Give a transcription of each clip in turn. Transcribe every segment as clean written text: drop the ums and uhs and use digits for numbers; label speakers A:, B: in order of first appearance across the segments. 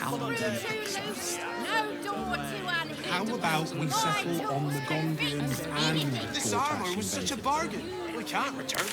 A: How about we settle on the Gondians and
B: This
A: Gortash
B: armor was such a bargain. We can't return.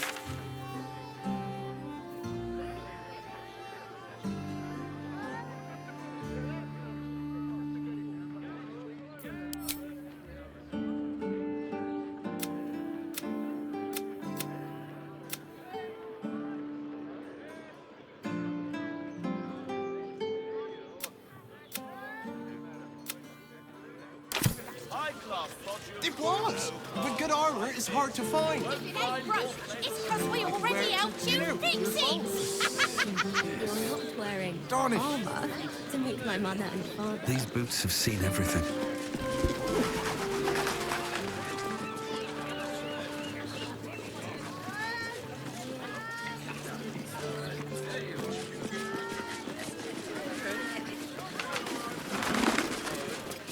B: It was! But good armor is hard to find.
C: If it ain't broke, it's because we already helped you fix it!
D: You're not wearing
A: Darn it.
D: armor to meet my mother and father.
E: These boots have seen everything.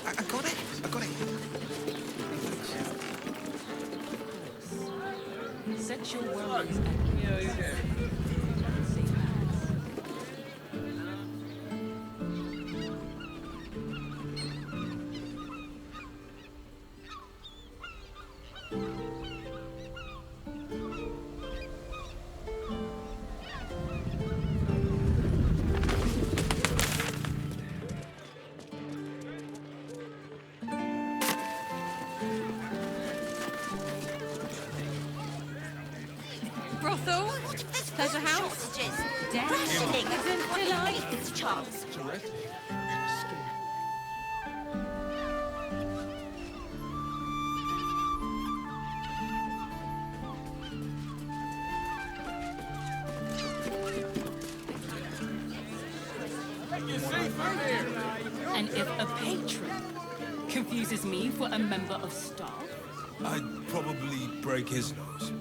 B: I got it. I got it.
F: Set your worries at
D: Brothel? Pleasure house?
C: Rationing!
D: Delight?
C: It's chance.
F: And if a patron confuses me for a member of staff,
G: I'd probably break his nose.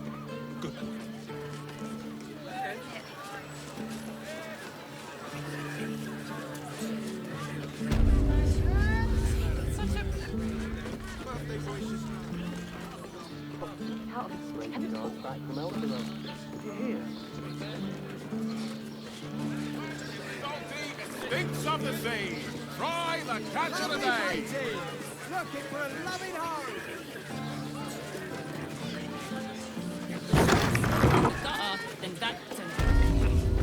G: Good.
H: Thinks of the sea. Try the catch of the day.
B: Looking for a loving home.
F: then that's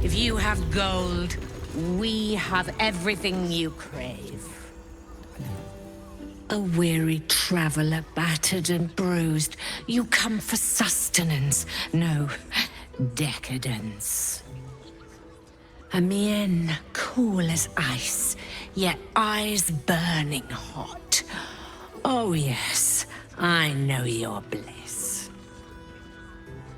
I: If you have gold, we have everything you crave. A weary traveler, battered and bruised, you come for sustenance, no, decadence. A mien cool as ice, yet eyes burning hot. Oh yes, I know your bliss.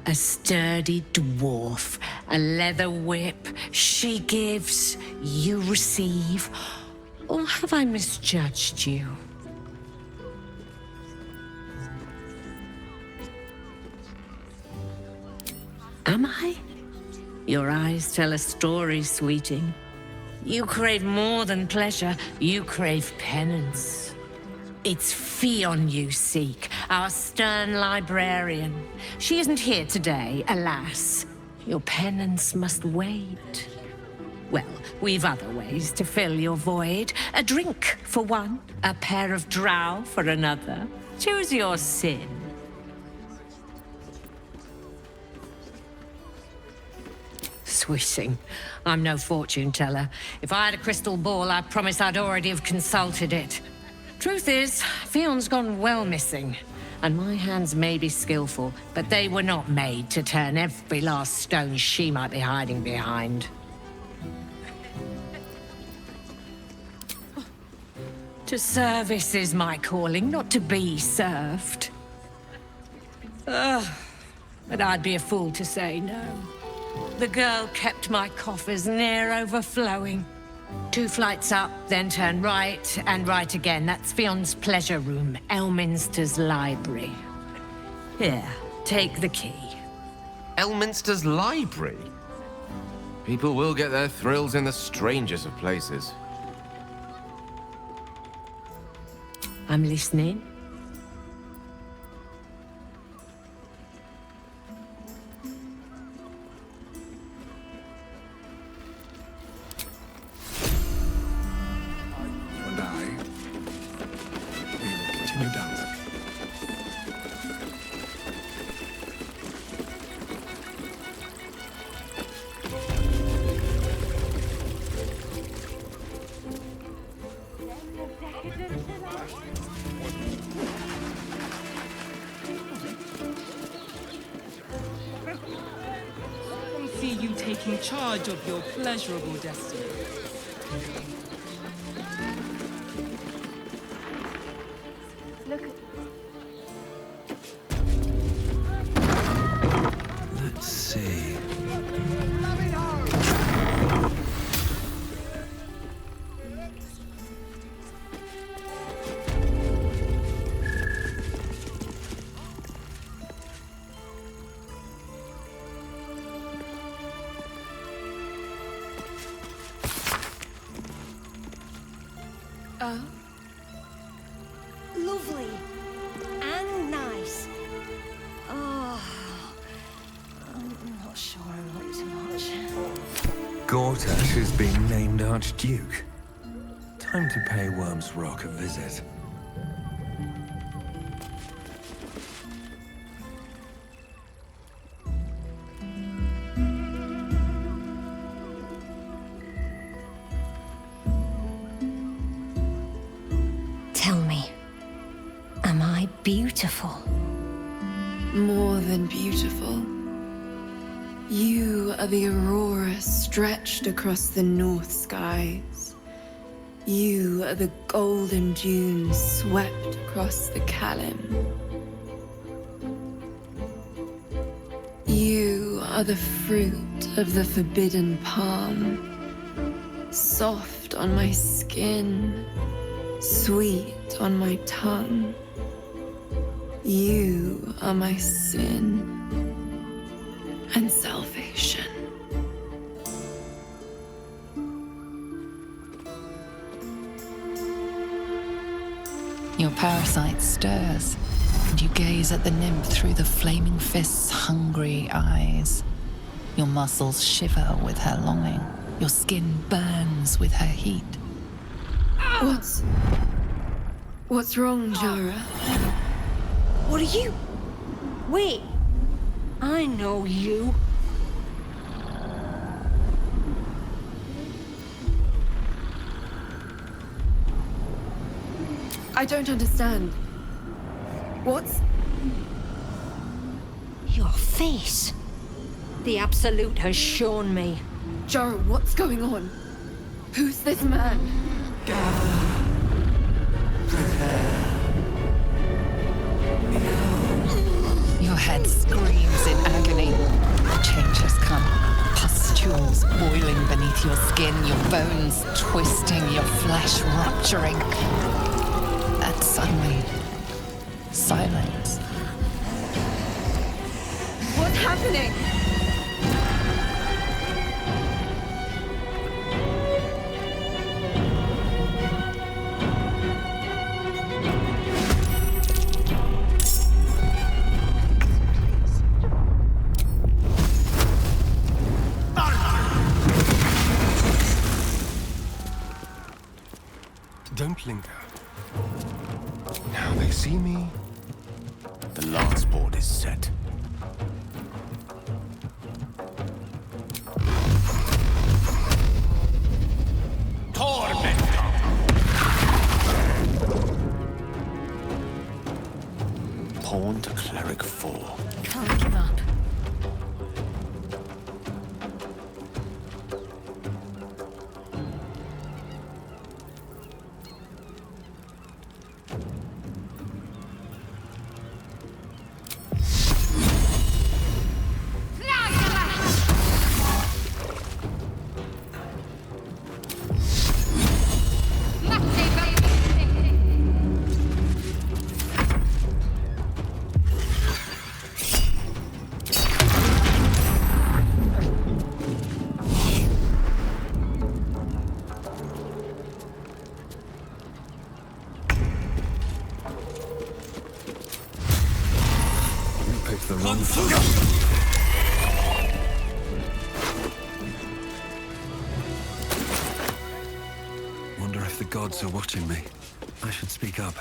I: A sturdy dwarf, a leather whip, she gives, you receive. Or have I misjudged you? Am I? Your eyes tell a story, sweeting. You crave more than pleasure, you crave penance. It's Fionn you seek, our stern librarian. She isn't here today, alas. Your penance must wait. Well, we've other ways to fill your void. A drink for one, a pair of drow for another. Choose your sin. Sweeting, I'm no fortune teller. If I had a crystal ball, I promise I'd already have consulted it. Truth is, Fionn's gone well missing. And my hands may be skillful, but they were not made to turn every last stone she might be hiding behind. To service is my calling, not to be served. But I'd be a fool to say no. The girl kept my coffers near overflowing. 2 flights up, then turn right, and right again. That's Fionn's pleasure room, Elminster's library. Here, take the key.
J: Elminster's library? People will get their thrills in the strangest of places.
I: I'm listening.
F: I see you taking charge of your pleasurable destiny.
E: Let's see.
D: Oh?
C: Lovely. And nice. Oh. I'm not sure I like too much.
E: Gortash has been named Archduke. Time to pay Worm's Rock a visit.
C: Tell me, am I beautiful?
K: More than beautiful. You are the aurora stretched across the north skies. You are the golden dunes swept across the Kalim. You are the fruit of the forbidden palm, soft on my skin, sweet on my tongue. You are my sin and salvation.
L: Your parasite stirs, and you gaze at the nymph through the flaming fist's hungry eyes. Your muscles shiver with her longing. Your skin burns with her heat.
K: What's wrong, Jara?
C: What are you? Wait. I know you.
K: I don't understand. What's...
C: Your face. The Absolute has shown me.
K: Jara, what's going on? Who's this man?
L: Your head screams in agony. Change has come. Pustules boiling beneath your skin, your bones twisting, your flesh rupturing. And suddenly, silence.
K: What's happening?
B: Don't linger. Now they see me. The last board is set. Pawn to cleric 4.
C: Can't give up.
E: The wrong Wonder if the gods are watching me. I should speak up.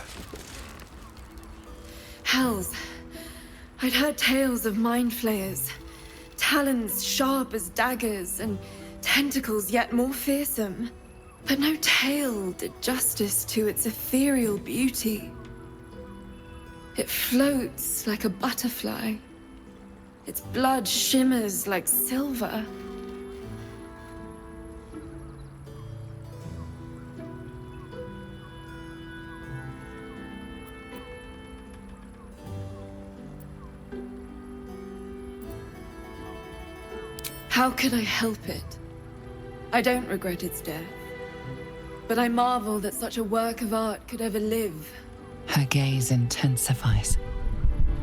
K: Hells. I'd heard tales of mind flayers. Talons sharp as daggers and tentacles yet more fearsome. But no tale did justice to its ethereal beauty. It floats like a butterfly. Its blood shimmers like silver. How could I help it? I don't regret its death. But I marvel that such a work of art could ever live.
L: Her gaze intensifies.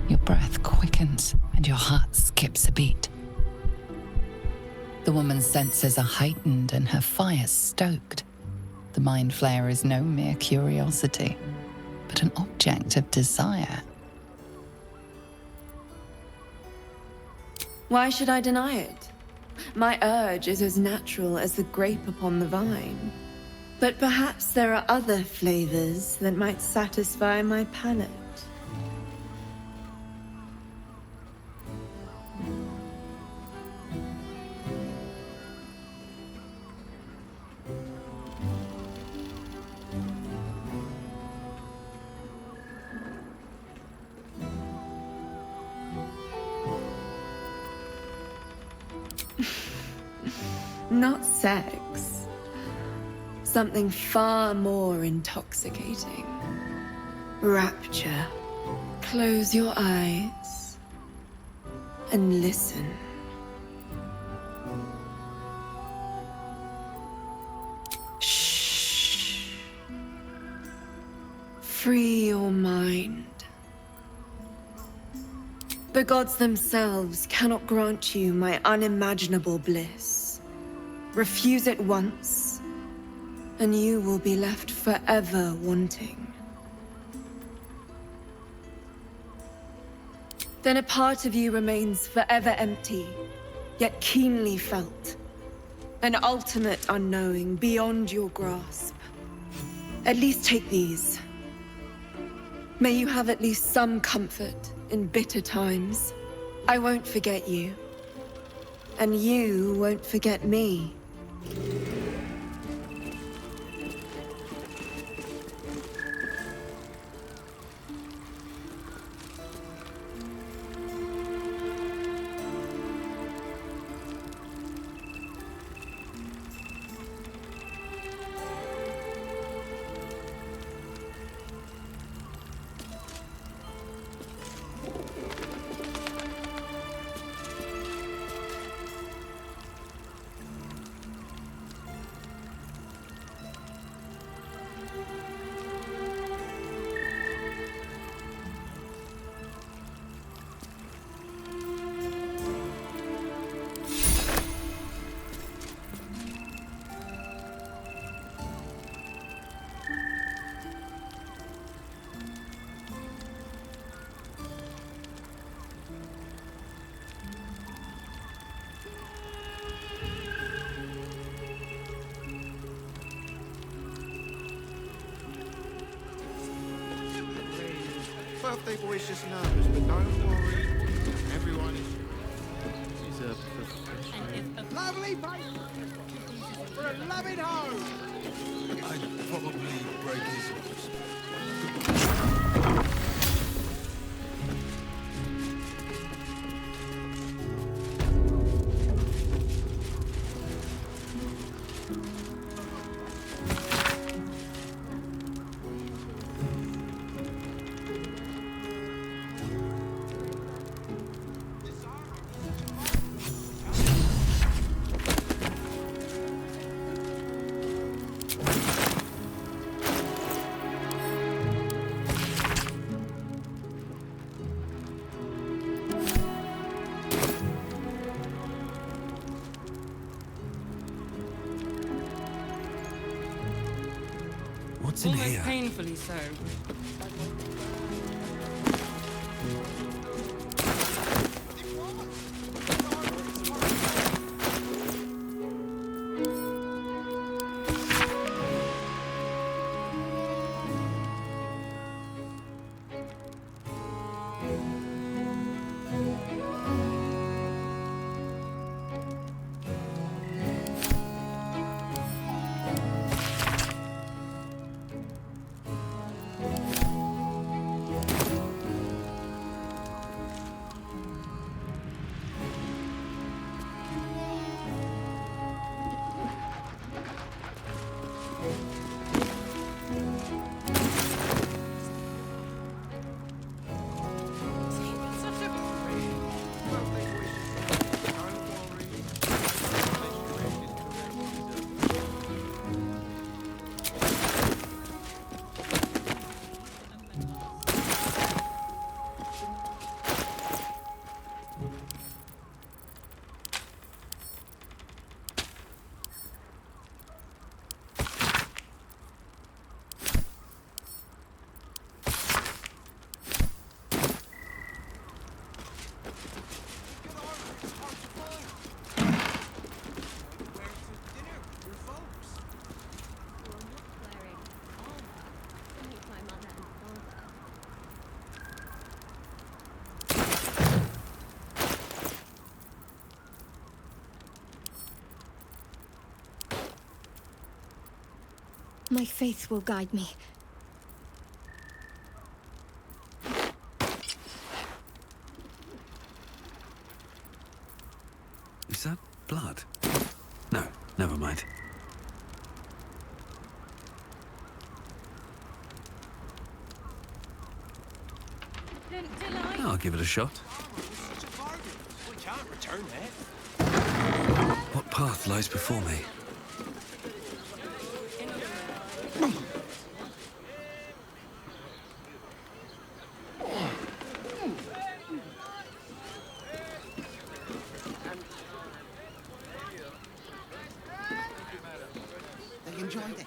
L: Your breath quickens and your heart skips a beat. The woman's senses are heightened and her fire stoked. The mind flare is no mere curiosity, but an object of desire.
K: Why should I deny it? My urge is as natural as the grape upon the vine. But perhaps there are other flavors that might satisfy my palate. Not sex. Something far more intoxicating. Rapture. Close your eyes and listen. Shh. Free your mind. The gods themselves cannot grant you my unimaginable bliss. Refuse it once, and you will be left forever wanting. Then a part of you remains forever empty, yet keenly felt. An ultimate unknowing beyond your grasp. At least take these. May you have at least some comfort in bitter times. I won't forget you. And you won't forget me.
H: Birthday boy's just nervous, but don't worry. Everyone is. She's a professional. Lovely bait for a loving home.
G: I'd probably break his nose.
E: What's in
F: Almost
E: here?
F: painfully so.
C: My faith will guide me.
E: Is that blood? No, never mind. I'll give it a shot.
G: We can't return that.
E: What path lies before me?
H: They enjoyed it.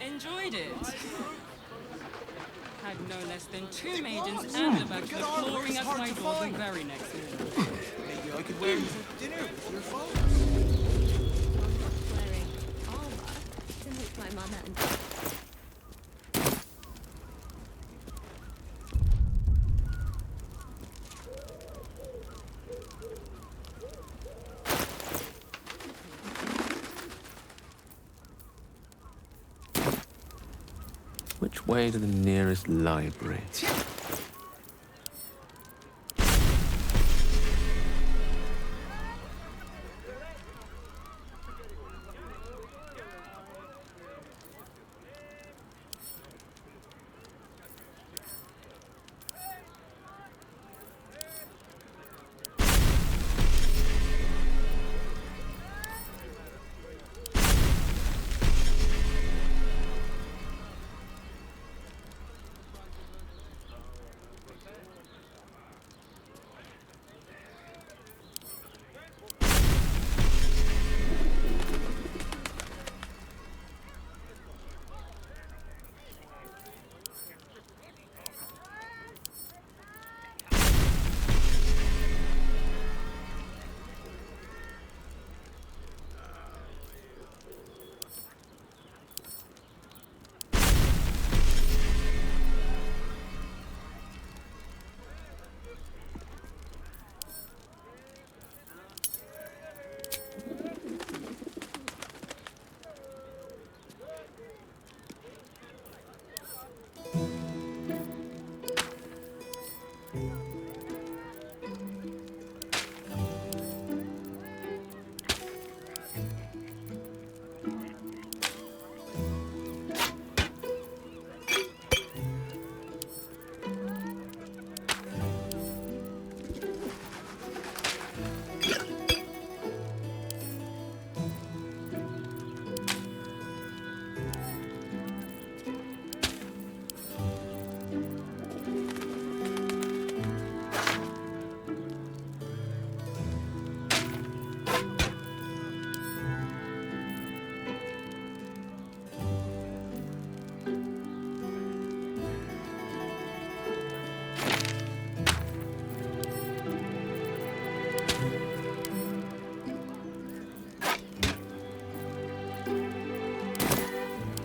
F: Enjoyed it. Had no less than 2 maidens and a bachelor clawing at my door the very next morning.
G: Maybe I could wear you to dinner with your father.
C: Wearing armor to make my mother and
J: Which way to the nearest library?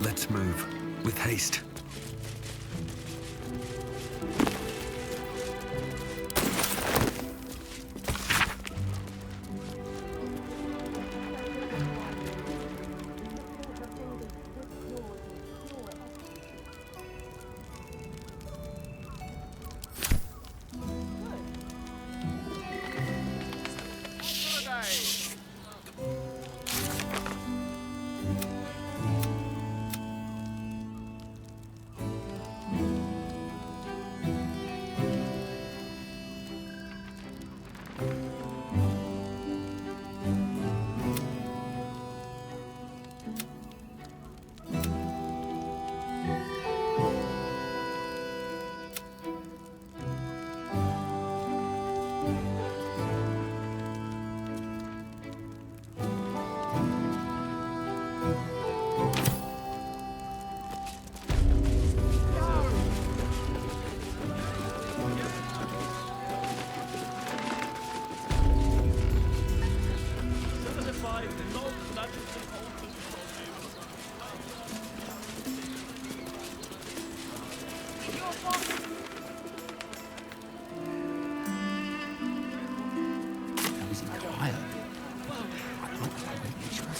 E: Let's move. With haste.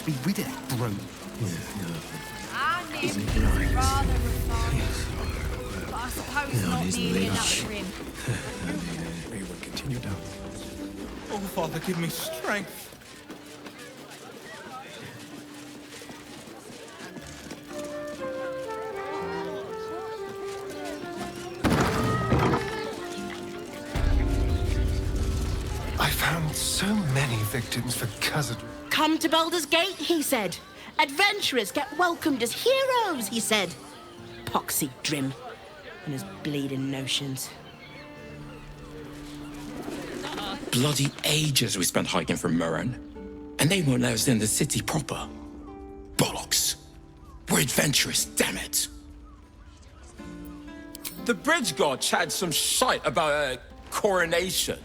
H: Be rid of it, bro.
C: Our nymph is rather refined, but I suppose not nearly enough for him.
A: We will continue down.
G: Oh, Father, give me strength.
E: I found so many victims for cousin.
M: Come to Baldur's Gate, he said. Adventurers get welcomed as heroes, he said. Poxy Drim and his bleeding notions.
N: Bloody ages we spent hiking from Murren, and they won't let us in the city proper. Bollocks. We're adventurous, damn it. The bridge god chatted some shite about a coronation.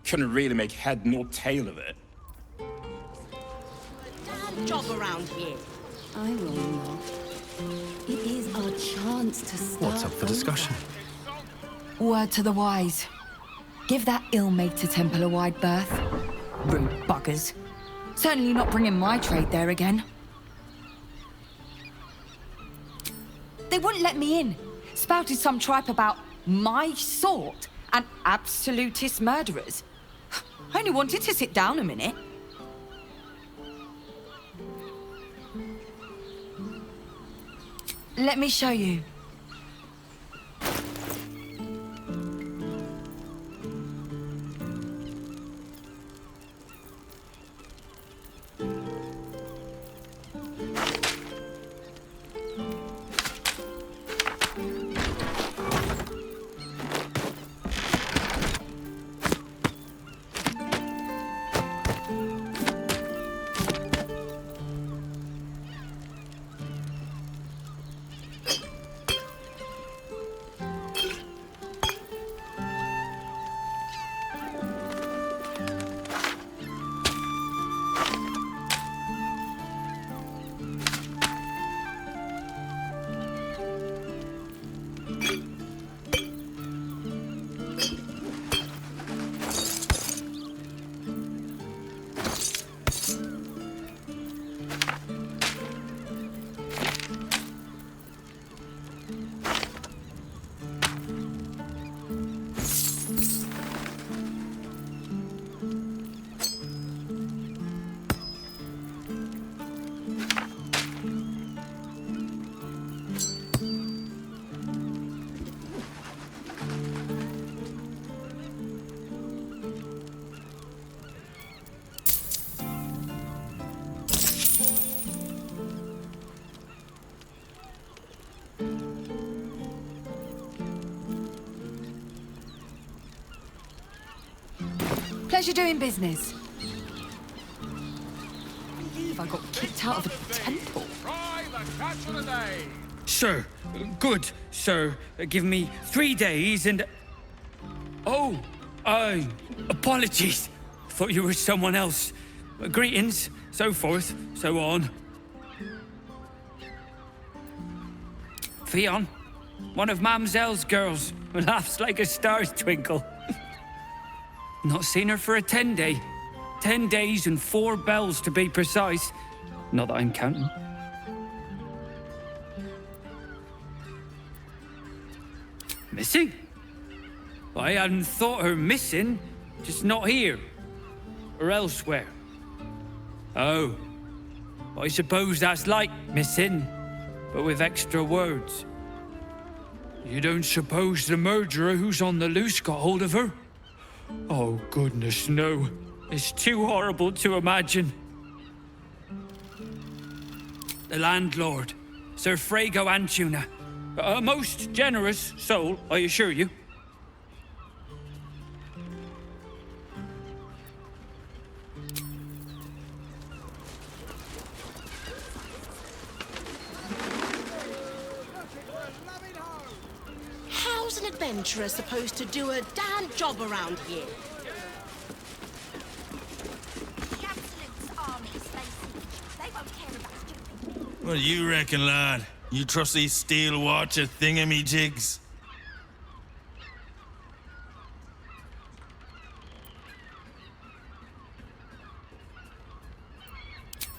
N: Couldn't really make head nor tail of it.
M: Damn job around here.
O: I will not. It is our chance to start.
E: What's up for discussion?
O: Word to the wise. Give that ill-mate to Temple a wide berth. Rude buggers. Certainly not bringing my trade there again. They wouldn't let me in. Spouted some tripe about my sort and absolutist murderers. I only wanted to sit down a minute. Let me show you. Pleasure doing business. I believe I got kicked out of a temple.
P: Sir, good, sir. Give me 3 days and... Oh, apologies. Thought you were someone else. Greetings, so forth, so on. Fionn, one of Mamselle's girls, laughs like a star's twinkle. Not seen her for a 10-day. 10 days and 4 bells to be precise. Not that I'm counting. Missing? I hadn't thought her missing, just not here. Or elsewhere. Oh. I suppose that's like missing, but with extra words. You don't suppose the murderer who's on the loose got hold of her? Oh, goodness, no. It's too horrible to imagine. The landlord, Sir Frago Antuna. A most generous soul, I assure you.
M: How's an adventurer supposed to do a damn job around here?
C: The Absolute's armies, they won't care about stupid.
G: What do you reckon, lad? You trust these steel watcher thingamajigs?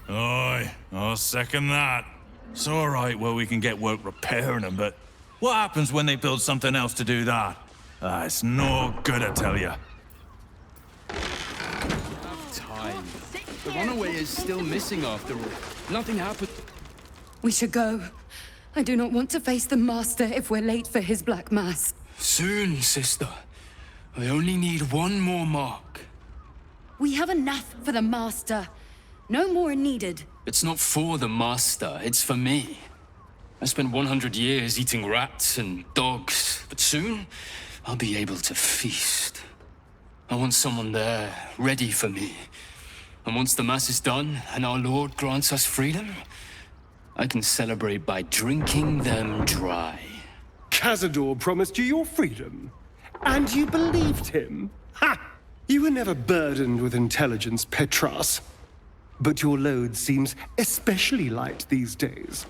G: Aye, I'll second that. It's alright where we can get work repairing them, but what happens when they build something else to do that? It's no good, I tell you.
A: Time. The runaway is still missing after all. Nothing happened.
D: We should go. I do not want to face the Master if we're late for his Black Mass.
A: Soon, sister. I only need one more mark.
D: We have enough for the Master. No more needed.
A: It's not for the Master, it's for me. I spent 100 years eating rats and dogs, but soon I'll be able to feast. I want someone there, ready for me. And once the Mass is done and our Lord grants us freedom, I can celebrate by drinking them dry.
Q: Cazador promised you your freedom, and you believed him? Ha! You were never burdened with intelligence, Petras. But your load seems especially light these days.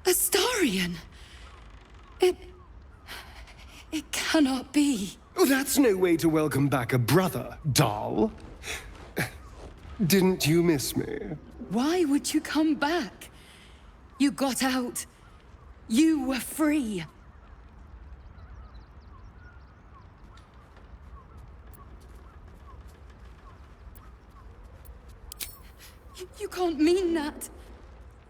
D: Astarion? It cannot be.
Q: That's no way to welcome back a brother, doll. Didn't you miss me?
D: Why would you come back? You got out. You were free. You can't mean that.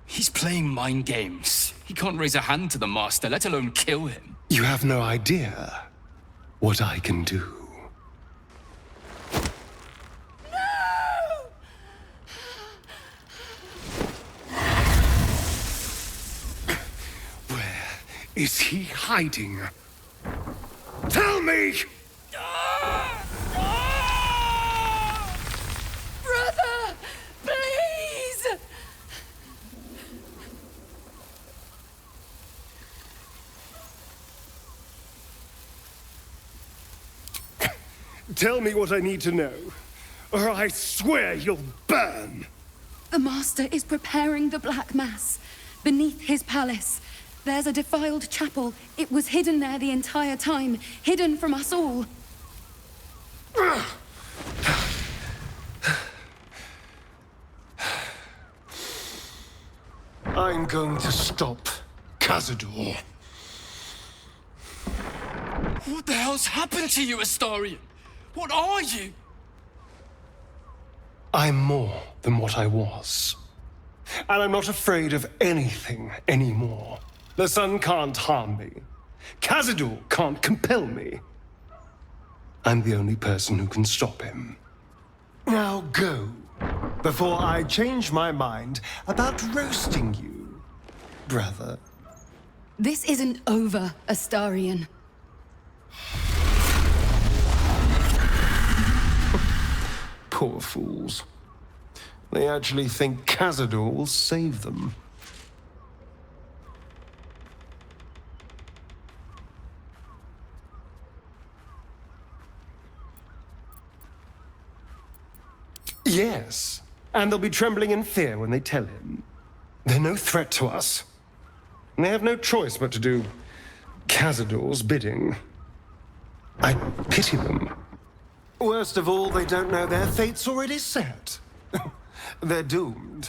A: He's playing mind games. He can't raise a hand to the Master, let alone kill him.
Q: You have no idea what I can do. Where is he hiding? Tell me!
D: Brother! Please!
Q: Tell me what I need to know, or I swear you'll burn!
D: The Master is preparing the Black Mass. Beneath his palace, there's a defiled chapel. It was hidden there the entire time, hidden from us all.
Q: I'm going to stop Cazador.
A: What the hell's happened to you, Astarion? What are you?
Q: I'm more than what I was. And I'm not afraid of anything anymore. The sun can't harm me. Cazador can't compel me. I'm the only person who can stop him. Now go, before I change my mind about roasting you, brother.
D: This isn't over, Astarion.
Q: Poor fools. They actually think Cazador will save them. Yes, and they'll be trembling in fear when they tell him. They're no threat to us. And they have no choice but to do Cazador's bidding. I pity them. Worst of all, they don't know their fate's already set. They're doomed.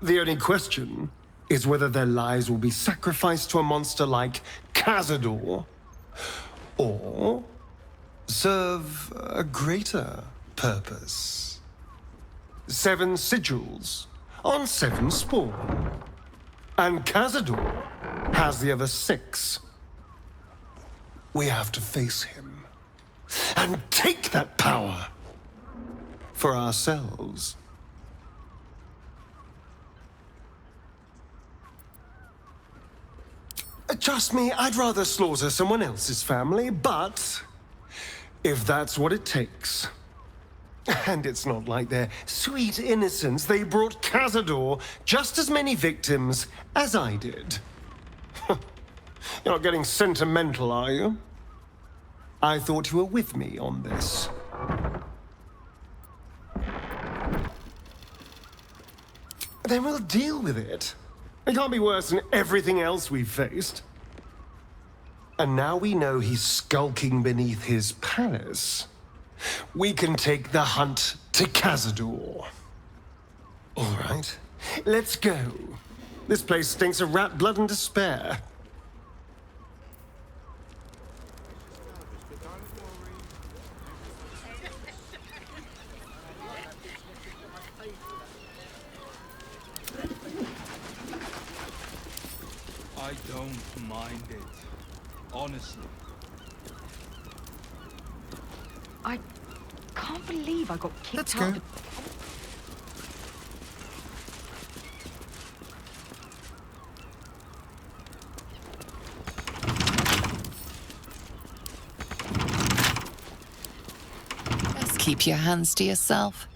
Q: The only question is whether their lives will be sacrificed to a monster like Cazador, or serve a greater purpose. 7 sigils on 7 spawn. And Cazador has the other 6. We have to face him and take that power for ourselves. Trust me, I'd rather slaughter someone else's family, but if that's what it takes. And it's not like their sweet innocence. They brought Cazador just as many victims as I did. You're not getting sentimental, are you? I thought you were with me on this. Then we'll deal with it. It can't be worse than everything else we've faced. And now we know he's skulking beneath his palace. We can take the hunt to Cazador. All right, let's go. This place stinks of rat blood and despair.
P: I don't mind it. Honestly.
O: I can't believe I got kicked
Q: Let's
O: out.
Q: go.
L: Best keep your hands to yourself.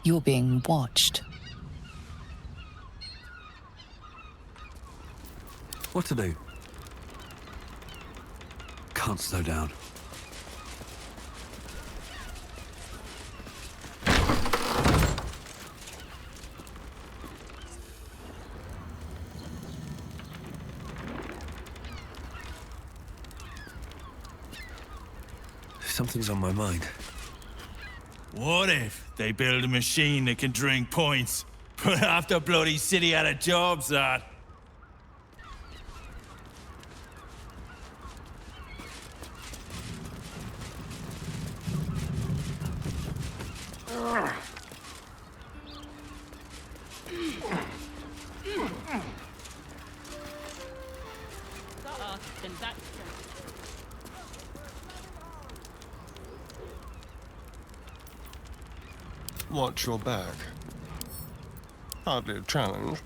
L: You're being watched.
E: What to do? Can't slow down. Something's on my mind.
G: What if they build a machine that can drink points? Put half the bloody city out of jobs, that.
Q: Watch your back. Hardly a challenge.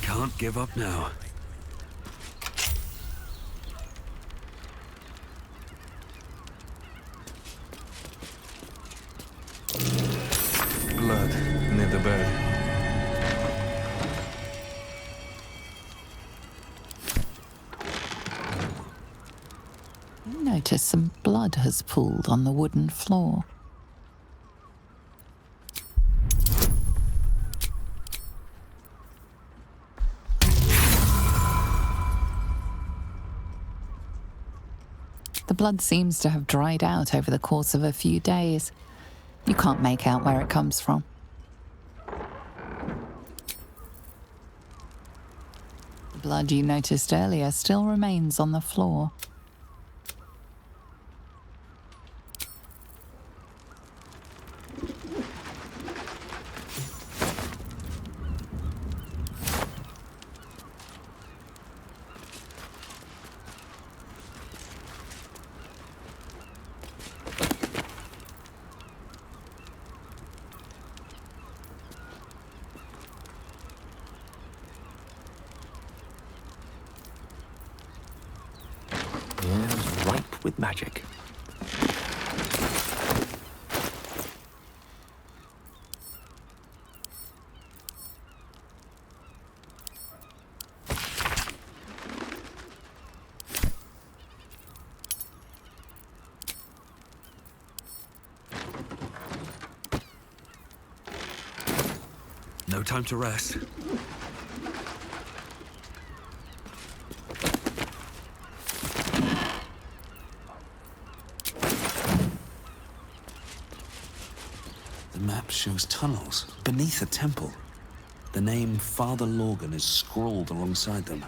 E: Can't give up now. Blood near the bed.
L: You notice some blood has pooled on the wooden floor. The blood seems to have dried out over the course of a few days. You can't make out where it comes from. The blood you noticed earlier still remains on the floor.
B: Air's ripe with magic.
E: No time to rest. The map shows tunnels beneath a temple. The name Father Lorgan is scrawled alongside them.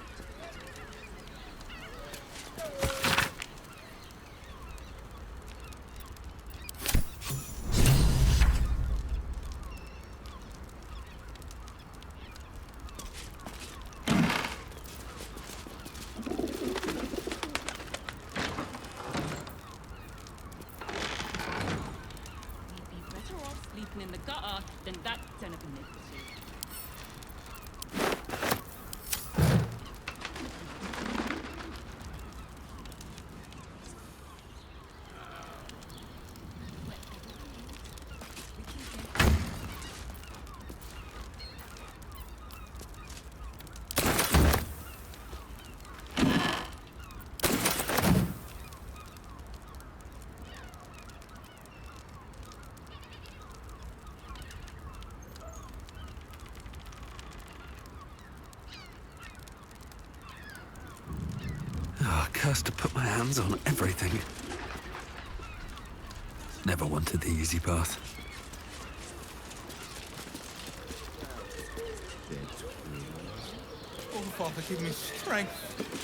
E: curse to put my hands on everything. Never wanted the easy path.
R: Oh, Father, give me strength.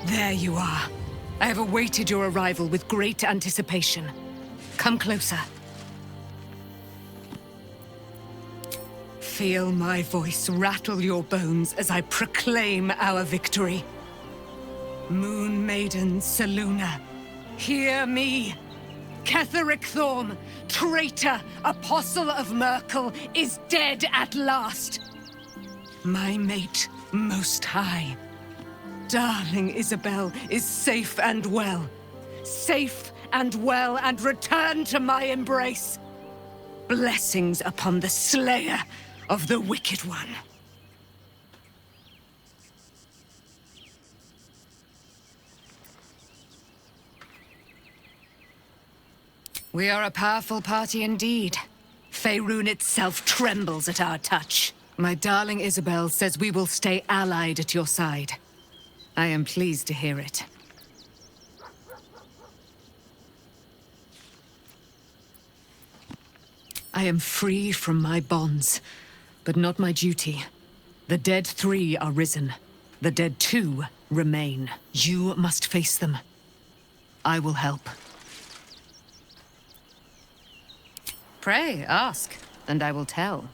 O: There you are. I have awaited your arrival with great anticipation. Come closer. Feel my voice rattle your bones as I proclaim our victory. Moon Maiden Selûne, hear me! Ketheric Thorm, traitor, apostle of Merkel, is dead at last. My mate, Most High, darling Isabel, is safe and well. Safe and well, and returned to my embrace. Blessings upon the slayer of the Wicked One. We are a powerful party indeed. Faerun itself trembles at our touch. My darling Isabel says we will stay allied at your side. I am pleased to hear it. I am free from my bonds, but not my duty. The dead 3 are risen. The dead 2 remain. You must face them. I will help. Pray, ask, and I will tell.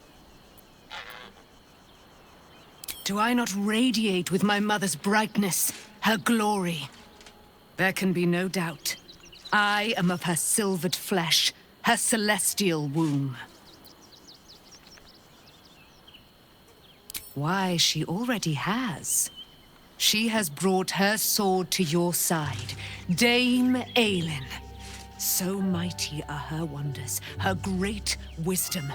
O: Do I not radiate with my mother's brightness, her glory? There can be no doubt. I am of her silvered flesh, her celestial womb. Why, she already has. She has brought her sword to your side, Dame Aelin. So mighty are her wonders, her great wisdom.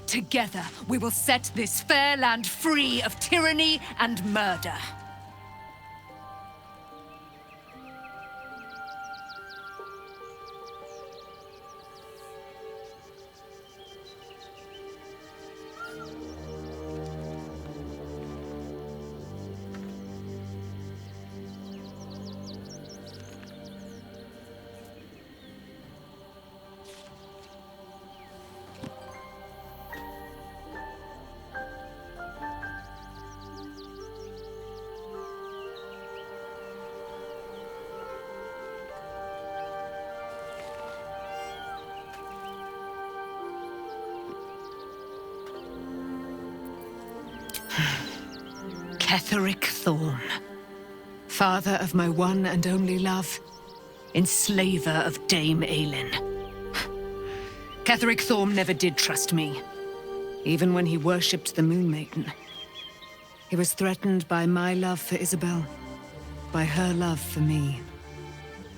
O: Together, we will set this fair land free of tyranny and murder. Ketheric Thorm, father of my one and only love, enslaver of Dame Aelin. Ketheric Thorm never did trust me, even when he worshipped the Moon Maiden. He was threatened by my love for Isabel, by her love for me.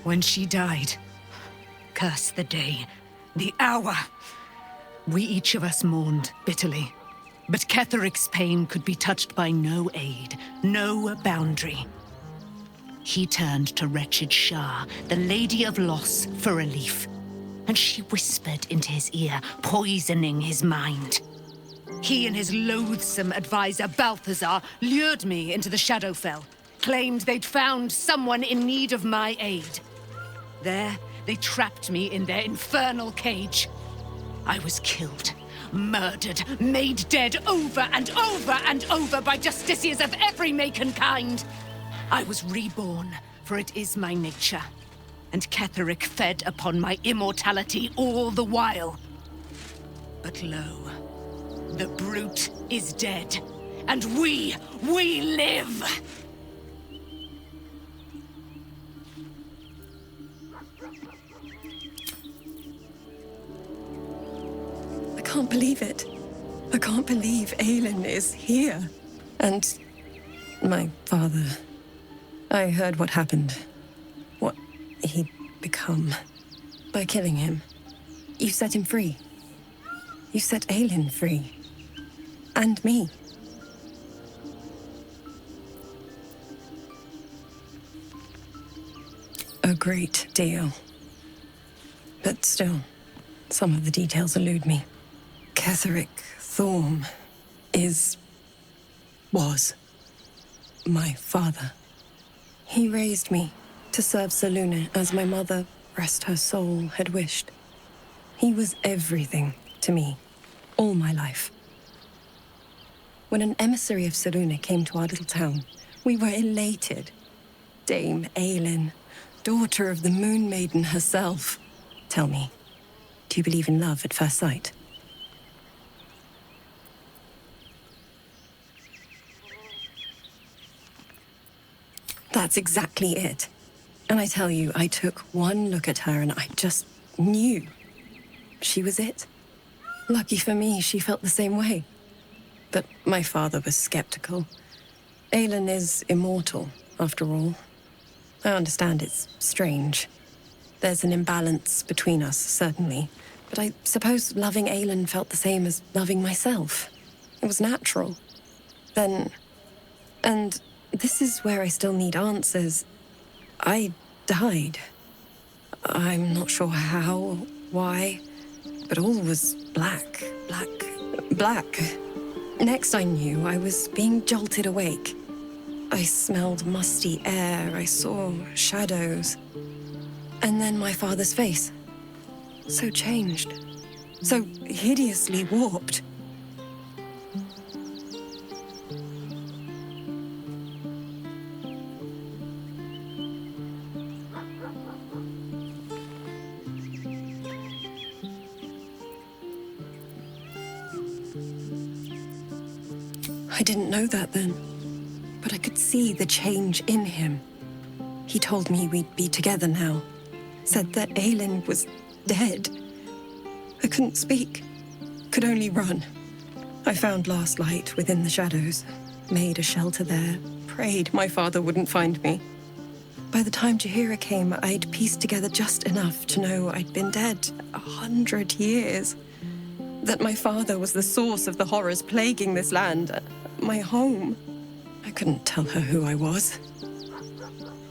O: When she died, curse the day, the hour, we each of us mourned bitterly. But Ketheric's pain could be touched by no aid, no boundary. He turned to wretched Shah, the Lady of Loss, for relief. And she whispered into his ear, poisoning his mind. He and his loathsome advisor, Balthazar, lured me into the Shadowfell, claimed they'd found someone in need of my aid. There, they trapped me in their infernal cage. I was killed, murdered, made dead over and over and over by justiciars of every make and kind. I was reborn, for it is my nature. And Ketheric fed upon my immortality all the while. But lo, the brute is dead, and we live!
S: I can't believe it. I can't believe Aelin is here. And my father. I heard what happened. What he'd become. By killing him. You set him free. You set Aelin free. And me. A great deal. But still, some of the details elude me. Ketheric Thorm was my father. He raised me to serve Selûne as my mother, rest her soul, had wished. He was everything to me, all my life. When an emissary of Selûne came to our little town, we were elated. Dame Aelin, daughter of the Moon Maiden herself. Tell me, do you believe in love at first sight? That's exactly it. And I tell you, I took one look at her and I just knew. She was it. Lucky for me, she felt the same way. But my father was skeptical. Aelin is immortal, after all. I understand it's strange. There's an imbalance between us, certainly. But I suppose loving Aelin felt the same as loving myself. It was natural. Then... And this is where I still need answers. I died. I'm not sure how, why, but all was black. Next I knew, I was being jolted awake. I smelled musty air, I saw shadows. And then my father's face. So changed. So hideously warped. I didn't know that then, but I could see the change in him. He told me we'd be together now. Said that Aelin was dead. I couldn't speak, could only run. I found last light within the shadows, made a shelter there, prayed my father wouldn't find me. By the time Jaheira came, I'd pieced together just enough to know I'd been dead 100 years. That my father was the source of the horrors plaguing this land, my home. I couldn't tell her who I was.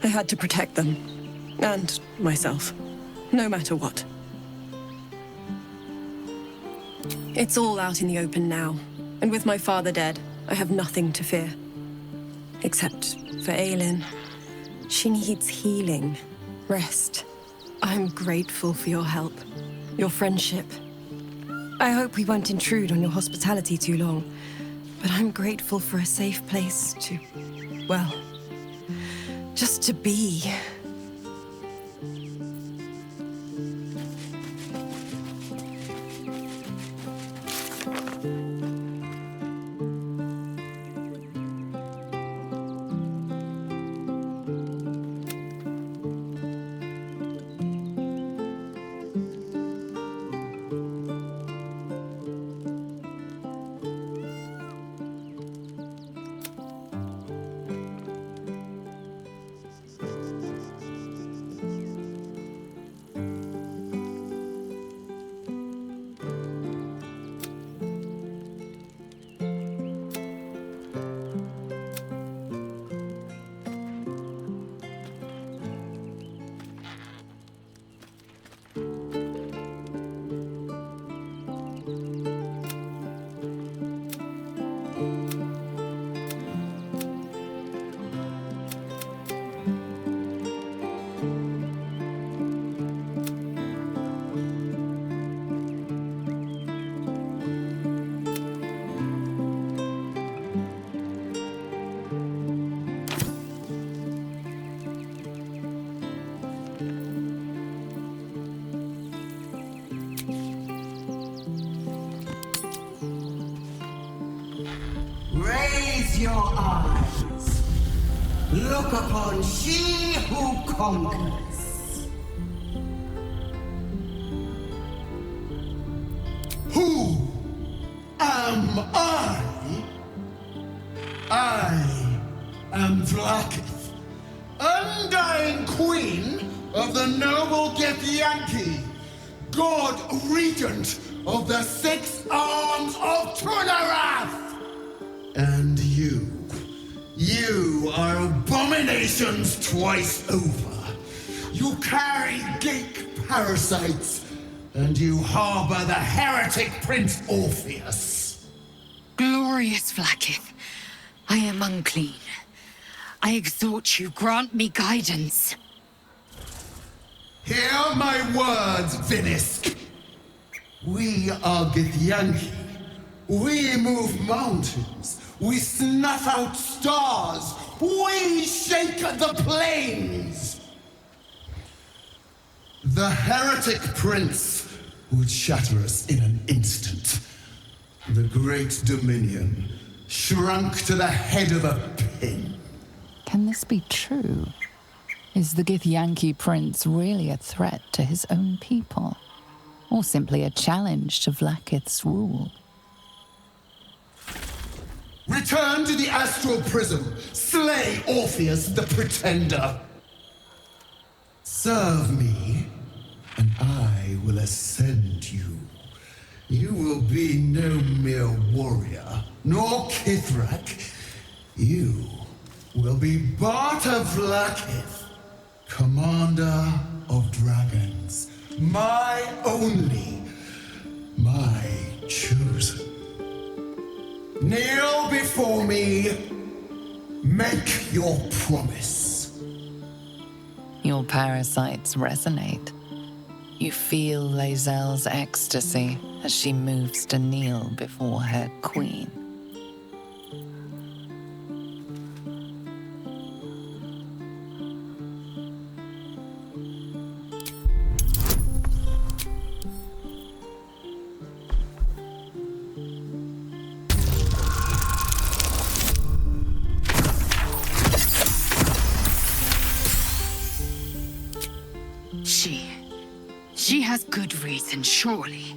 S: I had to protect them, and myself, no matter what. It's all out in the open now, and with my father dead, I have nothing to fear. Except for Aelin. She needs healing, rest. I'm grateful for your help, your friendship. I hope we won't intrude on your hospitality too long, but I'm grateful for a safe place to, well, just to be.
T: Raise your eyes. Look upon she who conquers.
U: Who am I? I am Vlaakith, undying queen of the noble Githyanki, god regent of the 6 arms of Tunarath. And you are abominations twice over. You carry geek parasites, and you harbor the heretic Prince Orpheus.
O: Glorious Vlaakith, I am unclean. I exhort you, grant me guidance.
U: Hear my words, Vinisk. We are Githyanki. We move mountains. We snuff out stars. We shake the plains. The heretic prince would shatter us in an instant. The great dominion shrunk to the head of a pin.
L: Can this be true? Is the Githyanki prince really a threat to his own people? Or simply a challenge to Vlaakith's rule?
U: Return to the astral prism. Slay Orpheus the pretender. Serve me, and I will ascend you. You will be no mere warrior, nor Kithrak. You will be Barta Vlaakith, commander of dragons. My only, my chosen. Kneel before me. Make your promise.
L: Your parasites resonate. You feel Lae'zel's ecstasy as she moves to kneel before her queen.
O: She has good reason, surely.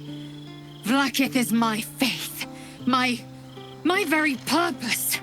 O: Vlaakith is my faith, my very purpose.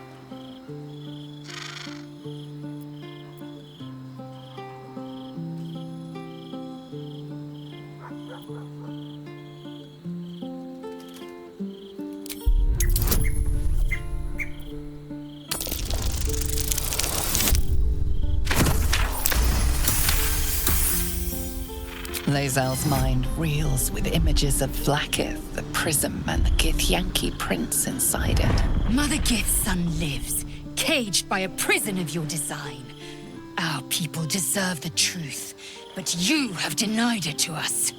L: Lae'zel's mind reels with images of Vlaakith, the prism, and the Githyanki prince inside it.
O: Mother Gith's son lives, caged by a prison of your design. Our people deserve the truth, but you have denied it to us.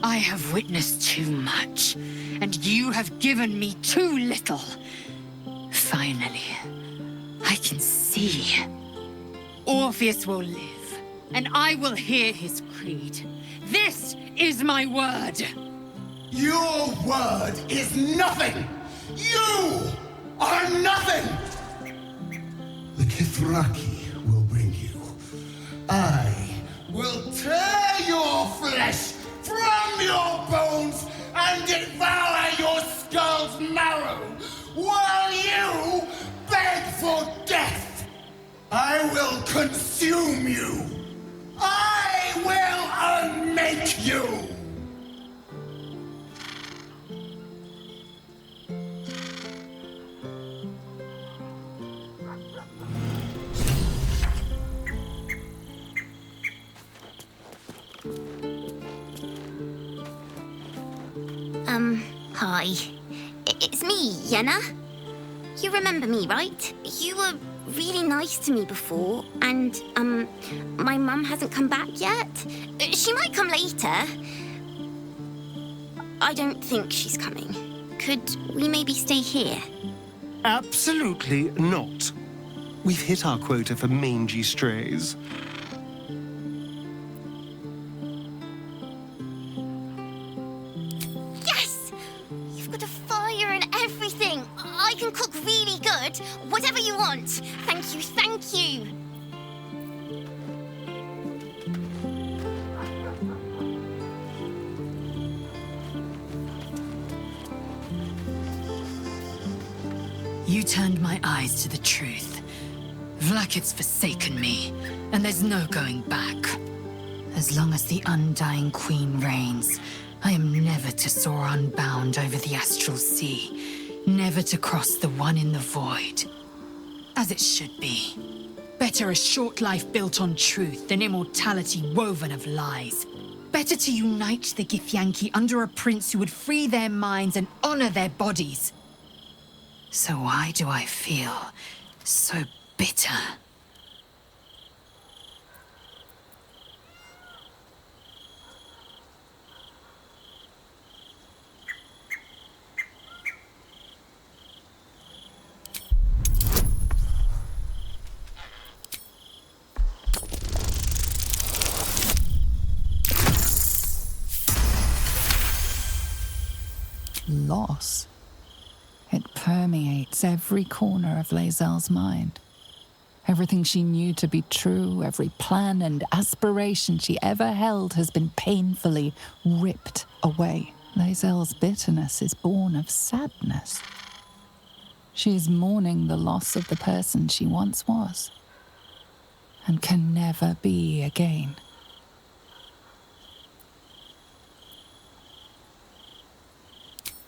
O: I have witnessed too much, and you have given me too little. Finally, I can see. Orpheus will live. And I will hear his creed. This is my word.
U: Your word is nothing. You are nothing. The Kithraki will bring you. I will tear your flesh from your bones and devour your skull's marrow while you beg for death. I will consume you. I will unmake you!
V: Hi. It's me, Yenna. You remember me, right? You were really nice to me before, and, my mum hasn't come back yet. She might come later. I don't think she's coming. Could we maybe stay here?
Q: Absolutely not. We've hit our quota for mangy strays.
V: Yes! You've got a fire and everything! I can cook really good. Whatever you want. Thank you, thank you.
I: You turned my eyes to the truth. Vlakit's forsaken me, and there's no going back. As long as the Undying Queen reigns, I am never to soar unbound over the astral sea, never to cross the one in the void. As it should be. Better a short life built on truth than immortality woven of lies. Better to unite the Githyanki under a prince who would free their minds and honor their bodies. So why do I feel so bitter?
L: Loss. It permeates every corner of Lae'zel's mind. Everything she knew to be true, every plan and aspiration she ever held has been painfully ripped away. Lae'zel's bitterness is born of sadness. She is mourning the loss of the person she once was, and can never be again.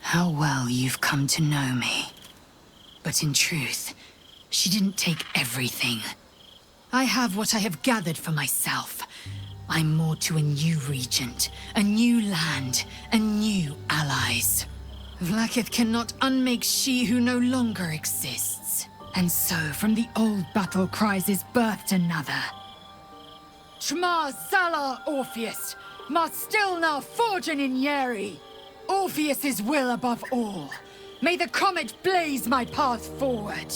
I: How well you've come to know me. But in truth, she didn't take everything. I have what I have gathered for myself. I'm moored to a new regent, a new land, and new allies. Vlakith cannot unmake she who no longer exists. And so, from the old battle cries is birthed another. Shma Salar Orpheus, Ma Stilna Forgin in Yeri. Orpheus's will above all. May the comet blaze my path forward.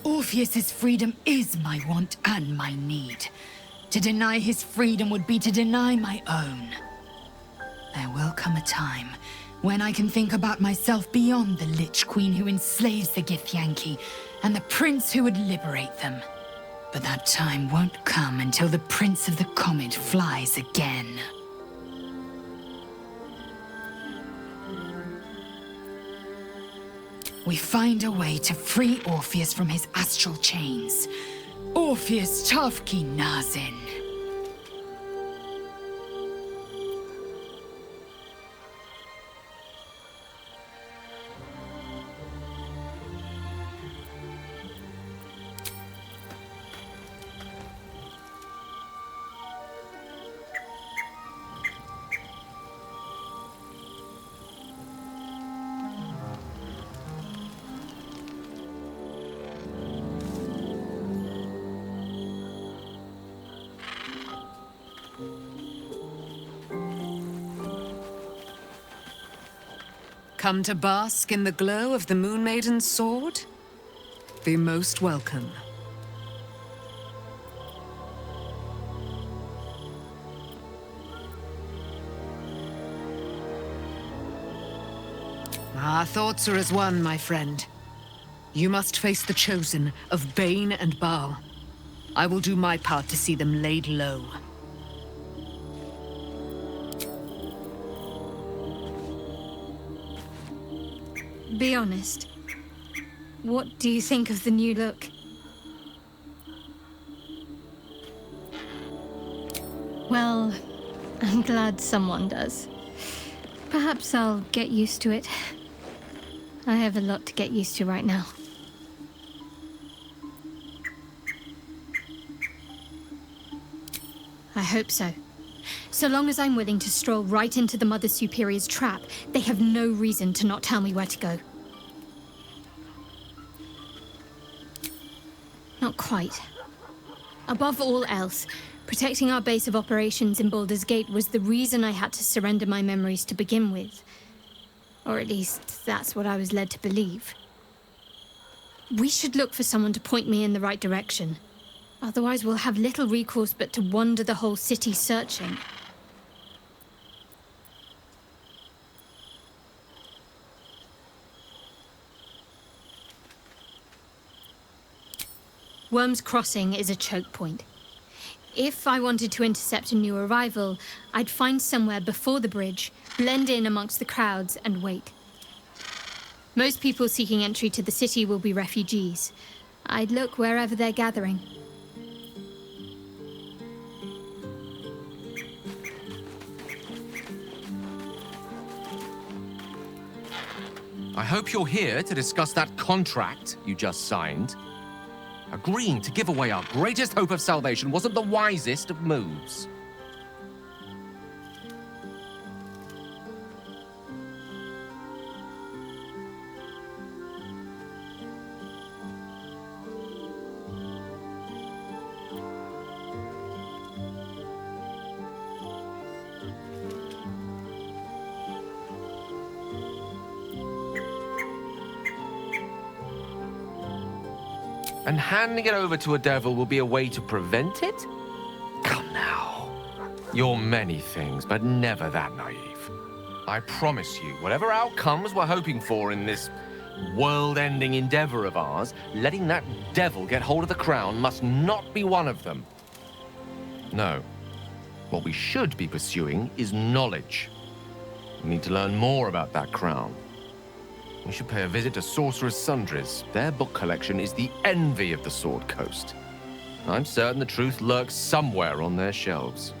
I: Orpheus's freedom is my want and my need. To deny his freedom would be to deny my own. There will come a time when I can think about myself beyond the Lich Queen who enslaves the Githyanki and the prince who would liberate them. But that time won't come until the Prince of the Comet flies again. We find a way to free Orpheus from his astral chains. Orpheus Tavki Nazin.
O: Come to bask in the glow of the Moon Maiden's sword? Be most welcome. Our thoughts are as one, my friend. You must face the Chosen of Bane and Baal. I will do my part to see them laid low.
K: Be honest. What do you think of the new look? Well, I'm glad someone does. Perhaps I'll get used to it. I have a lot to get used to right now. I hope so. So long as I'm willing to stroll right into the Mother Superior's trap, they have no reason to not tell me where to go. Not quite. Above all else, protecting our base of operations in Baldur's Gate was the reason I had to surrender my memories to begin with. Or at least, that's what I was led to believe. We should look for someone to point me in the right direction. Otherwise, we'll have little recourse but to wander the whole city searching. Worm's Crossing is a choke point. If I wanted to intercept a new arrival, I'd find somewhere before the bridge, blend in amongst the crowds, and wait. Most people seeking entry to the city will be refugees. I'd look wherever they're gathering.
F: I hope you're here to discuss that contract you just signed. Agreeing to give away our greatest hope of salvation wasn't the wisest of moves. And handing it over to a devil will be a way to prevent it? Come now. You're many things, but never that naive. I promise you, whatever outcomes we're hoping for in this world-ending endeavor of ours, letting that devil get hold of the crown must not be one of them. No. What we should be pursuing is knowledge. We need to learn more about that crown. We should pay a visit to Sorcerer's Sundries. Their book collection is the envy of the Sword Coast. I'm certain the truth lurks somewhere on their shelves.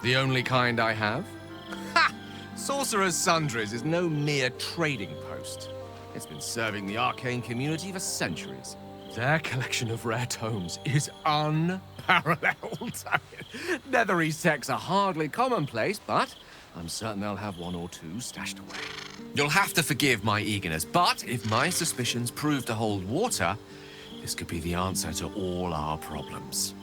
F: The only kind I have? Ha! Sorcerer's Sundries is no mere trading post. It's been serving the arcane community for centuries. Their collection of rare tomes is unparalleled. Netherese texts are hardly commonplace, but I'm certain they'll have one or two stashed away. You'll have to forgive my eagerness, but if my suspicions prove to hold water, this could be the answer to all our problems.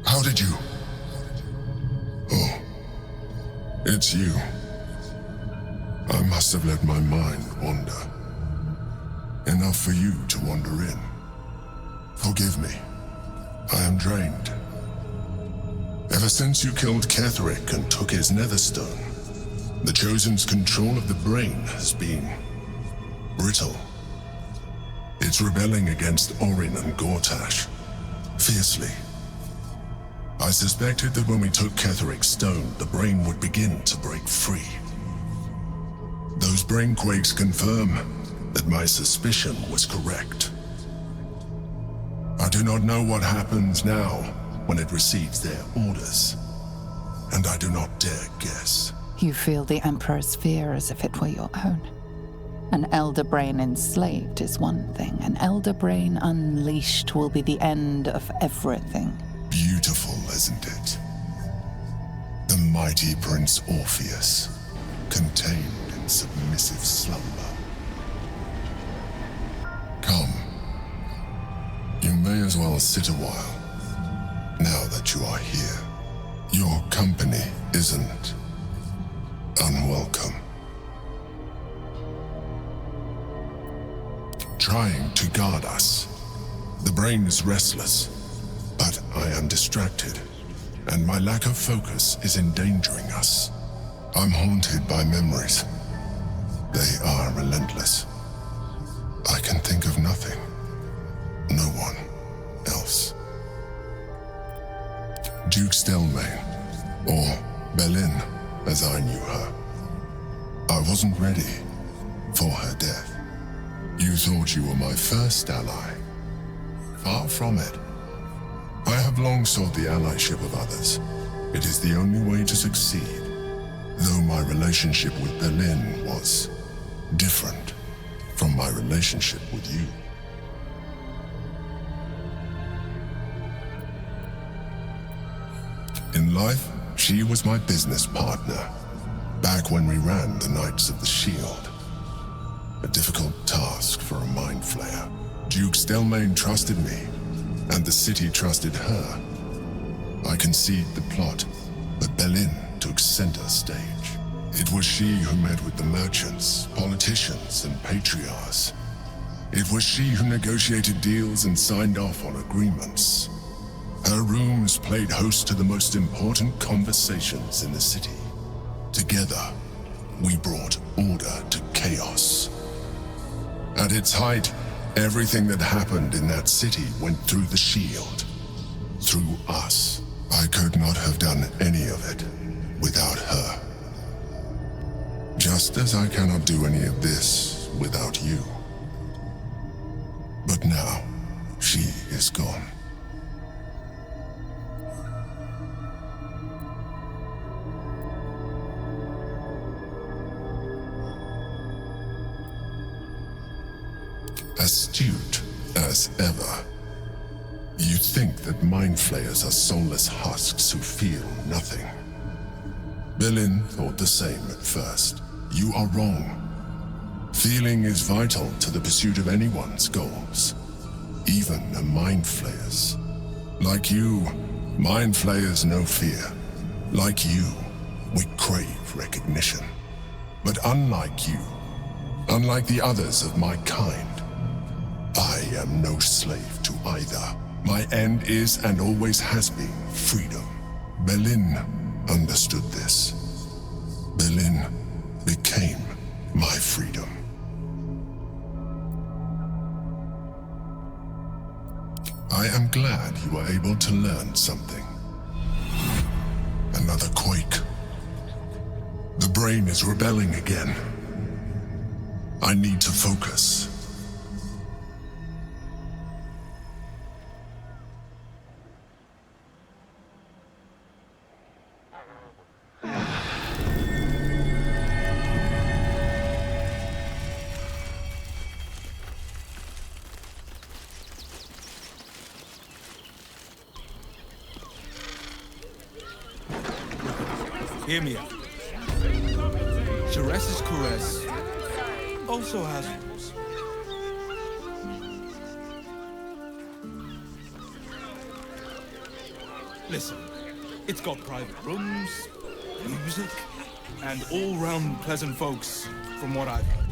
J: How did you? Oh, it's you. I must have let my mind wander. Enough for you to wander in. Forgive me. I am drained. Ever since you killed Ketheric and took his netherstone, the Chosen's control of the brain has been brittle. It's rebelling against Orin and Gortash, fiercely. I suspected that when we took Ketheric's stone, the brain would begin to break free. Those brain quakes confirm that my suspicion was correct. I do not know what happens now when it receives their orders, and I do not dare guess.
L: You feel the Emperor's fear as if it were your own. An elder brain enslaved is one thing. An elder brain unleashed will be the end of everything.
J: Beautiful, isn't it? The mighty Prince Orpheus, contained in submissive slumber. Come. You may as well sit a while. now that you are here. Your company isn't unwelcome. Trying to guard us. The brain is restless, but I am distracted, and my lack of focus is endangering us. I'm haunted by memories. They are relentless. I can think of nothing. No one else. Duke Stelmane, or Belin, as I knew her. I wasn't ready for her death. You thought you were my first ally. Far from it. I have long sought the allyship of others. It is the only way to succeed, though my relationship with Belin was different from my relationship with you. In life, she was my business partner, back when we ran the Knights of the Shield. A difficult task for a mind flayer. Duke Stelmane trusted me, and the city trusted her. I conceived the plot, but Belin took center stage. It was she who met with the merchants, politicians, and patriarchs. It was she who negotiated deals and signed off on agreements. Her rooms played host to the most important conversations in the city. Together, we brought order to chaos. At its height, everything that happened in that city went through the shield. Through us. I could not have done any of it without her. Just as I cannot do any of this without you. But now, she is gone. Astute as ever. You think that mind flayers are soulless husks who feel nothing. Belin thought the same at first. You are wrong. Feeling is vital to the pursuit of anyone's goals, even a mind flayer's. Like you, mind flayers know fear. Like you, we crave recognition. But unlike you, unlike the others of my kind, I am no slave to either. My end is and always has been freedom. Belin understood this. Belin became my freedom. I am glad you were able to learn something. Another quake. The brain is rebelling again. I need to focus.
R: Hear me out. Sharess's caress also has rules. Listen, it's got private rooms, music, and all-round pleasant folks, from what I've heard.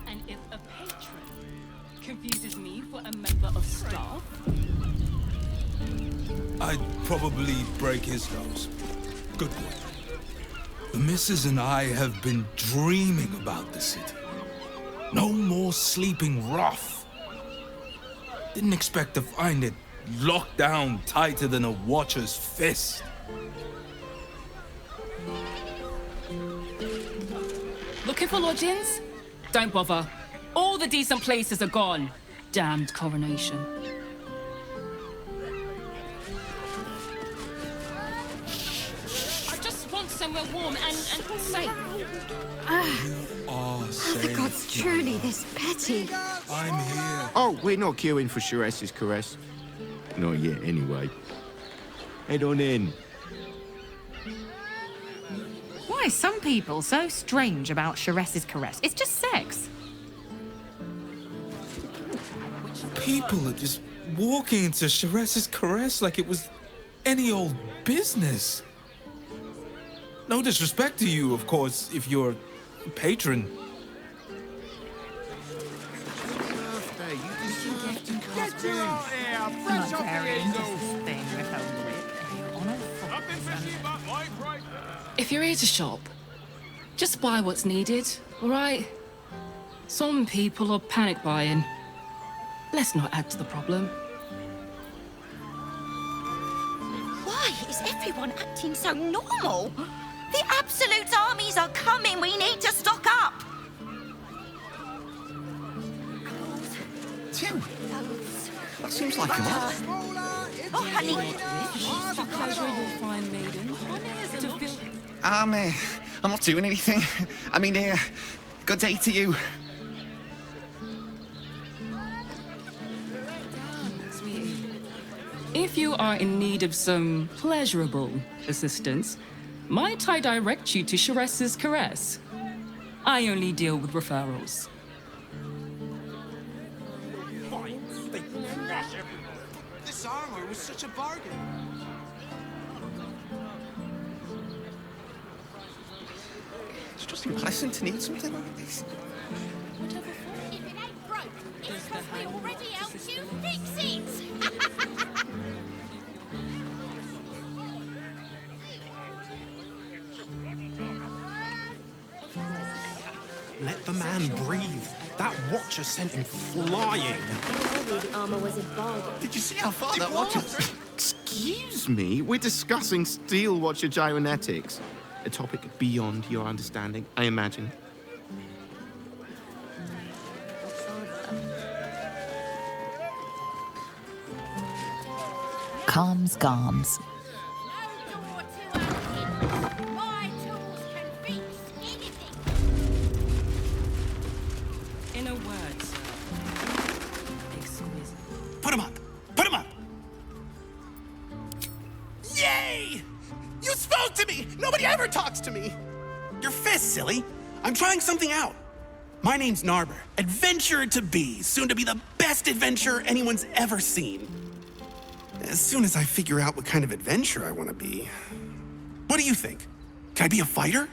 H: And if a patron confuses me for a member of staff?
R: I'd probably break his nose. Good boy. The missus and I have been dreaming about the city. No more sleeping rough. Didn't expect to find it locked down tighter than a watcher's fist.
H: Looking for lodgings? Don't bother. All the decent places are gone. Damned coronation. Somewhere warm and safe.
R: Are
N: the gods truly this petty?
R: I'm here.
B: Oh, we're not queuing for Sharess's caress. Not yet, anyway. Head on in.
W: Why are some people so strange about Sharess's caress? It's just sex.
R: people are just walking into Sheres's caress like it was any old business. No disrespect to you, of course, if you're a patron.
A: Get you out here! Fresh off the easel!
H: If you're here to shop, just buy what's needed, all right? Some people are panic buying. Let's not add to the problem.
V: Why is everyone acting so normal? The Absolute armies are coming. We need to stock up.
C: Tim, that seems like a lot.
V: Oh, honey.
C: I'm not doing anything. I mean, good day to you.
H: If you are in need of some pleasurable assistance, might I direct you to Sheres's caress? I only deal with referrals.
A: This armor was such a bargain.
C: It's just embarrassing to need something like this.
V: If it ain't broke, it's because we already helped you fix it.
A: Let the man breathe. That watcher sent him flying.
U: The armor was a bargain.
C: Did you see how far that watch is?
B: Excuse me, we're discussing steel watcher gyromatics. A topic beyond your understanding, I imagine.
L: Calms Garms.
H: In a word, sir.
A: Put him up! Put him up! Yay! You spoke to me! Nobody ever talks to me! Your fist, silly. I'm trying something out. My name's Narber, adventurer to be, soon to be the best adventurer anyone's ever seen. As soon as I figure out what kind of adventurer I want to be. What do you think? Can I be a fighter?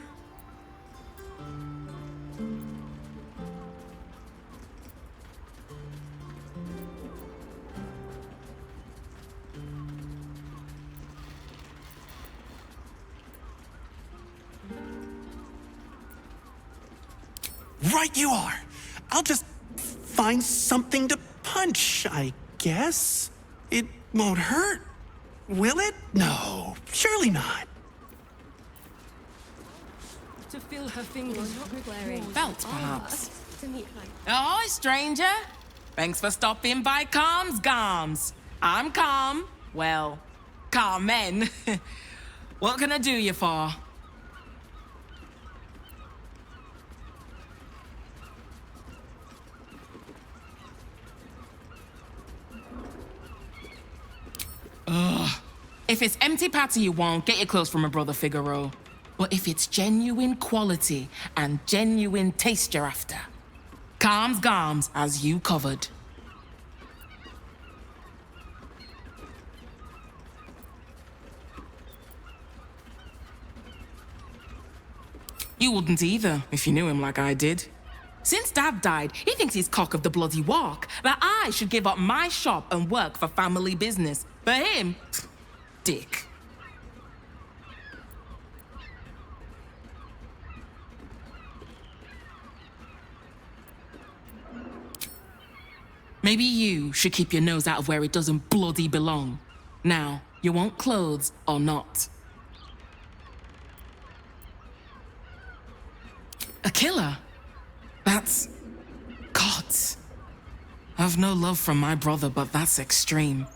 A: Right you are. I'll just find something to punch, I guess. It won't hurt, will it? No, surely not.
H: To feel her fingers
W: Belt, perhaps. Oh, stranger. Thanks for stopping by Calms Garms. I'm Calm. Well, Carmen. What can I do you for? Ugh. If it's empty patty you want, get your clothes from my brother Figaro. But if it's genuine quality and genuine taste you're after, Calms Garms has you covered. You wouldn't either, if you knew him like I did. Since Dad died, he thinks he's cock of the bloody walk, that I should give up my shop and work for family business. For him, dick. Maybe you should keep your nose out of where it doesn't bloody belong. Now, you want clothes or not? A killer? That's... God. I've no love from my brother, but that's extreme.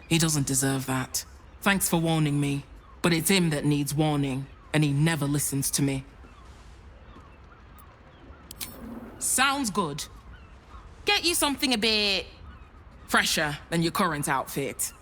W: He doesn't deserve that. Thanks for warning me, but it's him that needs warning, and he never listens to me. Sounds good. Get you something a bit fresher than your current outfit.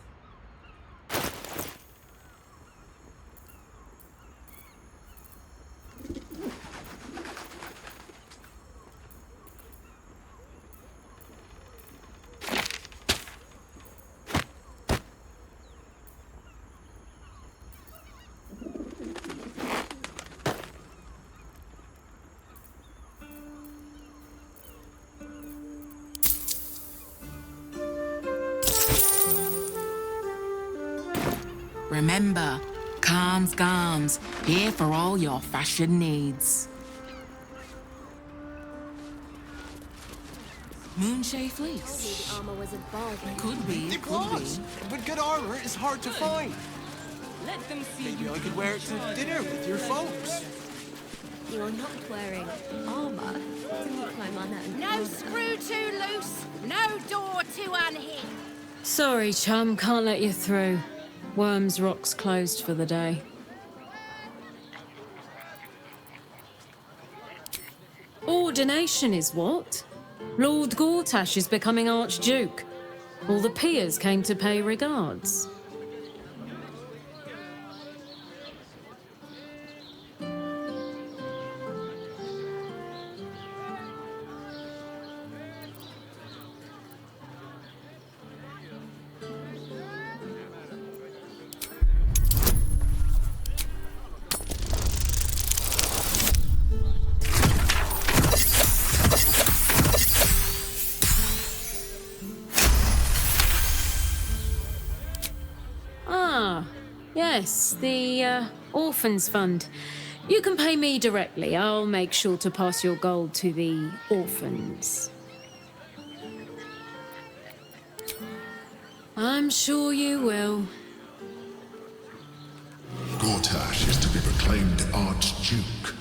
W: Remember, calm's Garms, here for all your fashion needs. Moonshade fleece.
D: The armor was a bargain.
W: Could be,
M: It
W: could
M: was, but good armor is hard to find.
D: Let them see
M: Maybe
D: you.
M: I could wear it to dinner with your folks.
D: You're not wearing armor. Didn't you climb on that?
N: No screw too loose, no door too unhinged.
P: Sorry, chum, can't let you through. Worms Rock's closed for the day. Ordination is what? Lord Gortash is becoming Archduke. All the peers came to pay regards. Yes, the Orphans Fund. You can pay me directly. I'll make sure to pass your gold to the orphans. I'm sure you will.
J: Gortash is to be proclaimed Archduke.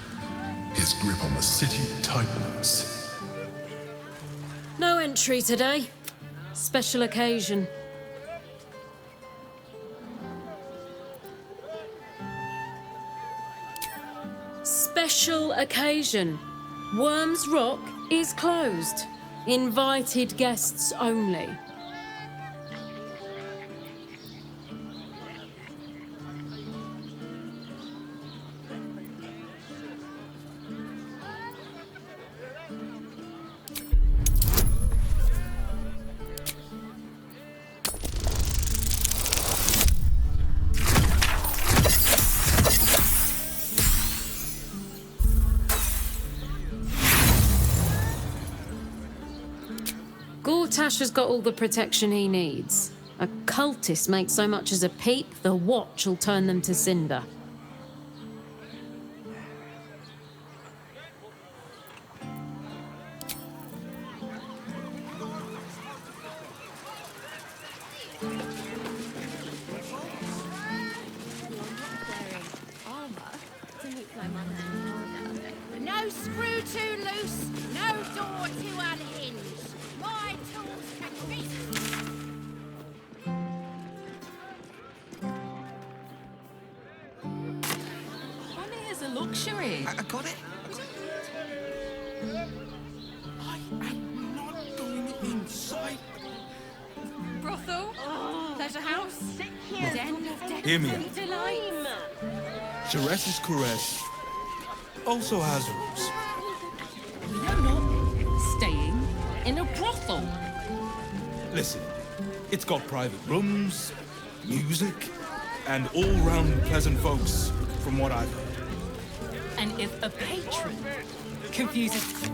J: His grip on the city tightens.
P: No entry today. Special occasion. Special occasion. Worms Rock is closed. Invited guests only. Gortash has got all the protection he needs. A cultist makes so much as a peep, the watch will turn them to cinder.
N: No screw too loose, no door too unhinged. My tools can fit.
W: Money is a luxury.
C: I got it.
R: Inside.
N: Brothel, pleasure house, den of
G: Hear me
N: death
G: out.
N: delight.
G: Ceres's caress also has roots.
W: You're not staying in a brothel.
G: Listen, it's got private rooms, music, and all-round pleasant folks, from what I've heard.
H: And if a patron confuses...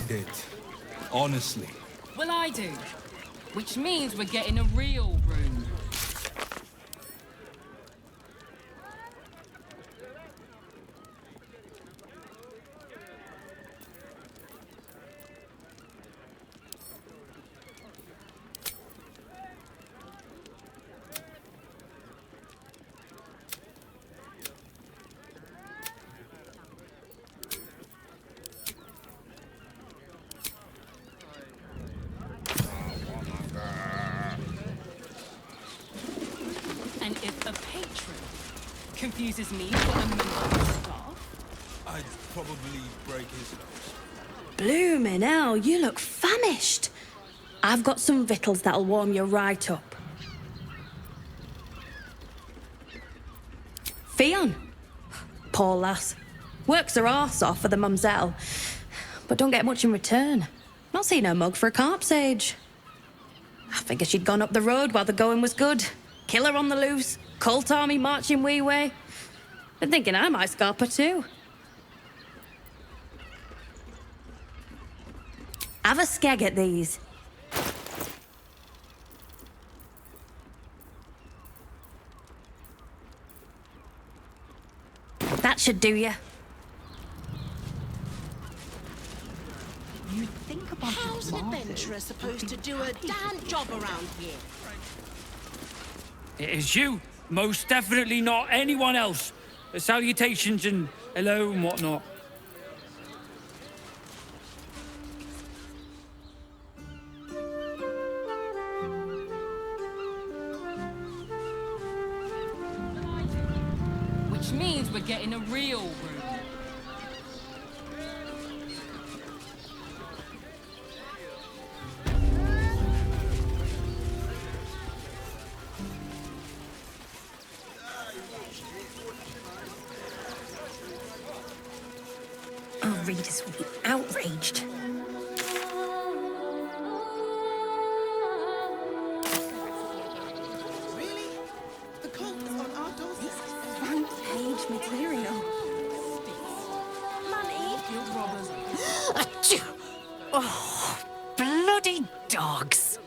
G: It. Honestly.
H: Well, I do. Which means we're getting a real room. excuses me for a member of staff.
R: I'd probably break his nose.
E: Bloomin' hell, you look famished. I've got some victuals that'll warm you right up. Fionn. Poor lass. Works her arse off for the mumsel, but don't get much in return. Not seen her mug for a carp's age. I figured she'd gone up the road while the going was good. Killer on the loose, cult army marching wee way. Been thinking I might scarp her too. Have a skeg at these. That should do you.
N: You think about how's an adventurer supposed to do a damn job around here?
S: It is you. Most definitely not anyone else. Salutations and hello and whatnot.
H: Which means we're getting a real room.
E: Our readers will be outraged.
N: Really? The cult is on our doorstep.
E: This is front page material.
N: Mummy?
E: Achoo! Oh, bloody dogs.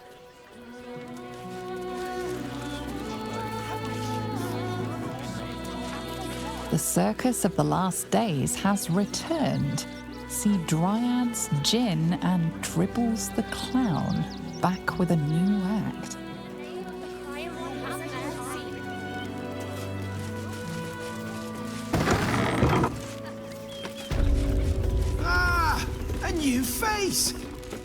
L: The circus of the last days has returned. See Dryads, Jinn, and Dribbles the Clown back with a new act.
M: Ah, a new face.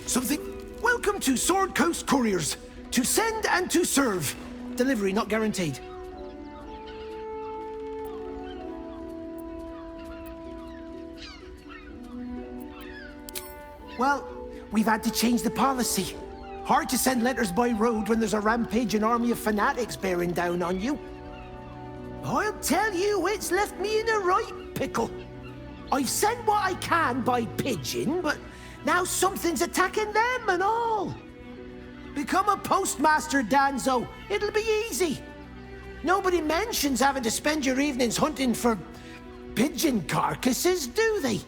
M: Something. Welcome to Sword Coast Couriers. To send and to serve. Delivery not guaranteed. Well, we've had to change the policy. Hard to send letters by road when there's a rampaging army of fanatics bearing down on you. I'll tell you, it's left me in a right pickle. I've sent what I can by pigeon, but now something's attacking them and all. Become a postmaster, Danzo. It'll be easy. Nobody mentions having to spend your evenings hunting for pigeon carcasses, do they?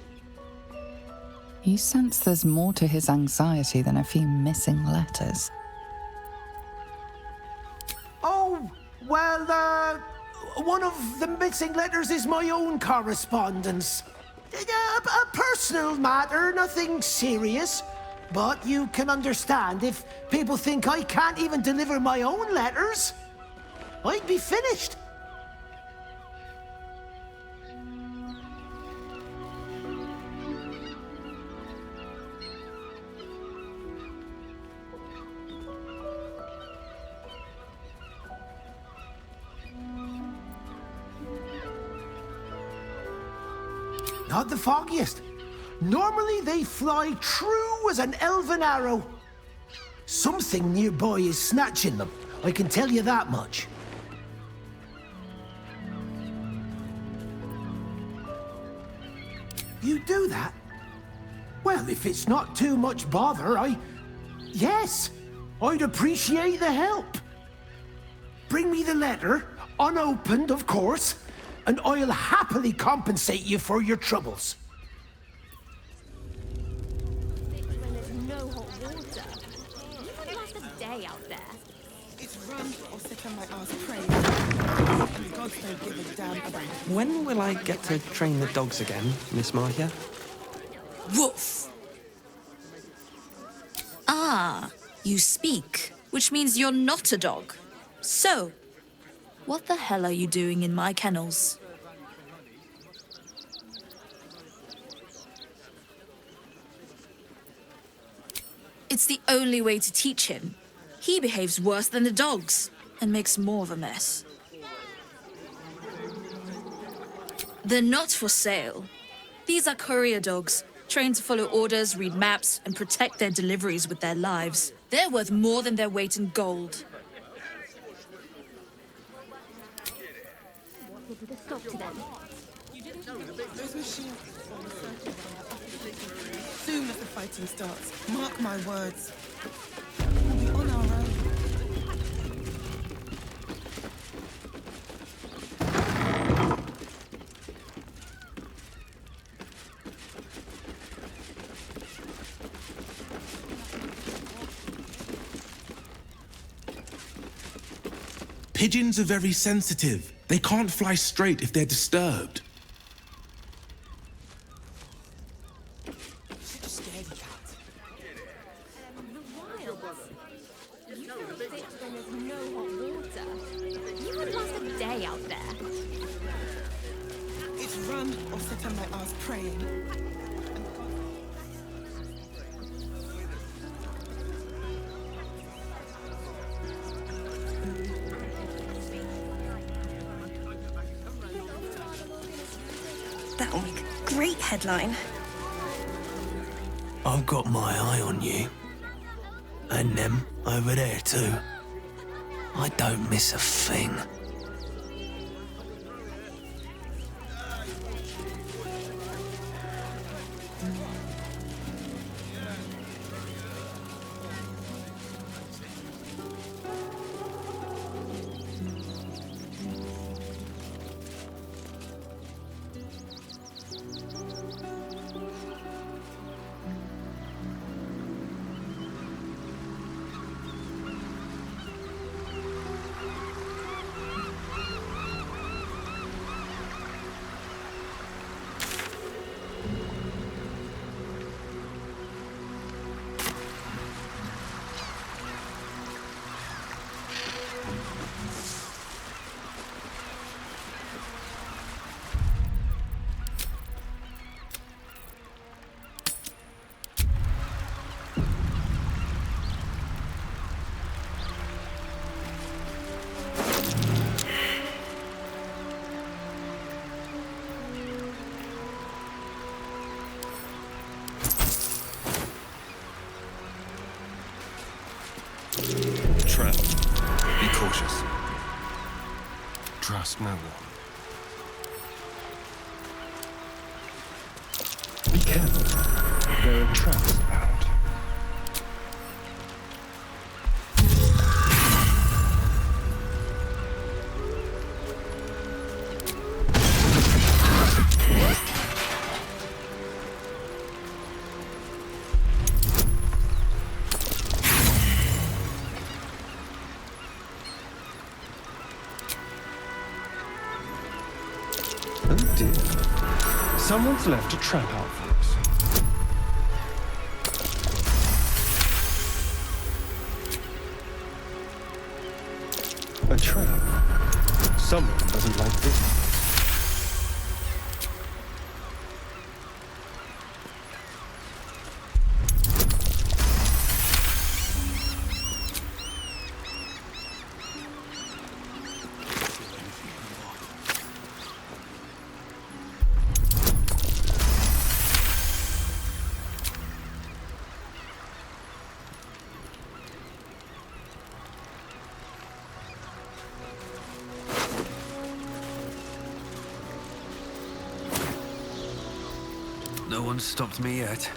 L: You sense there's more to his anxiety than a few missing letters.
M: Oh, well, one of the missing letters is my own correspondence. A personal matter, nothing serious. But you can understand if people think I can't even deliver my own letters, I'd be finished. Not the foggiest. Normally they fly true as an elven arrow. Something nearby is snatching them, I can tell you that much. You do that? Well, if it's not too much bother, yes, I'd appreciate the help. Bring me the letter, unopened, of course, and I'll happily compensate you for your troubles.
K: When there's no hot water. You wouldn't last a day out there.
N: It's run or sit on my ass praying. And gods don't give a damn about it.
T: When will I get to train the dogs again, Miss Marcia?
X: Woof! Ah, you speak, which means you're not a dog. So, what the hell are you doing in my kennels? It's the only way to teach him. He behaves worse than the dogs and makes more of a mess. They're not for sale. These are courier dogs, trained to follow orders, read maps, and protect their deliveries with their lives. They're worth more than their weight in gold.
F: Soon as the fighting starts, mark my words. We'll be on our own.
G: Pigeons are very sensitive. They can't fly straight if they're disturbed.
K: You could last a day out there.
F: It's run or sit on my ass praying.
I: That'll make a great headline.
O: I've got my eye on you. And them over there too. I don't miss a thing.
Q: Trap. Be cautious. Trust no one. Be careful. There are traps about. Oh dear. Someone's left a trap out for us. A trap? Someone doesn't like this.
O: No one's stopped me yet.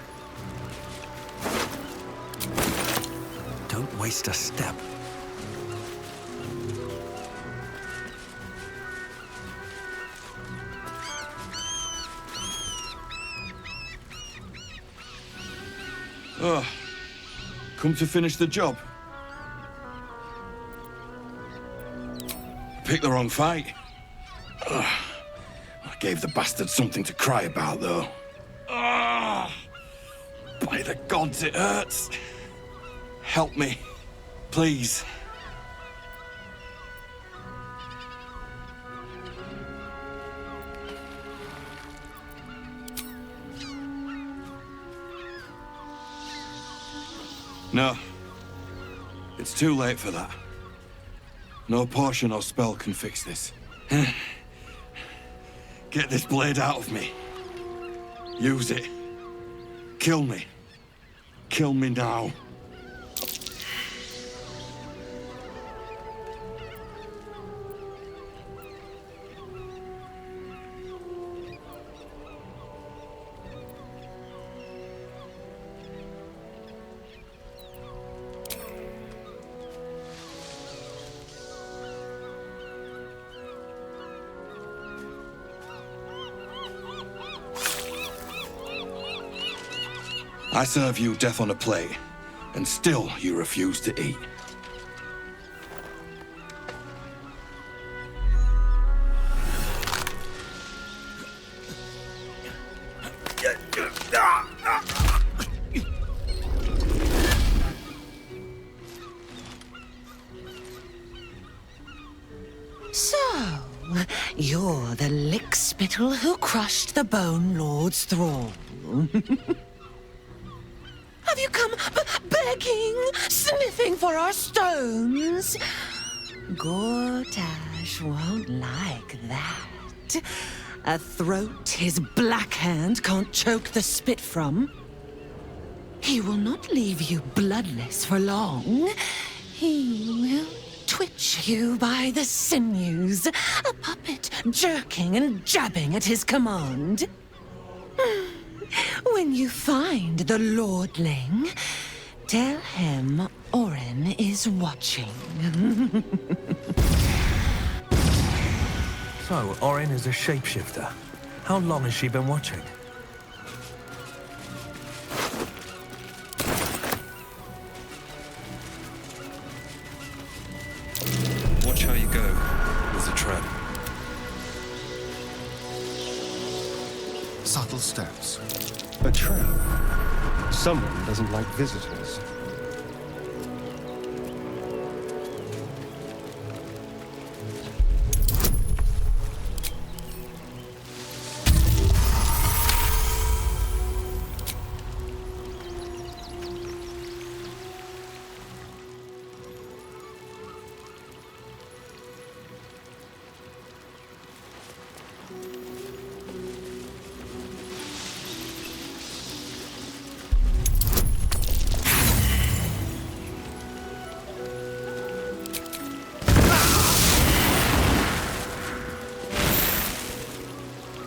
O: Don't waste a step.
Y: Oh, come to finish the job. Picked the wrong fight. Ugh. I gave the bastard something to cry about, though. Ugh. By the gods, it hurts. Help me, please. No. It's too late for that. Get this blade out of me. Use it. Kill me. Kill me now. I serve you death on a plate, and still you refuse to eat.
A: So, you're the lickspittle who crushed the Bone Lord's thrall. Have you come begging, sniffing for our stones? Gortash won't like that. A throat his black hand can't choke the spit from. He will not leave you bloodless for long. He will twitch you by the sinews, a puppet jerking and jabbing at his command. When you find the Lordling, tell him Orin is watching.
B: So, Orin is a shapeshifter. How long has she been watching?
Q: Watch how you go. There's a trap.
C: Subtle steps.
Q: A trap. Someone doesn't like visitors.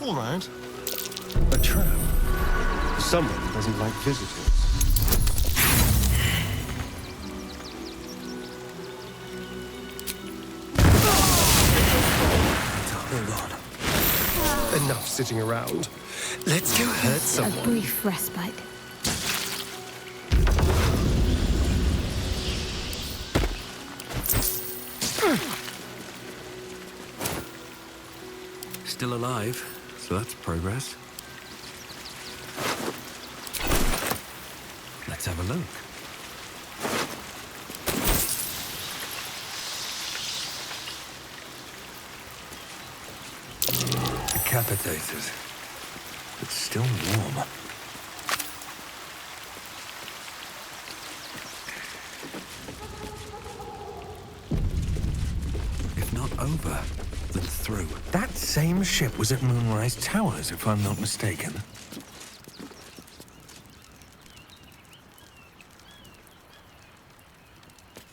C: All right.
Q: A trap. Someone doesn't like visitors. Hold on. Enough sitting around. Let's go hurt someone.
K: A brief respite.
B: Still alive, so that's progress. Let's have a look. Decapitated, but still warm. If not over, then through. That same ship was at Moonrise Towers, if I'm not mistaken.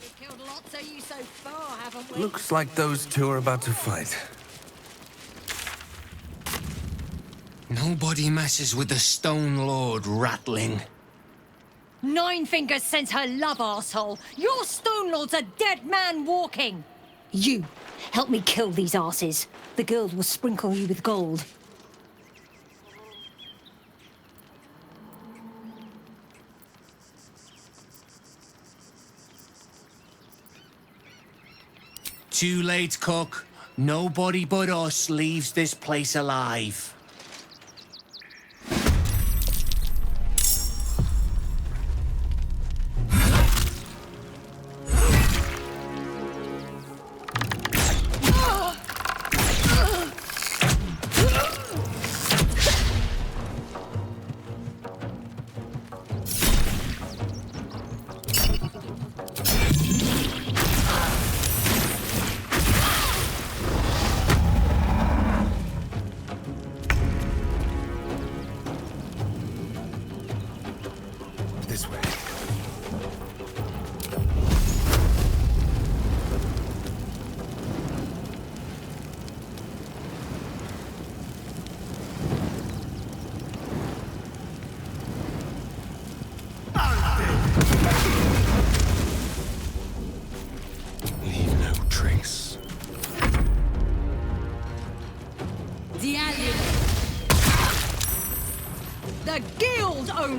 N: We've killed lots of you so far, haven't we?
B: Looks like those two are about to fight.
O: Nobody messes with the Stone Lord, Ratling.
N: Nine Fingers sends her love, arsehole. Your Stone Lord's a dead man walking.
I: You, help me kill these asses. The girl will sprinkle you with gold.
O: Too late, Cook. Nobody but us leaves this place alive.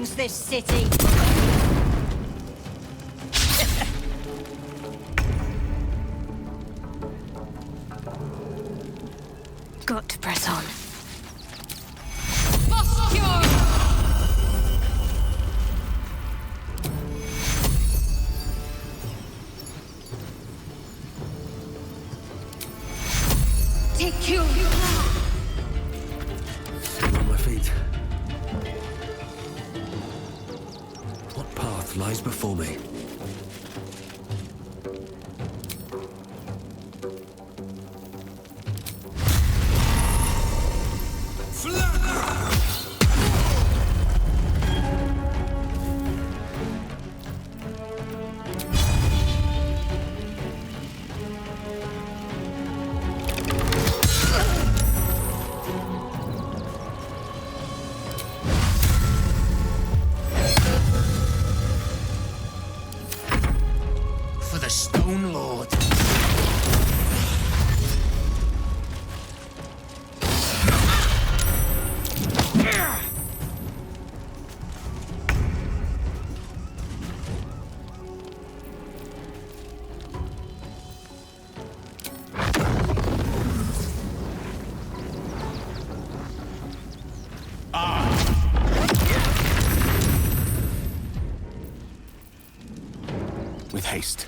I: rules this city.
K: Got to press on.
I: Take you.
B: Still on my feet. What path lies before me?
C: For the Stone Lord.
B: With haste.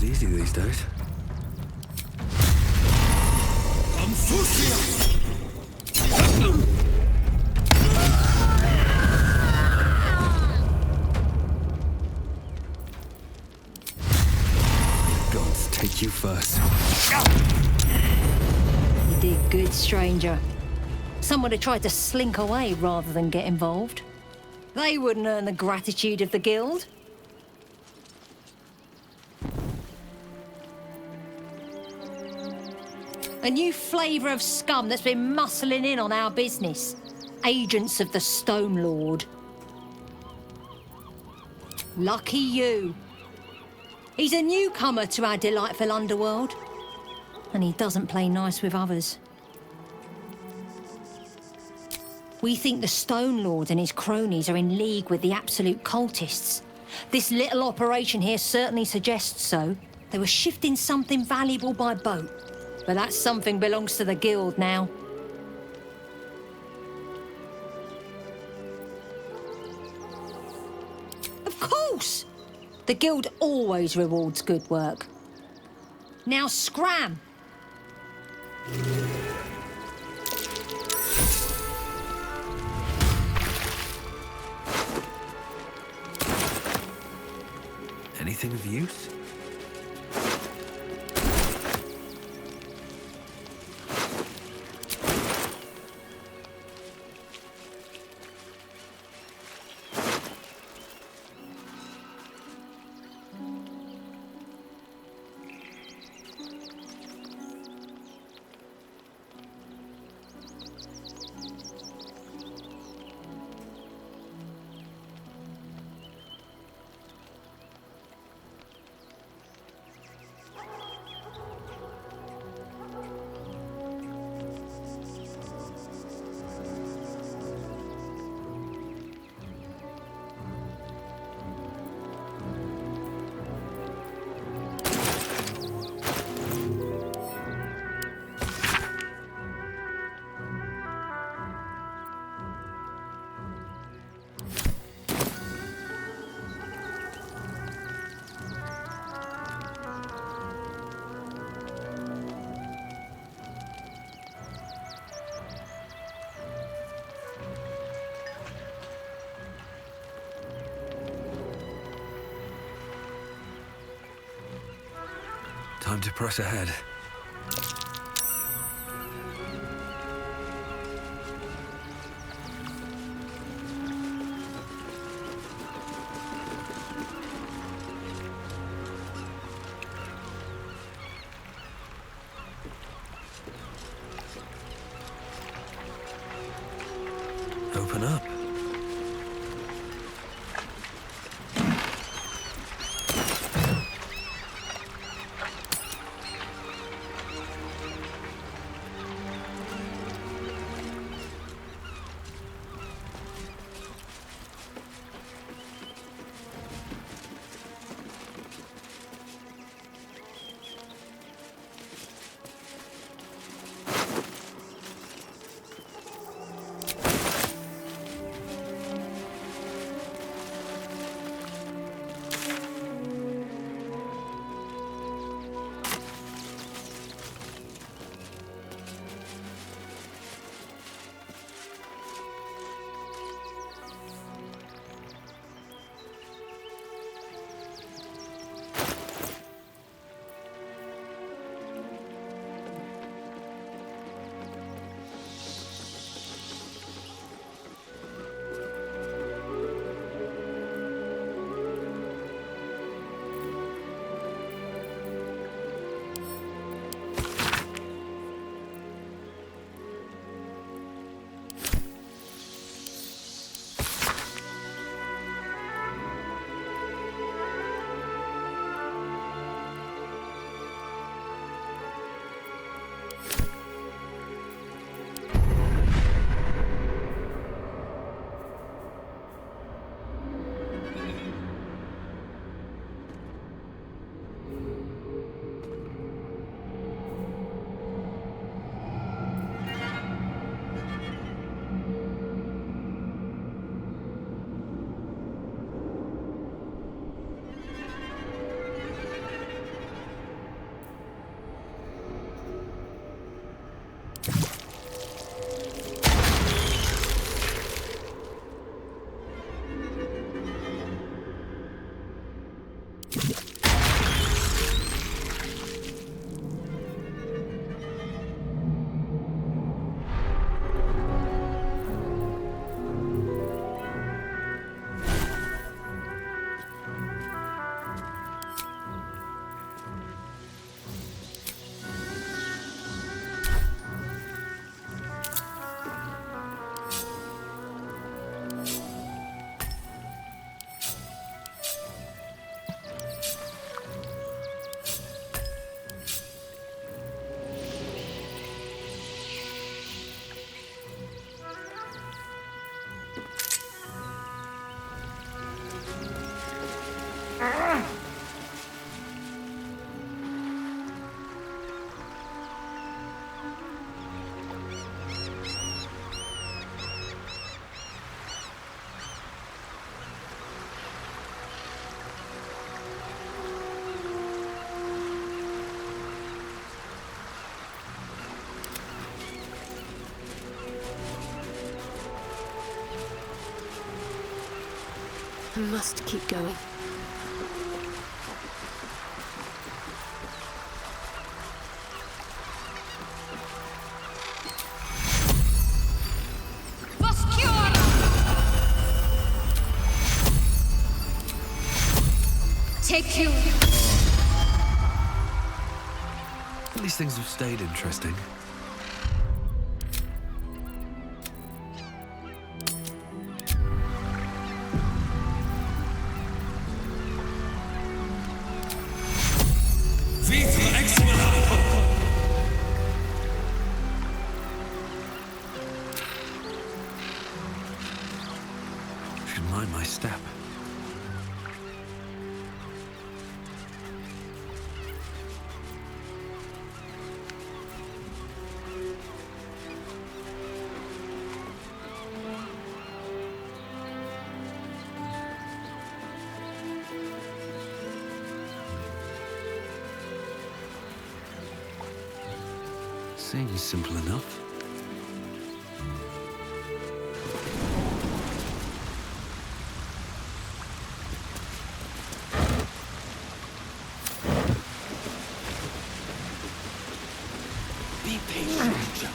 B: Easy these days. Gods take you first.
I: You did good, stranger. Someone had tried to slink away rather than get involved. They wouldn't earn the gratitude of the guild. A new flavour of scum that's been muscling in on our business. Agents of the Stone Lord. Lucky you. He's a newcomer to our delightful underworld. And he doesn't play nice with others. We think the Stone Lord and his cronies are in league with the absolute cultists. This little operation here certainly suggests so. They were shifting something valuable by boat. But that something belongs to the guild now. Of course! The guild always rewards good work. Now scram!
B: Anything of use? Time to press ahead. Open up.
K: I must keep going.
N: Take you.
B: At least things have stayed interesting. Should mind my step. Seems simple enough.
S: patient child.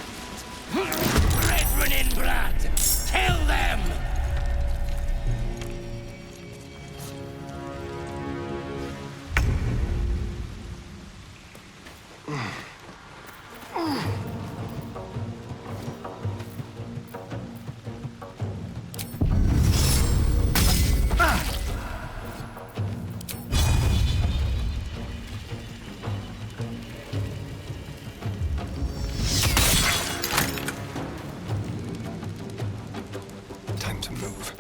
S: Brethren in blood, kill them!
Q: Time to move.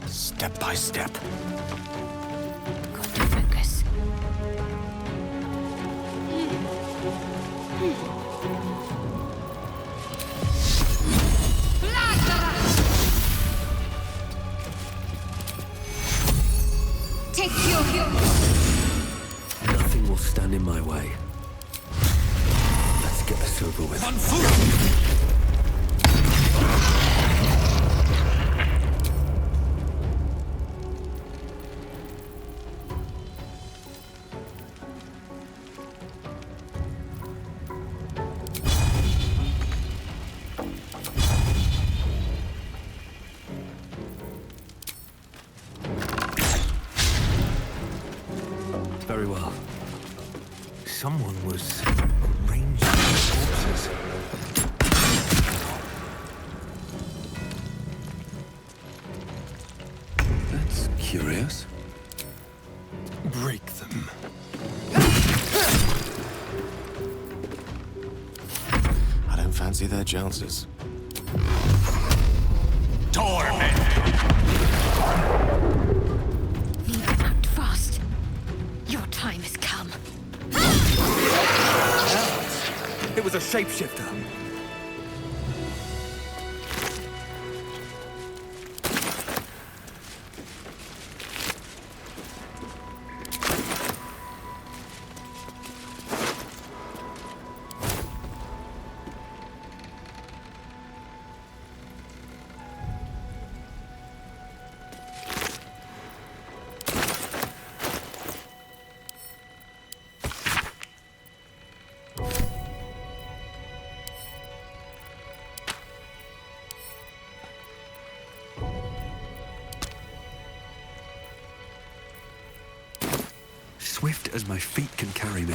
Q: Step by step.
I: Got to focus.
D: Take your
O: Nothing will stand in my way. Let's get this over with. Very well. Someone was arranging the corpses. That's curious.
Q: Break them.
J: I don't fancy their chances.
S: Torment!
I: Need to act fast. Your time has come.
B: It was a shapeshifter.
O: Swift as my feet can carry me.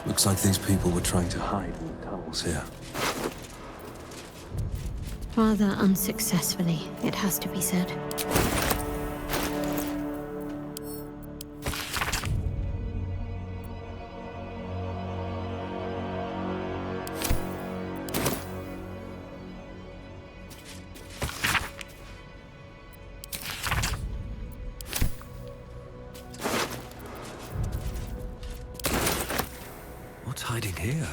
O: Looks like these people were trying to hide in the tunnels here.
K: Rather unsuccessfully, it has to be said.
O: What's hiding here?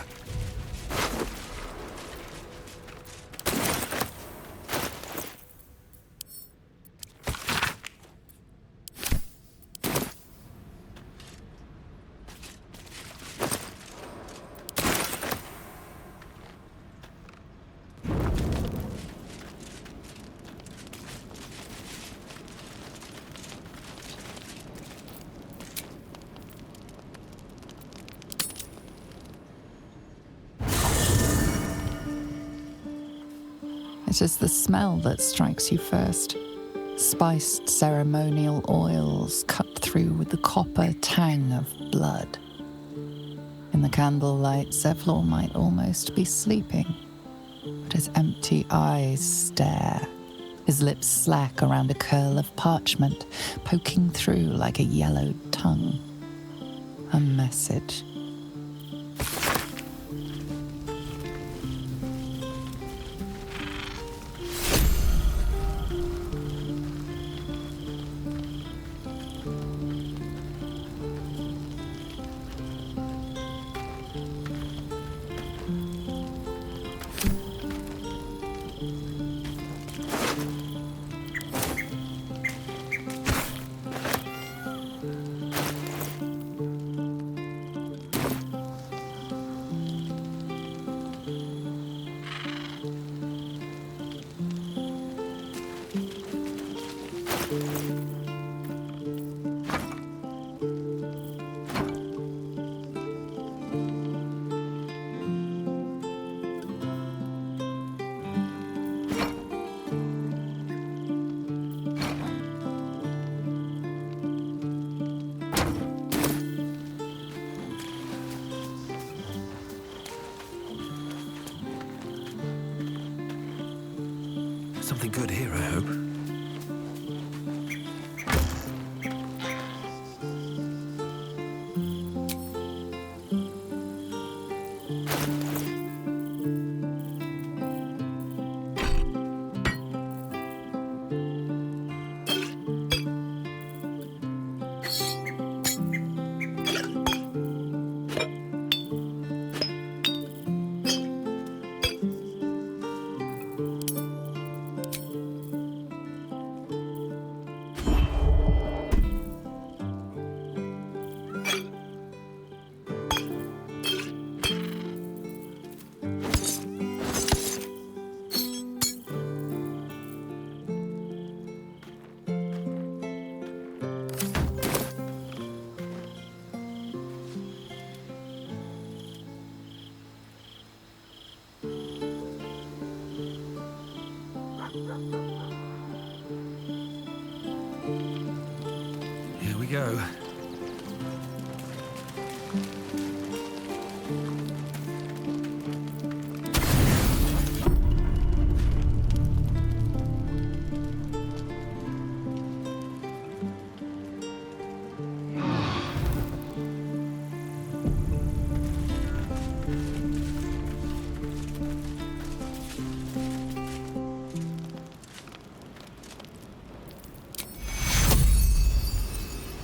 L: It is the smell that strikes you first. Spiced ceremonial oils cut through with the copper tang of blood. In the candlelight, Zevlor might almost be sleeping, but his empty eyes stare, his lips slack around a curl of parchment, poking through like a yellowed tongue. A message.
B: Something good here, I hope. Here we go.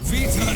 G: Vita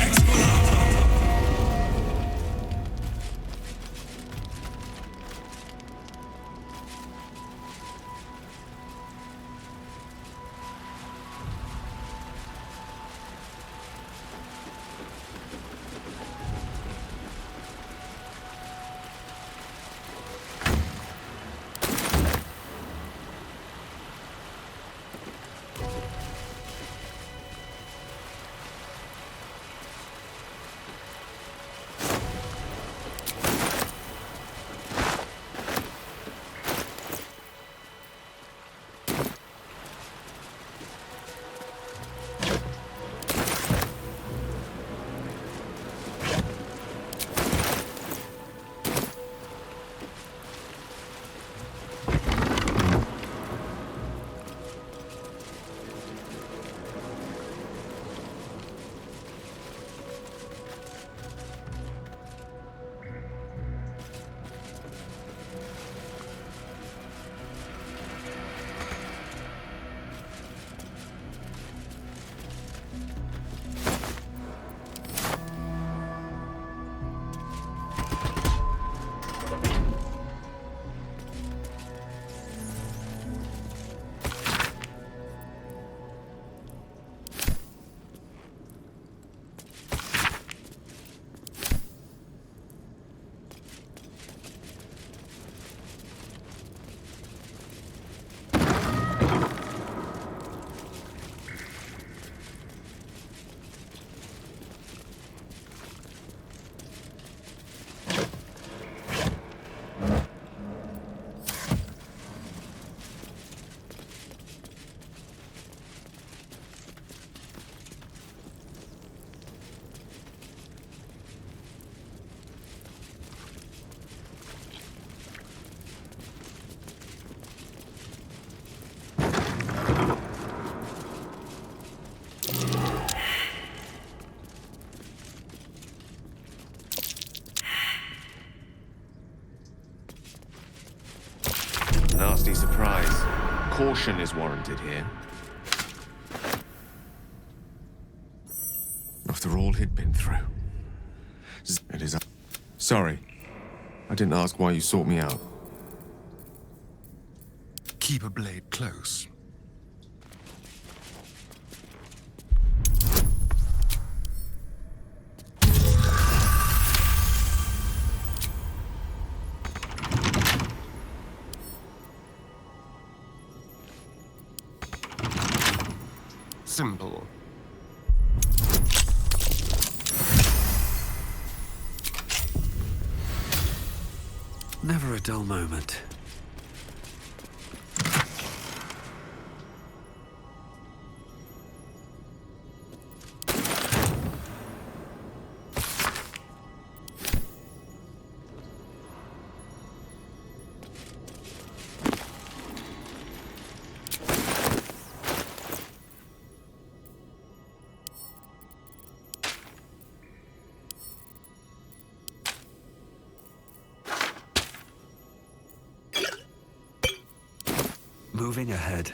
P: caution is warranted here.
J: After all he'd been through. It is... Sorry. I didn't ask why you sought me out.
B: Keep a blade close.
Q: Simple.
O: Never a dull moment. Moving ahead.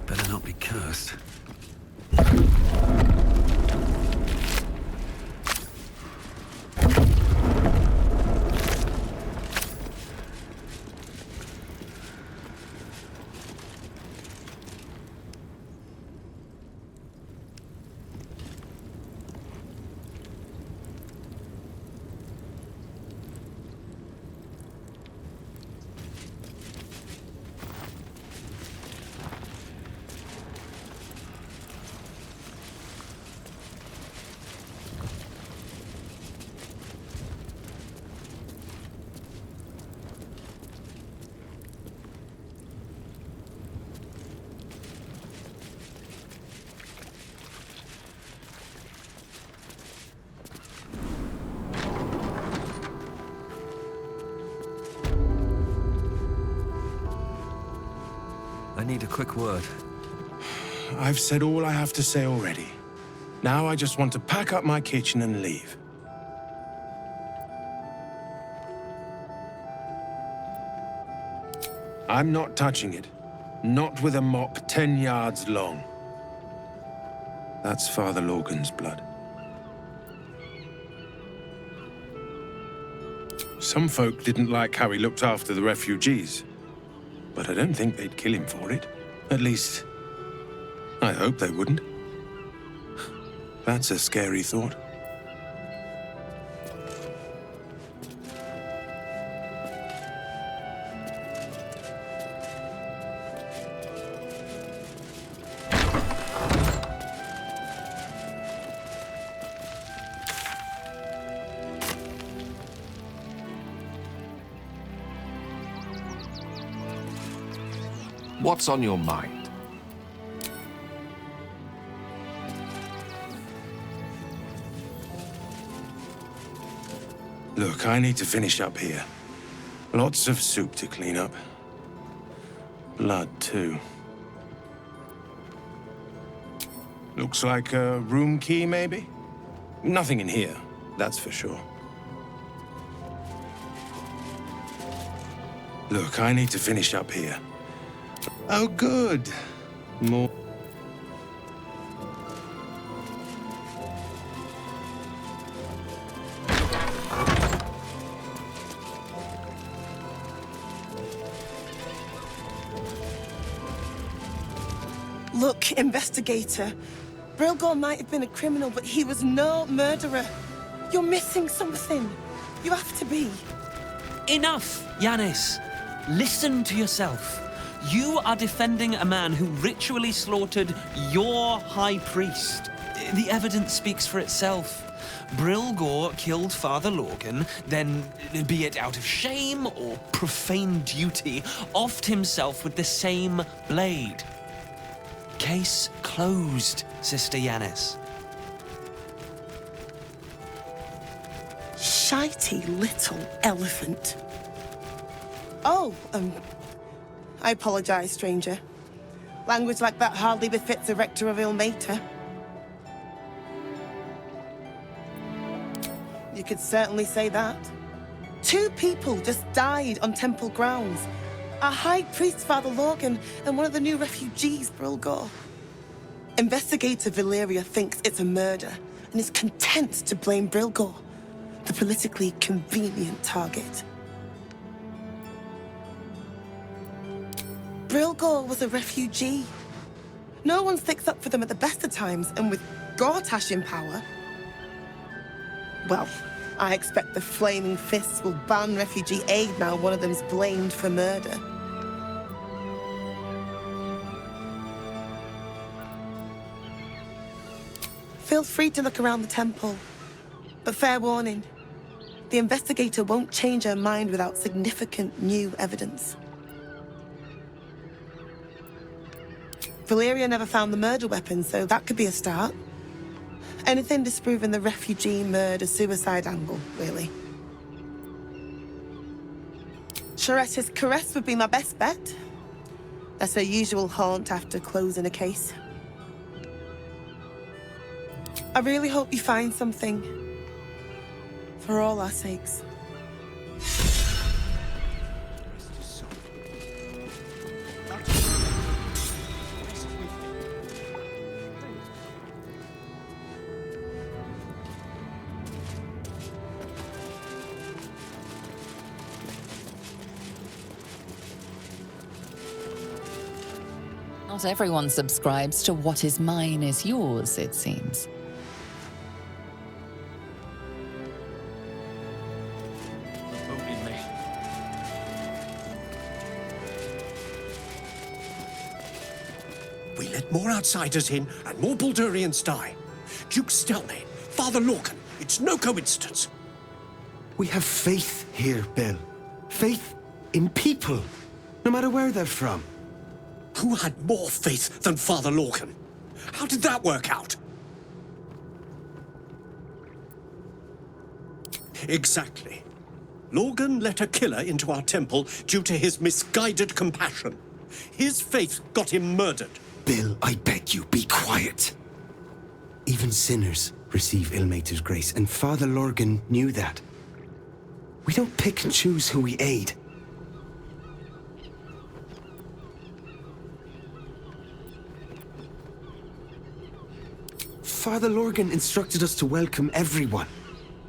O: Better not be cursed. I need a quick word.
M: I've said all I have to say already. Now I just want to pack up my kitchen and leave. I'm not touching it. Not with a mop 10 yards long. That's Father Lorgan's blood. Some folk didn't like how he looked after the refugees, but I don't think they'd kill him for it. At least, I hope they wouldn't. That's a scary thought.
P: What's on your mind?
M: Look, I need to finish up here. Lots of soup to clean up. Blood, too. Looks like a room key, maybe? Nothing in here, that's for sure. Look, I need to finish up here. Oh, good. More...
F: Look, investigator. Brilgor might have been a criminal, but he was no murderer. You're missing something. You have to be.
T: Enough, Yanis. Listen to yourself. You are defending a man who ritually slaughtered your high priest. The evidence speaks for itself. Brilgor killed Father Lorgan, then, be it out of shame or profane duty, offed himself with the same blade. Case closed, Sister Yanis.
F: Shitey little elephant. Oh, I apologize, stranger. Language like that hardly befits a rector of Ilmater. You could certainly say that. 2 people just died on temple grounds. Our High Priest, Father Lorgan, and one of the new refugees, Brilgor. Investigator Valeria thinks it's a murder and is content to blame Brilgor, the politically convenient target. Brilgor was a refugee. No one sticks up for them at the best of times, and with Gortash in power, well, I expect the Flaming Fists will ban refugee aid now one of them's blamed for murder. Feel free to look around the temple, but fair warning, the investigator won't change her mind without significant new evidence. Valeria never found the murder weapon, so that could be a start. Anything disproving the refugee murder-suicide angle, really. Charetta's caress would be my best bet. That's her usual haunt after closing a case. I really hope you find something. For all our sakes.
L: Not everyone subscribes to what is mine is yours, it seems.
H: We let more outsiders in, and more Baldurians die. Duke Stelmane, Father Lorcan, it's no coincidence.
M: We have faith here, Bill. Faith in people, no matter where they're from.
H: Who had more faith than Father Lorcan? How did that work out? Exactly. Lorgan let a killer into our temple due to his misguided compassion. His faith got him murdered.
M: Bill, I beg you, be quiet. Even sinners receive Ilmater's grace, and Father Lorgan knew that. We don't pick and choose who we aid. Father Lorgan instructed us to welcome everyone.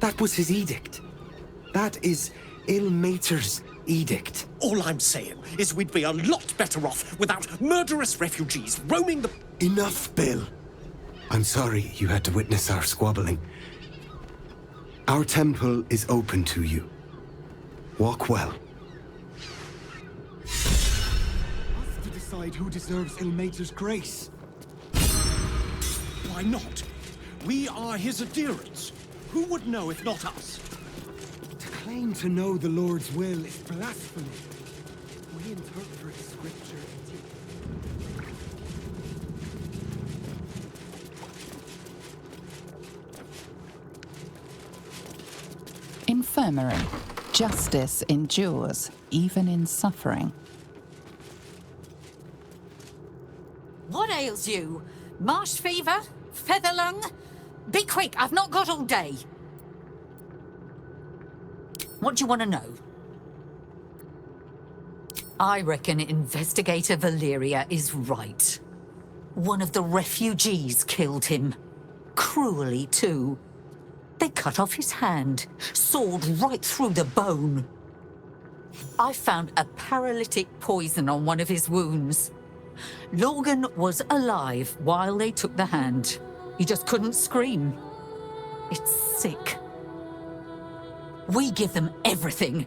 M: That was his edict. That is Ilmater's edict.
H: All I'm saying is we'd be a lot better off without murderous refugees roaming the...
M: Enough, Bill. I'm sorry you had to witness our squabbling. Our temple is open to you. Walk well.
R: Us to decide who deserves Ilmater's grace.
H: Why not? We are his adherents. Who would know if not us?
R: To claim to know the Lord's will is blasphemy. We interpret scripture.
L: Infirmary. Justice endures, even in suffering.
U: What ails you? Marsh fever? Feather lung? Be quick, I've not got all day. What do you want to know? I reckon Investigator Valeria is right. One of the refugees killed him. Cruelly, too. They cut off his hand, sawed right through the bone. I found a paralytic poison on one of his wounds. Lorgan was alive while they took the hand. He just couldn't scream. It's sick. We give them everything,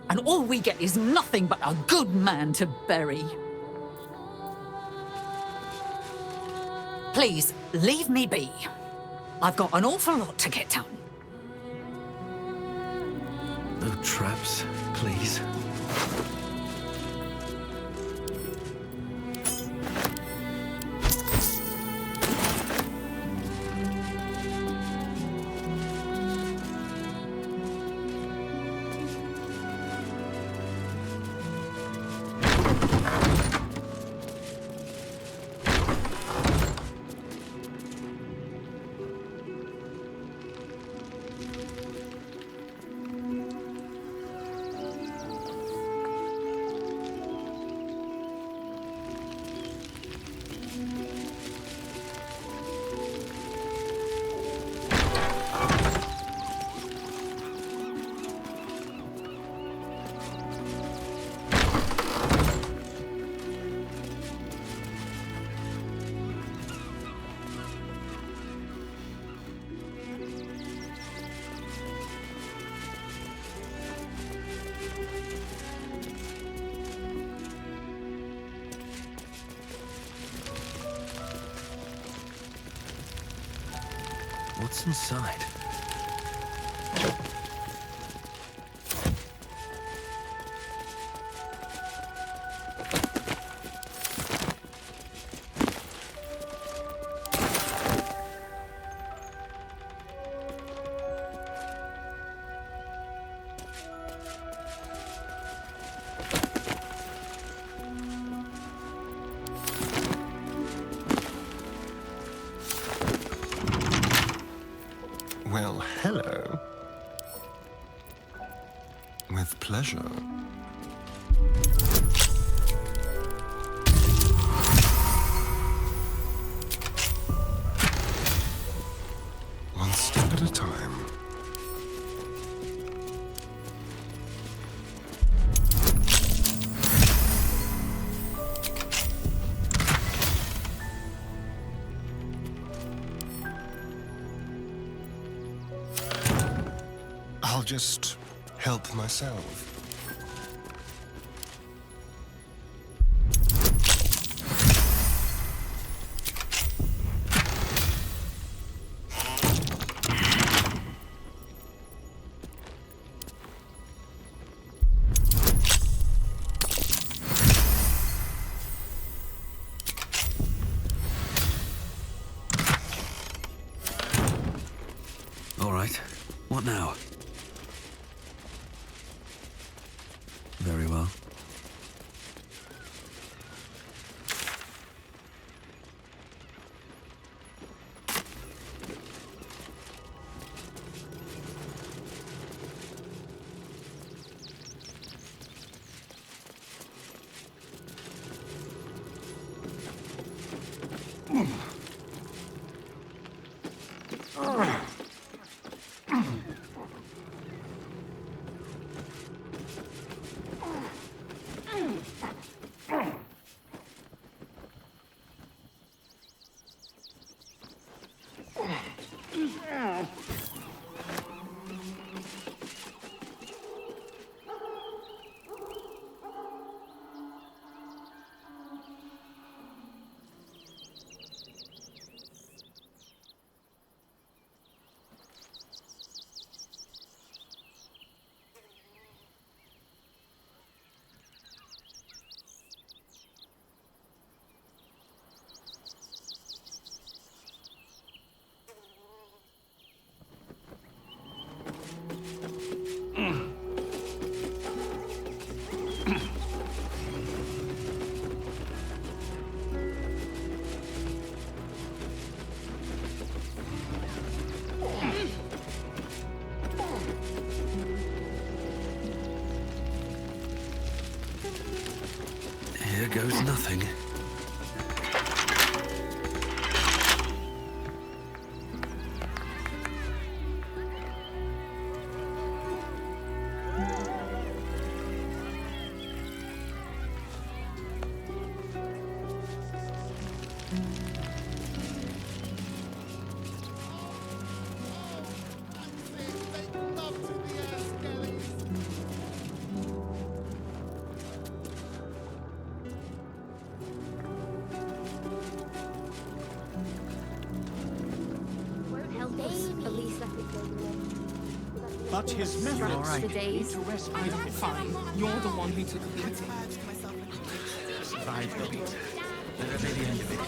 U: and all we get is nothing but a good man to bury. Please, leave me be. I've got an awful lot to get done.
M: No traps, please.
B: What's inside?
Q: Well, hello. With pleasure. One step at a time. I'll just help myself.
O: All right. What now? Very well. Here goes nothing.
E: But his memory
K: All right.
E: the days.
K: I'm
E: fine. You're the one who took the beating.
O: Survive the beat. That'll be the end of it.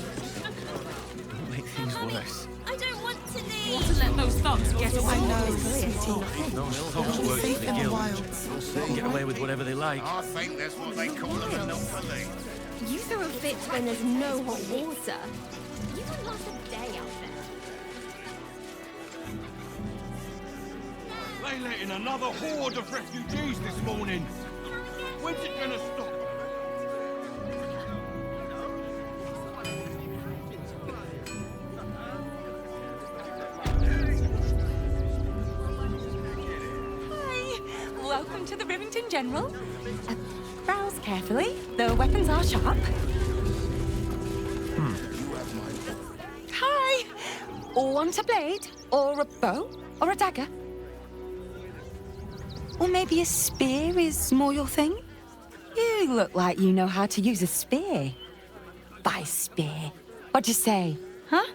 O: Don't make things worse.
N: I don't want to leave.
E: Want to let those thugs get away?
F: I know, sweetie.
B: Those thugs
F: You're
B: work
F: safe
B: for the
F: in the
B: guild.
F: wilds.
B: They can get away with whatever they like.
C: I think that's what they call them in Normandy.
N: You throw a fit when there's no hot water. You won't last a day out there.
G: They let in another horde of refugees this morning. When's it gonna stop?
V: Welcome to the Rivington General. Browse carefully. The weapons are sharp. Hi! Want a blade? Or a bow? Or a dagger? Or maybe a spear is more your thing? You look like you know how to use a spear. By spear. What'd you say? Huh?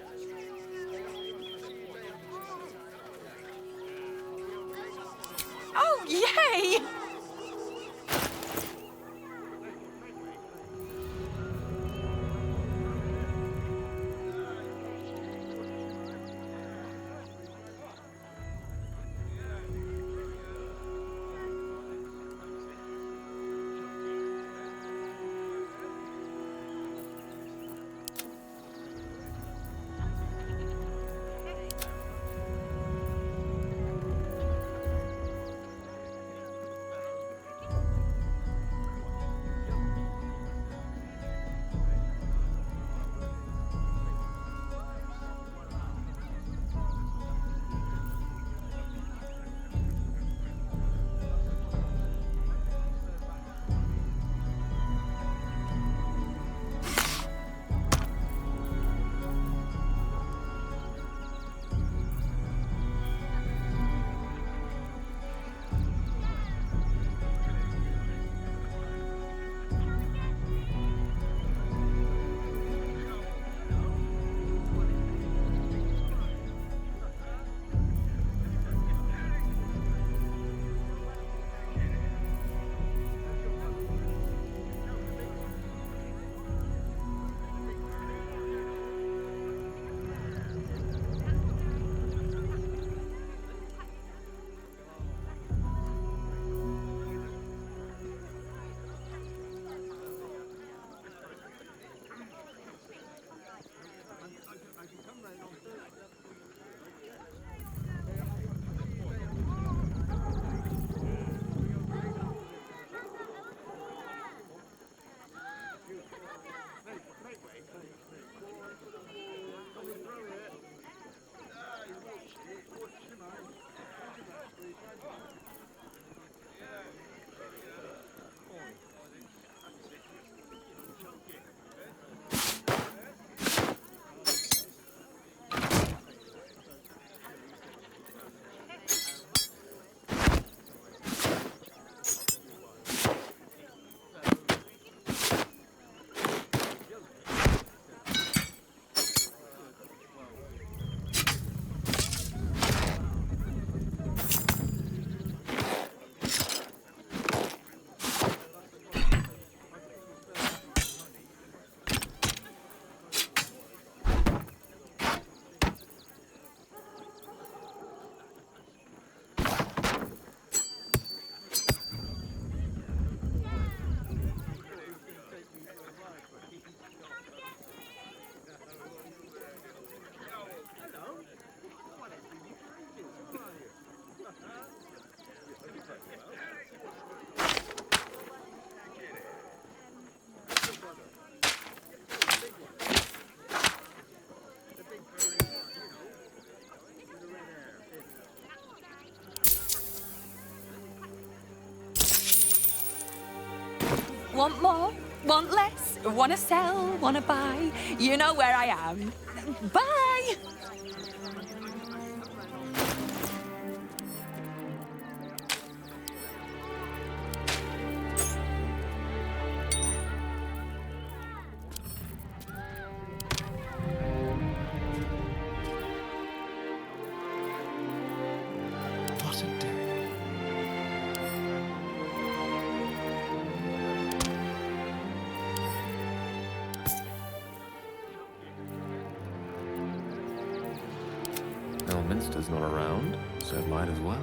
V: Want more? Want less? Wanna sell? Wanna buy? You know where I am. Bye!
O: What a day.
J: Elminster's not around, so it might as well.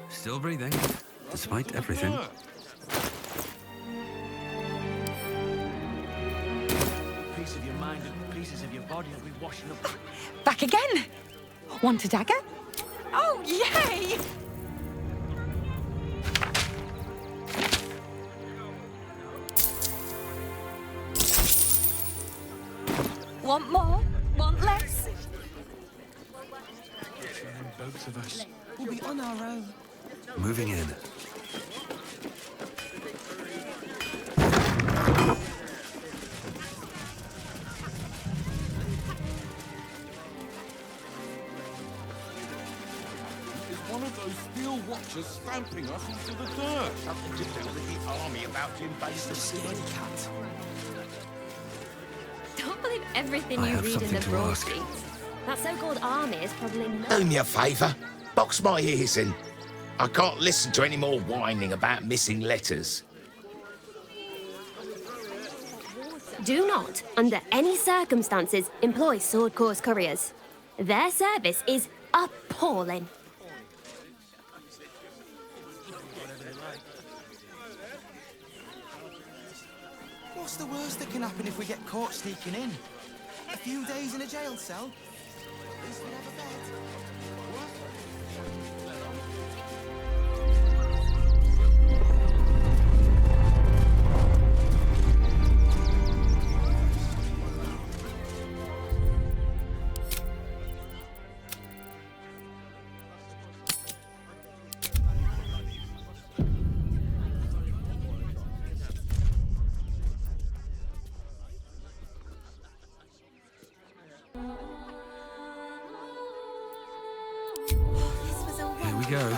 B: Still breathing, despite everything.
O: Piece of your mind and pieces of your body will be washing up.
V: Back again! Want a dagger? Oh, yay! Want more? Want less?
O: Both of us.
F: We'll be on our own.
B: Moving in.
G: Is one of those steel watchers stamping us into the dirt?
C: Something to do with the army about to invade the city.
A: Don't believe everything
B: I
A: you
B: have
A: read in
B: something
A: the
B: to
A: broad
B: ask.
A: streets. That so-called army is probably not.
C: Do me a favour. Box my ears in. I can't listen to any more whining about missing letters.
A: Do not, under any circumstances, employ Sword Corps couriers. Their service is appalling.
D: What's the worst that can happen if we get caught sneaking in? A few days in a jail cell? At least we'd have a bed.
B: Here we go.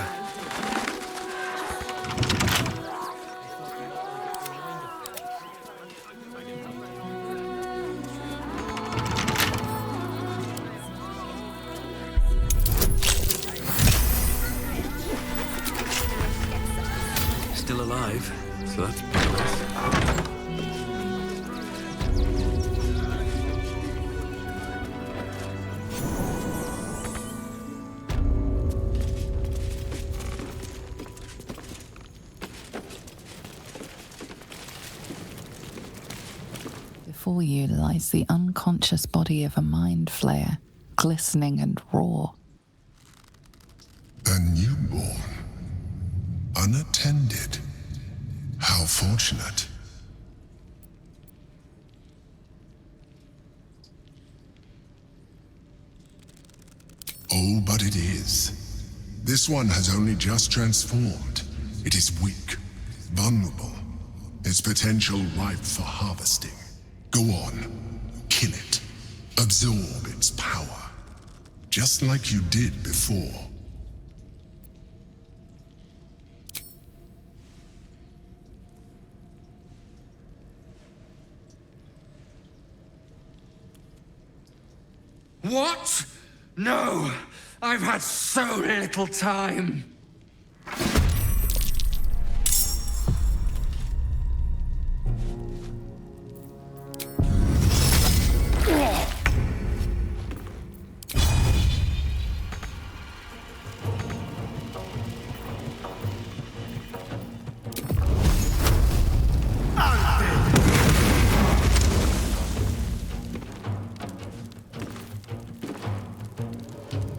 B: Still alive, so that's progress.
L: Before you lies the unconscious body of a mind flayer, glistening and raw.
W: A newborn. Unattended. How fortunate. Oh, but it is. This one has only just transformed. It is weak, vulnerable. Its potential ripe for harvesting. Go on, kill it. Absorb its power. Just like you did before.
S: What? No! I've had so little time!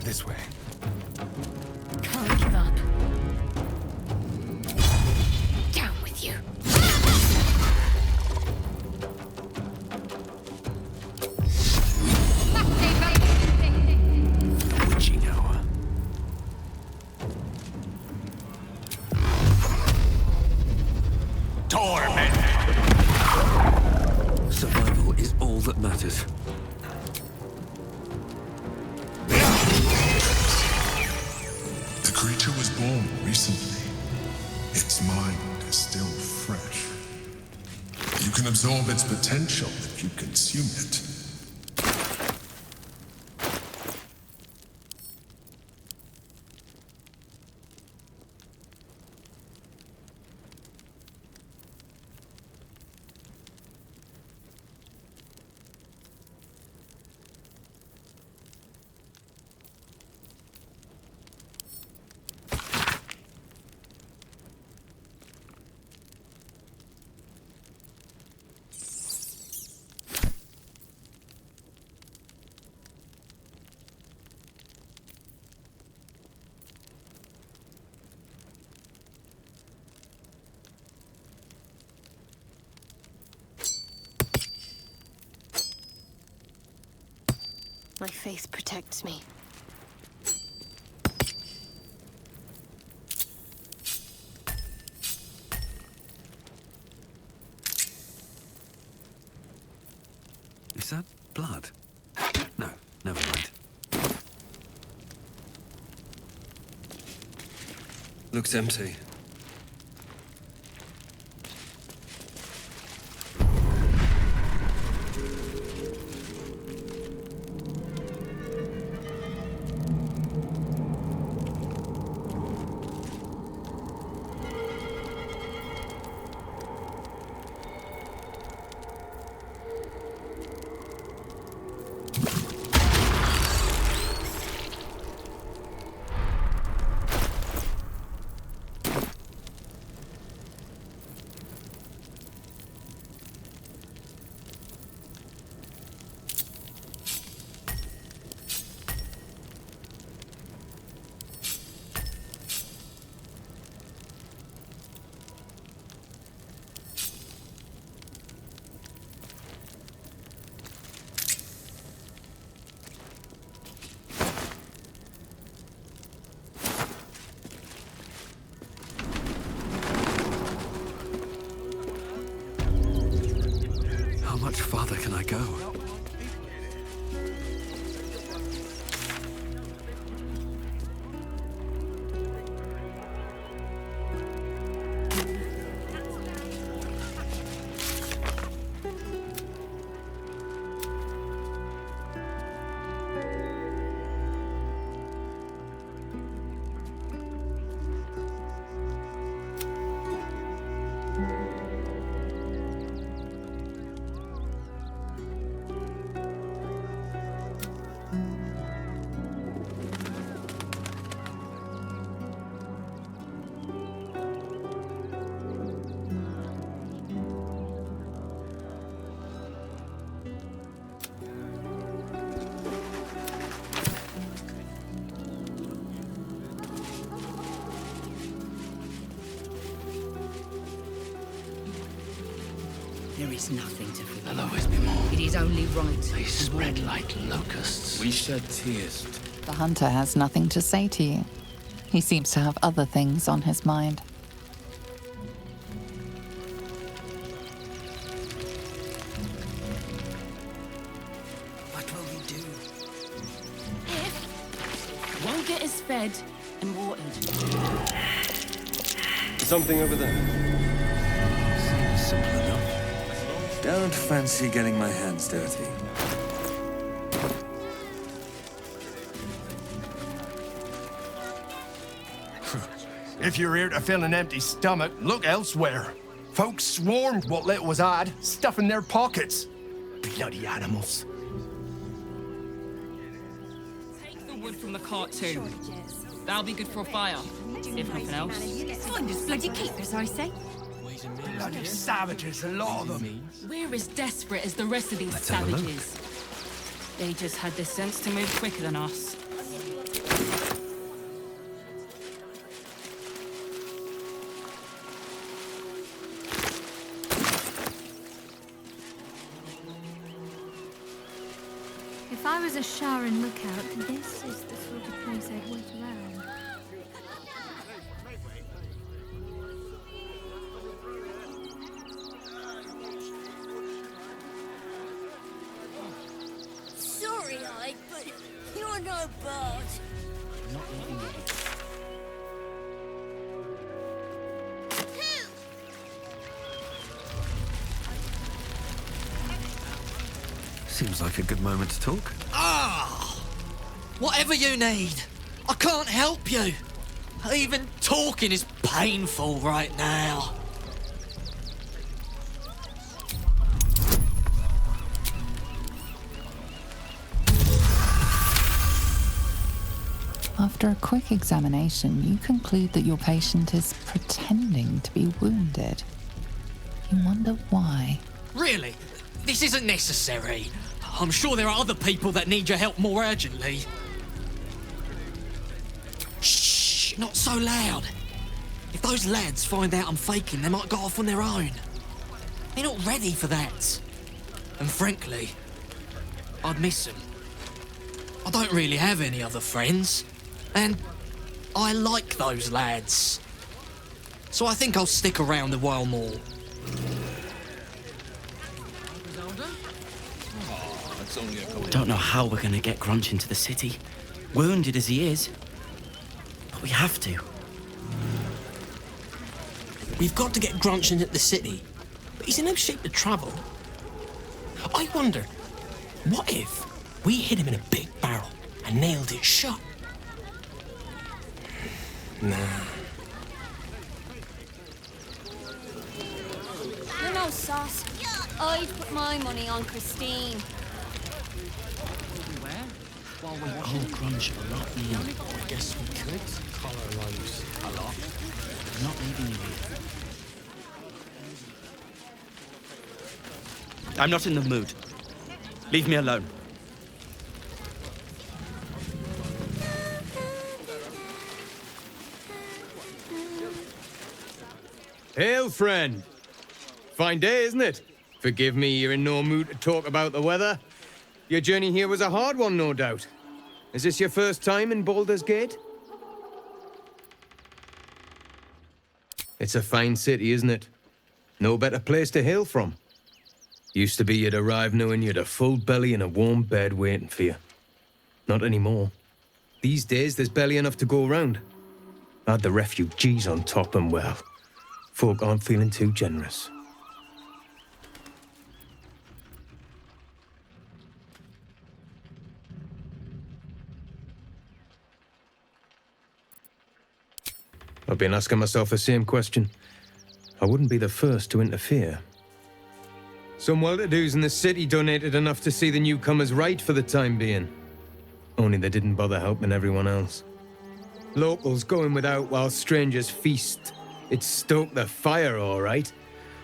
B: This way.
K: Can't give up. Down with you.
B: Witching hour.
C: Torment!
B: Survival is all that matters.
W: The creature was born recently. Its mind is still fresh. You can absorb its potential if you consume it.
K: My faith protects me.
B: Is that blood? No, never mind. Looks empty. How much farther can I go?
I: There is nothing to fear.
O: There'll always be more.
I: It is only right.
O: They spread like locusts. We shed tears.
L: The hunter has nothing to say to you. He seems to have other things on his mind.
I: What will we do?
V: Won't get us fed and watered.
B: Something over there. Seems simple enough. Don't fancy getting my hands dirty.
M: If you're here to fill an empty stomach, look elsewhere. Folks swarmed what little was had, stuffing their pockets. Bloody animals.
E: Take the wood from the cart too. That'll be good for a fire, if nothing else.
V: Find us bloody keepers, I say.
M: Bloody savages, a lot of them.
E: We're as desperate as the rest of these
B: Let's have a look.
E: savages. They just had the sense to move quicker than us.
K: was a Sharon lookout, this is the sort of place I'd wait around.
N: Sorry, but you're no bard.
S: Not letting you.
B: Seems like a good moment to talk.
O: Ah! Whatever you need. I can't help you. Even talking is painful right now.
L: After a quick examination, you conclude that your patient is pretending to be wounded. You wonder why.
O: Really? This isn't necessary. I'm sure there are other people that need your help more urgently. Shh, not so loud. If those lads find out I'm faking, they might go off on their own. They're not ready for that. And frankly, I'd miss them. I don't really have any other friends. And I like those lads. So I think I'll stick around a while more.
H: Don't know how we're gonna get Grunch into the city, wounded as he is. But we have to.
O: We've got to get Grunch into the city, but he's in no shape to travel. I wonder, what if we hid him in a big barrel and nailed it shut?
B: Nah.
N: You're no sauce. I'd put my money on Christine.
H: Oh, Grunch, lock me up. I guess we could collar Rose a lot. I'm not leaving you here. I'm not in the mood. Leave me alone.
P: Hail, friend. Fine day, isn't it? Forgive me, you're in no mood to talk about the weather. Your journey here was a hard one, no doubt. Is this your first time in Baldur's Gate? It's a fine city, isn't it? No better place to hail from. Used to be you'd arrive knowing you'd a full belly and a warm bed waiting for you. Not anymore. These days, there's barely enough to go around. Add the refugees on top and, well, folk aren't feeling too generous. I've been asking myself the same question. I wouldn't be the first to interfere. Some well-to-dos in the city donated enough to see the newcomers right for the time being. Only they didn't bother helping everyone else. Locals going without while strangers feast. It stoked the fire, all right.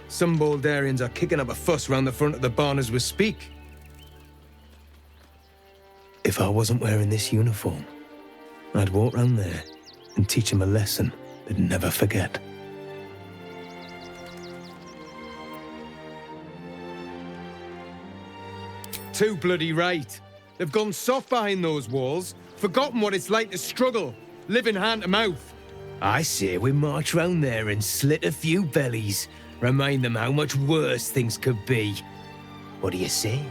P: Some Baldurians are kicking up a fuss round the front of the barn as we speak. If I wasn't wearing this uniform, I'd walk round there and teach them a lesson they'd never forget. Too bloody right. They've gone soft behind those walls, forgotten what it's like to struggle, living hand to mouth. I say we march round there and slit a few bellies, remind them how much worse things could be. What do you say?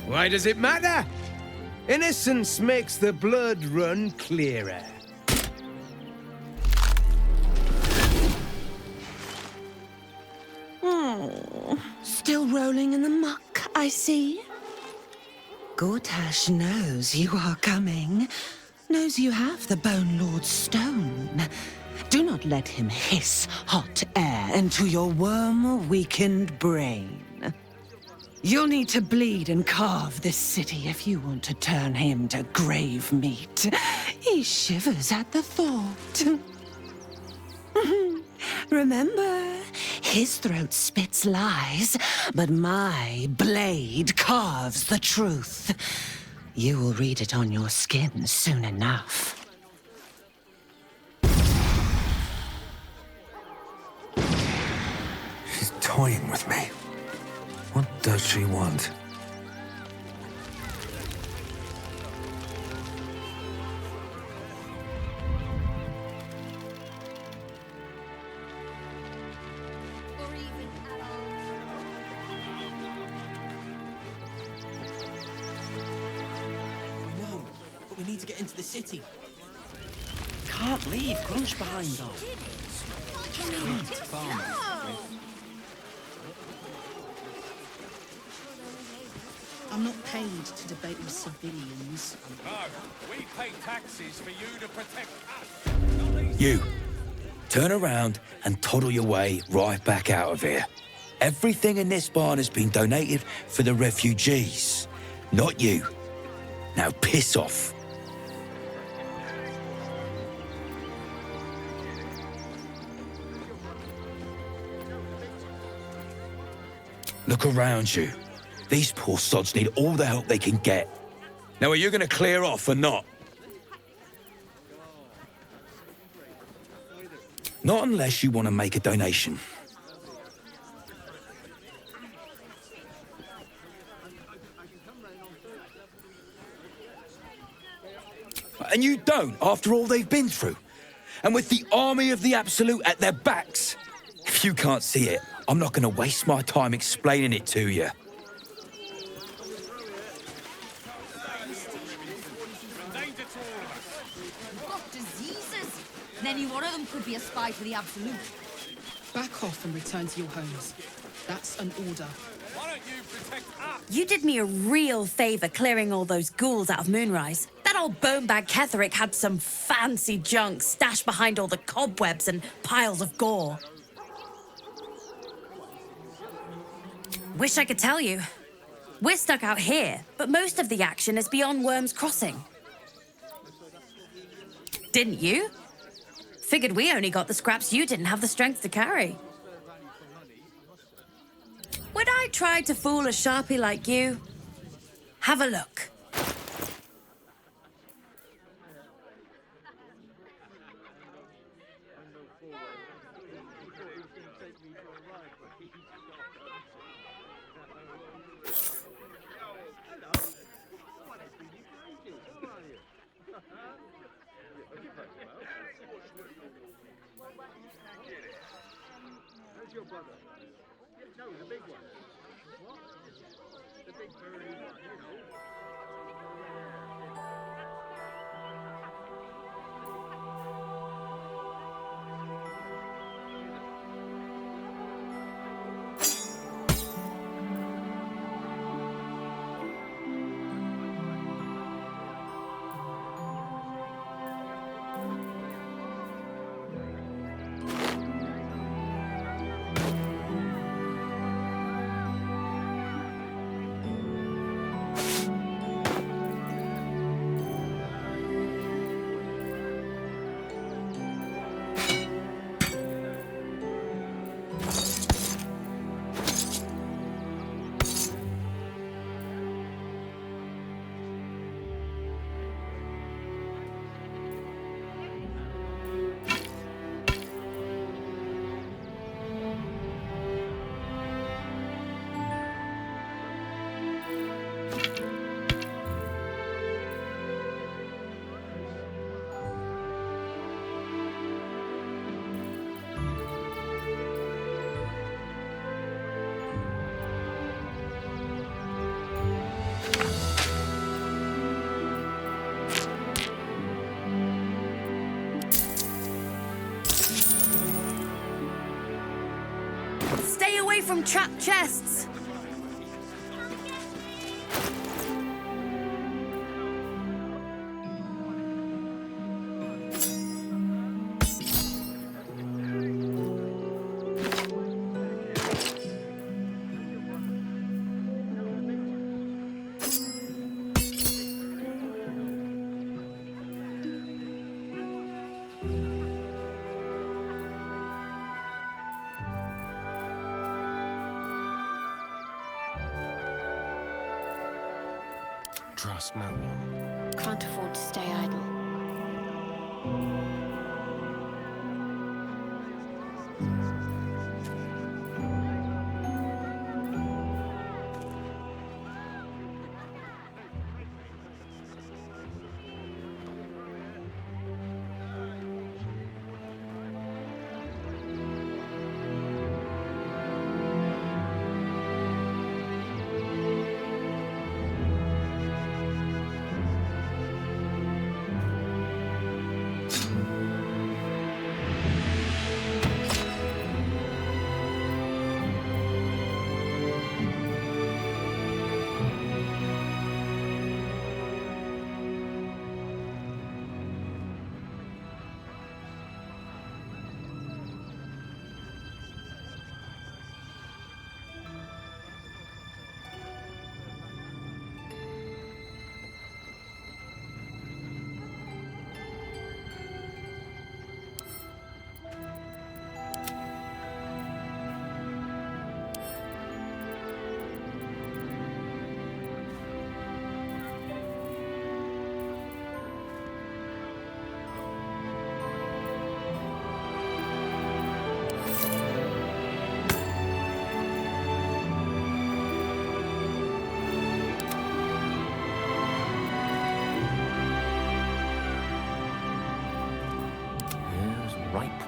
P: Why does it matter? Innocence makes the blood run clearer.
T: Oh, still rolling in the muck, I see. Gortash knows you are coming. Knows you have the Bone Lord's stone. Do not let him hiss hot air into your worm-weakened brain. You'll need to bleed and carve this city if you want to turn him to grave meat. He shivers at the thought. Remember, his throat spits lies, but my blade carves the truth. You will read it on your skin soon enough.
B: She's toying with me. What does she want?
I: need to get into the city. Can't leave Crunch behind, though. I'm not paid to debate with civilians.
Q: No, we pay taxes for you to protect us.
S: You, turn around and toddle your way right back out of here. Everything in this barn has been donated for the refugees, not you. Now piss off. Look around you. These poor sods need all the help they can get. Now, are you going to clear off or not? Not unless you want to make a donation. And you don't, after all they've been through. And with the army of the Absolute at their backs. If you can't see it, I'm not going to waste my time explaining it to you.
N: Got diseases. And any one of them could be a spy for the Absolute.
I: Back off and return to your homes. That's an order.
Q: Why don't you protect us?
R: You did me a real favour clearing all those ghouls out of Moonrise. That old bonebag Ketherick had some fancy junk stashed behind all the cobwebs and piles of gore. Wish I could tell you. We're stuck out here, but most of the action is beyond Worm's Crossing. Didn't you? Figured we only got the scraps you didn't have the strength to carry. Would I try to fool a sharpie like you? Have a look. Stay away from trapped chests.
B: Trust no one.
K: Can't afford to stay idle.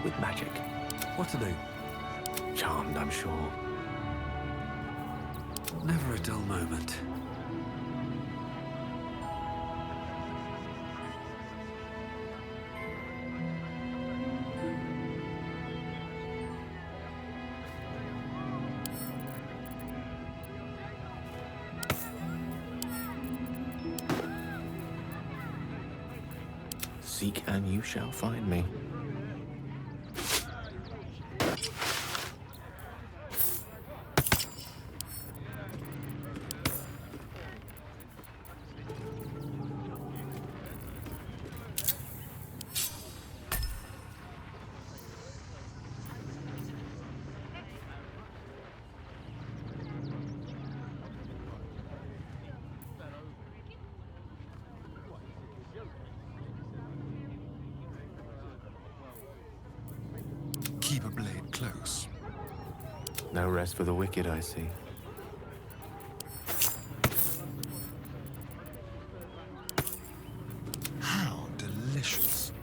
B: with magic.
F: What to do?
B: Charmed, I'm sure.
F: Never a dull moment.
B: Seek and you shall find me.
F: Keep a blade close.
B: No rest for the wicked, I see.
F: How delicious.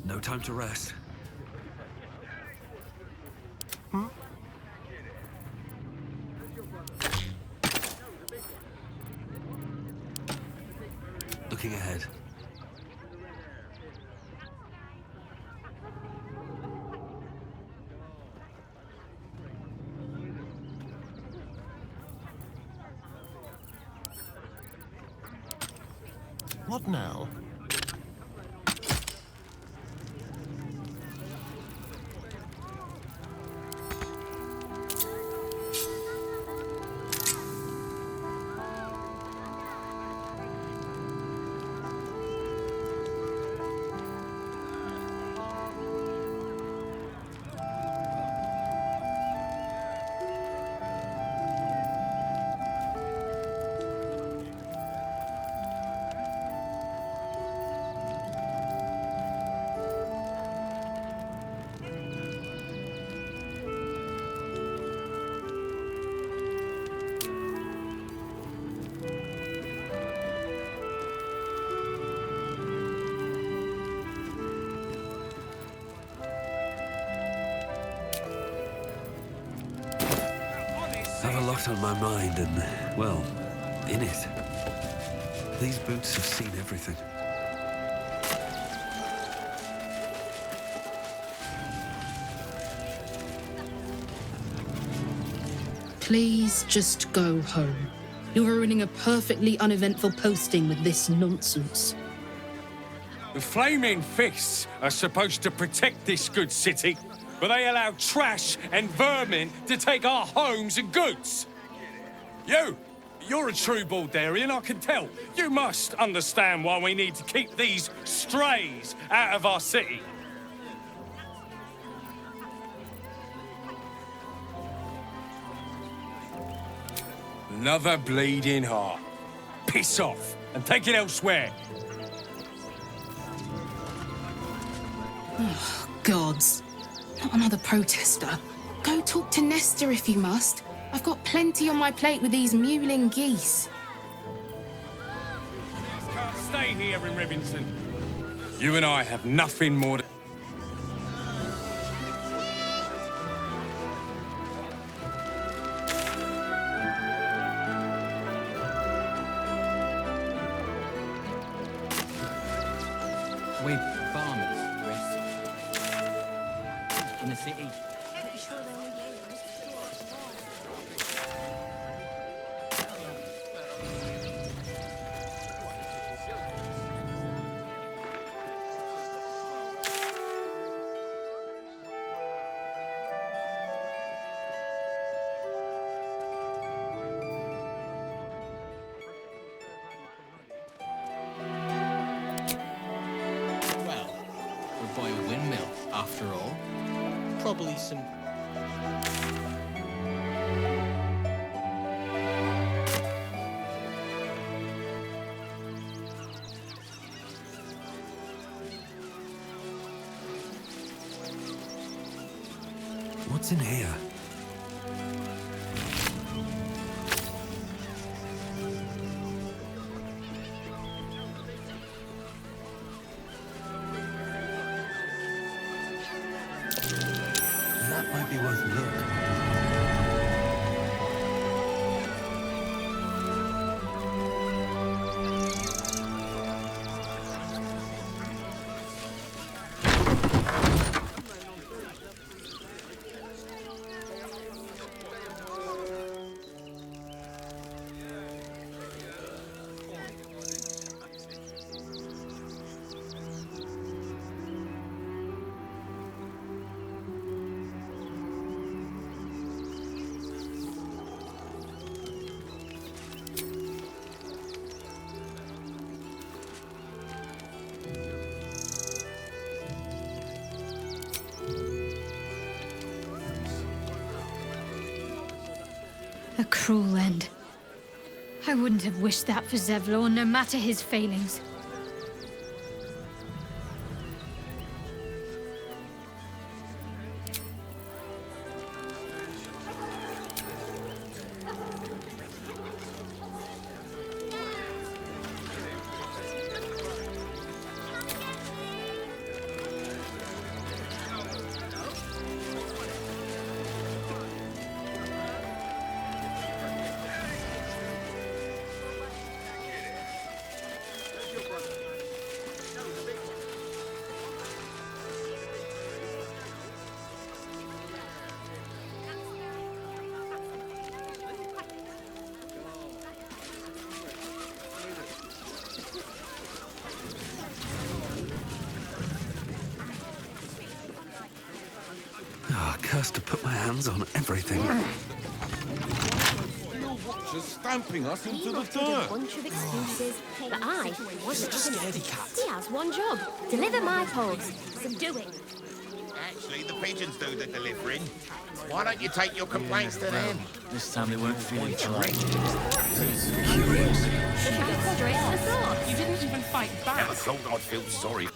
F: No time to rest. Looking ahead.
B: What now?
F: I have a lot on my mind and, well, in it. These boots have seen everything.
I: Please just go home. You're ruining a perfectly uneventful posting with this nonsense.
Q: The Flaming Fists are supposed to protect this good city, but they allow trash and vermin to take our homes and goods. You're a true Baldurian, I can tell. You must understand why we need to keep these strays out of our city. Another bleeding heart. Piss off and take it elsewhere.
I: Oh, gods. Not another protester. Go talk to Nestor if you must. I've got plenty on my plate with these mewling geese.
Q: Can't stay here in Ribington. You and I have nothing more to...
H: We're farmers, Chris. In the city. By a windmill, after all. Probably some...
F: What's in here? That might be worth a look.
K: A cruel end. I wouldn't have wished that for Zevlor, no matter his failings.
F: Cursed to put my hands on everything.
G: Your watcher's stamping us into
A: He
G: the
A: muttered a
G: dirt.
A: bunch of excuses, but I wasn't
G: Just a
A: having it.
G: scaredy cat.
A: He has one job: deliver my post. Subdue it.
C: Actually, the pigeons do the delivering. Why don't you take your complaints to them?
H: This time they weren't feeling too right.
E: You didn't even fight back.
C: Never thought I'd feel sorry.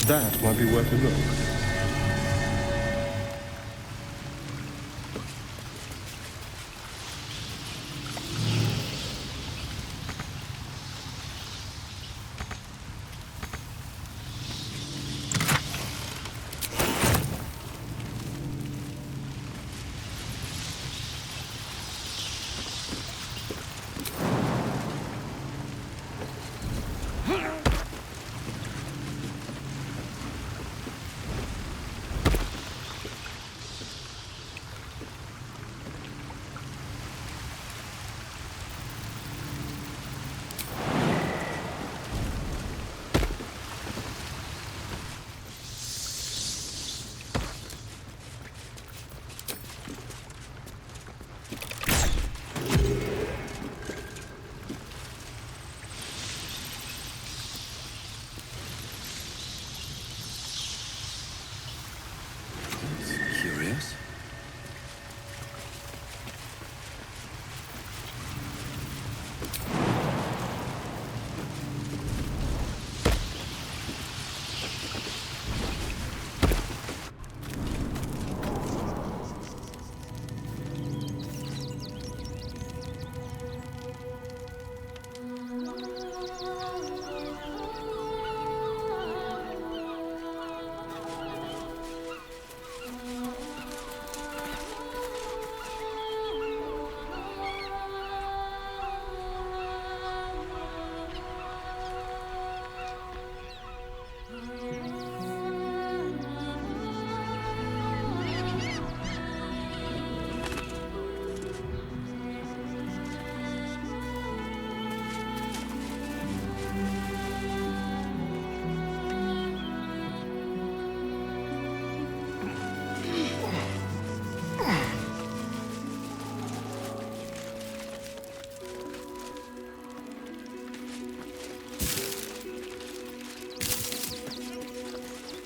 P: That might be worth a look.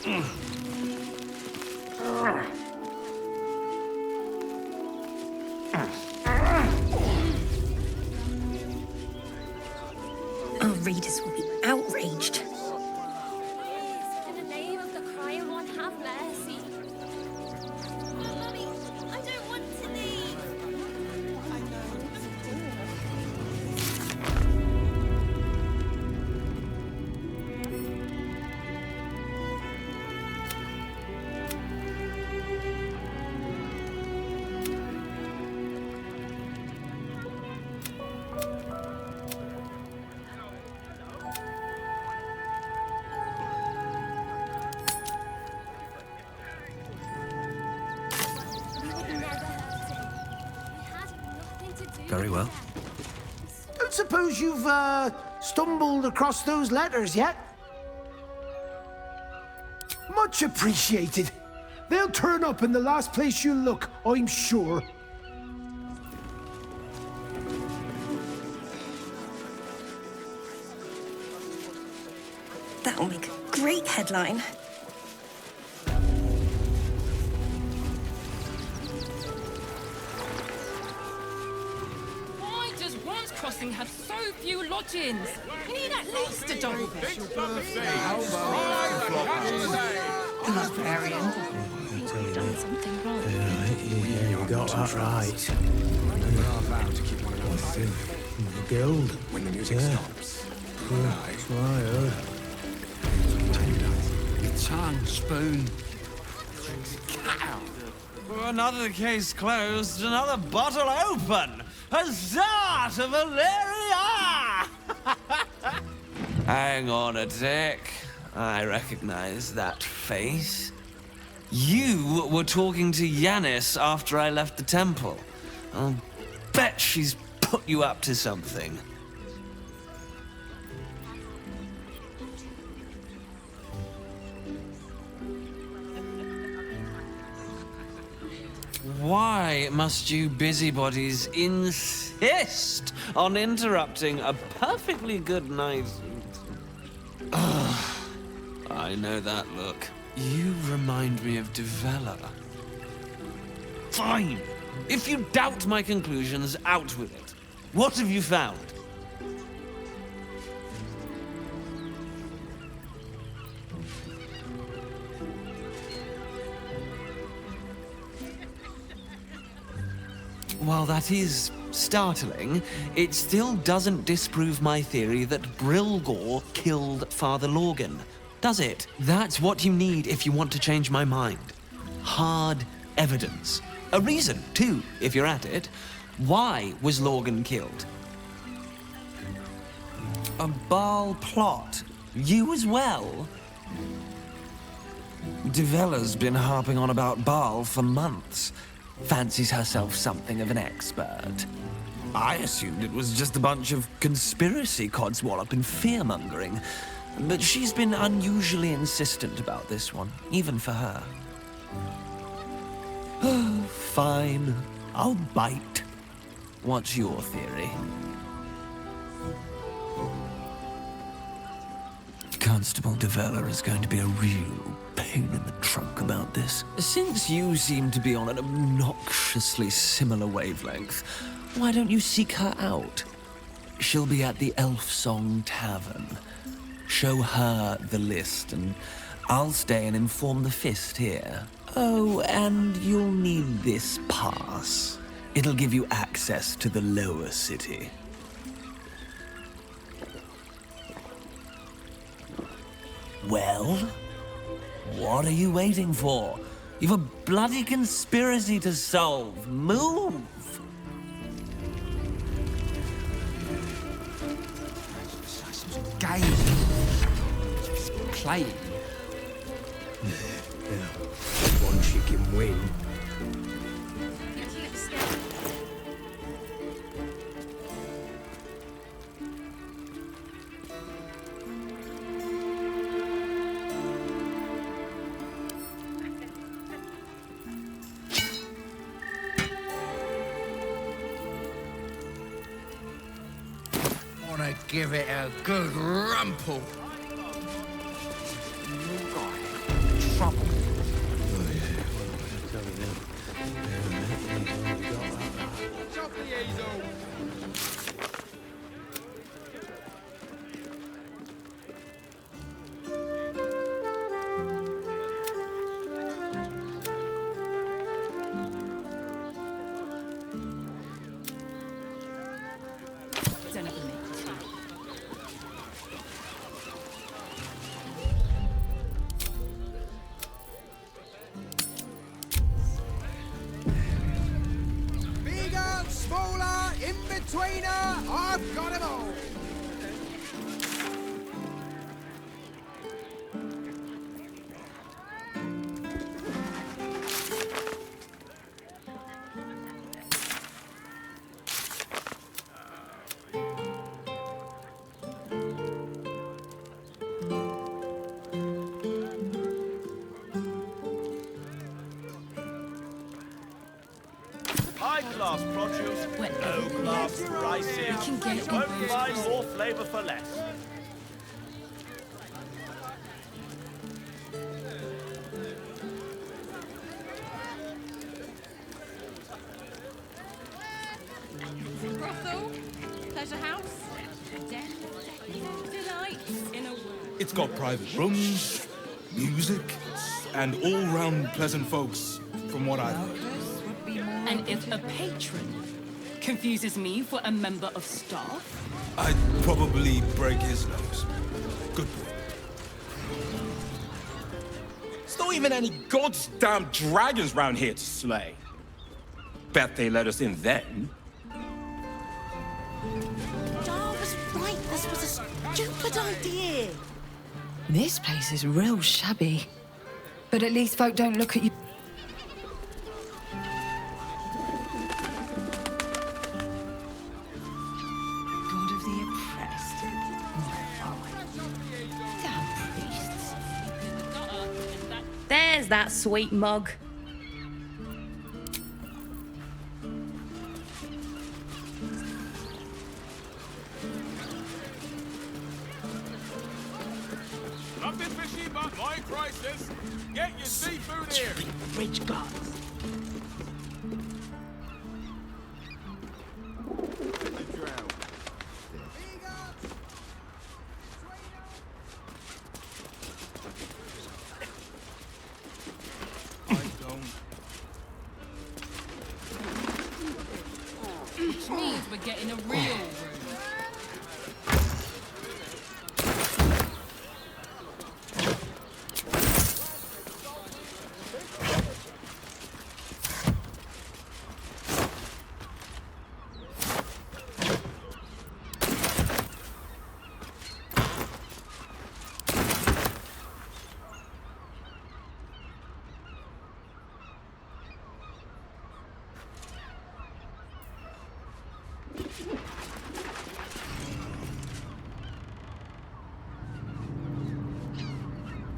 D: Our readers will be outraged.
A: In the name of the crying one, have mercy. Mummy, I don't want to leave.
F: Very well.
M: Don't suppose you've, stumbled across those letters yet? Much appreciated. They'll turn up in the last place you look, I'm sure.
D: That'll make a great headline.
E: Why does Once Crossing have so few lodgings? We need at least a double bed.
N: Larian.
K: You've done something wrong.
M: Yeah, you got that right. The guild.
B: When the music stops.
M: That's what I heard.
F: Tongue, spoon. Another case closed, another bottle open. Huzzah to Valeria! Hang on a tick. I recognize that face. You were talking to Yanis after I left the temple. I'll bet she's put you up to something. Why must you busybodies insist on interrupting a perfectly good night? Ugh, I know that look. You remind me of Devella. Fine. If you doubt my conclusions, out with it. What have you found? While that is startling, it still doesn't disprove my theory that Brilgor killed Father Lorgan, does it? That's what you need if you want to change my mind. Hard evidence. A reason, too, if you're at it. Why was Lorgan killed? A Baal plot? You as well? Devella's been harping on about Baal for months. Fancies herself something of an expert. I assumed it was just a bunch of conspiracy codswallop and fear-mongering. But she's been unusually insistent about this one, even for her. Fine, I'll bite. What's your theory? Constable Devella is going to be a real pain in the trunk about this. Since you seem to be on an obnoxiously similar wavelength, why don't you seek her out? She'll be at the Elf Song Tavern. Show her the list, and I'll stay and inform the Fist here. Oh, and you'll need this pass. It'll give you access to the lower city. Well, what are you waiting for? You've a bloody conspiracy to solve. Move!
H: Game. Playing.
M: Once you can win.
C: Wanna give it a good rumple.
J: I've got him all!
U: High-class produce, low-class prices. You won't find more flavour for less.
N: Brothel, pleasure house, den, delights in a word.
G: It's got private rooms, music, and all-round pleasant folks, from what I've heard.
E: And if a patron confuses me for a member of staff,
G: I'd probably break his nose. Good boy.
Q: There's not even any goddamn dragons round here to slay. Bet they let us in then.
R: Dar was right. This was a stupid idea.
L: This place is real shabby. But at least folk don't look at you.
R: God of the oppressed. Damn priests. There's that sweet mug.
Q: Nothing fishy but my prices. Get your seafood here.
M: Bridge guards.
E: which means we're getting a real room.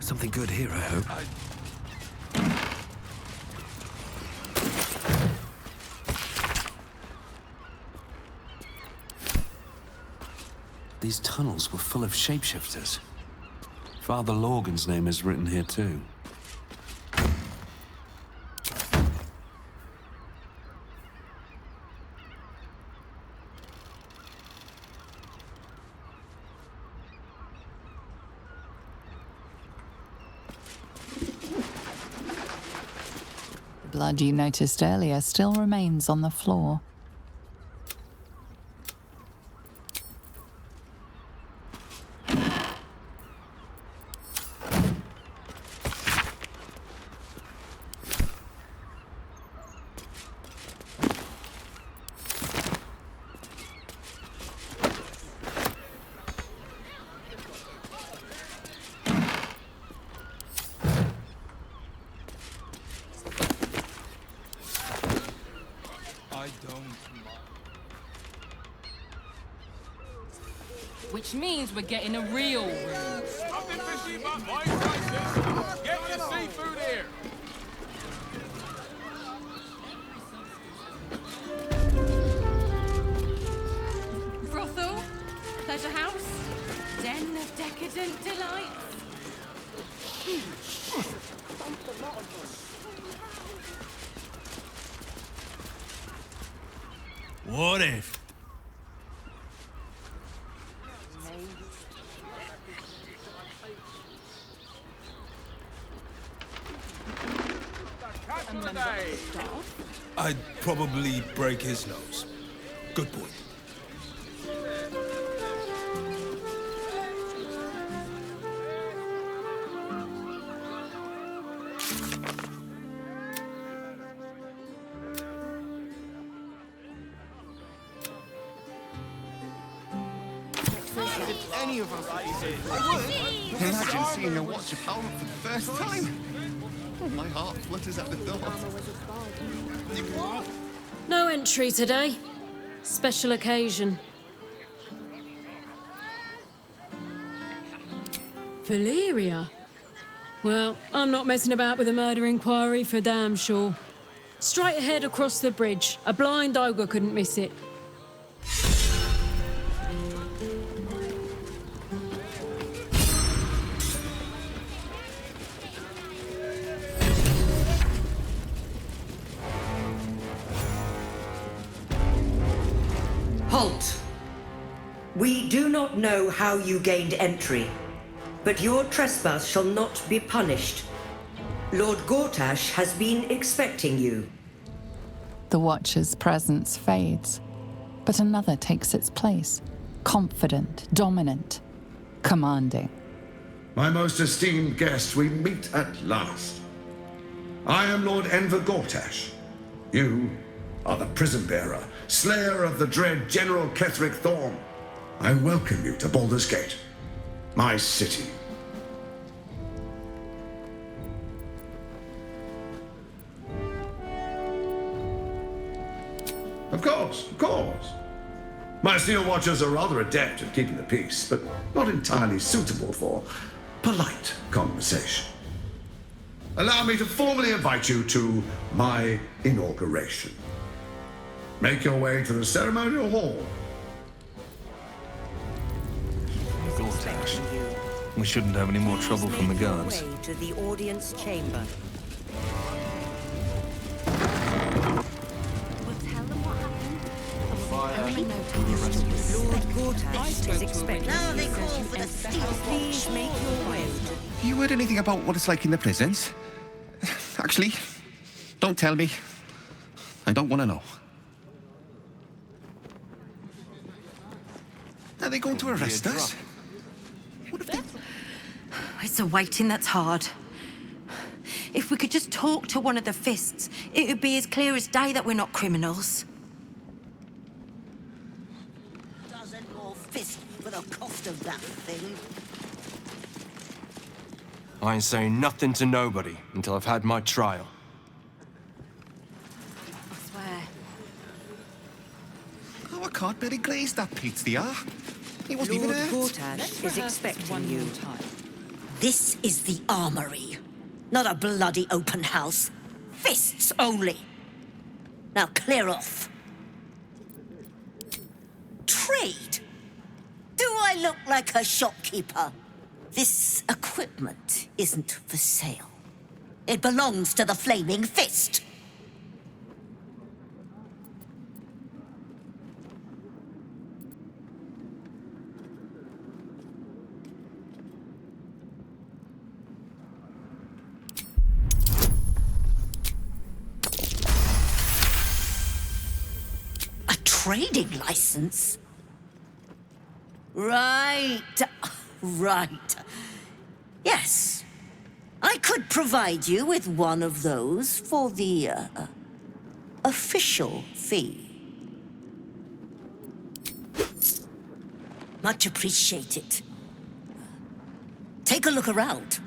B: Something good here, I hope. These tunnels were full of shapeshifters. Father Lorgan's name is written here too.
L: The blood you noticed earlier still remains on the floor.
E: Which means we're getting a real room.
Q: Nothing fishy but my prices. Get your seafood here.
N: Brothel, pleasure house, den of decadent delights.
S: What if?
G: I'd probably break his nose. Good boy.
J: any of us. I would. Imagine seeing a watch opponent for the first time. Oh, my heart flutters at the thought.
V: No entry today. Special occasion. Valeria? Well, I'm not messing about with a murder inquiry for damn sure. Straight ahead across the bridge. A blind ogre couldn't miss it.
W: Halt! We do not know how you gained entry, but your trespass shall not be punished. Lord Gortash has been expecting you.
L: The Watcher's presence fades, but another takes its place. Confident, dominant, commanding.
X: My most esteemed guest, we meet at last. I am Lord Enver Gortash. You are the prison bearer, slayer of the dread General Ketheric Thorm. I welcome you to Baldur's Gate, my city. Of course, of course. My Steel Watchers are rather adept at keeping the peace, but not entirely suitable for polite conversation. Allow me to formally invite you to my inauguration. Make your way to the ceremonial hall.
B: Gortash. We shouldn't have any more trouble from the guards.
W: Way to the audience chamber. Lord Gortash is expecting now they call for the steel. Please make your way.
J: You heard anything about what it's like in the prisons? Actually, don't tell me. I don't want to know. Are they going to arrest us?
R: It's a waiting that's hard. If we could just talk to one of the fists, it would be as clear as day that we're not criminals.
Y: Doesn't your fist for the cost of that thing?
Z: I ain't saying nothing to nobody until I've had my trial.
R: I swear.
J: Oh, I can't barely glaze that pizza. He wasn't
W: Lord
J: even hurt.
W: Gortash is expecting you.
Y: This is the armory, not a bloody open house. Fists only. Now clear off. Trade? Do I look like a shopkeeper? This equipment isn't for sale. It belongs to the Flaming Fist. A trading license? Right. Right. Yes. I could provide you with one of those for the official fee. Much appreciated. Take a look around.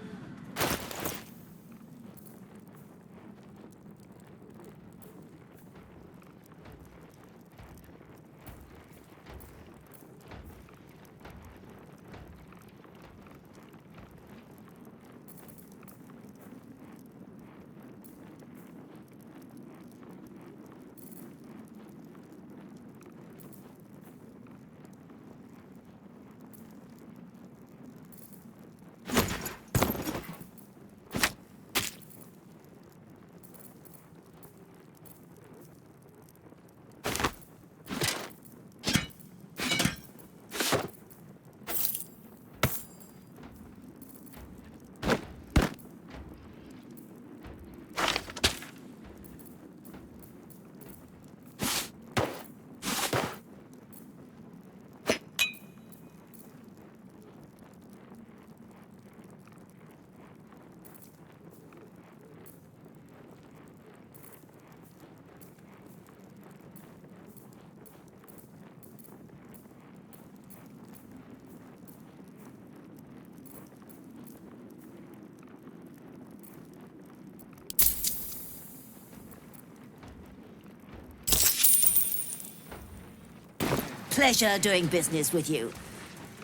Y: pleasure doing business with you.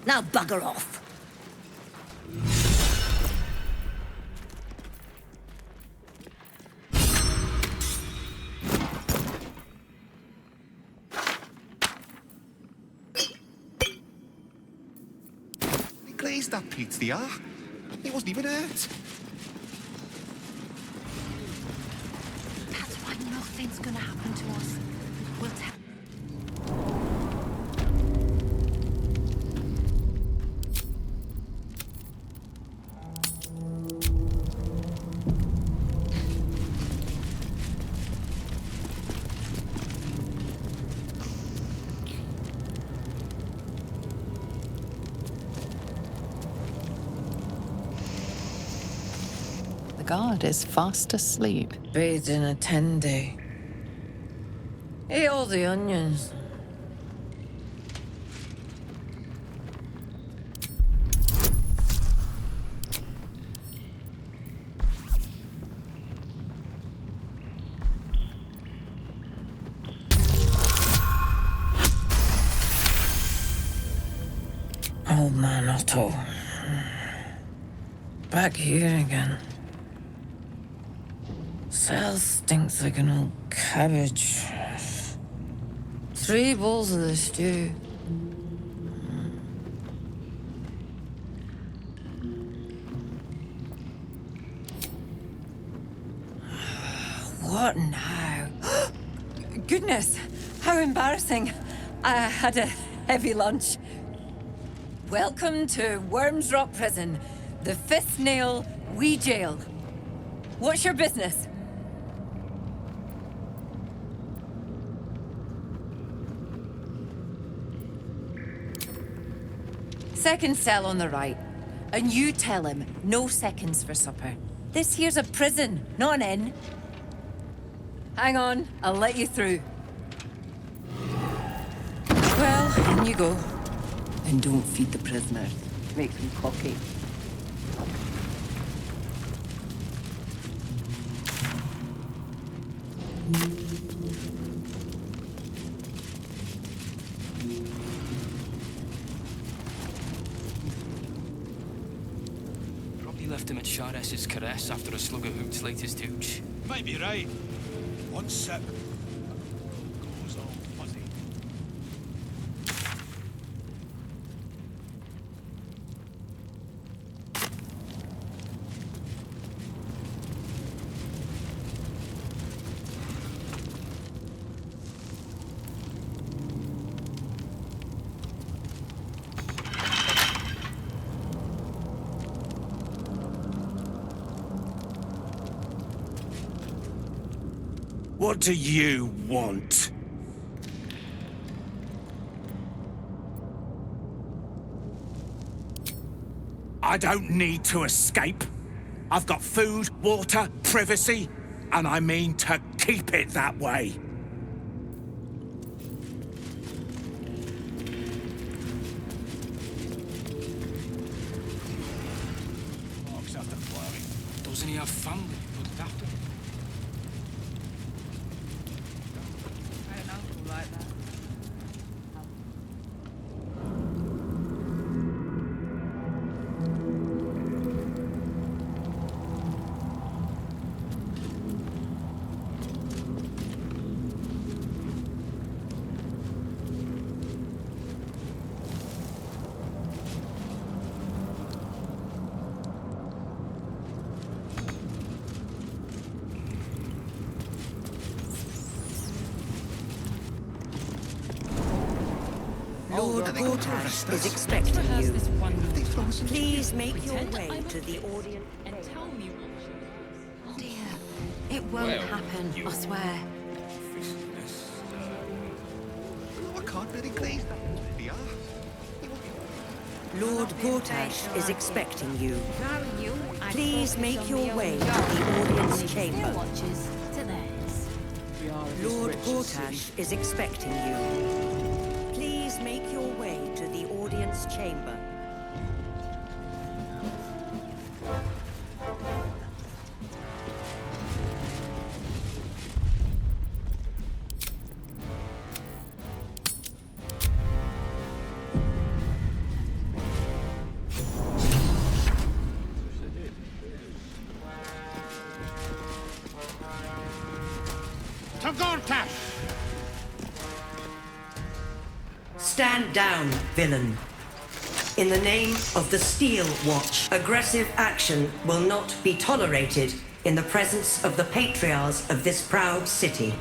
Y: Now bugger off.
J: He glazed that pizza. He wasn't even hurt.
N: That's why nothing's gonna happen to us. We'll tell.
L: The guard is fast asleep.
A: Bathed in a 10-day. Ate all the onions. Old man Otto. Back here again. Cell stinks like an old cabbage. 3 bowls of the stew. What now? Goodness, how embarrassing. I had a heavy lunch. Welcome to Worms Rock Prison, the 5th nail, wee jail. What's your business? Second cell on the right. And you tell him, no seconds for supper. This here's a prison, not an inn. Hang on, I'll let you through. Well, in you go. And don't feed the prisoners. Make them cocky.
H: Probably left him at Shares's caress after a slug of Hoot's latest hooch.
G: Might be right. One sip. Goes all fuzzy.
Q: What do you want? I don't need to escape. I've got food, water, privacy, and I mean to keep it that way.
H: Marks after flowering. Doesn't he have family looked after?
D: I had an uncle like that.
W: Lord Gortash is expecting you. Please make your way to the audience.
E: And tell me what.
N: Dear, it won't happen, I swear.
J: I can't really glaze that.
W: Lord Gortash is expecting you. Please make your way to the audience chamber. Lord Gortash is expecting you. Please make your way to the audience chamber.
F: to Gortash!
W: Stand down, villain. In the name of the Steel Watch, aggressive action will not be tolerated in the presence of the patriarchs of this proud city.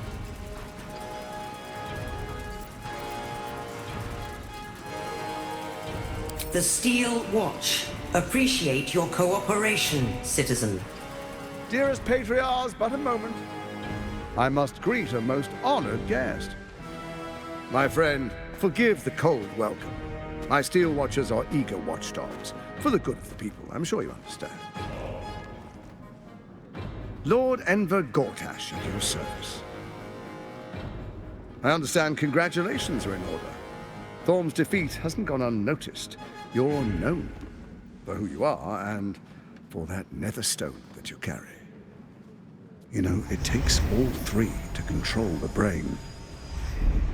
W: The Steel Watch appreciate your cooperation, citizen.
I: Dearest patriarchs, but a moment. I must greet a most honored guest. My friend, forgive the cold welcome. My Steel Watchers are eager watchdogs, for the good of the people, I'm sure you understand. Lord Enver Gortash at your service. I understand congratulations are in order. Thorm's defeat hasn't gone unnoticed. You're known for who you are and for that netherstone that you carry. You know, it takes all three to control the brain.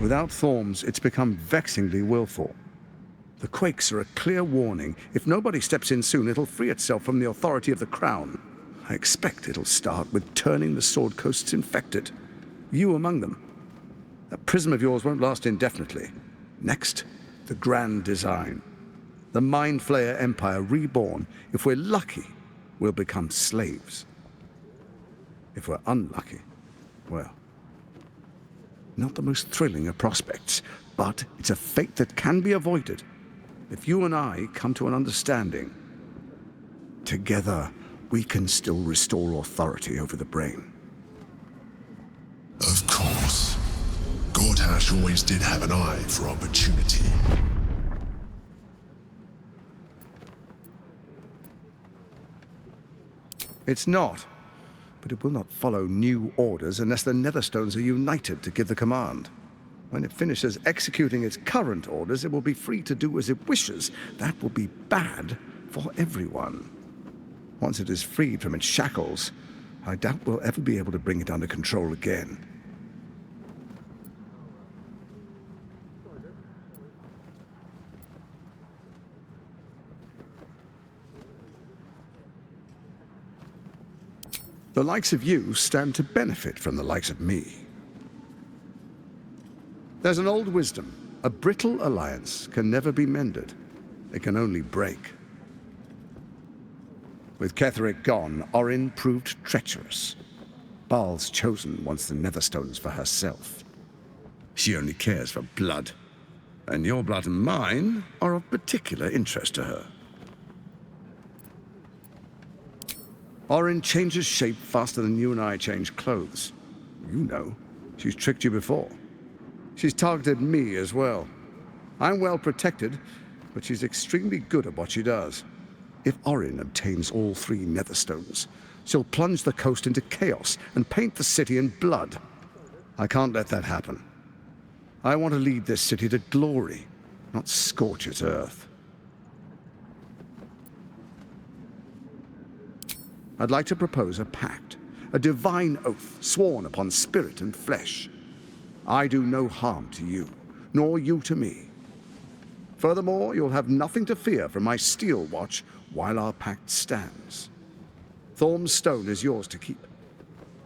I: Without Thorms, it's become vexingly willful. The quakes are a clear warning. If nobody steps in soon, it'll free itself from the authority of the crown. I expect it'll start with turning the Sword Coasts infected. You among them. That prism of yours won't last indefinitely. Next, the grand design. The Mind Flayer Empire reborn. If we're lucky, we'll become slaves. If we're unlucky, well, not the most thrilling of prospects, but it's a fate that can be avoided if you and I come to an understanding. Together, we can still restore authority over the brain.
K: Of course. Gortash always did have an eye for opportunity.
I: It's not, but it will not follow new orders unless the Netherstones are united to give the command. When it finishes executing its current orders, it will be free to do as it wishes. That will be bad for everyone. Once it is freed from its shackles, I doubt we'll ever be able to bring it under control again. The likes of you stand to benefit from the likes of me. There's an old wisdom. A brittle alliance can never be mended. It can only break. With Ketheric gone, Orin proved treacherous. Baal's chosen wants the Netherstones for herself. She only cares for blood. And your blood and mine are of particular interest to her. Orin changes shape faster than you and I change clothes. You know, she's tricked you before. She's targeted me as well. I'm well protected, but she's extremely good at what she does. If Orin obtains all three Netherstones, she'll plunge the coast into chaos and paint the city in blood. I can't let that happen. I want to lead this city to glory, not scorch its earth. I'd like to propose a pact, a divine oath sworn upon spirit and flesh. I do no harm to you, nor you to me. Furthermore, you'll have nothing to fear from my Steel Watch while our pact stands. Thorm's stone is yours to keep.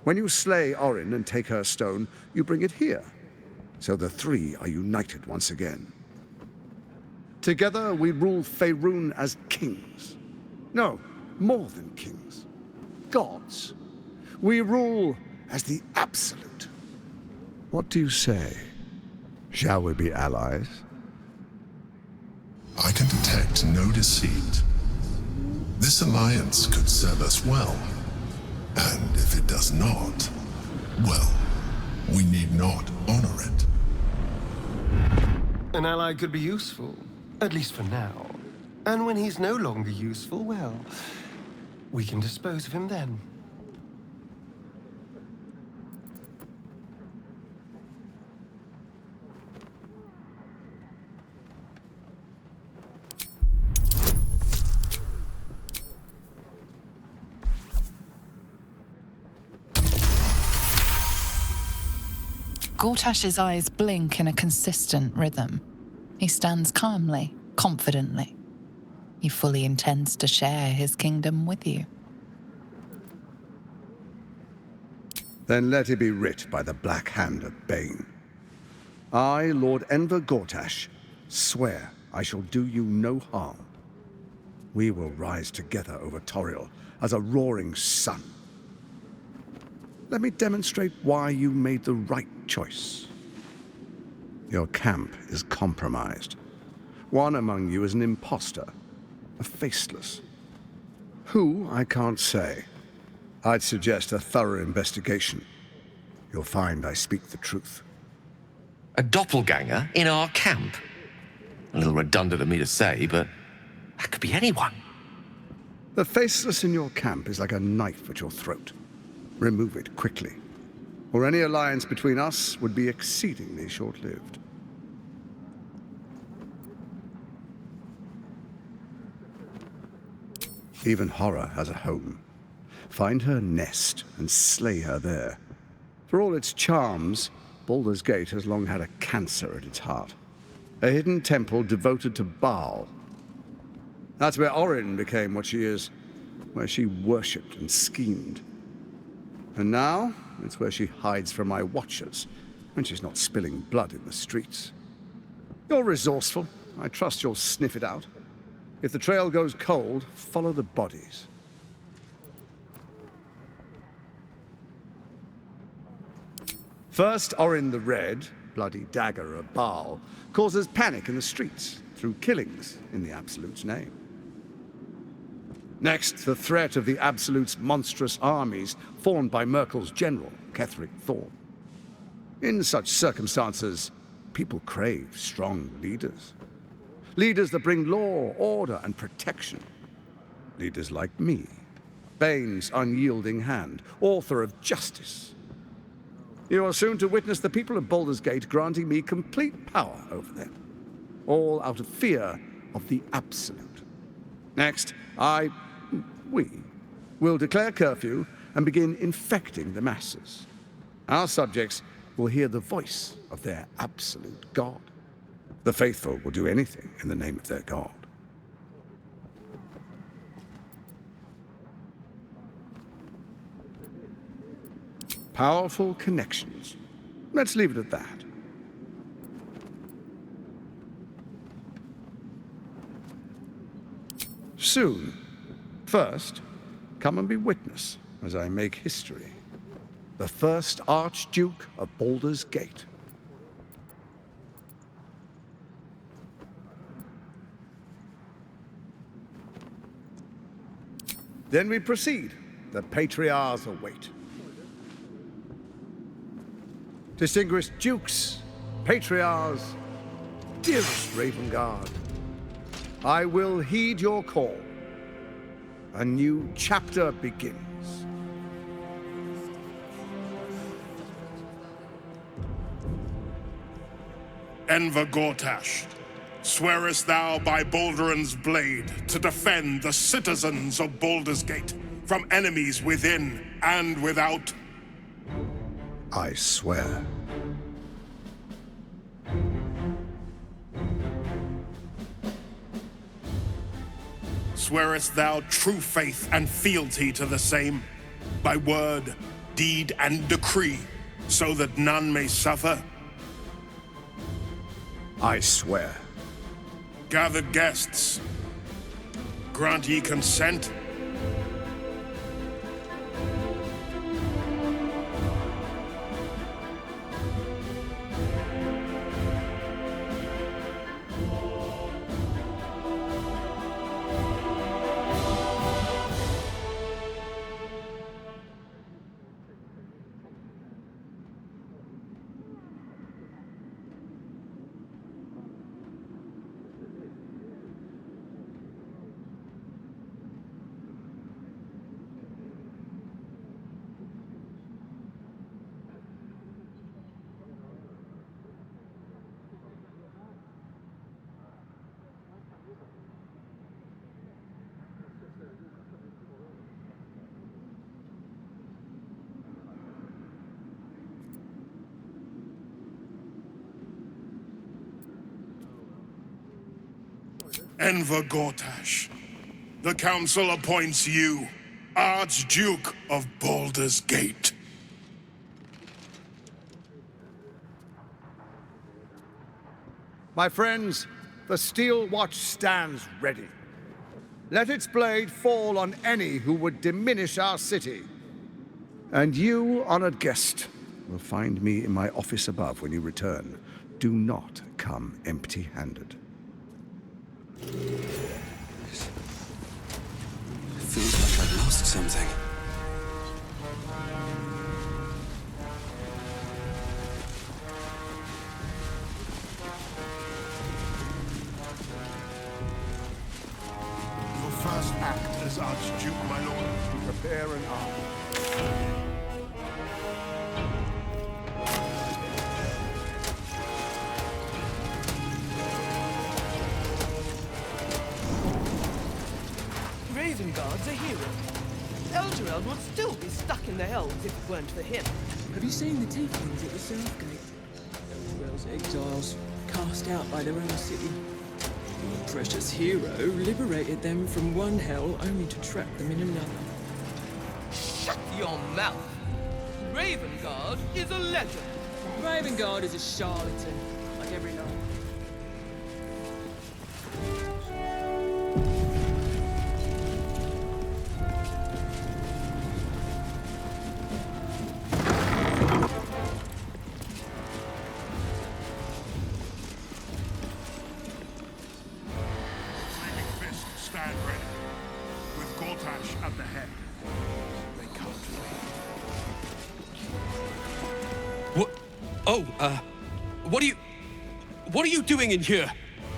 I: When you slay Orin and take her stone, you bring it here, so the three are united once again. Together we rule Faerun as kings. No, more than kings. Gods. We rule as the Absolute. What do you say? Shall we be allies?
K: I can detect no deceit. This alliance could serve us well. And if it does not, well, we need not honor it.
O: An ally could be useful, at least for now. And when he's no longer useful, well, we can dispose of him then.
L: Gortash's eyes blink in a consistent rhythm. He stands calmly, confidently. He fully intends to share his kingdom with you.
I: Then let it be writ by the black hand of Bane. I, Lord Enver Gortash, swear I shall do you no harm. We will rise together over Toriel as a roaring sun. Let me demonstrate why you made the right choice. Your camp is compromised. One among you is an imposter, a faceless. Who, I can't say. I'd suggest a thorough investigation. You'll find I speak the truth.
J: A doppelganger in our camp? A little redundant of me to say, but that could be anyone.
I: The faceless in your camp is like a knife at your throat. Remove it quickly, or any alliance between us would be exceedingly short-lived. Even horror has a home. Find her nest and slay her there. For all its charms, Baldur's Gate has long had a cancer at its heart. A hidden temple devoted to Baal. That's where Orin became what she is, where she worshipped and schemed. And now, it's where she hides from my watchers, when she's not spilling blood in the streets. You're resourceful. I trust you'll sniff it out. If the trail goes cold, follow the bodies. First, Orin the Red, bloody dagger of Baal, causes panic in the streets through killings in the Absolute's name. Next, the threat of the Absolute's monstrous armies formed by Merkel's general, Ketheric Thorm. In such circumstances, people crave strong leaders. Leaders that bring law, order, and protection. Leaders like me, Bane's unyielding hand, author of justice. You are soon to witness the people of Baldur's Gate granting me complete power over them, all out of fear of the Absolute. Next, we will declare curfew and begin infecting the masses. Our subjects will hear the voice of their absolute god. The faithful will do anything in the name of their god. Powerful connections. Let's leave it at that. Soon. First, come and be witness as I make history. The first Archduke of Baldur's Gate. Then we proceed. The Patriarchs await. Distinguished Dukes, Patriarchs, dearest Ravengard, I will heed your call. A new chapter begins.
C: Enver Gortash, swearest thou by Balduran's blade to defend the citizens of Baldur's Gate from enemies within and without?
I: I swear.
C: Swearest thou true faith and fealty to the same, by word, deed, and decree, so that none may suffer?
I: I swear.
C: Gathered guests, grant ye consent? Enver Gortash, the Council appoints you Archduke of Baldur's Gate.
I: My friends, the Steel Watch stands ready. Let its blade fall on any who would diminish our city. And you, honored guest, will find me in my office above when you return. Do not come empty-handed.
B: Feels like I've lost something.
C: Your first act as Archduke, my lord.
I: Prepare an arm.
F: Ravenguard's a hero. Elverils would still be stuck in the hells if it weren't for him.
M: Have you seen the tieflings at the Southgate? Elverils exiles, cast out by their own city. Your precious hero liberated them from one hell only to trap them in another.
F: Shut your mouth! Ravenguard is a legend.
M: Ravenguard is a charlatan, like every knight.
C: Stand ready, with Gortash at the head. They can't fail.
B: What? Oh, what are you doing in here?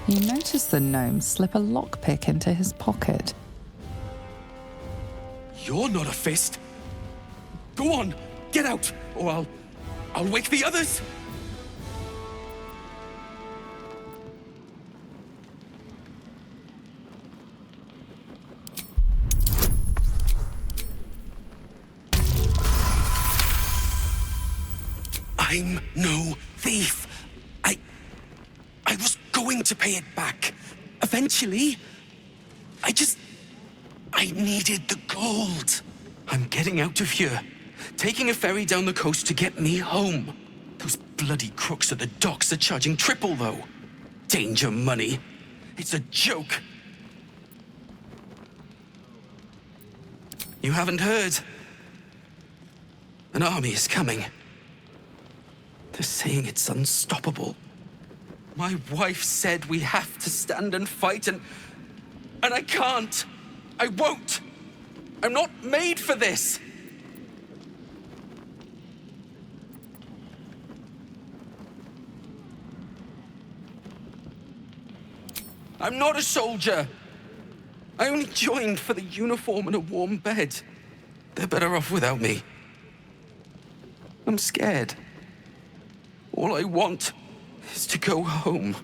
L: You notice the gnome slip a lockpick into his pocket.
B: You're not a fist. Go on, get out, or I'll wake the others. I'm no thief. I was going to pay it back. Eventually. I needed the gold. I'm getting out of here. Taking a ferry down the coast to get me home. Those bloody crooks at the docks are charging triple, though. Danger money. It's a joke. You haven't heard? An army is coming. They're saying it's unstoppable. My wife said we have to stand and fight, and I can't. I won't. I'm not made for this. I'm not a soldier. I only joined for the uniform and a warm bed. They're better off without me. I'm scared. All I want is to go home.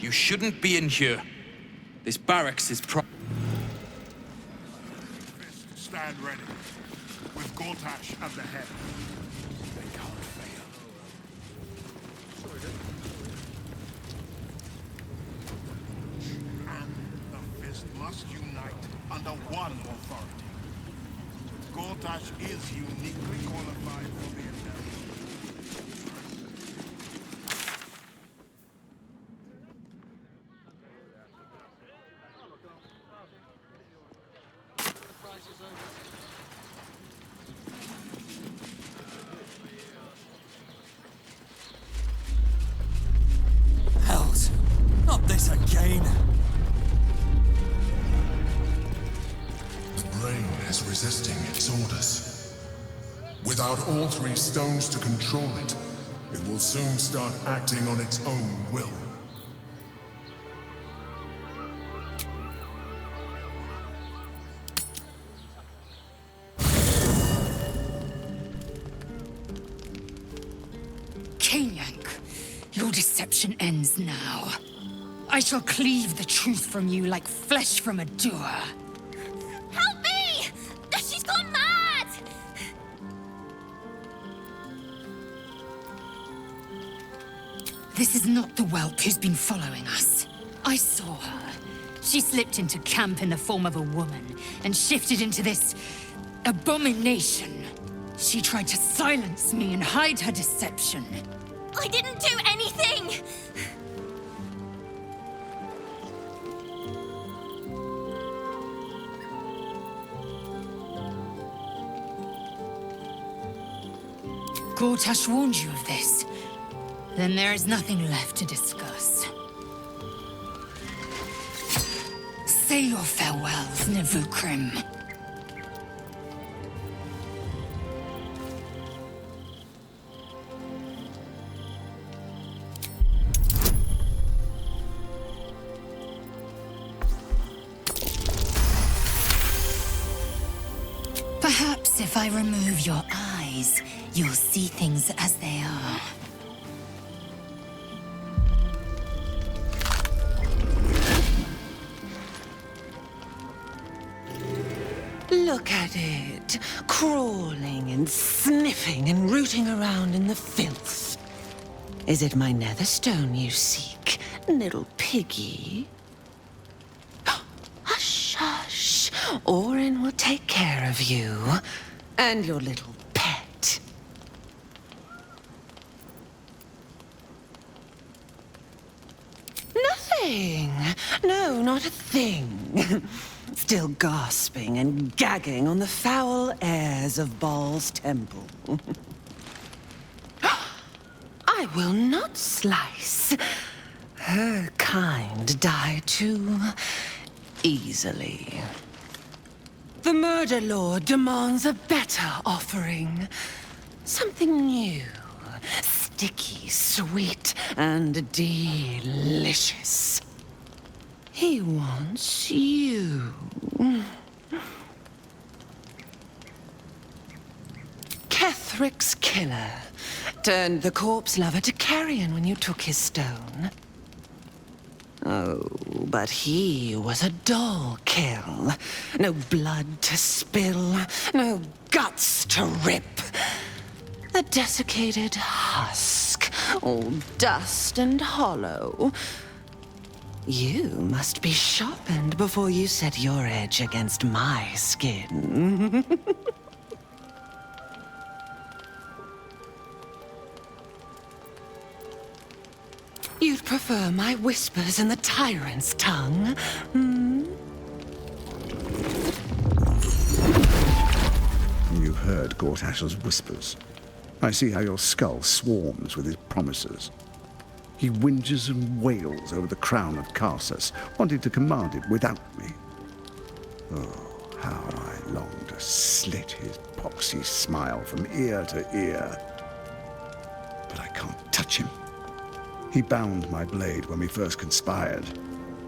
B: You shouldn't be in here. This barracks is
C: Stand ready, with Gortash at the head. They can't fail. And the Fist must unite under one authority. Gortash is uniquely qualified for the endeavor.
B: Hells, not this again.
K: The brain is resisting its orders. Without all three stones to control it, it will soon start acting on its own will.
P: Kanyank, your deception ends now. I shall cleave the truth from you like flesh from a doer.
N: Help me! She's gone mad!
P: This is not the whelp who's been following us. I saw her. She slipped into camp in the form of a woman and shifted into this abomination. She tried to silence me and hide her deception.
N: I didn't do anything!
P: Gortash warned you of this. Then there is nothing left to discuss. Say your farewells, Nivukrim. Perhaps if I remove your eyes, you'll see things as they are.
S: Look at it, crawling and sniffing and rooting around in the filth. Is it my netherstone you seek, little piggy? Hush, hush. Orin will take care of you and your little pet. Nothing. No, not a thing. Still gasping and gagging on the foul airs of Baal's temple. I will not slice. Her kind die too easily. The Murder Lord demands a better offering. Something new, sticky, sweet, and delicious. He wants you. Kethric's killer turned the corpse lover to carrion when you took his stone. Oh, but he was a dull kill. No blood to spill, no guts to rip. A desiccated husk, all dust and hollow. You must be sharpened before you set your edge against my skin. You'd prefer my whispers in the tyrant's tongue, hmm?
I: You heard Gortash's whispers. I see how your skull swarms with his promises. He whinges and wails over the crown of Karsus, wanting to command it without me. Oh, how I long to slit his poxy smile from ear to ear. But I can't touch him. He bound my blade when we first conspired.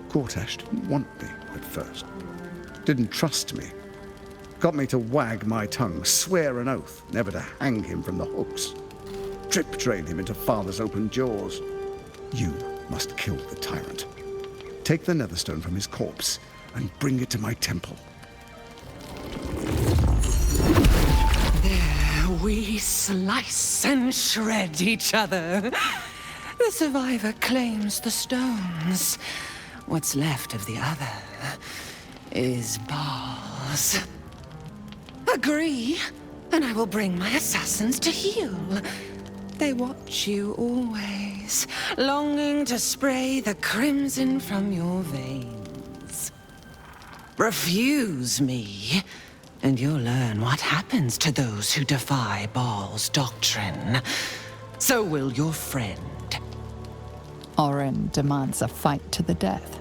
I: Gortash didn't want me at first. Didn't trust me. Got me to wag my tongue, swear an oath, never to hang him from the hooks. Drip-drain him into father's open jaws. You must kill the tyrant. Take the netherstone from his corpse and bring it to my temple.
S: There we slice and shred each other. The survivor claims the stones. What's left of the other is Baal's. Agree, and I will bring my assassins to heal. They watch you always, longing to spray the crimson from your veins. Refuse me, and you'll learn what happens to those who defy Baal's doctrine. So will your friend.
L: Orin demands a fight to the death.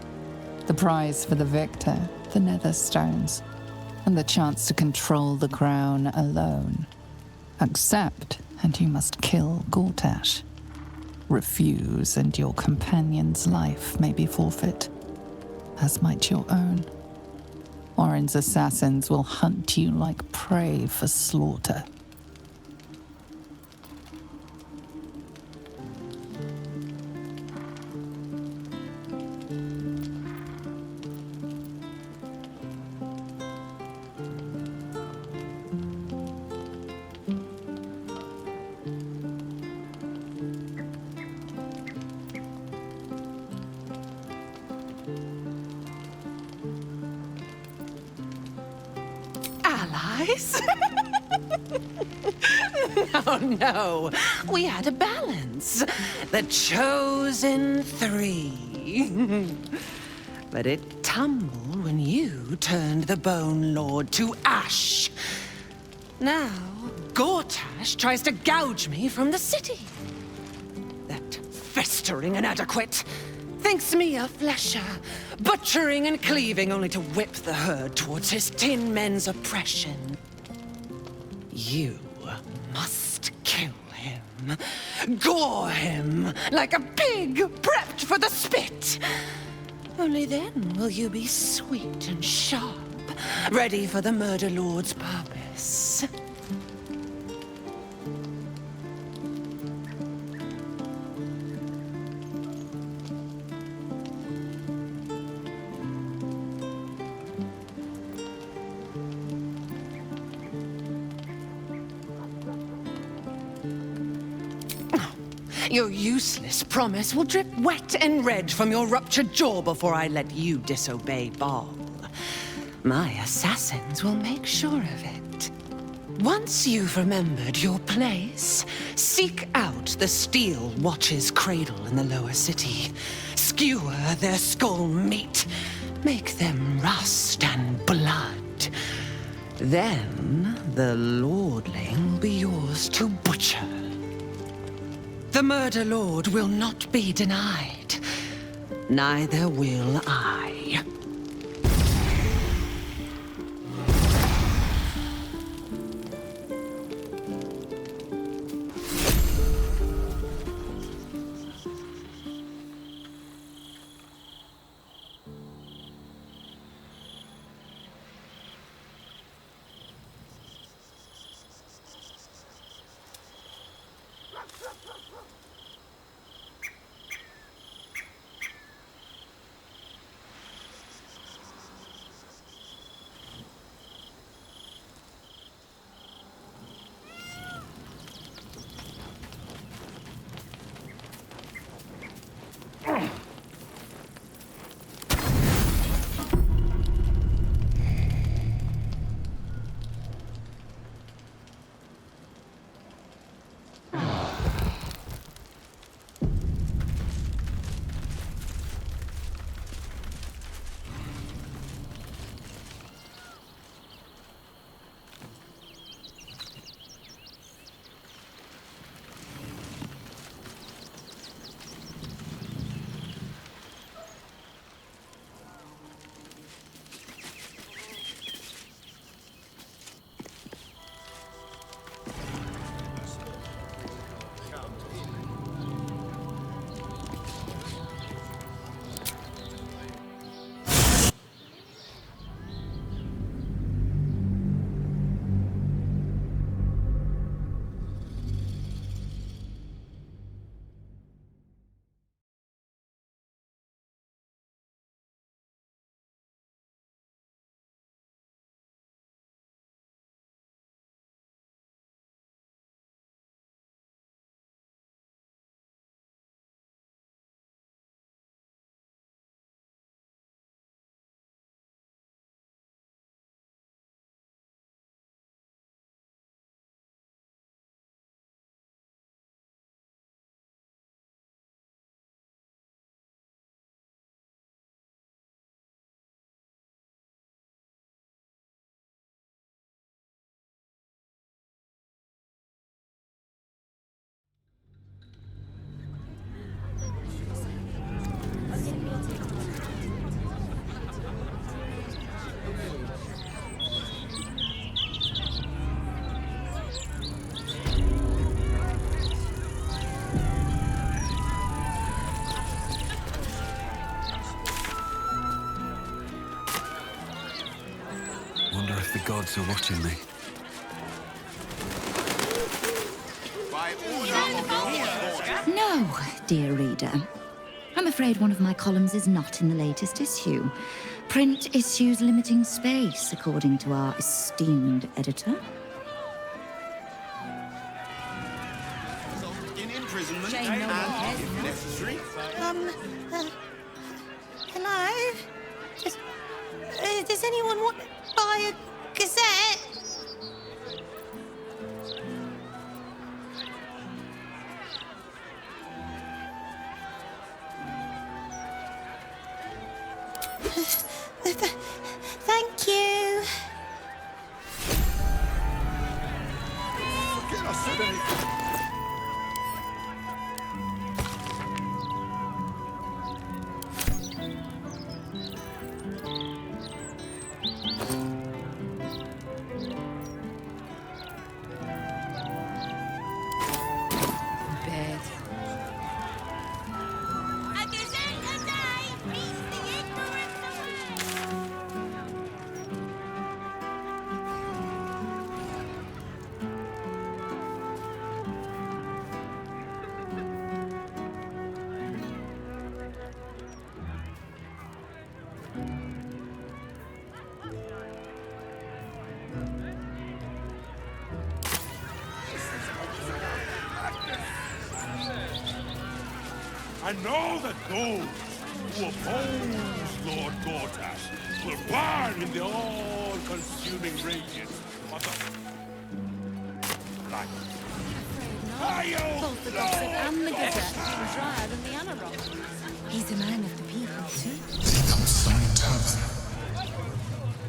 L: The prize for the victor, the Netherstones, and the chance to control the crown alone. Accept, and you must kill Gortash. Refuse, and your companion's life may be forfeit, as might your own. Orin's assassins will hunt you like prey for slaughter.
S: Allies? Oh, no. We had a balance. The chosen three. But it tumbled when you turned the Bone Lord to ash. Now, Gortash tries to gouge me from the city. That festering inadequate thinks me a flesher, butchering and cleaving only to whip the herd towards his tin men's oppression. You must kill him. Gore him like a pig prepped for the spit. Only then will you be sweet and sharp, ready for the Murder Lord's purpose. Your useless promise will drip wet and red from your ruptured jaw before I let you disobey Baal. My assassins will make sure of it. Once you've remembered your place, seek out the Steel Watch's cradle in the lower city. Skewer their skull meat. Make them rust and blood. Then the lordling will be yours to butcher. The Murder Lord will not be denied. Neither will I.
R: Wonder if the gods are watching me.
T: No, dear reader. I'm afraid one of my columns is not in the latest issue. Print issues limiting space, according to our esteemed editor.
J: In imprisonment
T: Jane, no one cares.
J: if necessary.
U: Hello? Does anyone want to buy a gazette?
C: and know that those who oppose Lord Gortash will burn in the all-consuming radiance of the light.
D: Both the gossip and the gazette being drier than the Anarock. He's a man of the people, too.
K: The outside tavern.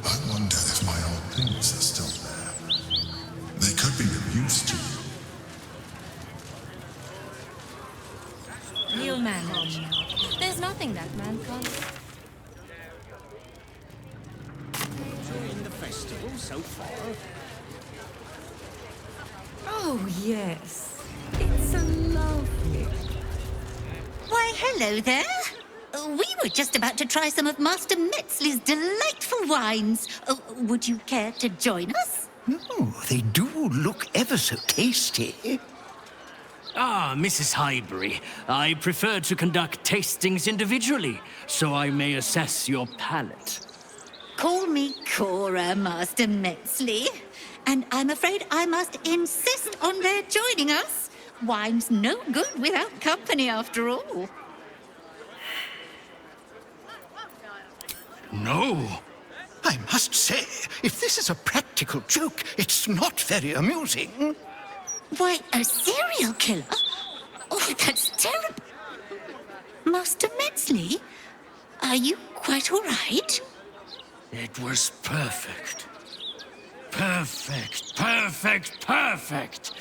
K: I wonder if my old things are still there. They could be of use to you.
D: He'll manage. There's nothing that man can't.
H: Enjoying the festival so far?
P: Oh, yes. It's a lovely...
T: Why, hello there. We were just about to try some of Master Metzley's delightful wines. Would you care to join us?
H: Oh, they do look ever so tasty. Ah, Mrs. Highbury, I prefer to conduct tastings individually, so I may assess your palate.
T: Call me Cora, Master Metzley. And I'm afraid I must insist on their joining us. Wine's no good without company, after all.
H: No. I must say, if this is a practical joke, it's not very amusing.
T: Why, a serial killer? Oh, that's terrible. Master Metzley, are you quite all right?
H: It was perfect. Perfect, perfect, perfect.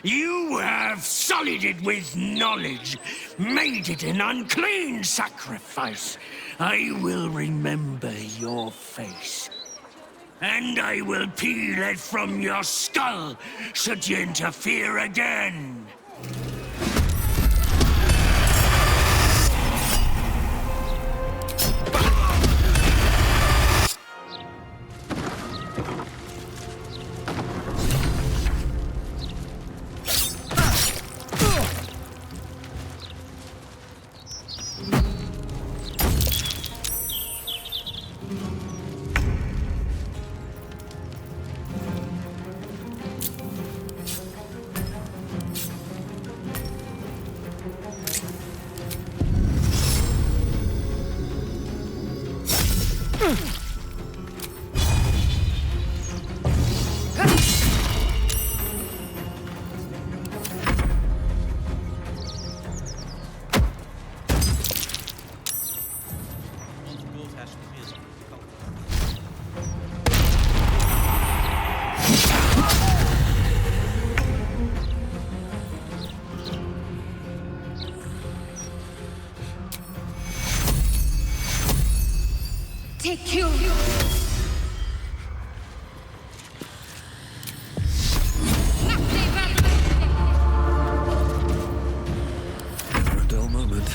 H: You have sullied it with knowledge, made it an unclean sacrifice. I will remember your face. And I will peel it from your skull, should you interfere again.
P: Take you.
R: Never a dull moment.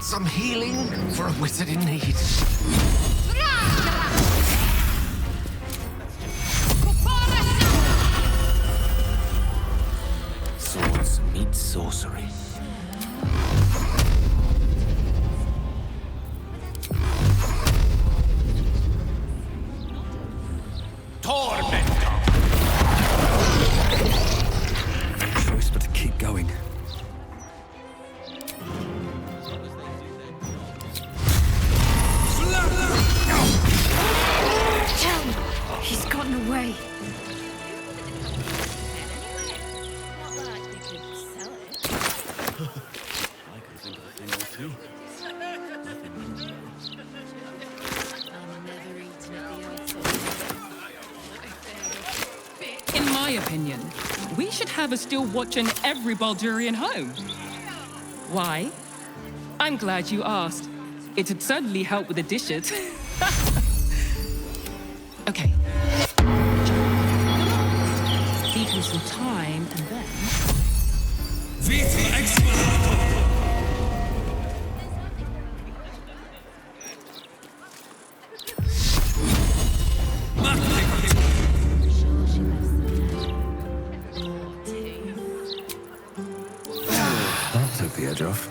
H: Some healing for a wizard in need. Swords meet sorcery. Tormentor!
R: No choice but to keep going.
P: He's gotten away.
R: I can think of a thing or two.
E: In my opinion, we should have a steel watch in every Baldurian home. Why? I'm glad you asked. It'd certainly help with the dishes. Okay. Leave him some time, and then...
R: That took the edge off.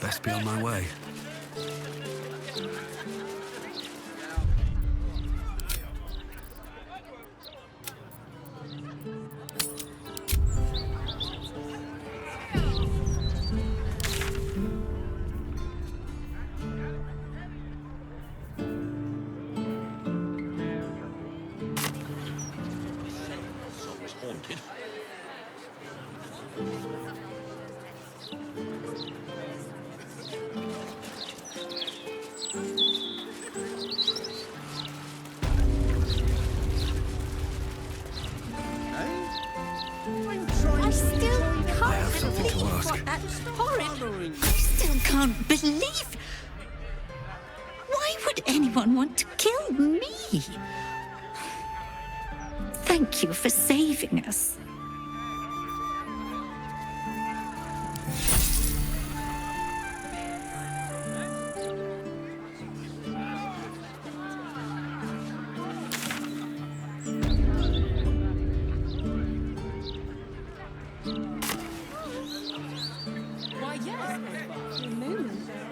R: Best be on my way.
T: I still can't
R: something to
T: believe
R: ask.
T: what that's horrid. I still can't believe. Why would anyone want to kill me? Thank you for saving us.
E: Why, yes.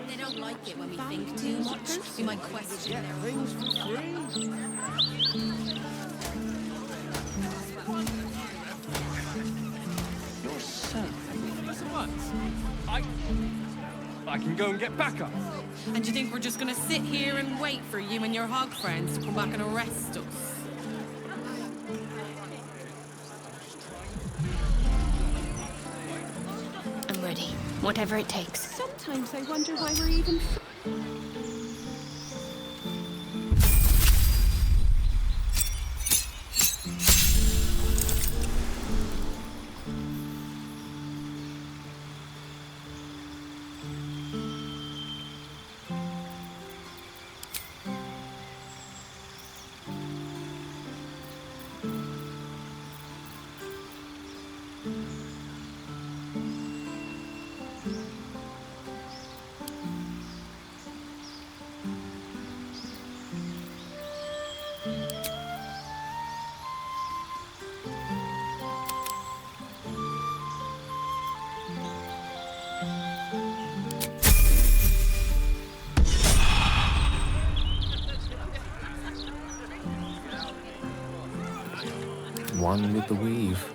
N: They don't like it when we think too much. We might question their things for free.
Q: You're so... For once, I can go and get backup.
A: And do you think we're just gonna sit here and wait for you and your hog friends to come back and arrest us?
U: I'm ready. Whatever it takes.
V: Sometimes I wonder why we're even...
R: One with the weave.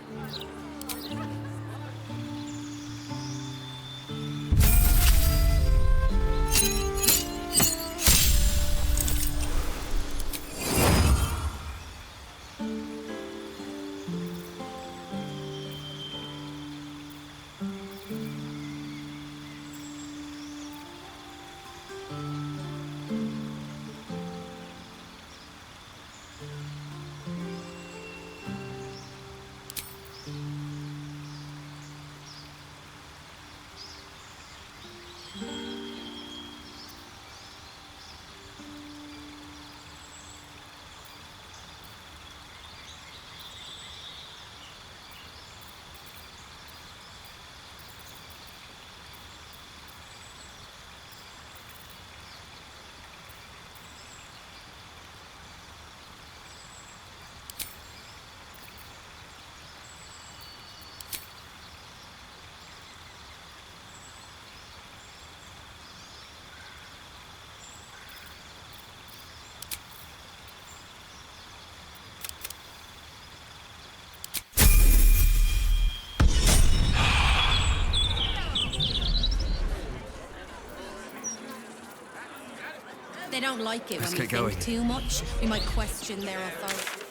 A: They don't like it
R: Let's
A: when we
R: get going.
A: think too much. We might question their authority.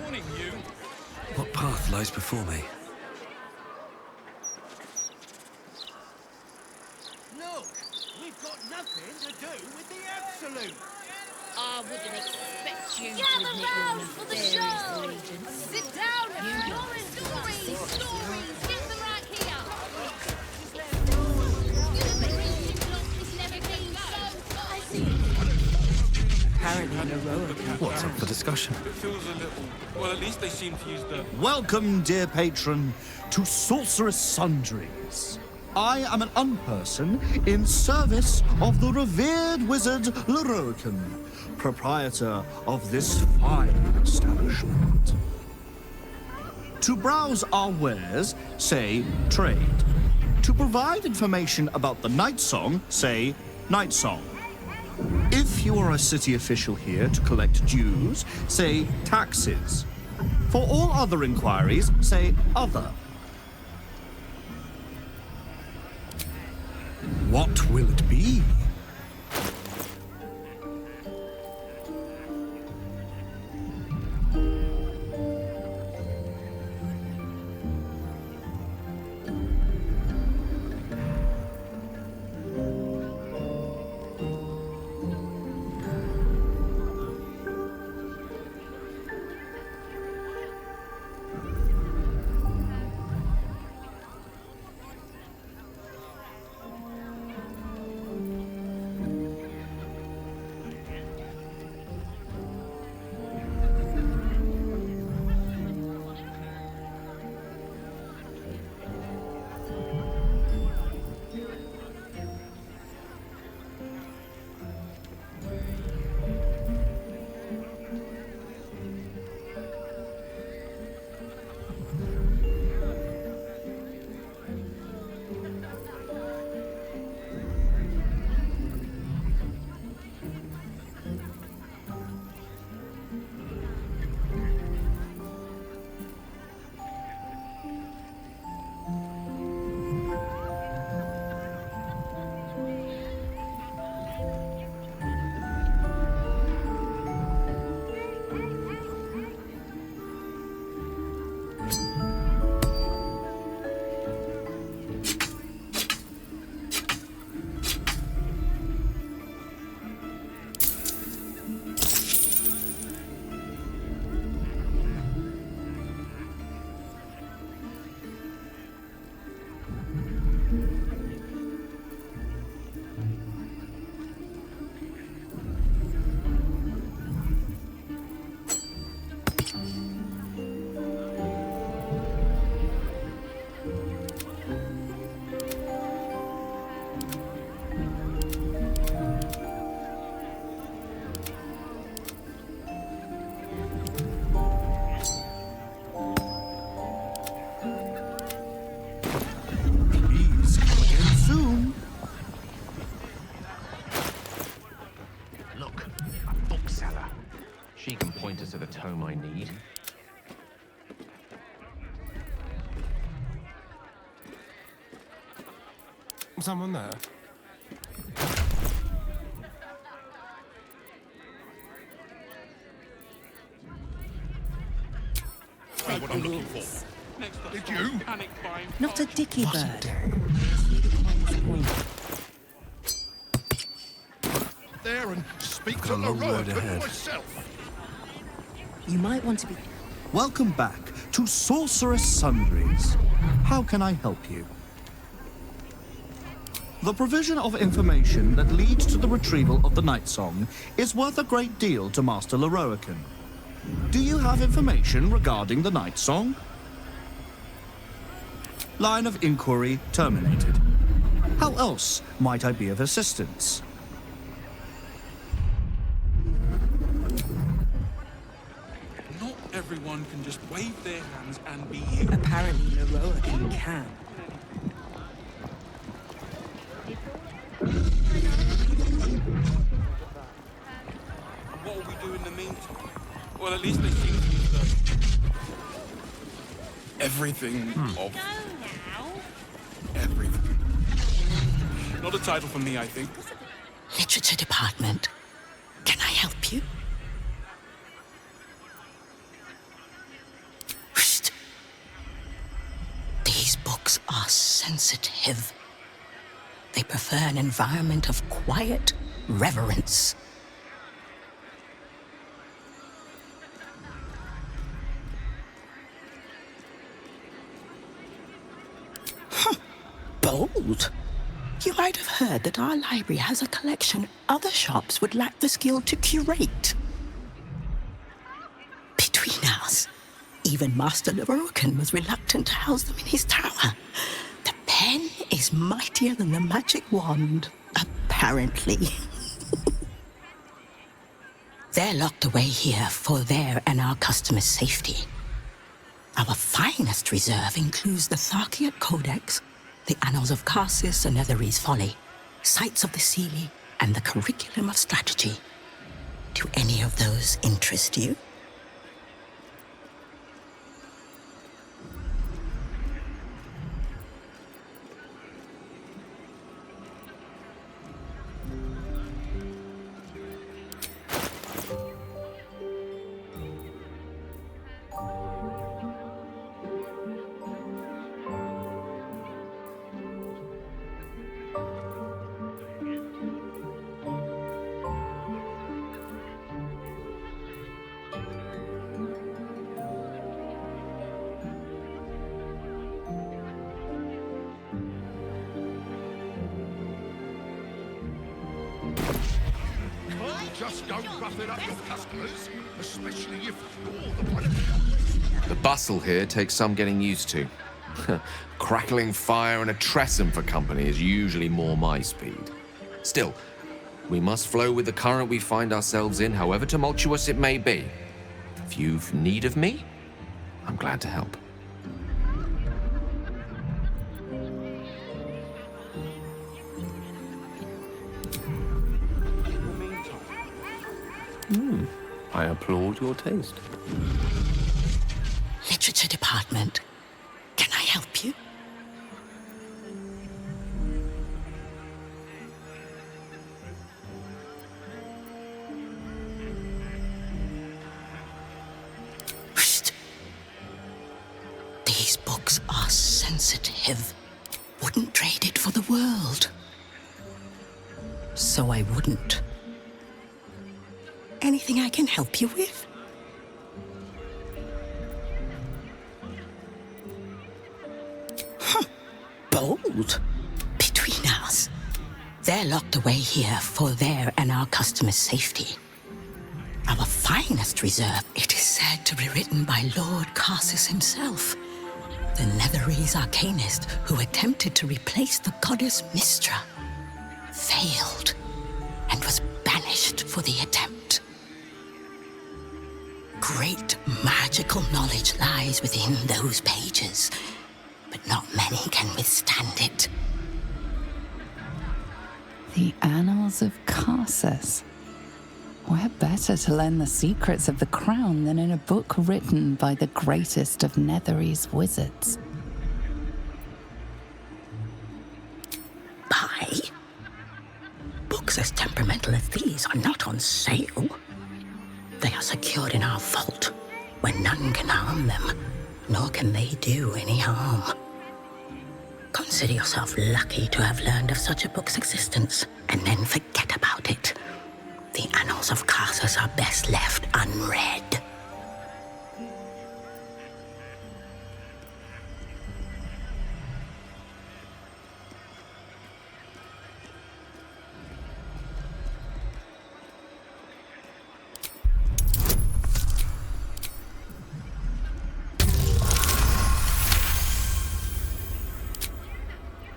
Q: Warning you.
R: What path lies before me?
G: do with the Absolute?
N: I wouldn't expect you to admit you're nefarious allegiance. Sit down and stories! Get them right here! It's never been so
M: Apparently heroic.
R: What's up for discussion?
Q: It feels a little... Well, at least they seem to use the...
G: Welcome, dear patron, to Sorceress Sundries. I am an unperson in service of the revered wizard Larian, proprietor of this fine establishment. To browse our wares, say trade. To provide information about the Night Song, say Night Song. If you are a city official here to collect dues, say taxes. For all other inquiries, say other. What will it be?
O: To the tome I need.
Q: Someone there?
G: What I'm looking for. Did you?
D: Not a dicky bird.
G: There and speak
R: Got
G: to
R: a long road
G: Larian
R: ahead.
G: myself.
D: You might want to be...
G: Welcome back to Sorceress Sundries. How can I help you? The provision of information that leads to the retrieval of the Night Song is worth a great deal to Master Larian. Do you have information regarding the Night Song? Line of inquiry terminated. How else might I be of assistance?
Q: Not everyone can just wave their hands and be healed.
M: Apparently Larian can.
Q: What will we do in the meantime? Well, at least they seem to use the... everything of... everything. Not a title for me, I think.
P: Literature department. Can I help you? Psst. These books are sensitive. They prefer an environment of quiet
F: reverence. Bold. You might have heard that our library has a collection other shops would lack the skill to curate. Between us, even Master Larian was reluctant to house them in his tower. The pen is mightier than the magic wand, apparently. They're locked away here for their and our customers' safety. Our finest reserve includes the Tharkiot Codex, the Annals of Karsus and Elverils' Folly, Sights of the Seelie, and the Curriculum of Strategy. Do any of those interest you?
K: Just don't rough it up your customers, especially if you're the one.
O: The bustle here takes some getting used to. Crackling fire and a tresson for company is usually more my speed. Still, we must flow with the current we find ourselves in, however tumultuous it may be. If you've need of me, I'm glad to help. I applaud your taste.
F: Literature department. Can I help you? Psst. These books are sensitive. Wouldn't trade it for the world. So I wouldn't. Anything I can help you with? Bold. Between us, they're locked away here for their and our customers' safety. Our finest reserve, it is said to be written by Lord Karsus himself, the Elverils arcanist who attempted to replace the goddess Mystra, failed, and was banished for the attempt. Great magical knowledge lies within those pages, but not many can withstand it.
L: The Annals of Karsus. Where better to learn the secrets of the crown than in a book written by the greatest of Netherese wizards?
F: Buy? Books as temperamental as these are not on sale. They are secured in our vault, where none can harm them, nor can they do any harm. Consider yourself lucky to have learned of such a book's existence, and then forget about it. The Annals of Karsus are best left unread.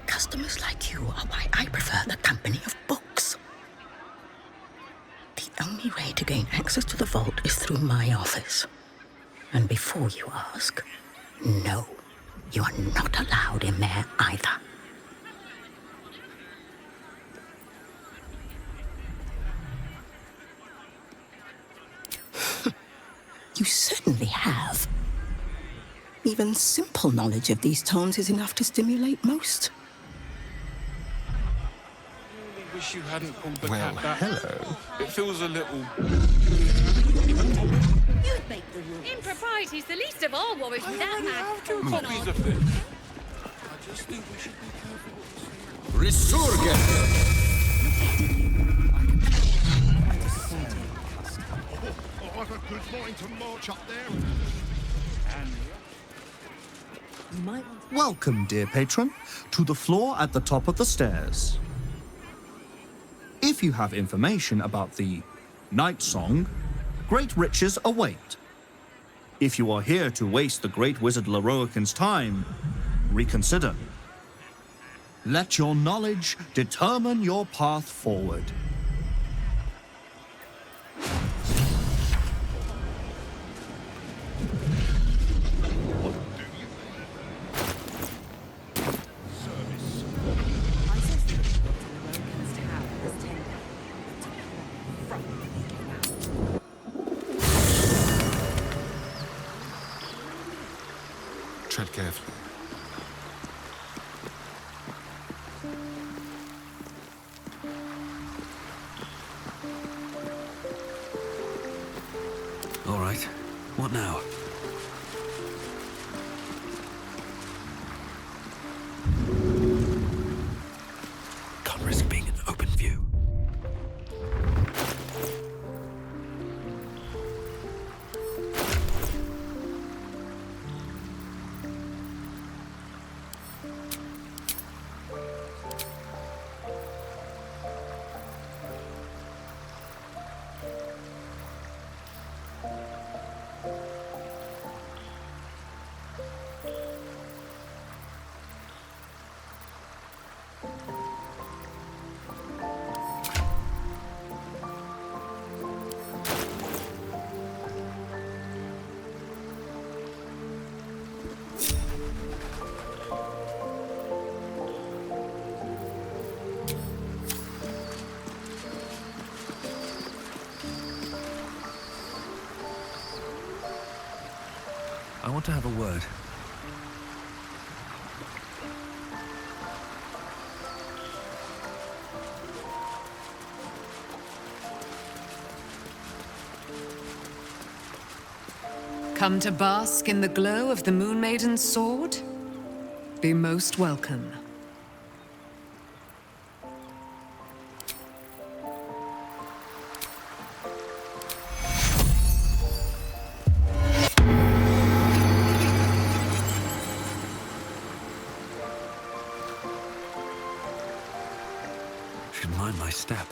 F: Customers like you are why I prefer the company of books. The only way to gain access to the vault is through my office. And before you ask, no, you are not allowed in there either. You certainly have. Even simple knowledge of these tones is enough to stimulate most.
Q: Wish you hadn't pulled the
R: Well,
Q: cat back.
R: hello.
Q: It feels a little.
N: You'd make the rules. Impropriety's the least of our worries with that man.
Q: Copies of it. I just think we should be careful.
R: Restore Gerne.
G: What a good morning to march up there.
M: You might
G: Welcome, dear patron, to the floor at the top of the stairs. If you have information about the Night Song, great riches await. If you are here to waste the great wizard Lorroakan's time, reconsider. Let your knowledge determine your path forward.
R: Tread carefully. All right. What now? Can't risk being in open view. I want to have a word.
S: Come to bask in the glow of the Moon Maiden's sword? Be most welcome.
R: Should mind my step.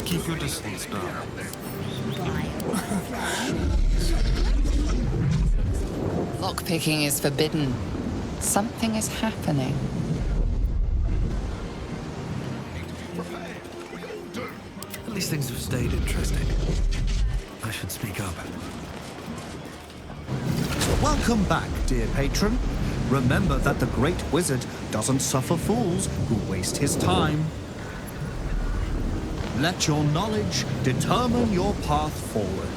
R: Keep your distance, darling.
L: Lockpicking is forbidden. Something is happening.
R: At least things have stayed interesting. I should speak up.
G: Welcome back, dear patron. Remember that the great wizard doesn't suffer fools who waste his time. Let your knowledge determine your path forward.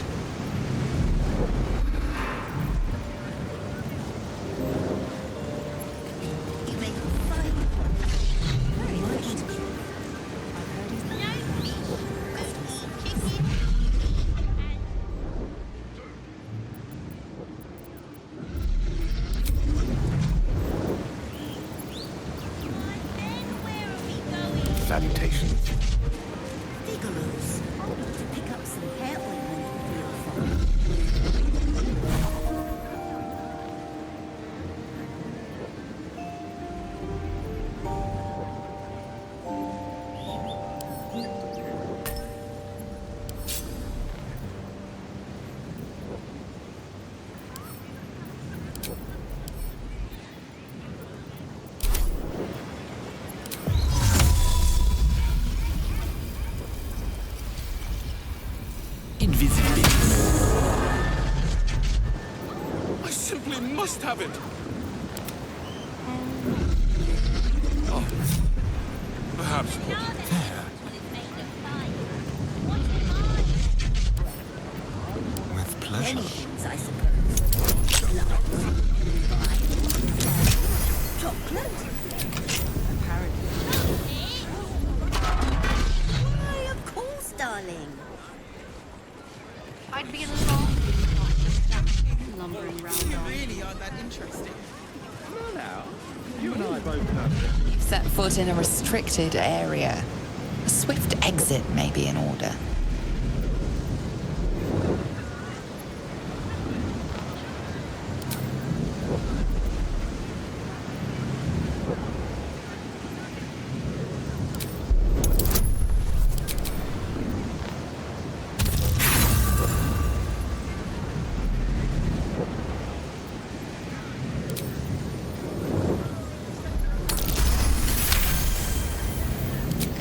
J: Salutations.
T: Elverils. To pick up some hair ointment for your father.
Q: I simply must have it! Oh. Perhaps not.
K: With pleasure.
T: Many things, I suppose. Chocolate? Apparently. Why, of course, darling.
V: I'd be alone. Lumbering round. You really aren't that interesting.
J: Well now, you and I both know.
L: You've set foot in a restricted area. A swift exit may be in order.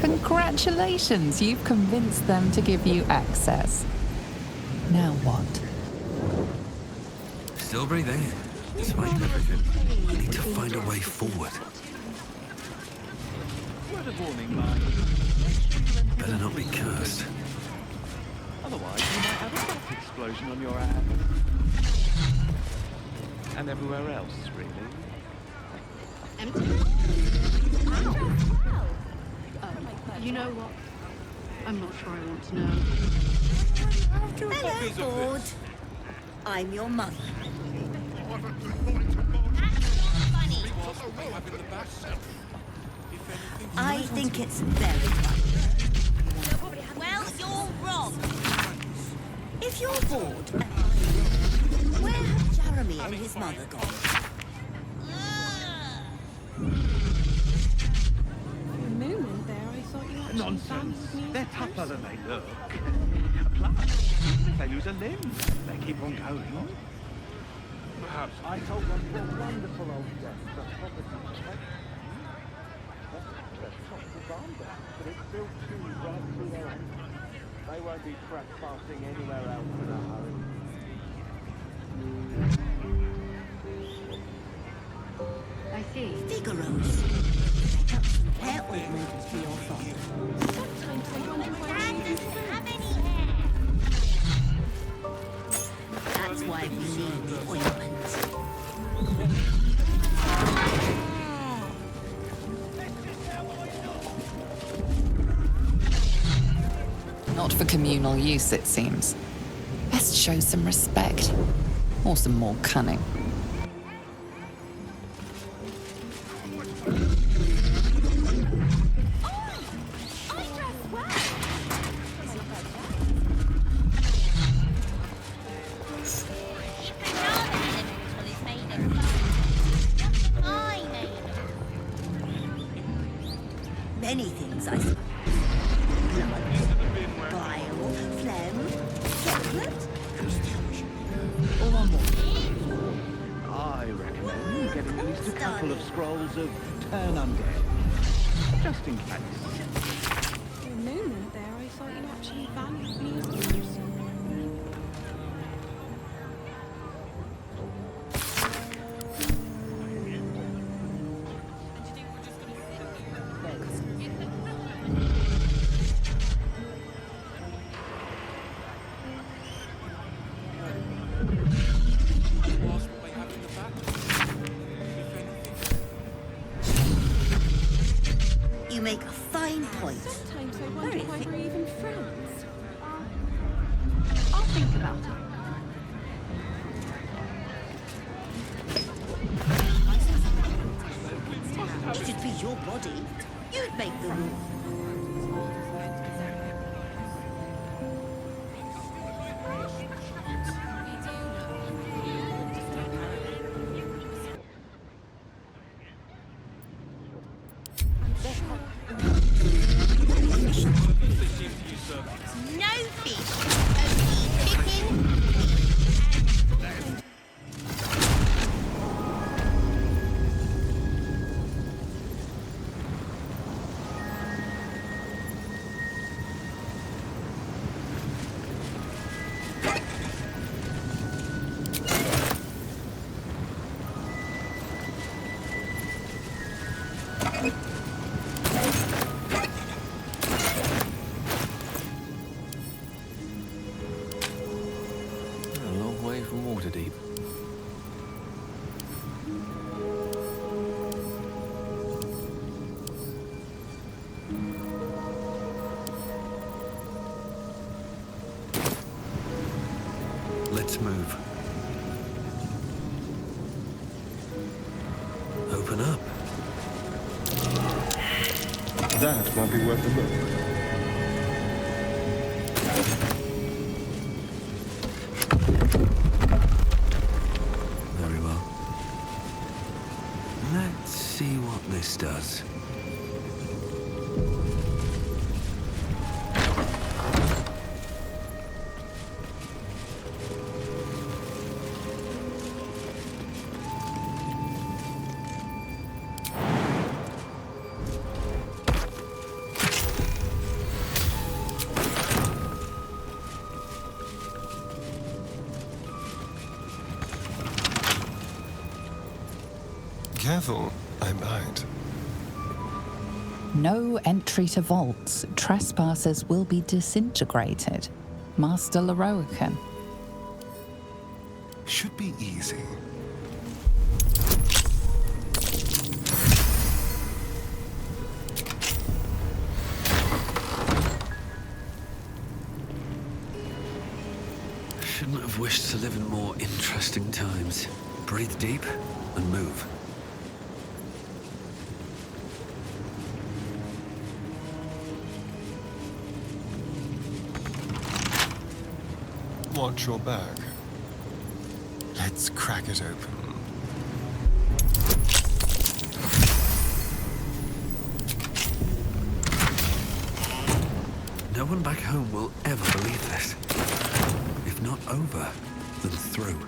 L: Congratulations, you've convinced them to give you access. Now what?
R: Still breathing. Despite everything, I need to find a way forward.
J: Word of warning, Mike.
R: Better not be cursed.
J: Otherwise, you might have a gas explosion on your ass. And everywhere else, really.
V: You know what? I'm not sure I want to know.
T: Hello, Ford. I'm your mother. I think it's very funny.
N: Well, you're wrong.
T: If you're bored and where have Jeremy and his mother gone?
V: For a moment there, I thought you actually
J: Nonsense.
V: fancied me.
J: They're tougher than they look. Plus, even if they lose a limb, they keep on going. Perhaps. I told them to a wonderful old death, the property protection. That's top of the Baldur, but it's built too right through their own. They won't be trespassing anywhere else in a hurry.
V: I see.
T: Figaro's. Pick up some hair ointment for your father.
V: Sometimes I wonder where
N: Dad doesn't have any hair.
T: That's why we need the ointment.
L: Not for communal use, it seems. Best show some respect. Or some more cunning.
T: Many things, I suppose. Blood, bile, phlegm, chocolate. Or more.
J: I recommend getting at least a couple of scrolls of Turn Undead. Just in case.
V: For a moment there, I thought you actually valued me as a person. last time, so I wonder why we're even friends.
U: I'll think about it.
B: If it be your body, you'd make the rule.
U: No fish, only chicken.
R: A long way from Waterdeep. Let's move. Open up.
I: That might be worth a look.
R: Very well. Let's see what this does.
I: Careful, I might.
L: No entry to vaults. Trespassers will be disintegrated. Master Larian.
I: Should be easy.
R: Shouldn't have wished to live in more interesting times. Breathe deep and move.
I: Watch your back. Let's crack it open.
R: No one back home will ever believe this. If not over, then through.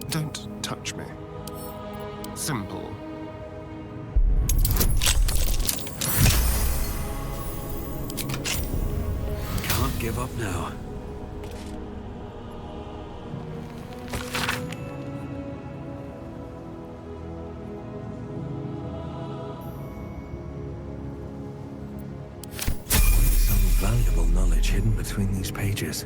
I: Don't touch me. Simple.
R: Can't give up now. Some valuable knowledge hidden between these pages.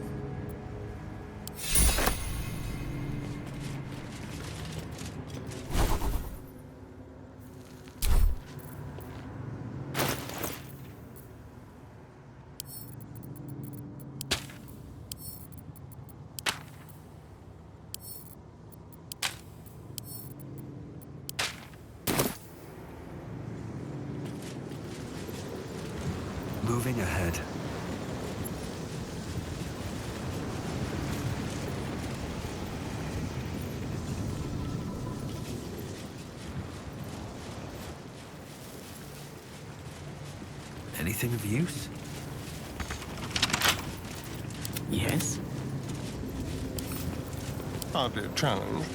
R: Moving ahead. Anything of use?
I: Yes? Hardly a challenge.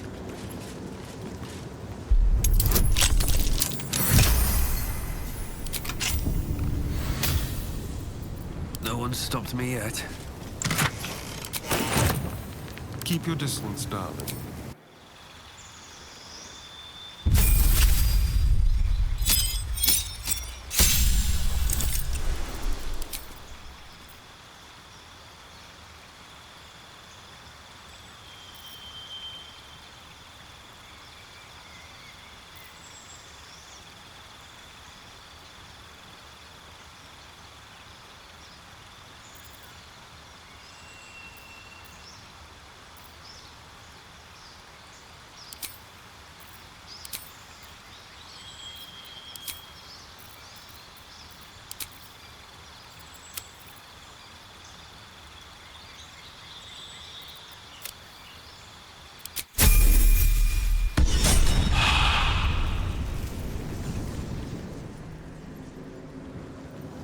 R: No one's stopped me yet.
C: Keep your distance, darling.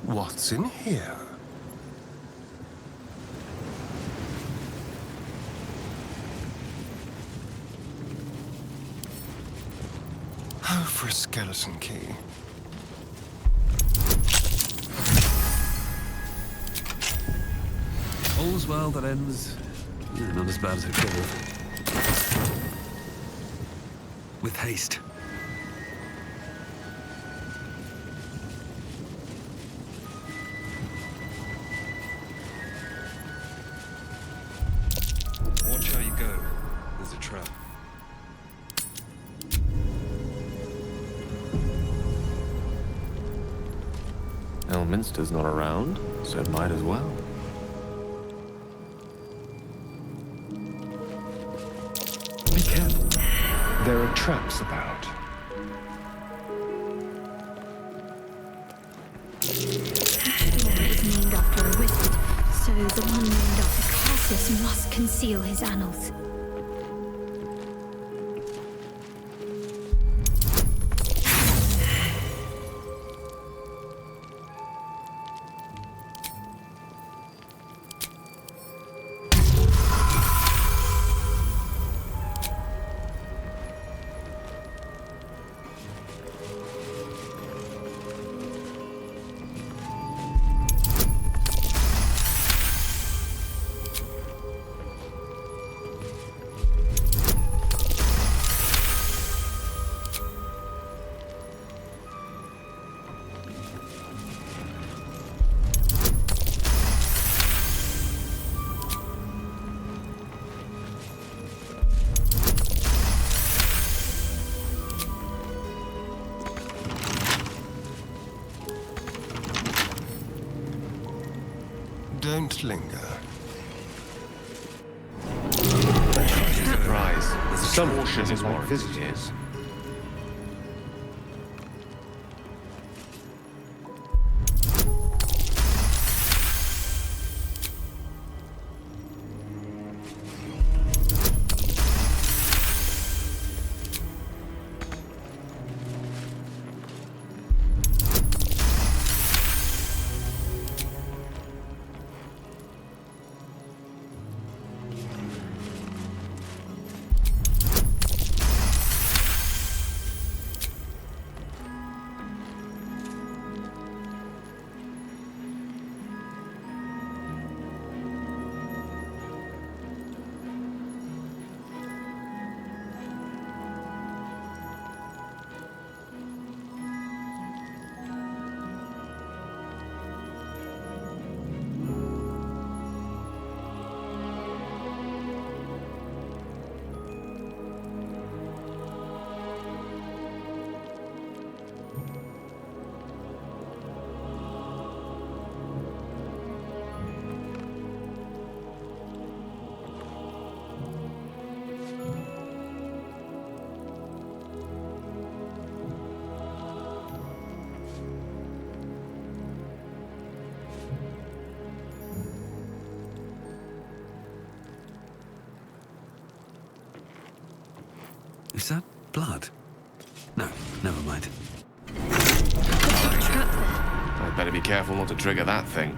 C: What's in here? Oh, for a skeleton key.
R: All's well that ends. Yeah, not as bad as it could have. With haste. Watch how you go. There's a trap.
O: Elminster's not around, so might as well.
J: Be careful. There are traps about.
H: Baldur is named after a wizard, so the one named after Cassius must conceal his annals.
C: Don't linger.
O: Surprise.
J: Some
O: Caution is
J: is like
O: warranted.
J: visitors.
R: Is that blood? No, never mind.
O: I'd better be careful not to trigger that thing.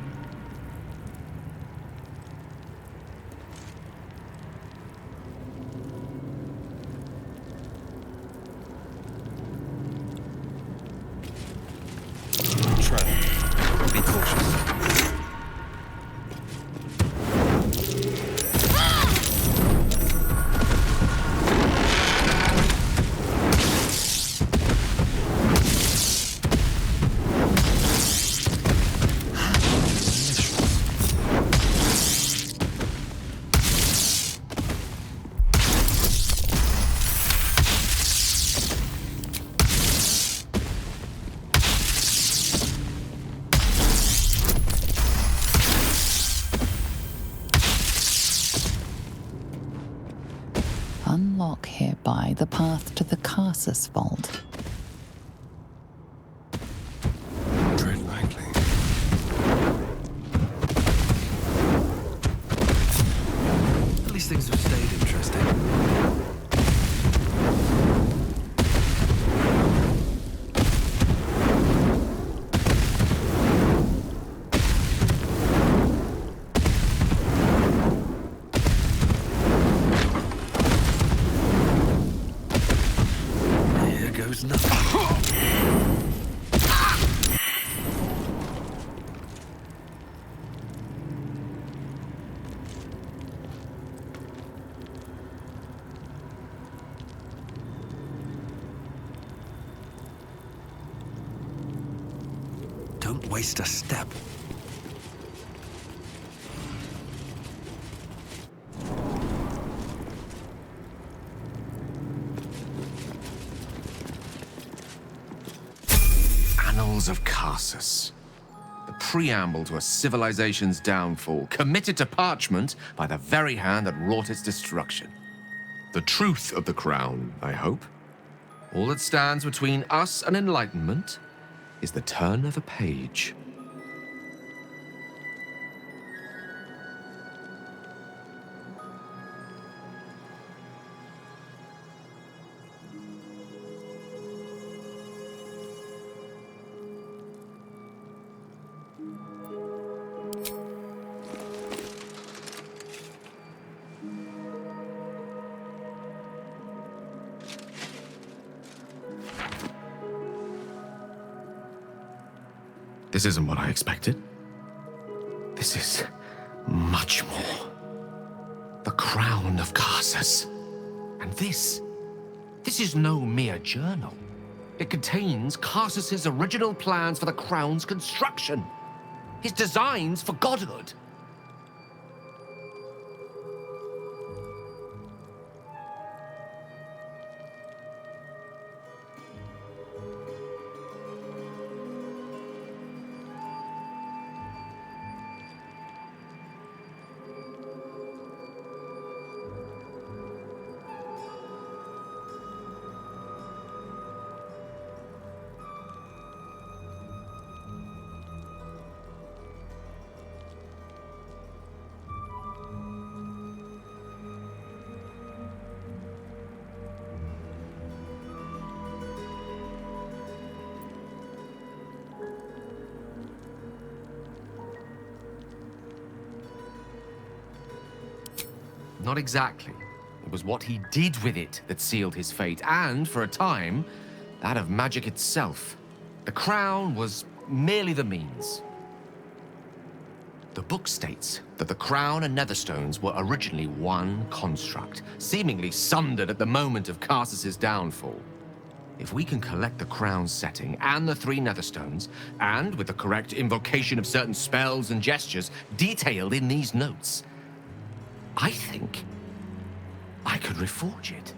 R: Trevor, be cautious.
L: Unlock hereby the path to the Carsus Vault.
C: Tread lightly.
R: At least things have stayed interesting. Here goes nothing. Don't waste a step.
O: Annals of Carsus. The preamble to a civilization's downfall, committed to parchment by the very hand that wrought its destruction. The truth of the crown, I hope. All that stands between us and enlightenment is the turn of a page. This isn't what I expected. This is much more. The crown of Carsus. And this is no mere journal. It contains Carsus's original plans for the crown's construction. His designs for godhood. Not exactly. It was what he did with it that sealed his fate, and, for a time, that of magic itself. The crown was merely the means. The book states that the crown and netherstones were originally one construct, seemingly sundered at the moment of Carsus's downfall. If we can collect the crown's setting and the 3 netherstones, and with the correct invocation of certain spells and gestures detailed in these notes, I think I could reforge it.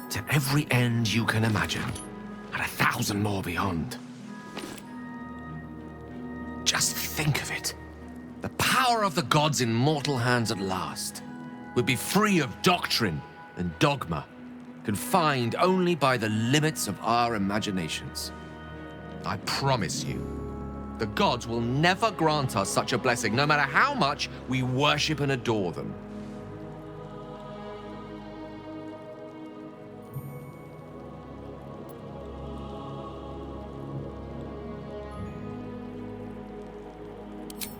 O: To every end you can imagine, and 1,000 more beyond. Just think of it. The power of the gods in mortal hands at last would be free of doctrine and dogma, confined only by the limits of our imaginations. I promise you, the gods will never grant us such a blessing, no matter how much we worship and adore them.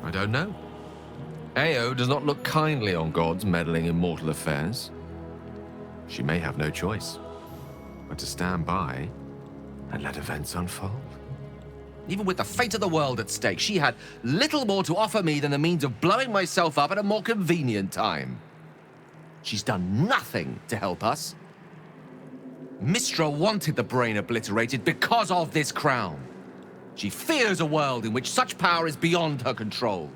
O: I don't know. Ao does not look kindly on gods meddling in mortal affairs. She may have no choice but to stand by and let events unfold. Even with the fate of the world at stake, she had little more to offer me than the means of blowing myself up at a more convenient time. She's done nothing to help us. Mistra wanted the brain obliterated because of this crown. She fears a world in which such power is beyond her control,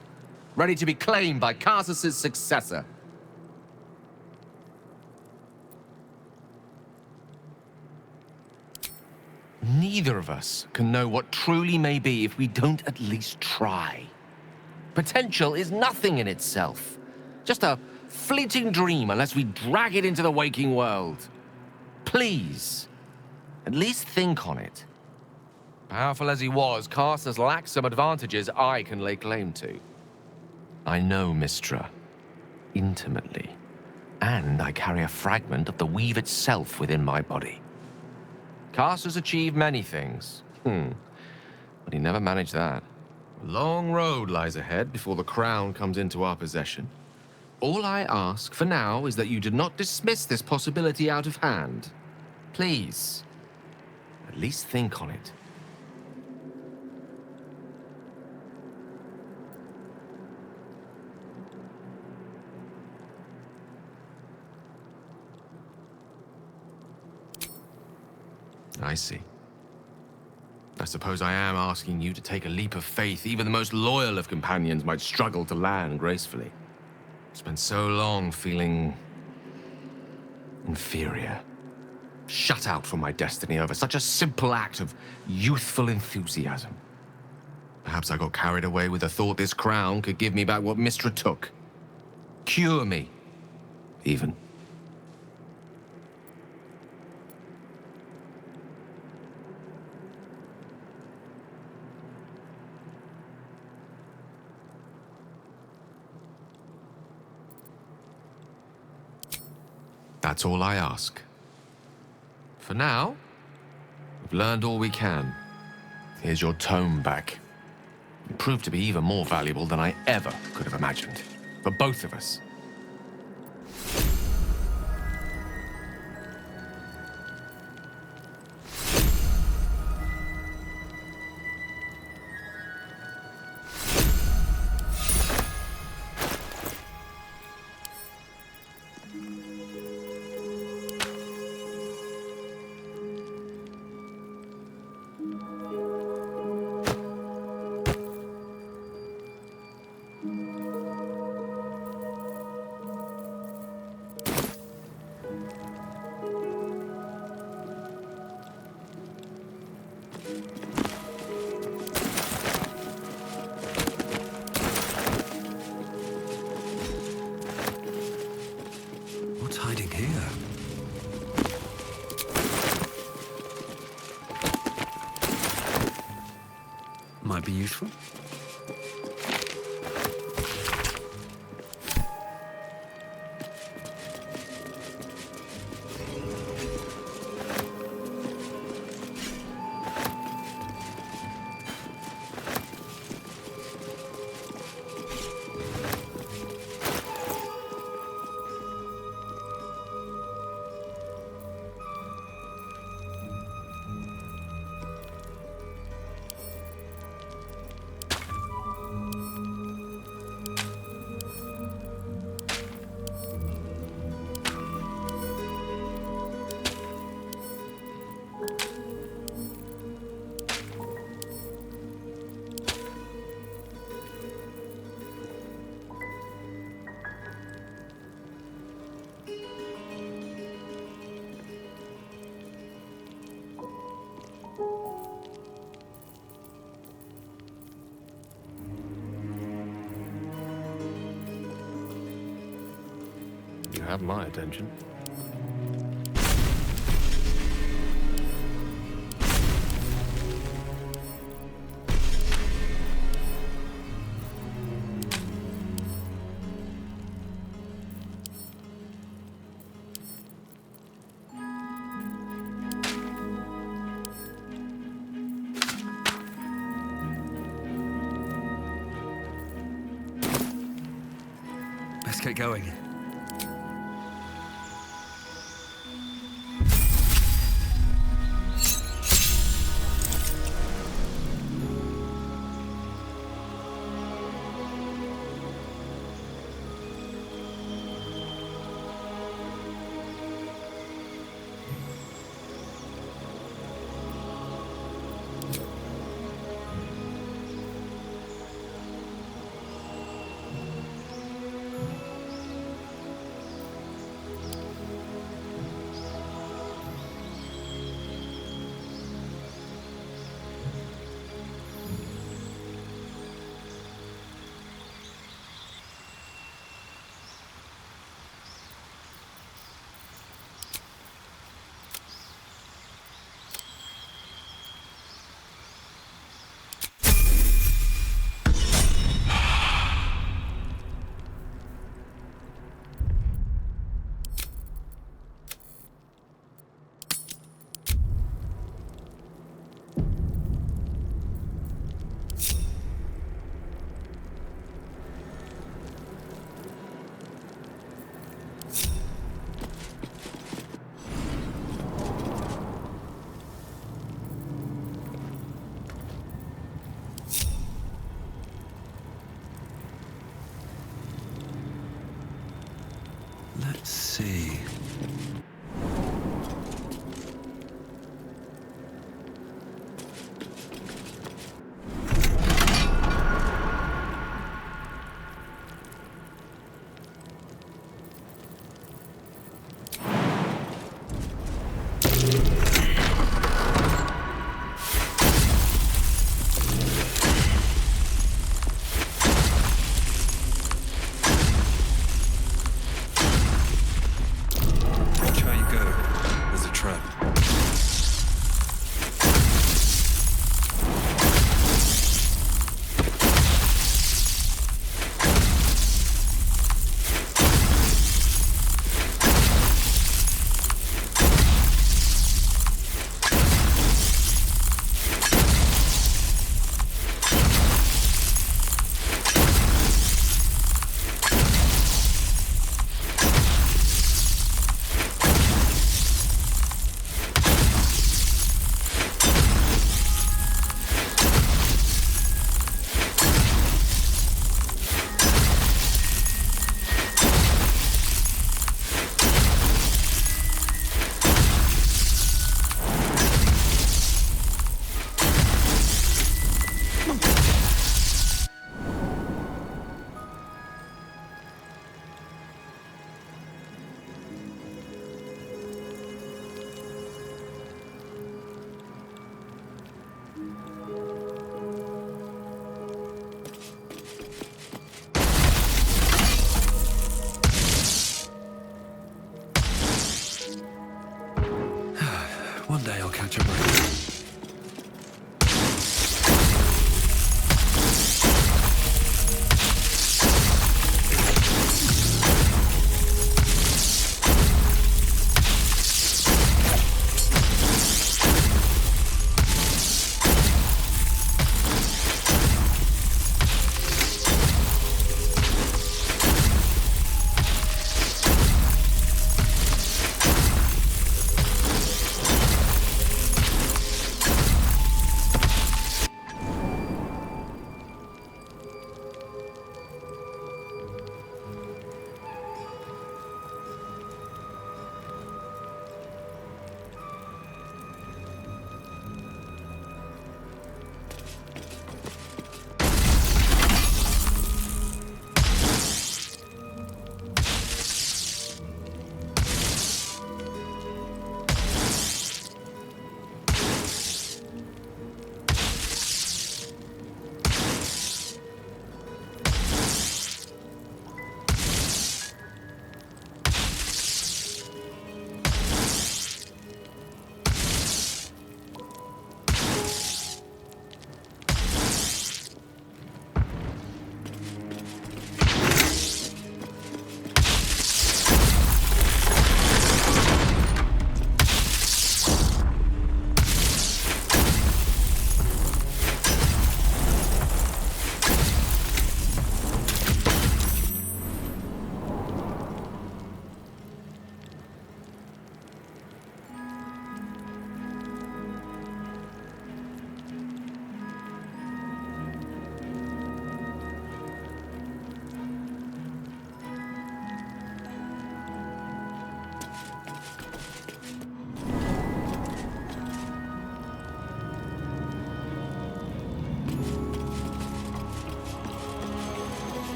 O: ready to be claimed by Carsus's successor. Neither of us can know what truly may be if we don't at least try. Potential is nothing in itself, Just a fleeting dream unless we drag it into the waking world. Please, at least think on it. Powerful as he was, Carsus lacks some advantages I can lay claim to. I know Mystra intimately, and I carry a fragment of the weave itself within my body. Carsus achieved many things, but he never managed that. A long road lies ahead before the crown comes into our possession. All I ask for now is that you do not dismiss this possibility out of hand. Please, at least think on it. I see. I suppose I am asking you to take a leap of faith even the most loyal of companions might struggle to land gracefully. Spent so long feeling inferior, shut out from my destiny over such a simple act of youthful enthusiasm. Perhaps I got carried away with the thought this crown could give me back what Mystra took. Cure me, even. That's all I ask. For now, we've learned all we can. Here's your tome back. It proved to be even more valuable than I ever could have imagined. For both of us.
R: What's hiding here? Might be useful. You have my attention. Let's get going. Let's see. One day I'll catch a break.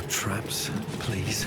R: Traps, please.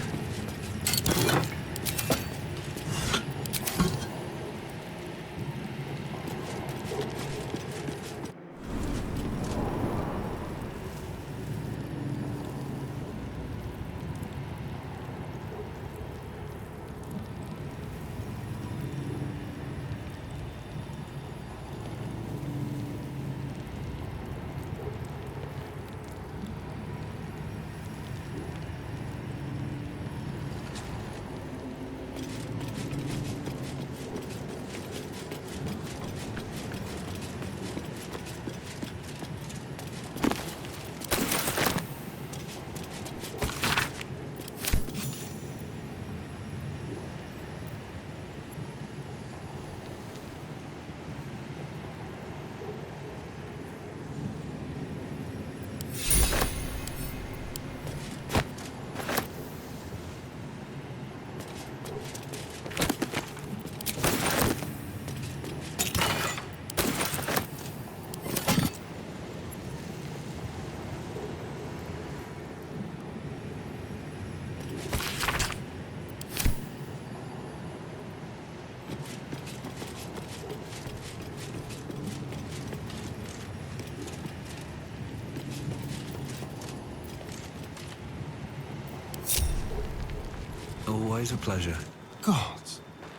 R: Always a pleasure.
C: God,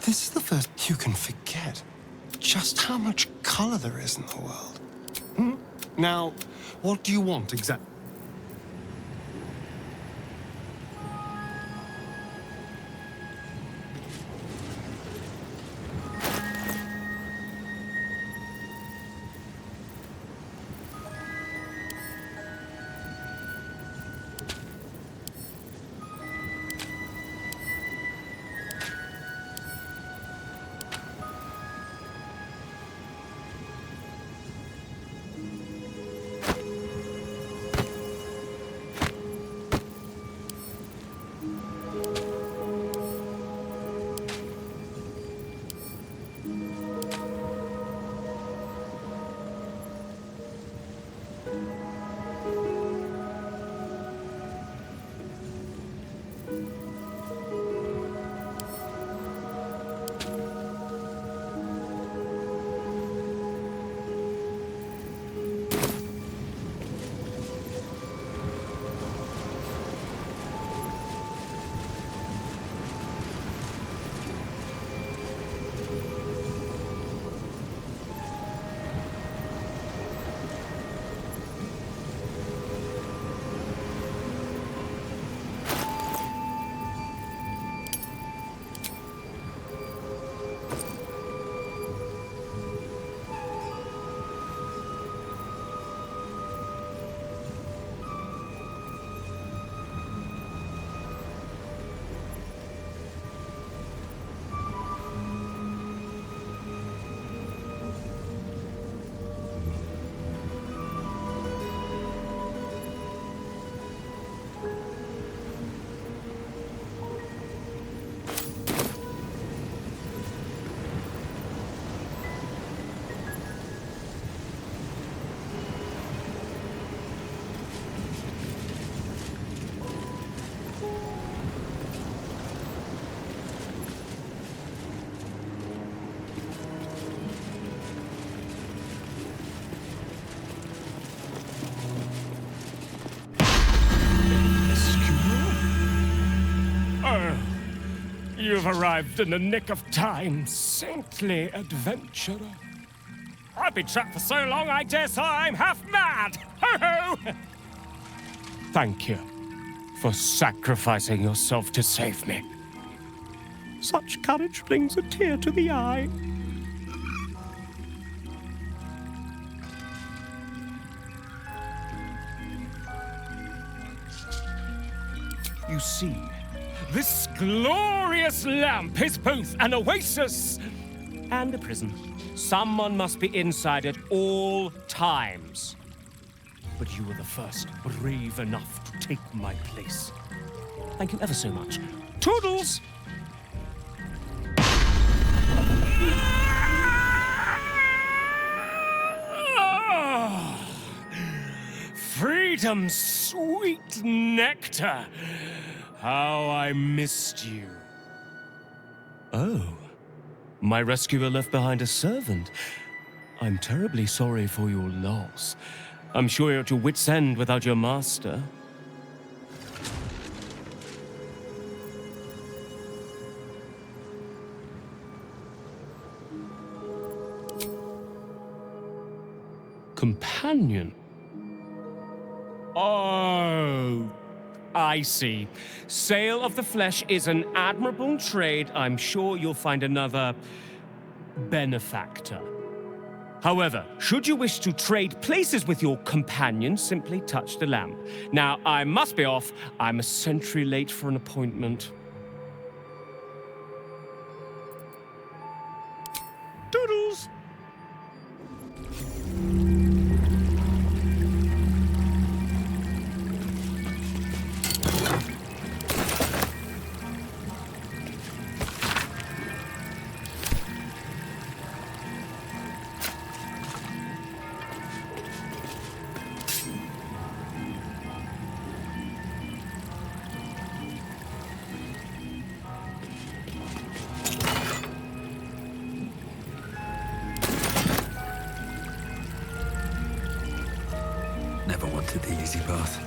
C: this is the first you can forget just how much color there is in the world.
R: Now, what do you want exactly?
Q: You've arrived in the nick of time, saintly adventurer. I've been trapped for so long, I dare say I'm half mad! Ho-ho! Thank you for sacrificing yourself to save me. Such courage brings a tear to the eye. You see, this glorious lamp is both an oasis and a prison. Someone must be inside at all times. But you were the first brave enough to take my place. Thank you ever so much. Toodles! Freedom's sweet nectar. How I missed you. Oh, my rescuer left behind a servant. I'm terribly sorry for your loss. I'm sure you're at your wit's end without your master. Companion? Oh, I see. Sale of the flesh is an admirable trade. I'm sure you'll find another benefactor. However, should you wish to trade places with your companion, simply touch the lamp. Now, I must be off. I'm a century late for an appointment. Doodles!
R: Never wanted the easy path.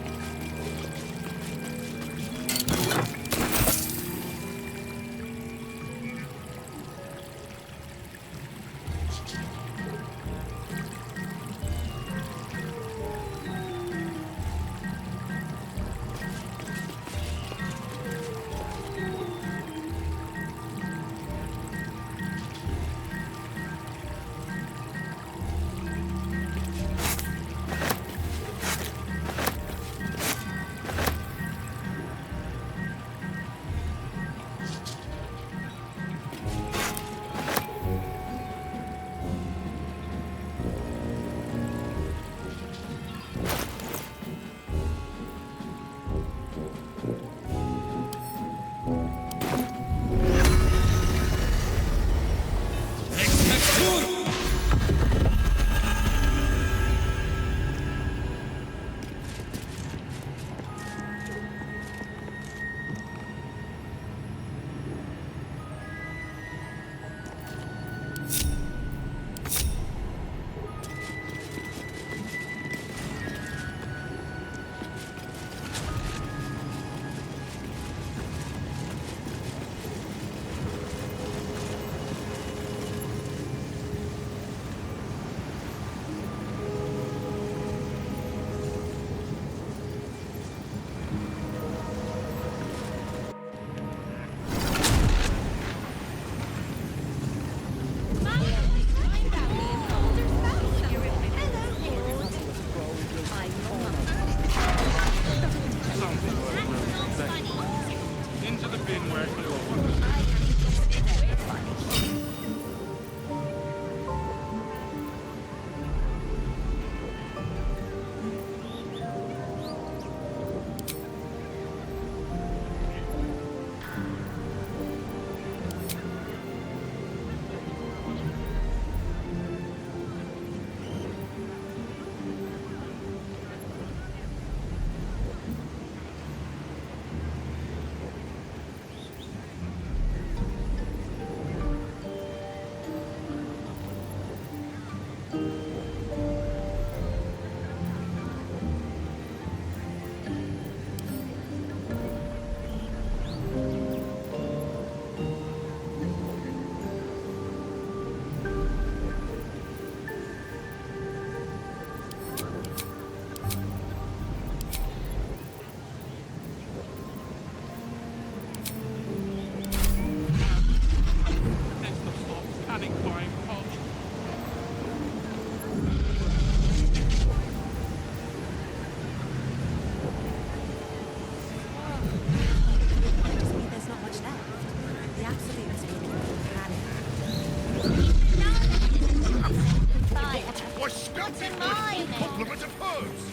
N: Not to mine.
J: Compliment of hers.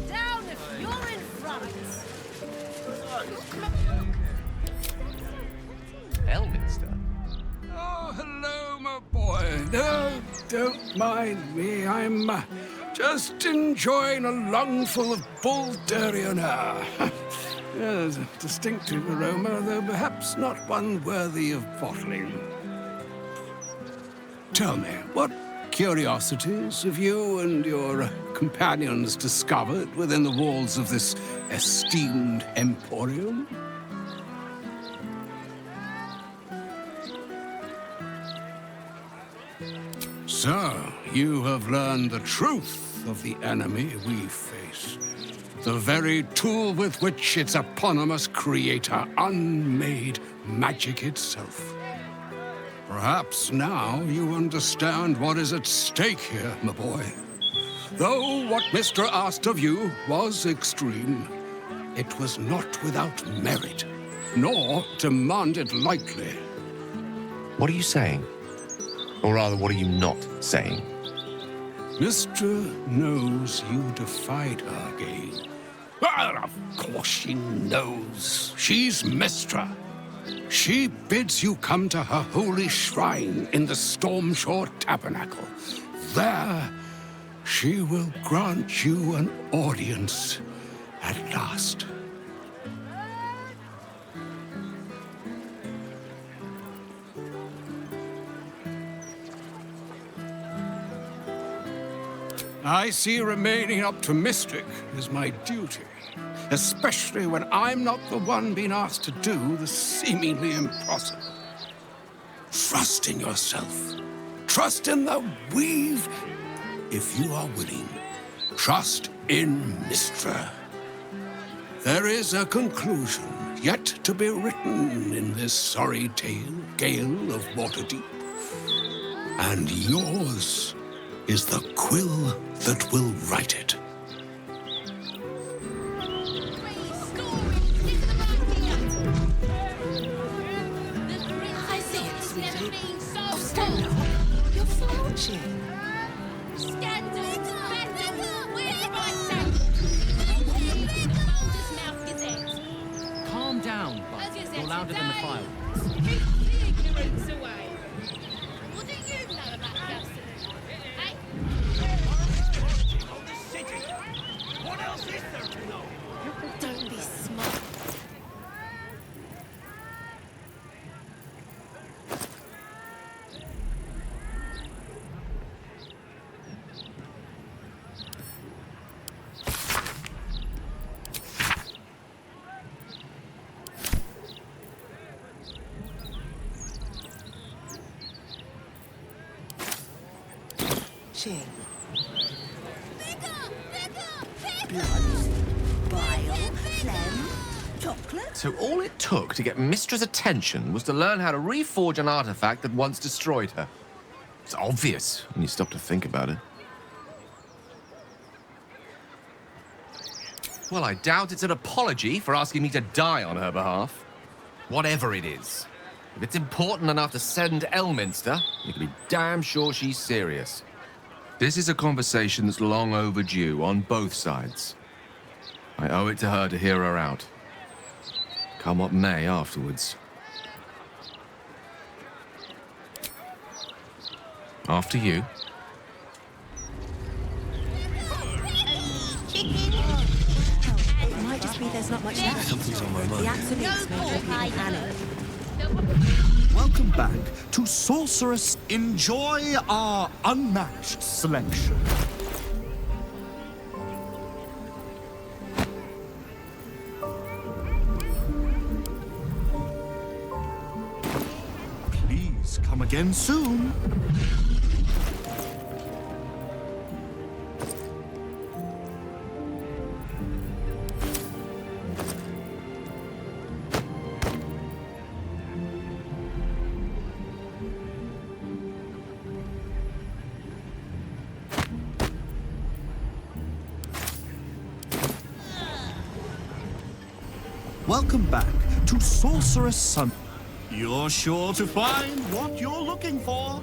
N: Down if you're in front.
O: Elminster?
R: Oh, hello, my boy. No, don't mind me. I'm just enjoying a lungful of Baldurian air. Yes, a distinctive aroma, though perhaps not one worthy of bottling. Tell me, what curiosities have you and your companions discovered within the walls of this esteemed emporium? So, you have learned the truth of the enemy we face. The very tool with which its eponymous creator unmade magic itself. Perhaps now you understand what is at stake here, my boy. Though what Mr. asked of you was extreme, it was not without merit, nor demanded lightly.
O: What are you saying? Or rather, what are you not saying?
R: Mr. knows you defied her game. Well, of course she knows. She's Mistra. She bids you come to her holy shrine in the Stormshore Tabernacle. There, she will grant you an audience at last. I see remaining optimistic is my duty, especially when I'm not the one being asked to do the seemingly impossible. Trust in yourself. Trust in the weave, if you are willing. Trust in Mistra. There is a conclusion yet to be written in this sorry tale, Gale of Waterdeep. And yours is the quill that will write it.
N: I see it, sweetie.
S: Oh, stand up. You're slouching.
N: Scandal! Where's my sandwich? Baldur's mouth gazette.
A: Calm down, bud. You're louder than the fireworks.
N: Keep the ignorance away. What do you know about the absolute? Hey?
J: Of the city. What else is there to know?
N: Don't be smart.
S: Chin.
B: Blood, bile, phlegm, chocolate.
O: So all it took to get Mistra's attention was to learn how to reforge an artifact that once destroyed her. It's obvious when you stop to think about it. Well, I doubt it's an apology for asking me to die on her behalf. Whatever it is. If it's important enough to send Elminster, you can be damn sure she's serious. This is a conversation that's long overdue on both sides. I owe it to her to hear her out. Come what may afterwards. After you.
B: It might just be there's not much left.
I: Something's on my mind.
B: The absolutes may drip in panic.
G: Welcome back to Sorceress. Enjoy our unmatched selection. Please come again soon. Welcome back to Sorceress Sun. You're sure to find what you're looking for.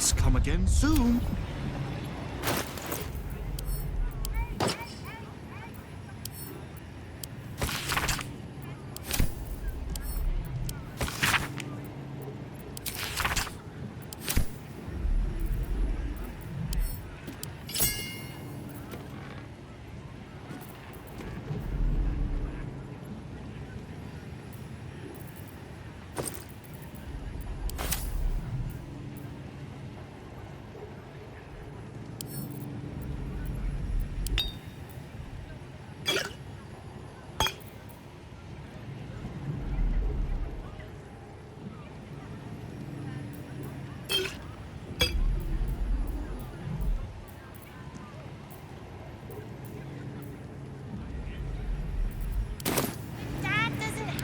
G: Please come again soon.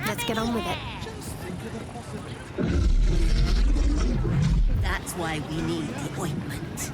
U: Let's get on with it.
B: That's why we need the ointment.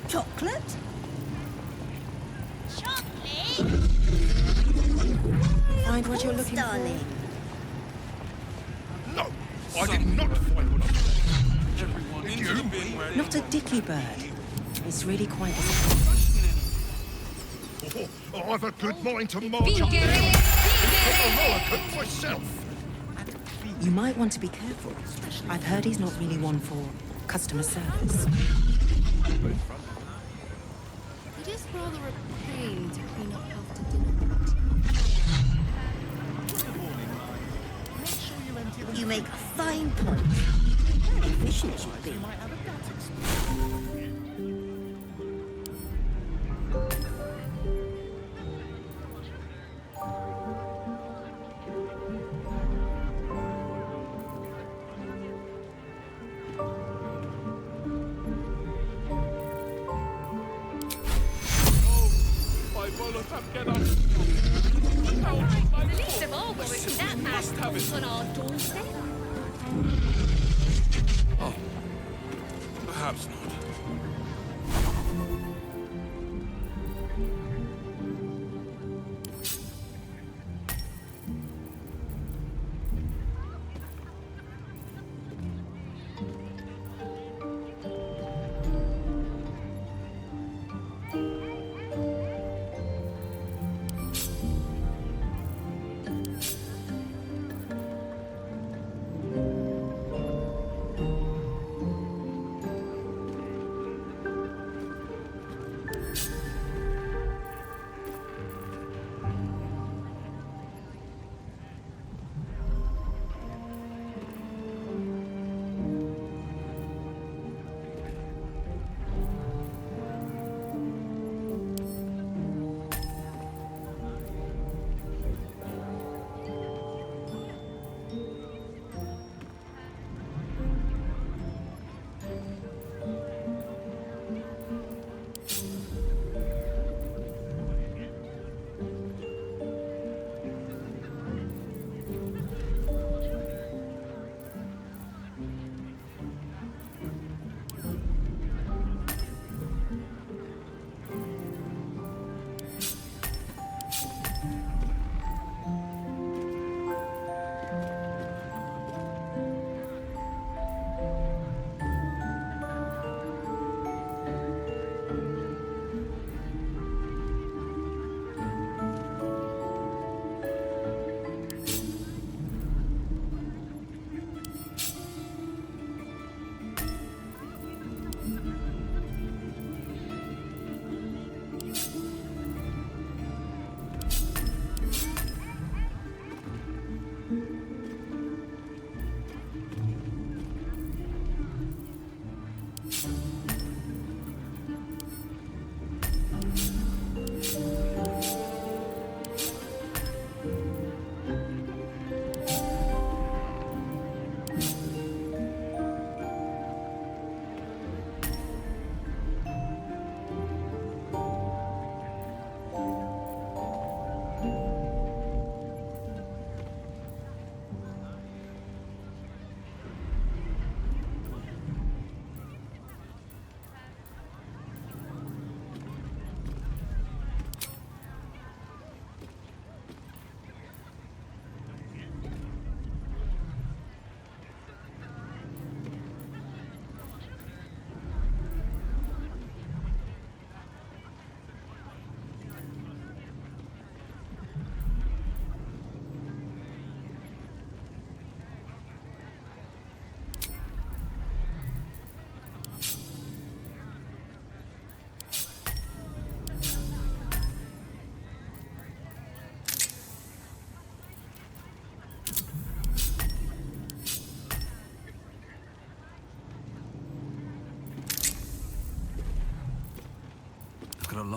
B: Chocolate?
U: Chocolate?
S: Find what you're looking
B: darling.
R: No, I did not find what I wanted. Did you?
S: Not a dicky bird. It's really quite disappointing.
R: Oh, I've a good mind to march up there and put a roller coat myself.
S: You might want to be careful. I've heard he's not really one for customer service.
U: It is rather a pain to clean up after dinner.
B: You make a fine point. Very efficient you'd be.
N: The least of all worries is that man on our doorstep.
Q: Oh, perhaps not.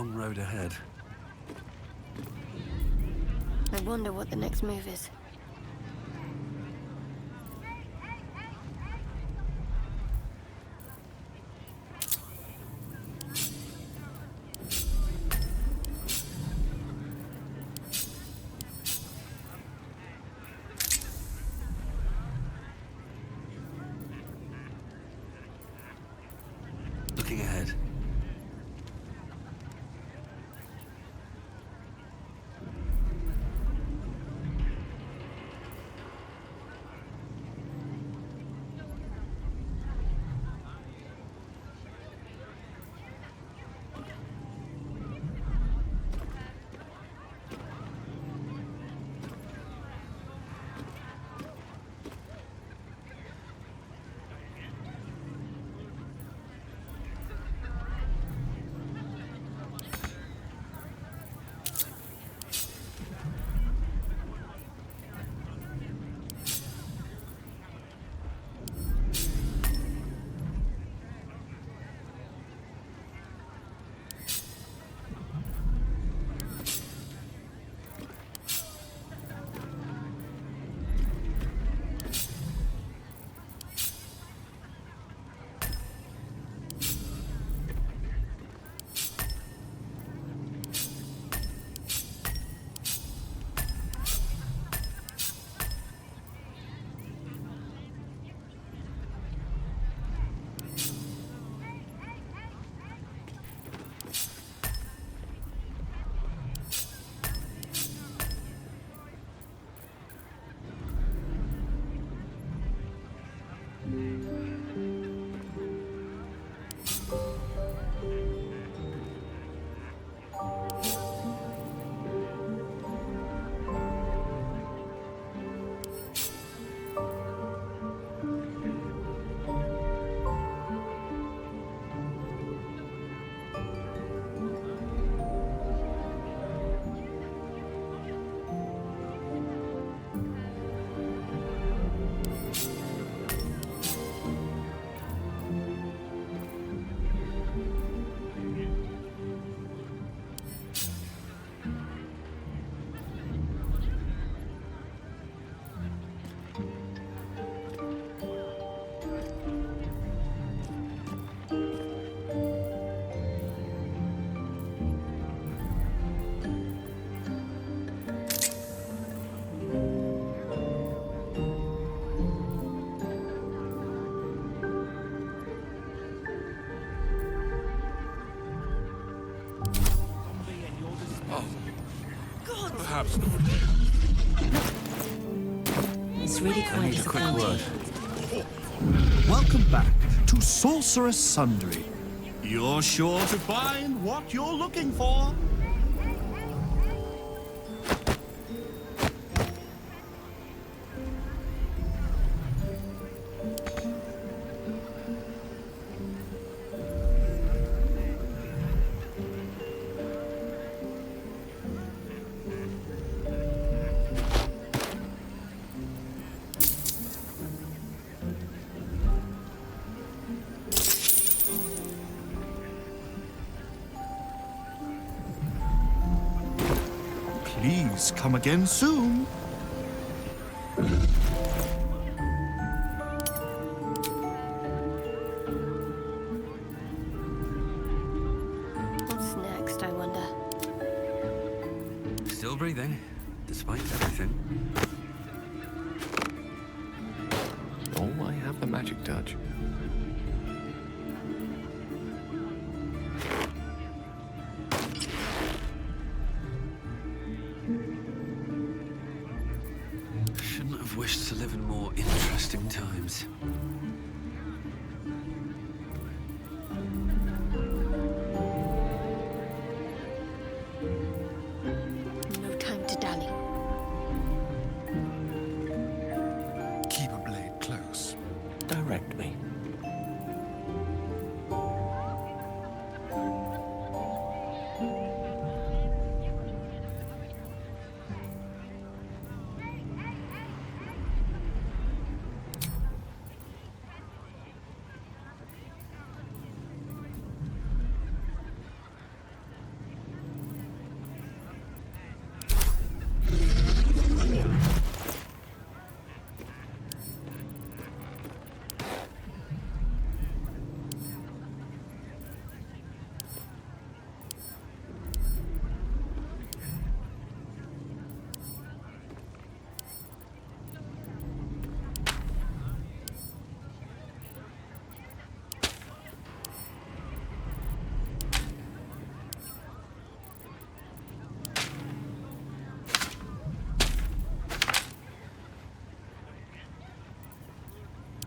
D: long road ahead.
U: I wonder what the next move is.
D: Looking ahead.
Q: Perhaps not.
T: It's really quite disappointing.
G: Welcome back to Sorceress Sundry. You're sure to find what you're looking for. Please come again soon.
U: What's next, I wonder?
D: Still breathing, despite everything.
O: Oh, I have the magic touch.
D: Shouldn't have wished to live in more interesting times.
U: No time to dally.
C: Keep a blade close.
O: Direct me.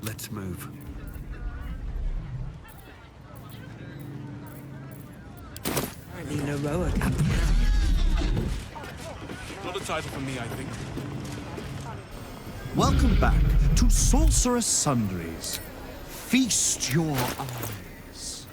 D: Let's move.
J: Not a title for me, I think.
G: Welcome back to Sorcerous Sundries. Feast your eyes.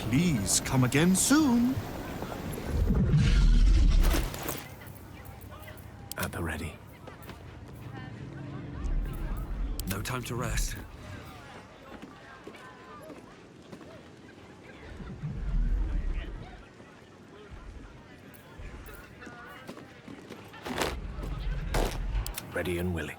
G: Please come again soon.
C: At the ready.
D: No time to rest.
C: Ready and willing.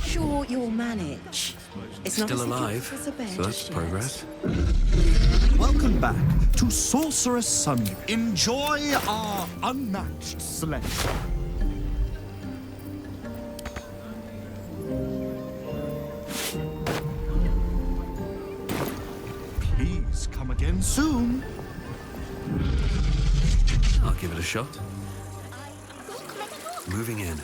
B: Sure, you'll manage. It's not
D: Still
B: as if it
D: alive,
B: was a bear
D: so that's
B: just
D: progress.
G: Welcome back to Sorcerous Sundry. Enjoy our unmatched selection. Please come again soon.
D: I'll give it a shot. Moving in.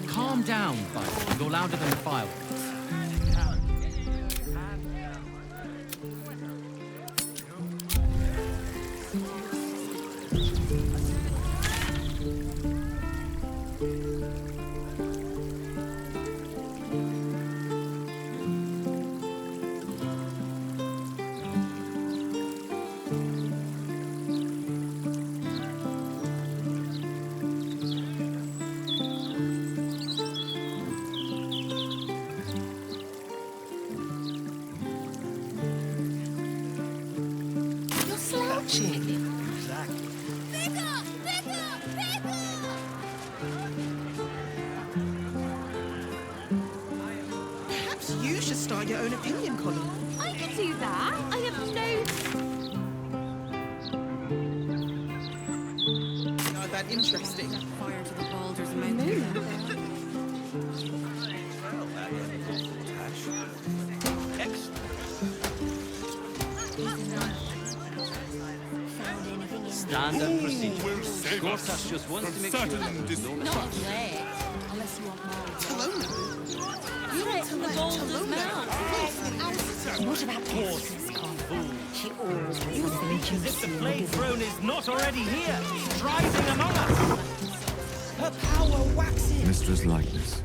A: Calm down, Baldur. You're louder than the fireworks.
B: You're slouching. Perhaps you should start your own opinion column.
U: I could do that. I have no...
M: that interesting.
U: Fire to the Baldur's mountain.
E: Standard procedure. Escort us just once to make sure that there's no
N: Not there, unless you want more.
B: You're at the Baldur's Mount.
N: What about Elverils? She always was something juicy.
E: As if the Plague Throne is not already here, rising among us.
B: Her power waxes.
O: Mistra's likeness.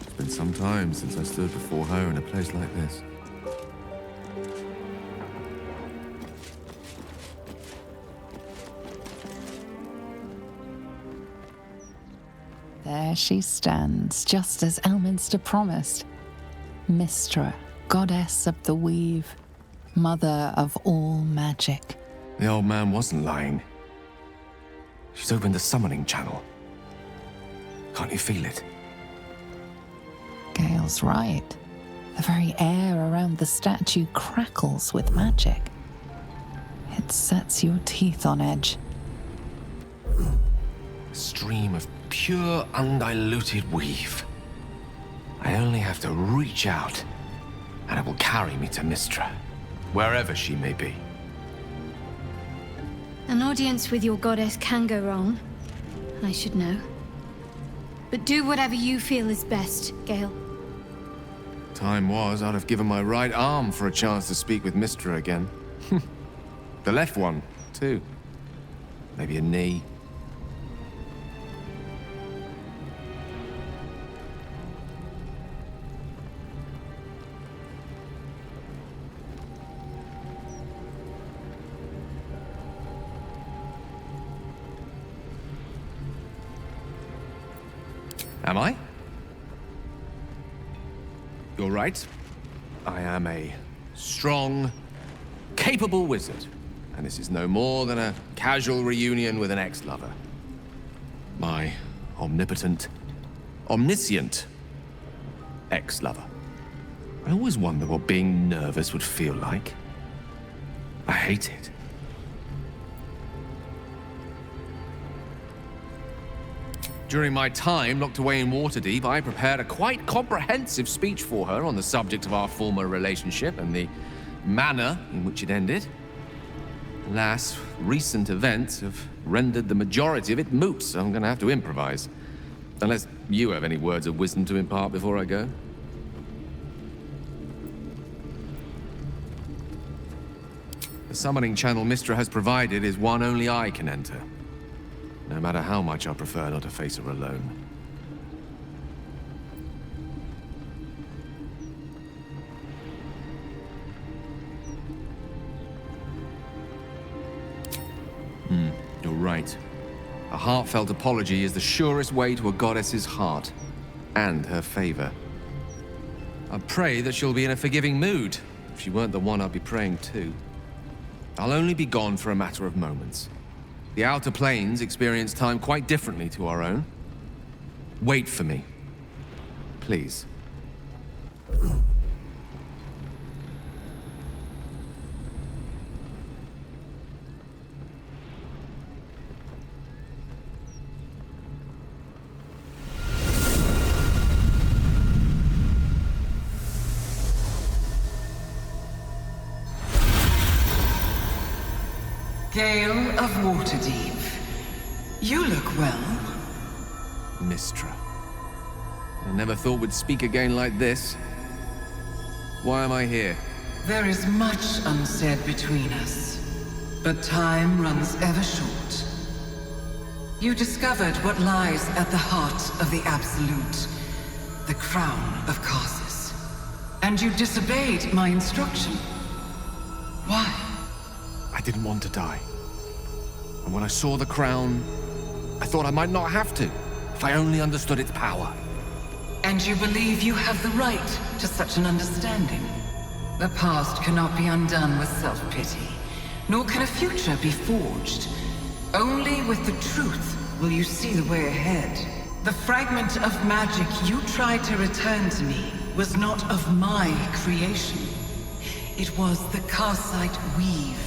O: It's been some time since I stood before her in a place like this.
L: There she stands, just as Elminster promised. Mistra, goddess of the weave, mother of all magic.
O: The old man wasn't lying. She's opened the summoning channel. Can't you feel it?
L: Gale's right. The very air around the statue crackles with magic. It sets your teeth on edge.
O: A stream of pure, undiluted weave. I only have to reach out, and it will carry me to Mistra, wherever she may be.
H: An audience with your goddess can go wrong. I should know. But do whatever you feel is best, Gale.
O: Time was, I'd have given my right arm for a chance to speak with Mistra again. The left one, too. Maybe a knee. Am I? You're right. I am a strong, capable wizard. And this is no more than a casual reunion with an ex-lover. My omnipotent, omniscient ex-lover. I always wonder what being nervous would feel like. I hate it. During my time locked away in Waterdeep, I prepared a quite comprehensive speech for her on the subject of our former relationship and the manner in which it ended. Alas, recent events have rendered the majority of it moot, so I'm gonna have to improvise. Unless you have any words of wisdom to impart before I go. The summoning channel Mistra has provided is one only I can enter. No matter how much I prefer not to face her alone. You're right. A heartfelt apology is the surest way to a goddess's heart and her favor. I pray that she'll be in a forgiving mood. If she weren't the one I'd be praying to. I'll only be gone for a matter of moments. The Outer Planes experience time quite differently to our own. Wait for me. Please.
S: Gale of Waterdeep. You look well.
O: Mistra. I never thought we'd speak again like this. Why am I here?
S: There is much unsaid between us, but time runs ever short. You discovered what lies at the heart of the Absolute, the crown of Karsus. And you disobeyed my instruction. Why?
O: I didn't want to die. And when I saw the crown, I thought I might not have to, if I only understood its power.
S: And you believe you have the right to such an understanding? The past cannot be undone with self-pity, nor can a future be forged. Only with the truth will you see the way ahead. The fragment of magic you tried to return to me was not of my creation. It was the Karsite weave.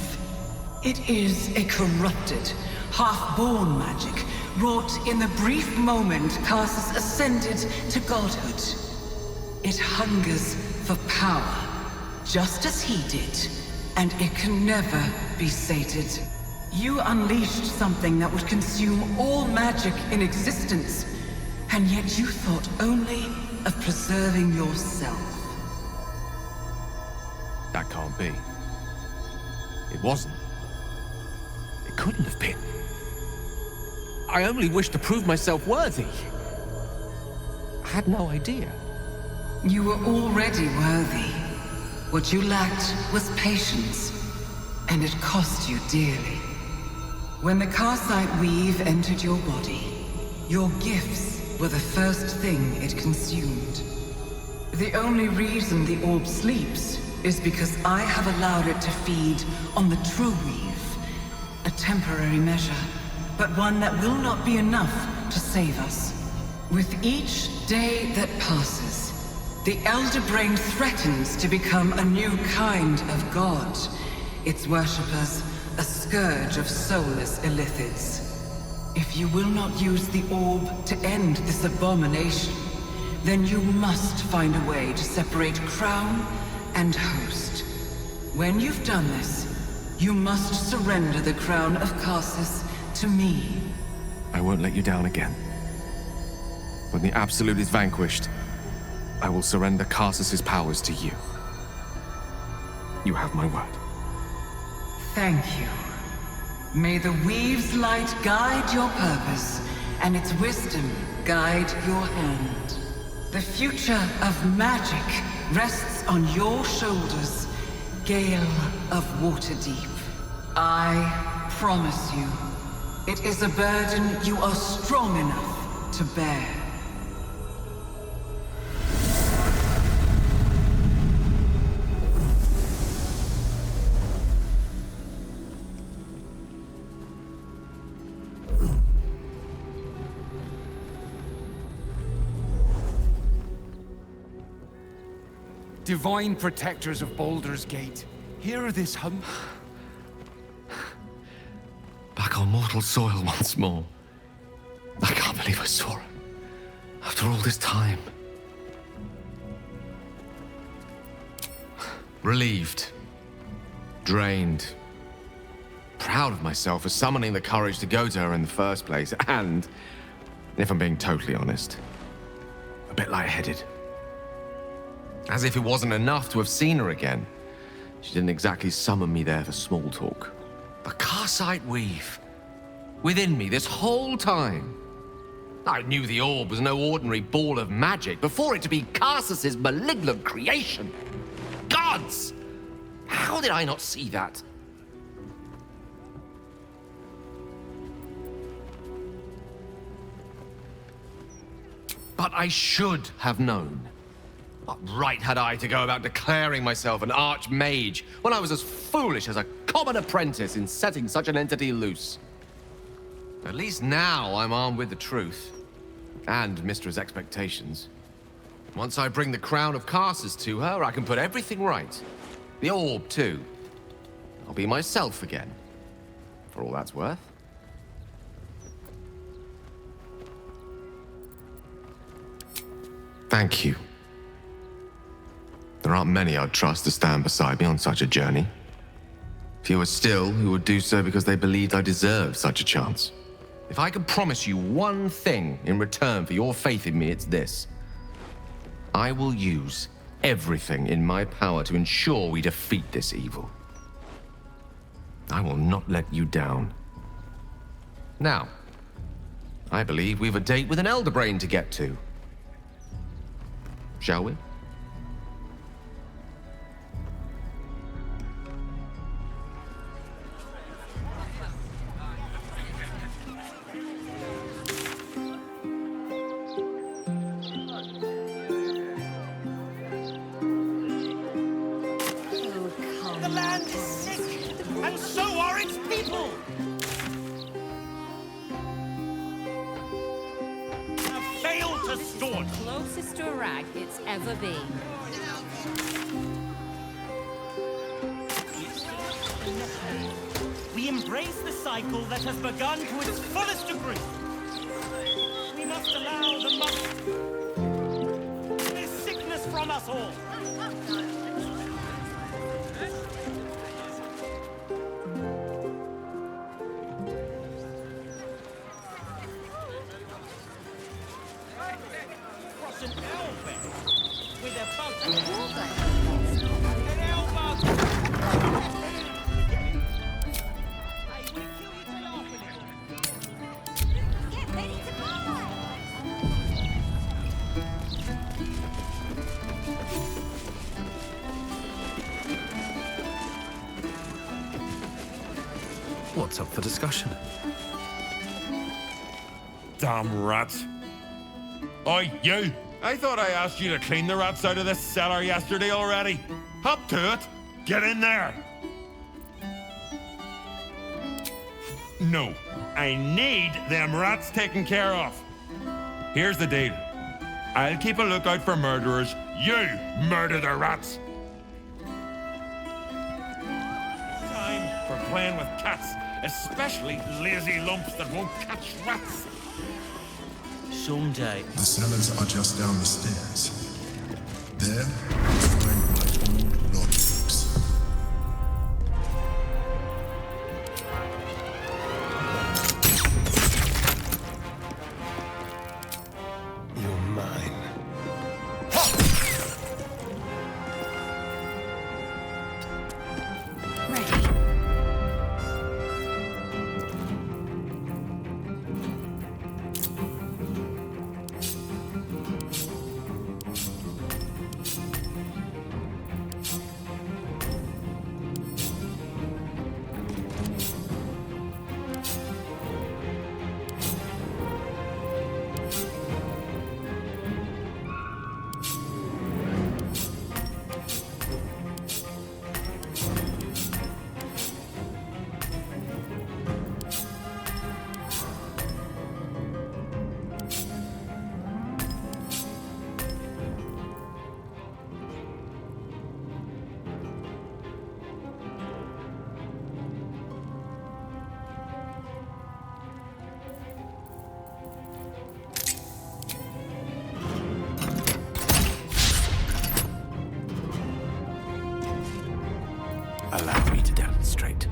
S: It is a corrupted,
F: half-born magic, wrought in the brief moment Karsus ascended to godhood. It hungers for power, just as he did, and it can never be sated. You unleashed something that would consume all magic in existence, and yet you thought only of preserving yourself.
O: That can't be. It wasn't. It couldn't have been. I only wished to prove myself worthy. I had no idea.
F: You were already worthy. What you lacked was patience, and it cost you dearly. When the Karsite weave entered your body, your gifts were the first thing it consumed. The only reason the orb sleeps is because I have allowed it to feed on the true weave. A temporary measure, but one that will not be enough to save us. With each day that passes, the Elder Brain threatens to become a new kind of god. Its worshippers, a scourge of soulless illithids. If you will not use the orb to end this abomination, then you must find a way to separate crown and host. When you've done this, you must surrender the crown of Karsus to me.
O: I won't let you down again. When the Absolute is vanquished, I will surrender Karsus's powers to you. You have my word.
F: Thank you. May the Weave's light guide your purpose, and its wisdom guide your hand. The future of magic rests on your shoulders, Gale of Waterdeep. I promise you, it is a burden you are strong enough to bear.
P: Divine protectors of Baldur's Gate, hear this hum.
O: Back on mortal soil once more. I can't believe I saw him. After all this time. Relieved. Drained. Proud of myself for summoning the courage to go to her in the first place. And, if I'm being totally honest, a bit lightheaded. As if it wasn't enough to have seen her again. She didn't exactly summon me there for small talk. The Karsite weave. Within me this whole time. I knew the orb was no ordinary ball of magic before it to be Karsus's malignant creation. Gods! How did I not see that? But I should have known. What right had I to go about declaring myself an archmage when I was as foolish as a common apprentice in setting such an entity loose? At least now I'm armed with the truth. And Mistra's expectations. Once I bring the crown of Karsus to her, I can put everything right. The orb, too. I'll be myself again. For all that's worth. Thank you. There aren't many I'd trust to stand beside me on such a journey. Fewer still who would do so because they believed I deserved such a chance. If I could promise you one thing in return for your faith in me, it's this. I will use everything in my power to ensure we defeat this evil. I will not let you down. Now, I believe we've a date with an Elder Brain to get to. Shall we?
J: The land is sick, and so are its people! Have failed to staunch.
N: Closest to a rag it's ever been.
J: We
K: embrace the cycle that has begun to its fullest degree. We must allow the this sickness from us all. Cross an Elverils with a bug. An Elbug!
D: What's up for discussion?
E: Damn rats. Oi, you! I thought I asked you to clean the rats out of this cellar yesterday already. Up to it! Get in there! No, I need them rats taken care of. Here's the deal. I'll keep a lookout for murderers. You murder the rats! Time for playing with cats, especially lazy lumps that won't catch rats.
K: Someday.
V: The cellars are just down the stairs. There, you'll find my old logbooks.
C: You're mine.
D: Allow me to demonstrate.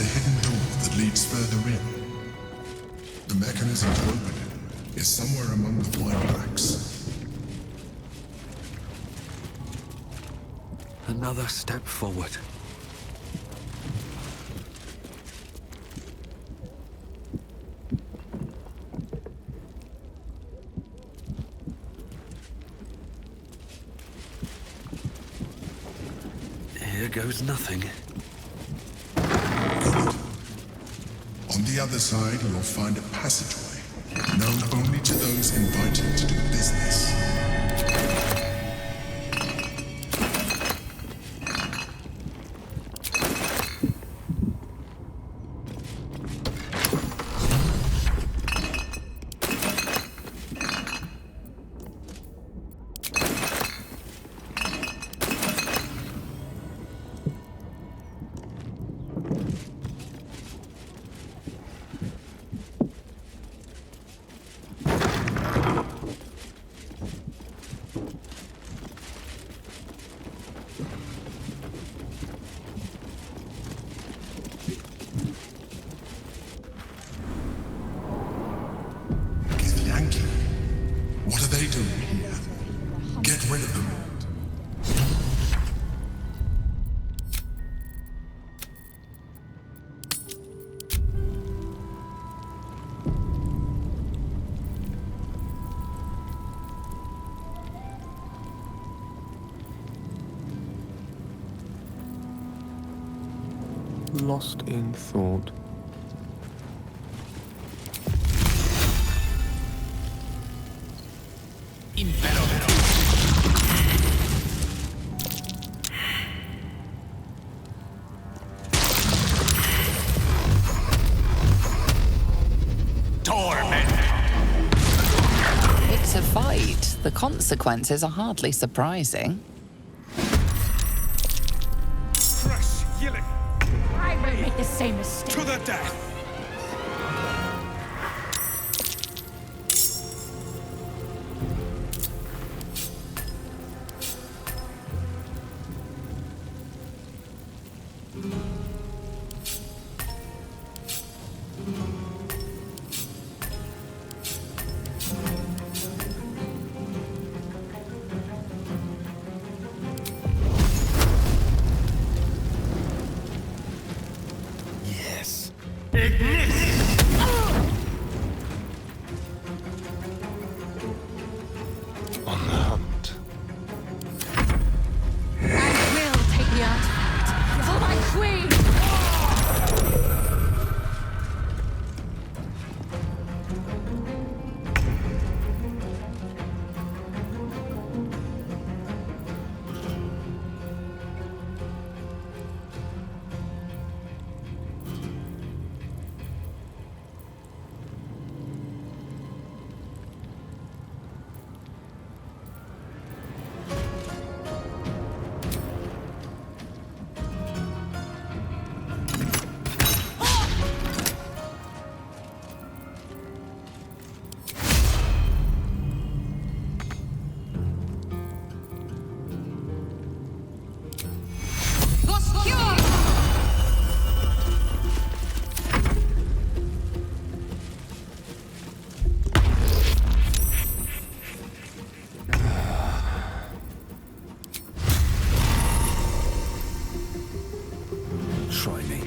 V: a hidden door that leads further in. The mechanism to open it is somewhere among the wine racks.
D: Another step forward. Here goes nothing.
V: On the other side, you'll find a passageway, known only to those invited to do business. What are they doing here? Get rid of them.
C: Lost in thought.
L: It's a fight. The consequences are hardly surprising.
H: I won't make the same mistake.
Q: To the death!
C: On the hunt.
H: I will take the artifact for my queen!
D: Try me.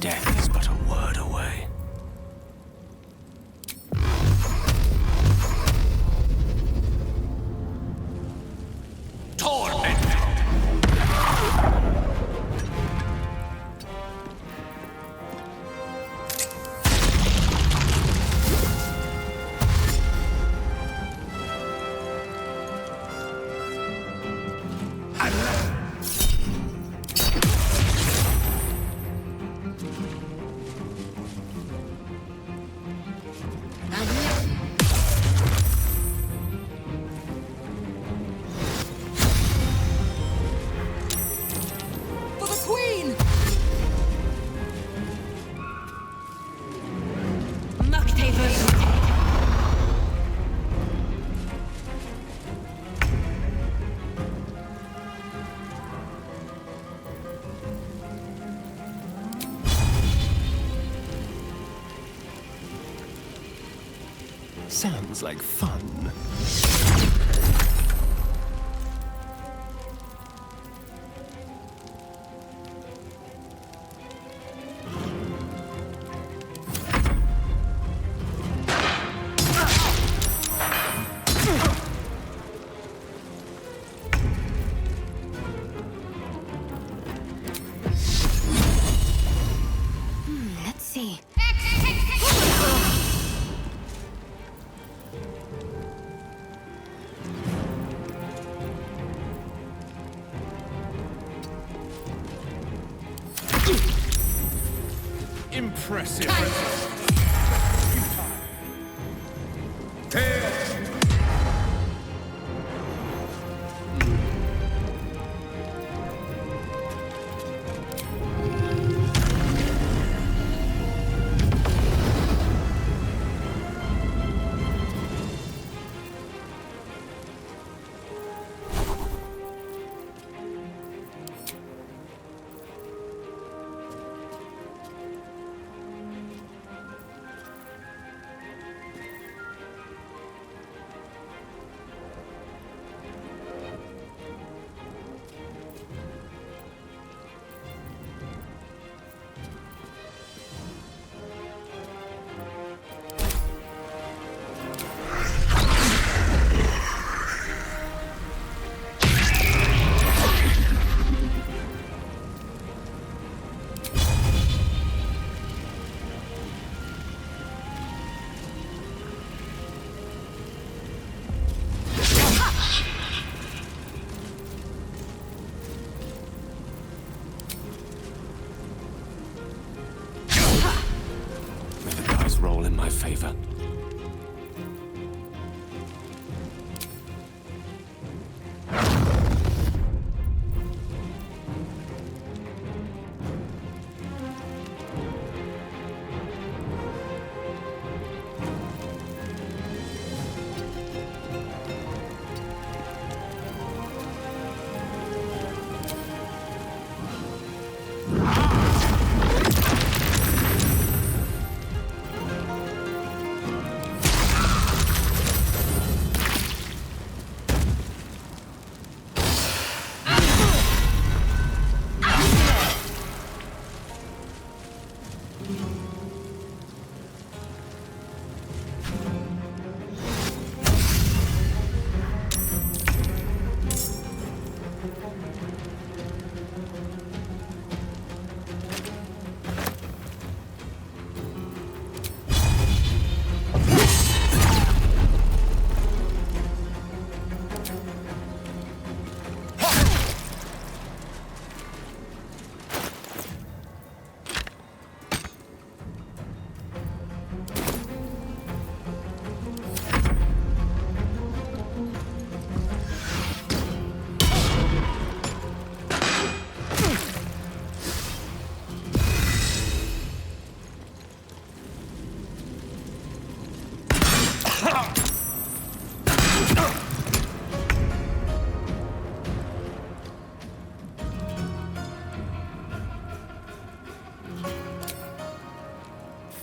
D: Death is but a word away.
C: Sounds like fun.
H: Let's see.
J: Impressive.
O: Roll in my favor.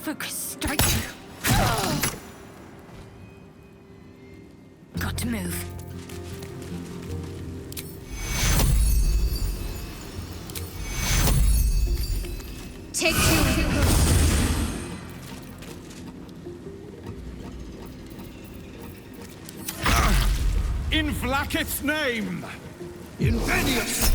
H: Focus, strike. Got to move. Take two.
J: In Vlaakith's name! Invenius!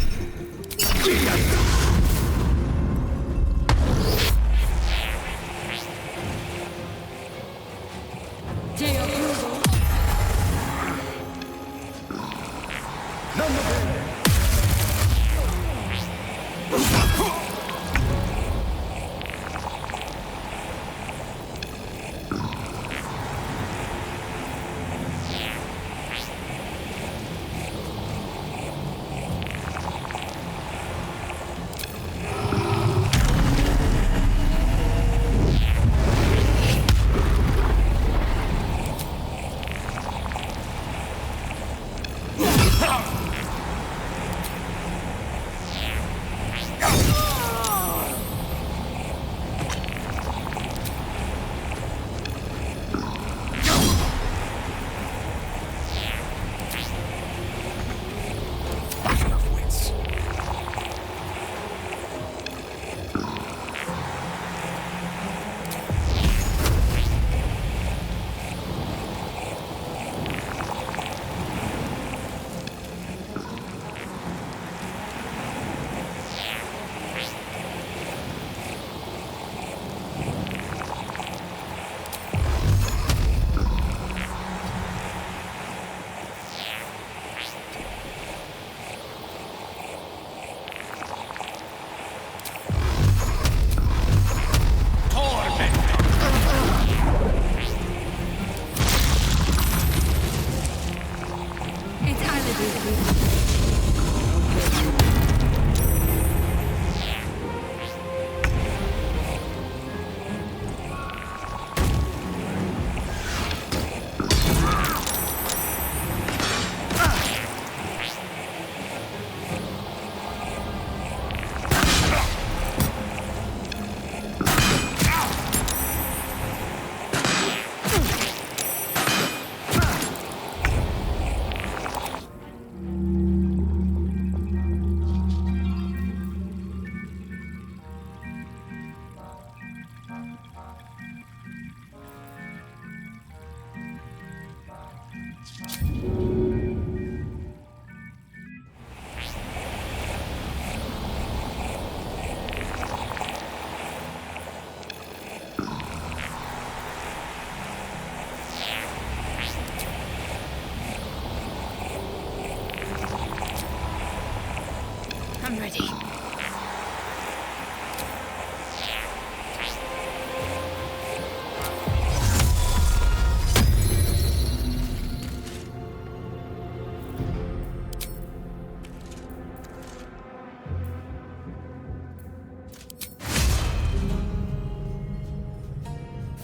N: I'm ready.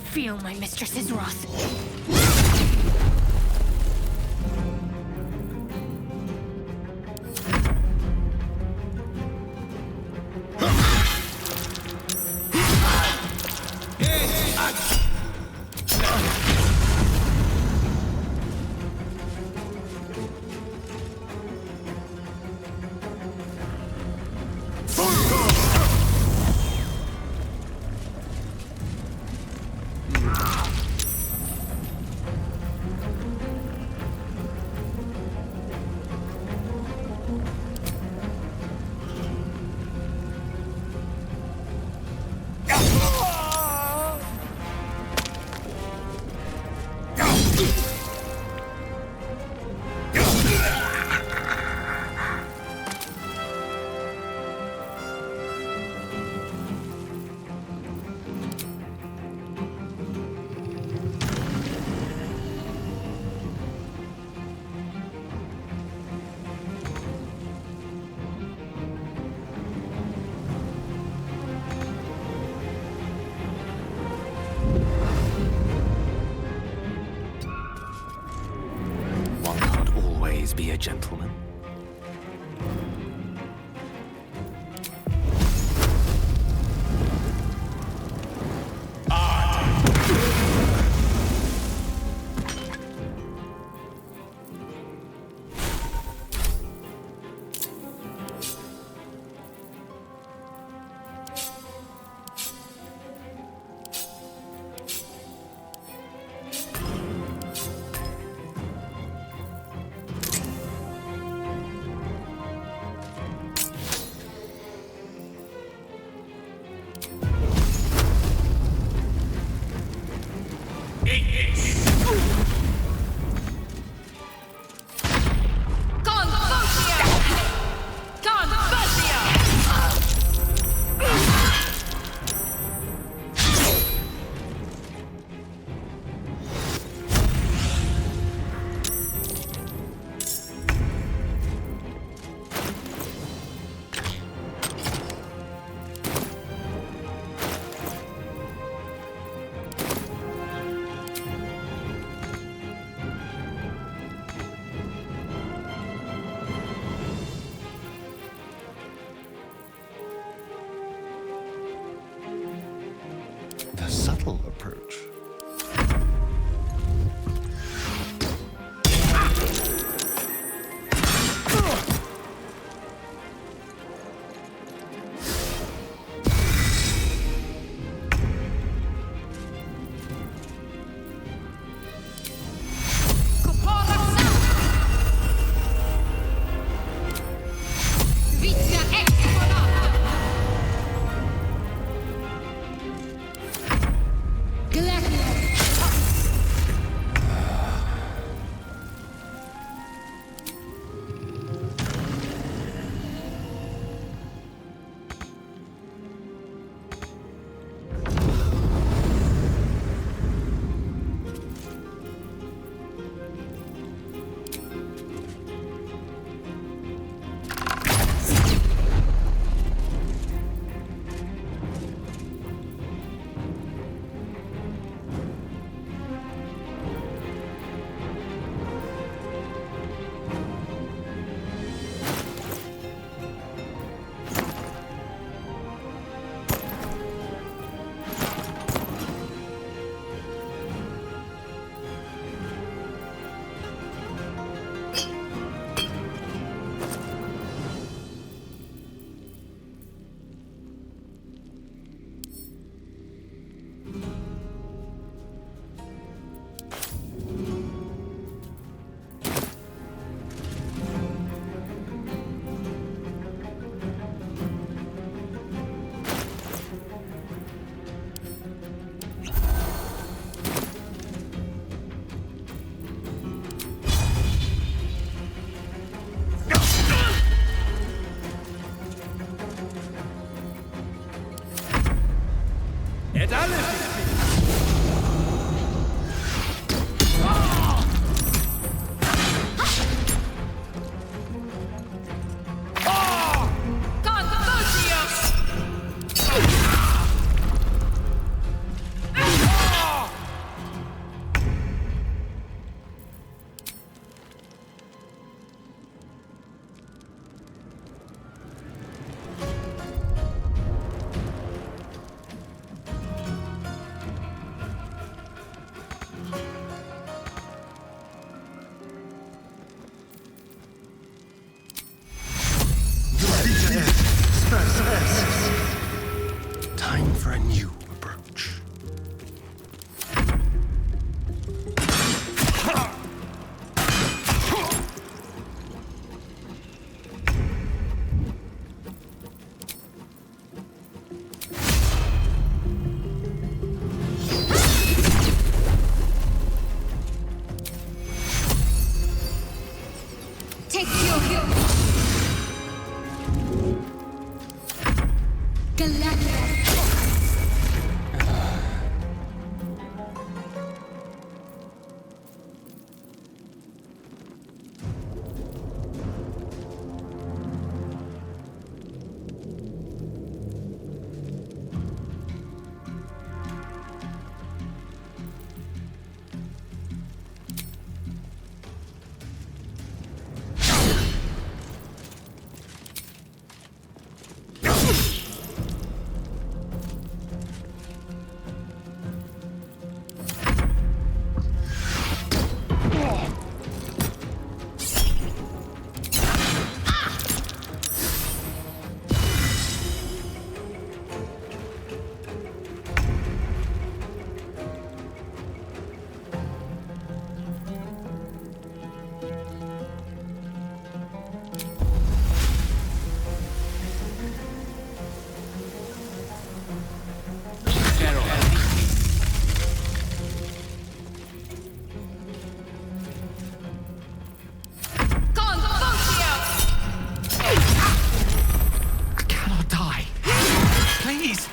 N: Feel my mistress's wrath.
O: Be a gentleman.
C: The subtle approach.
N: Galactic
H: Take your Galactus.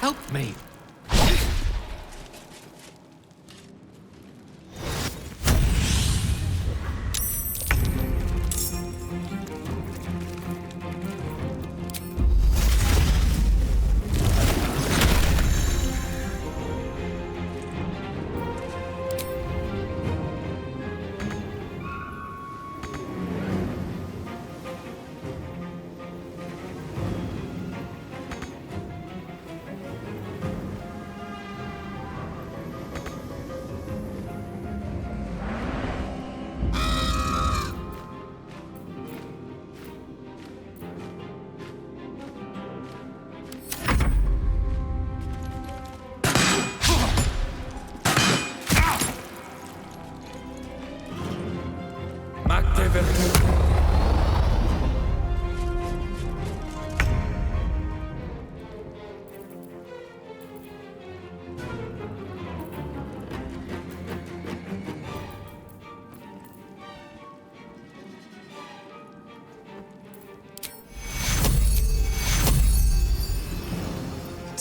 A: Help me!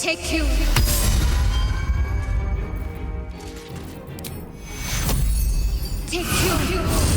H: Take you. Take you.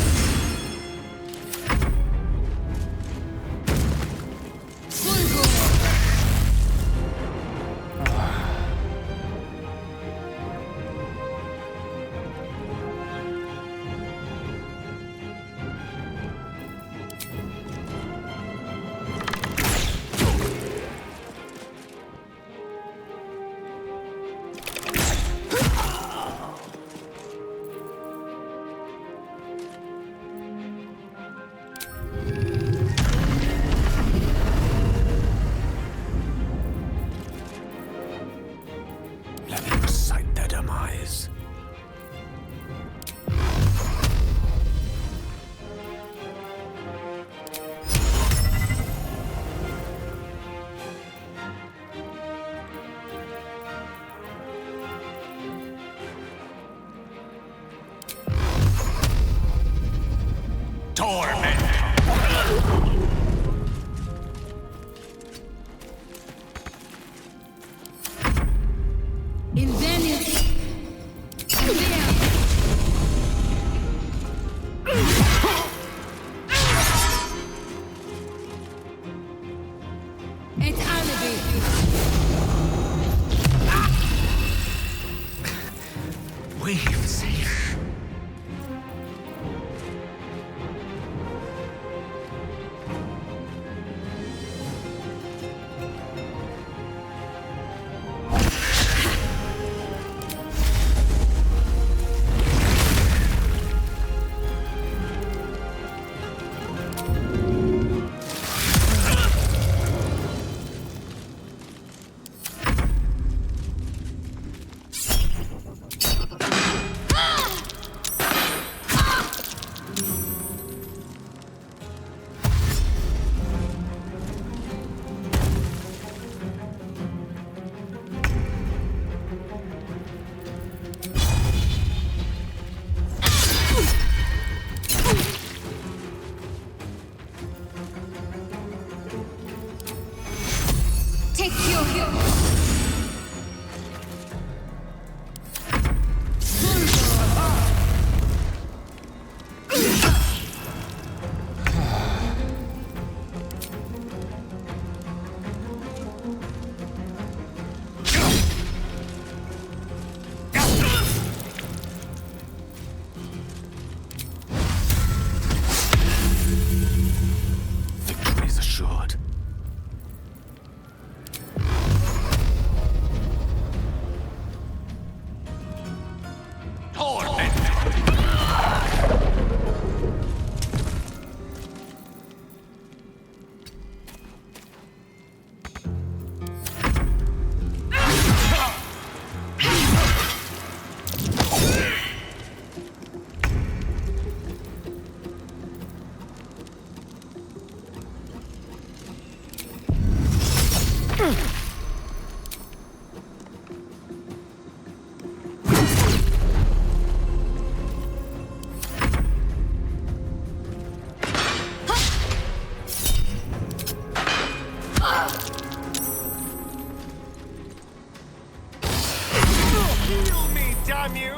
H: Take your hill.
D: Victory is assured.
J: Heal me, damn you!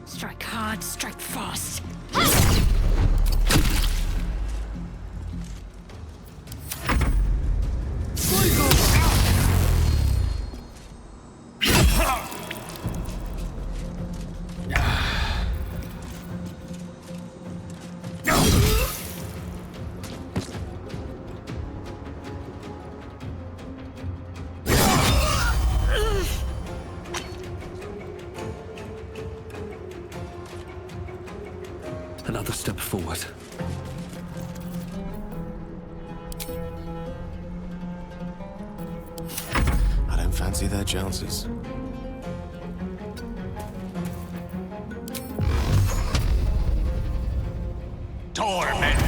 H: Strike hard, strike fast.
D: Another step forward.
C: I don't fancy their chances.
J: Torment!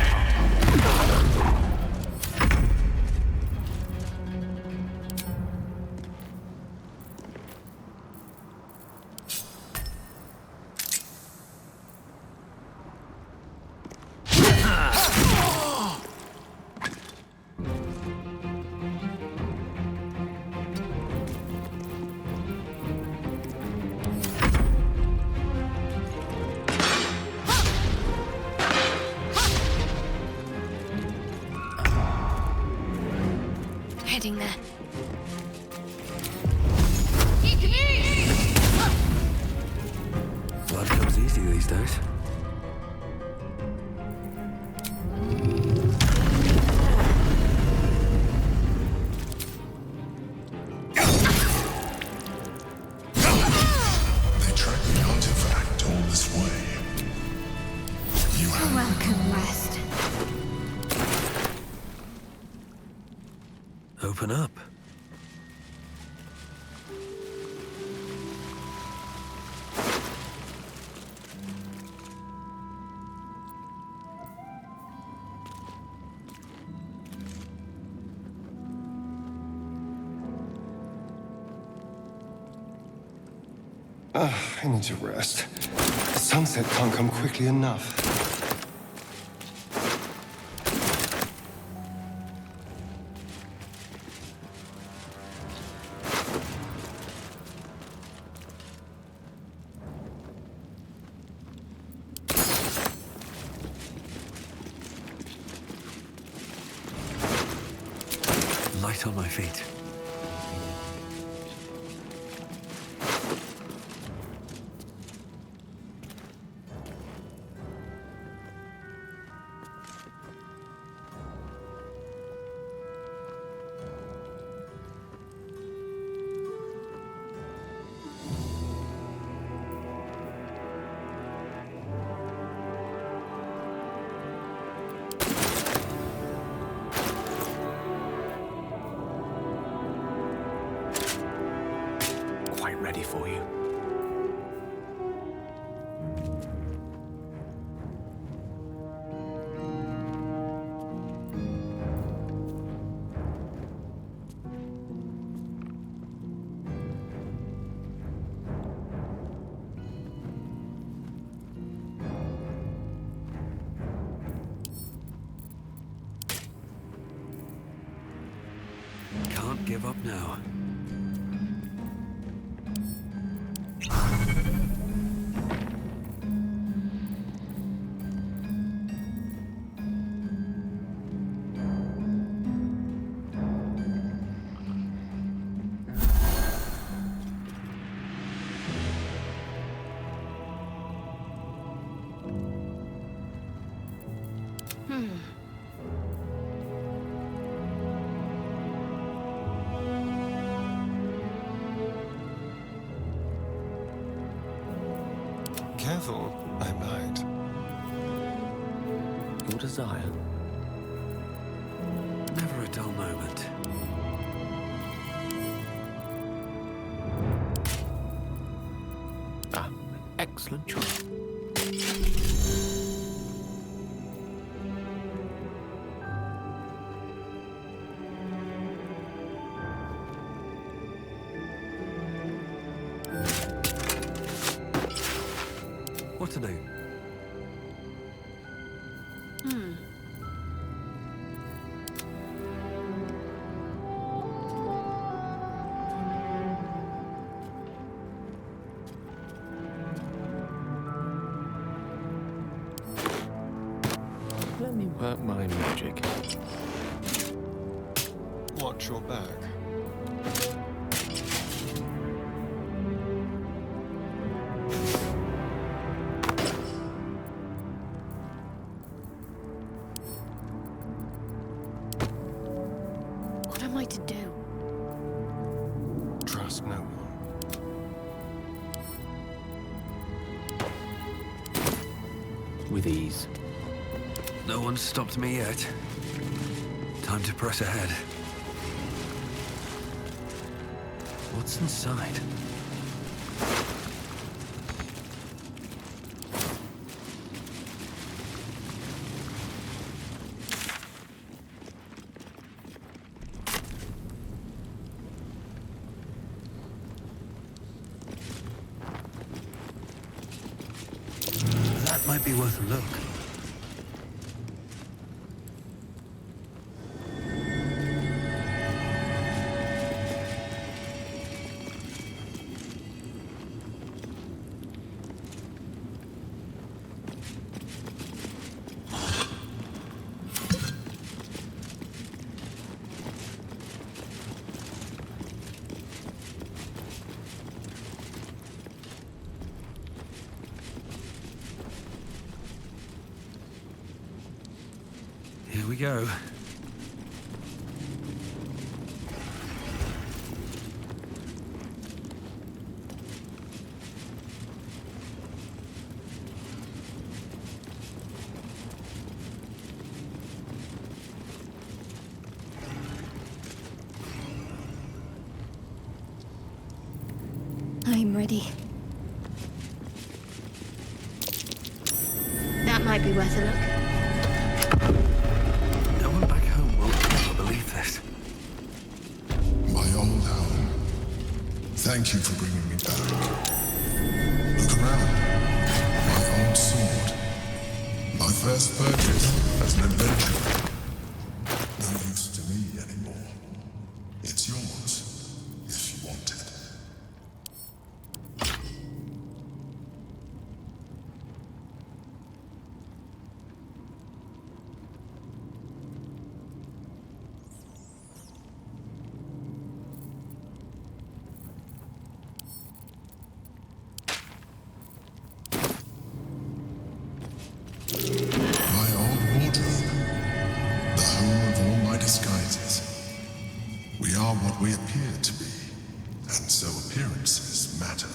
H: Heading there.
D: Blood comes easy these days.
V: They tracked the artifact all this way. You have
H: Welcome, West.
D: Open up.
C: I need to rest. The sunset can't come quickly enough.
D: Light on my feet.
C: Quite ready for you.
D: can't give up now.
C: Careful, I might.
A: Your desire.
D: Never a dull moment.
A: Ah, excellent choice.
D: What to do?
A: Let me work my magic.
C: Watch your back.
U: What am I to do?
C: Trust no one.
A: With ease.
D: No one's stopped me yet. Time to press ahead.
A: What's inside?
D: That might be worth a look. Here we go.
H: I'm ready. That might be worth a look.
D: No one back home will ever believe this.
V: My old home. Thank you for bringing me back. Look around. My old sword. My first purchase as an adventurer. No use to me anymore. It's yours, if you want it. My old wardrobe. The home of all my disguises. We are what we appear to be, and so appearances matter.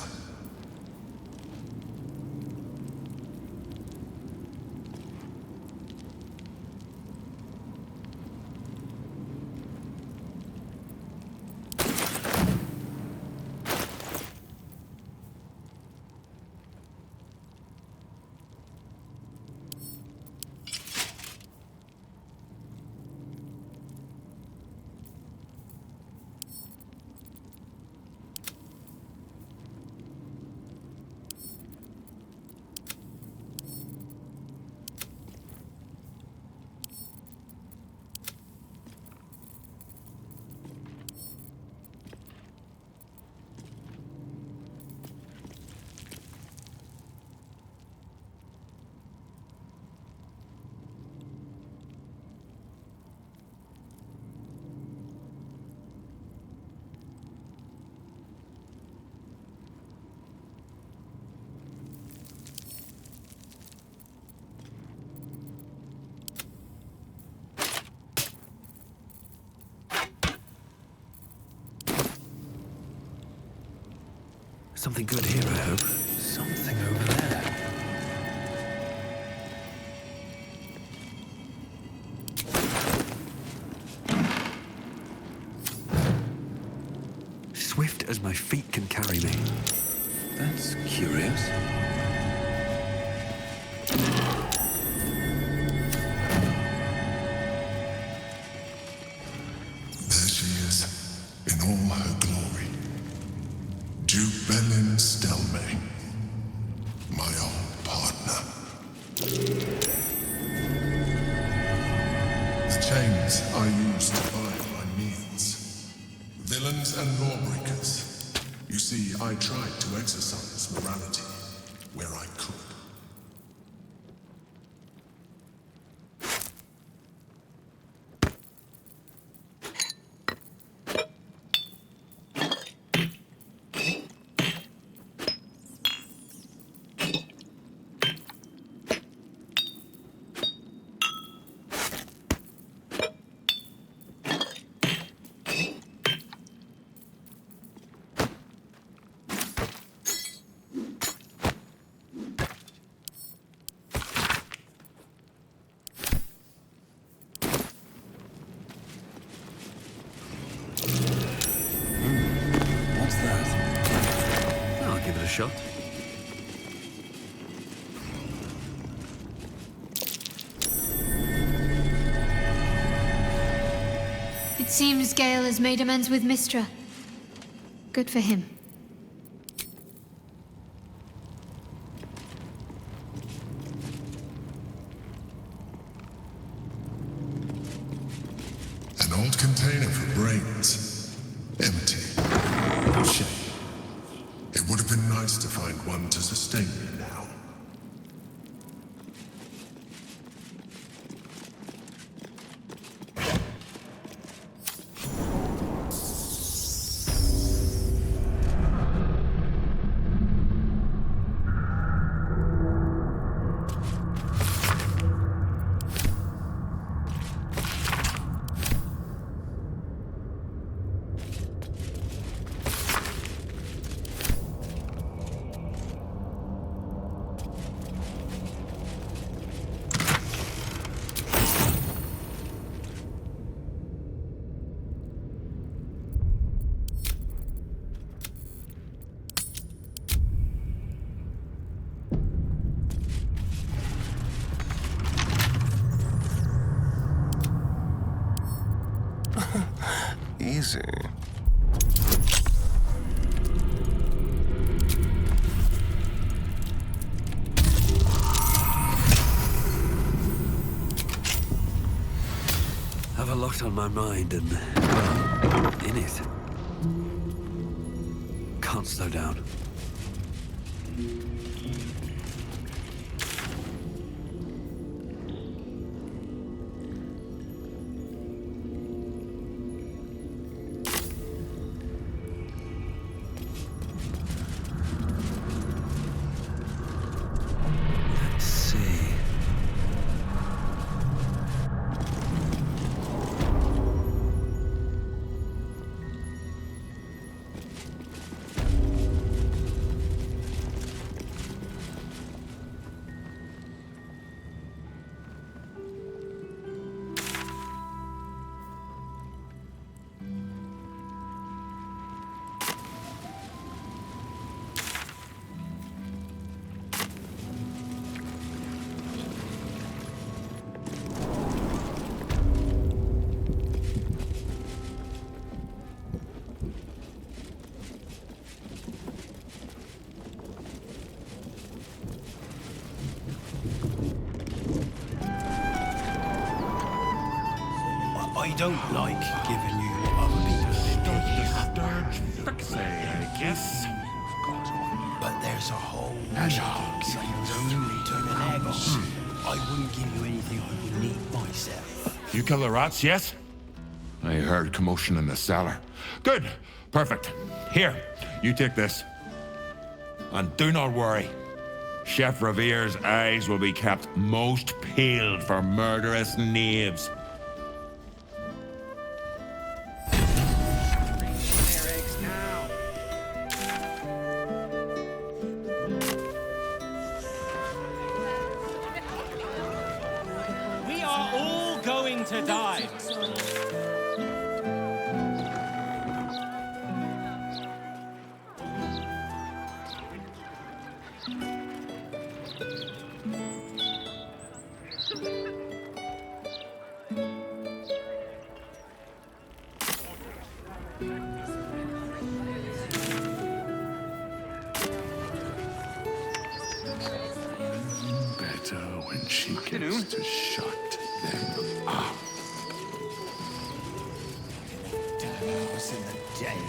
D: Something good here, I hope. Something over there. Swift as my feet can carry me. That's curious.
V: There she is, in all her glory. Jubelin Stelmay, my old partner. The chains I use to buy my meals. Villains and lawbreakers. You see, I tried to exercise morality where I could.
D: Shot.
H: It seems Gale has made amends with Mystra. Good for him.
V: An old container for brains. Empty. Shame. It would have been nice to find one to sustain me now.
C: Easy.
D: Have a lot on my mind and, well, in it. Can't slow down.
A: I don't like giving you what other people
E: Say, I guess.
A: But there's a whole chicken things only turn an egg on. I wouldn't give you anything I wouldn't eat myself.
E: You kill the rats, yes? I heard commotion in the cellar. Good. Perfect. Here, you take this. And do not worry. Chef Revere's eyes will be kept most peeled for murderous knaves.
K: to die.
V: Better when she gets to shut them up.
A: 10 hours in a day.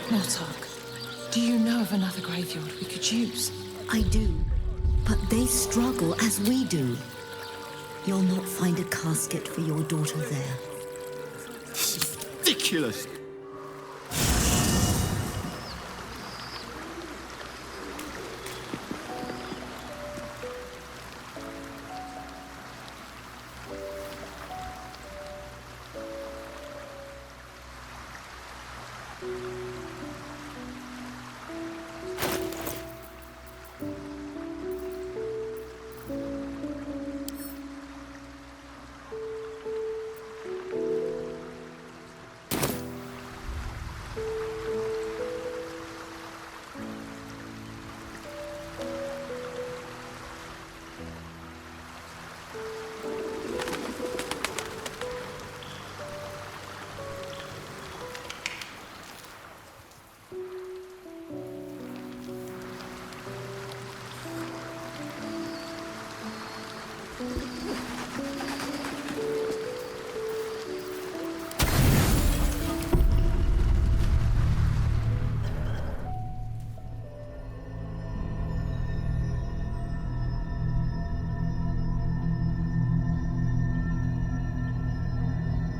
F: Mortark, do you know of another graveyard we could use?
B: I do, but they struggle as we do. You'll not find a casket for your daughter there.
G: Ridiculous!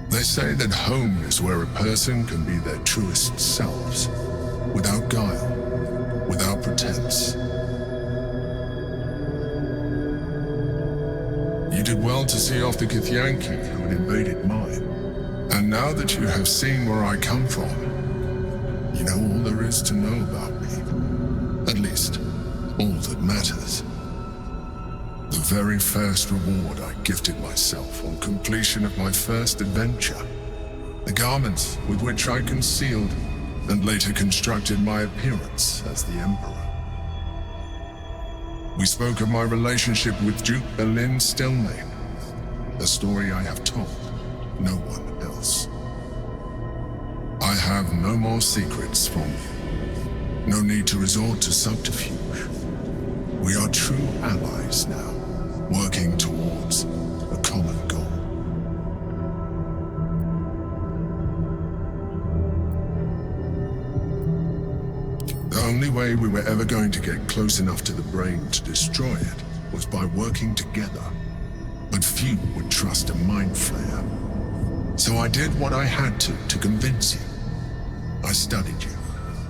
V: They say that home is where a person can be their truest selves, without guile, without pretense. You did well to see off the Githyanki who had invaded mine. And now that you have seen where I come from, you know all there is to know about me. At least, all that matters. The very first reward I gifted myself on completion of my first adventure. The garments with which I concealed and later constructed my appearance as the Emperor. We spoke of my relationship with Duke Berlin Stillmane, a story I have told no one else. I have no more secrets from you. No need to resort to subterfuge. We are true allies now, working towards a common goal. The only way we were ever going to get close enough to the brain to destroy it was by working together. But few would trust a mind flayer. So I did what I had to convince you. I studied you,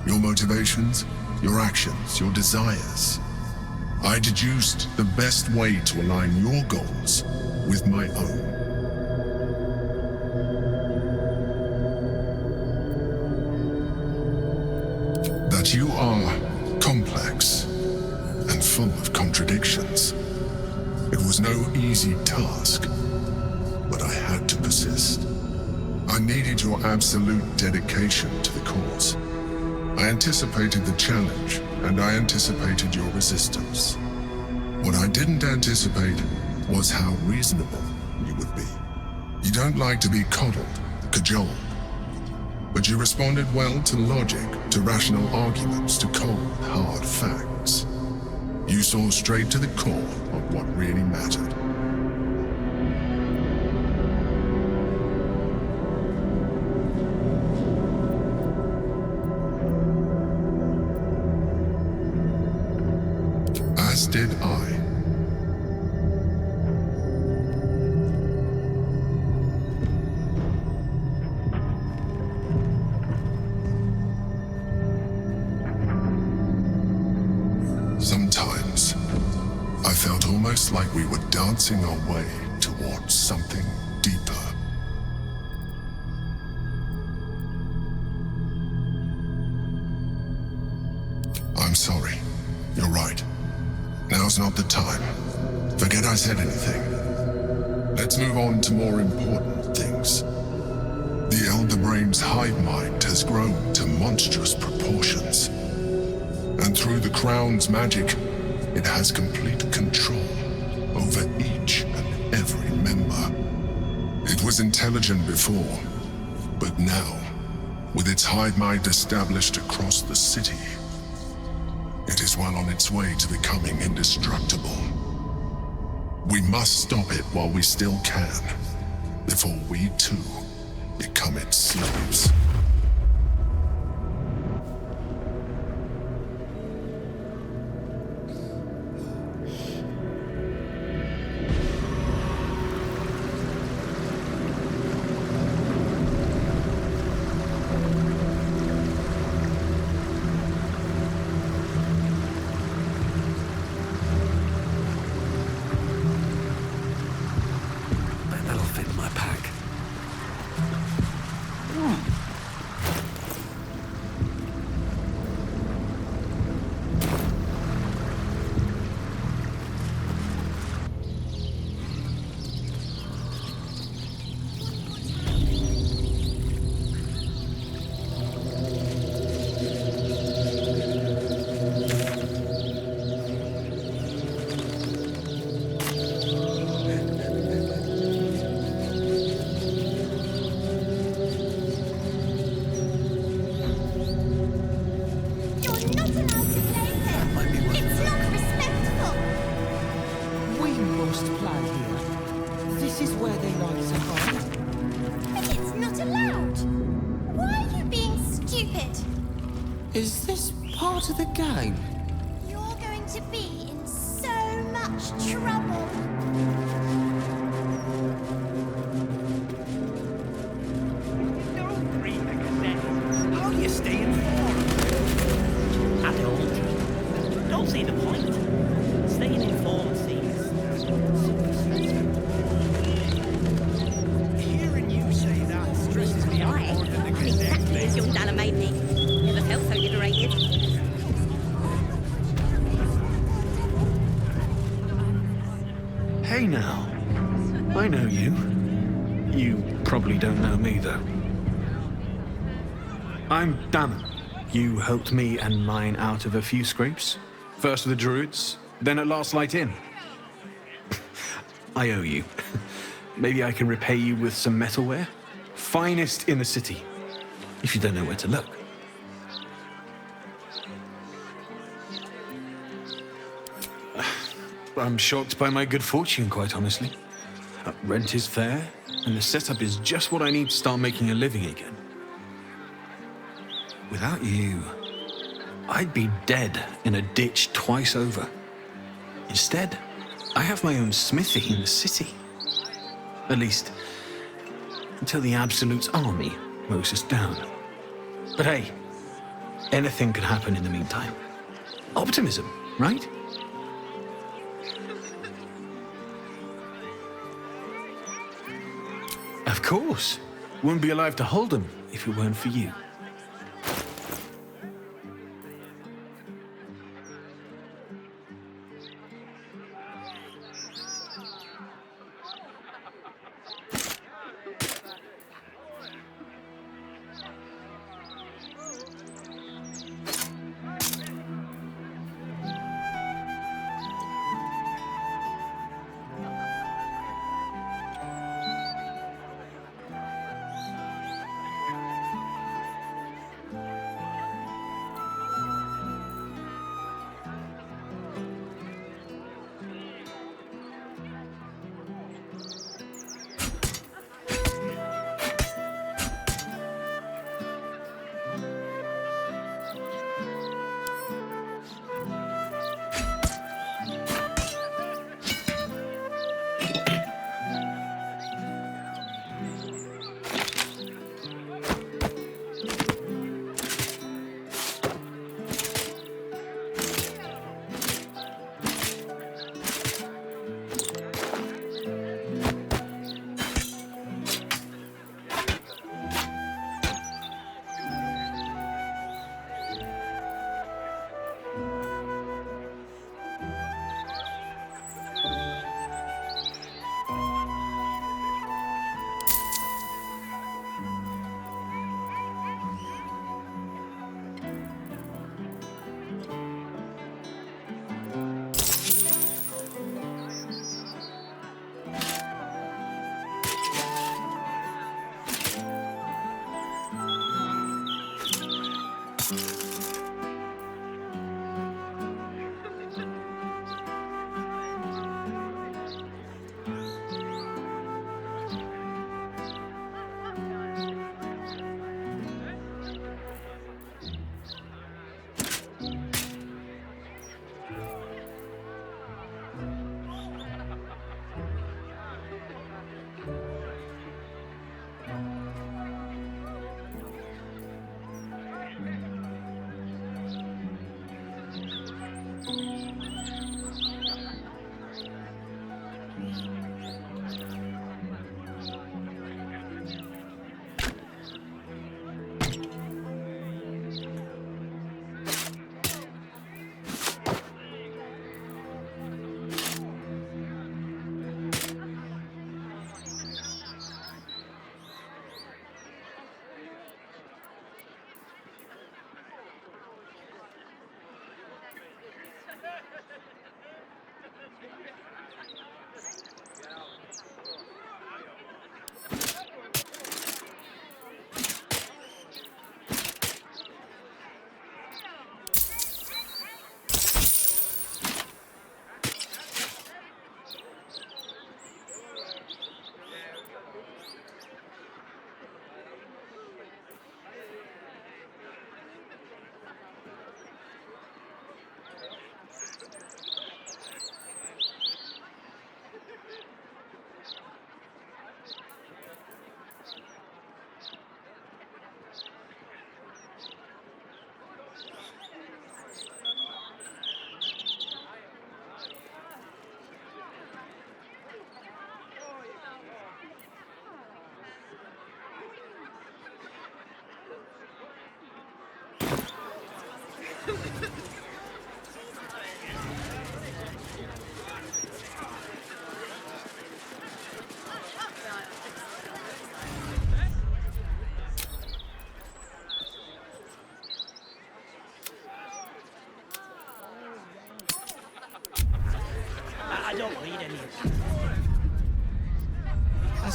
V: your motivations, your actions, your desires. I deduced the best way to align your goals with my own. That you are complex and full of contradictions. It was no easy task, but I had to persist. I needed your absolute dedication to the cause. I anticipated the challenge, and I anticipated your resistance. What I didn't anticipate was how reasonable you would be. You don't like to be coddled, cajoled, but you responded well to logic, to rational arguments, to cold, hard facts. You saw straight to the core of what really mattered. As did I. almost like we were dancing our way towards something deeper. I'm sorry. You're right. Now's not the time. Forget I said anything. Let's move on to more important things. The Elder Brain's hive mind has grown to monstrous proportions. And through the Crown's magic, it has complete control over each and every member. It was intelligent before, but now, with its hive mind established across the city, it is well on its way to becoming indestructible. We must stop it while we still can, before we too become its slaves.
D: That'll fit my pack.
A: We must play here. This is where they like to hide.
I: But it's not allowed. Why are you being stupid?
A: Is this part of the game?
I: You're going to be in so much trouble.
K: Don't read the Gazette. How do you stay informed? I don't. Don't see the point. Staying informed seems hearing you say that stresses me out more than the Gazette.
I: Exactly as young Dana made me. Never felt so liberated.
J: Hey now. I know you. You probably don't know me, though. I'm Damon. You helped me and mine out of a few scrapes. First with the Druids, then at Last Light Inn. I owe you. Maybe I can repay you with some metalware? Finest in the city, if you don't know where to look. I'm shocked by my good fortune, quite honestly. Rent is fair, and the setup is just what I need to start making a living again. Without you, I'd be dead in a ditch twice over. Instead, I have my own smithy in the city. At least, until the Absolute's army mows us down. But hey, anything could happen in the meantime. Optimism, right? Of course. Wouldn't be alive to hold them if it weren't for you.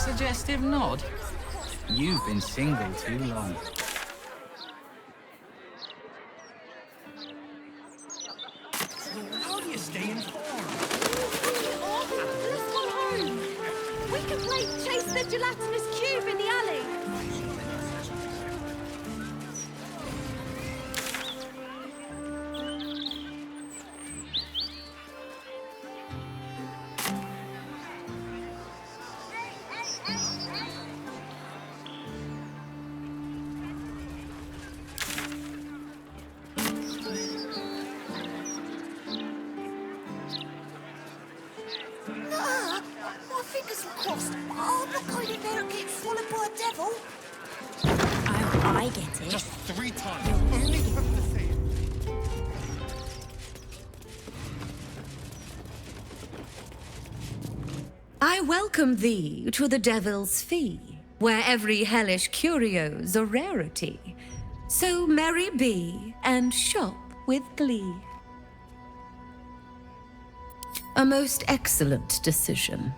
R: suggestive nod. You've been single too long.
K: How do you stay informed?
I: Let's go home. We can play chase the gelatinous cube in the alley.
N: My fingers are crossed. I'm not going in there and get swallowed by a devil.
I: Oh, I get it.
C: Just 3 times. Only have to say it.
B: I welcome thee to the Devil's Fee, where every hellish curio's a rarity. So merry be, and shop with glee. A most excellent decision.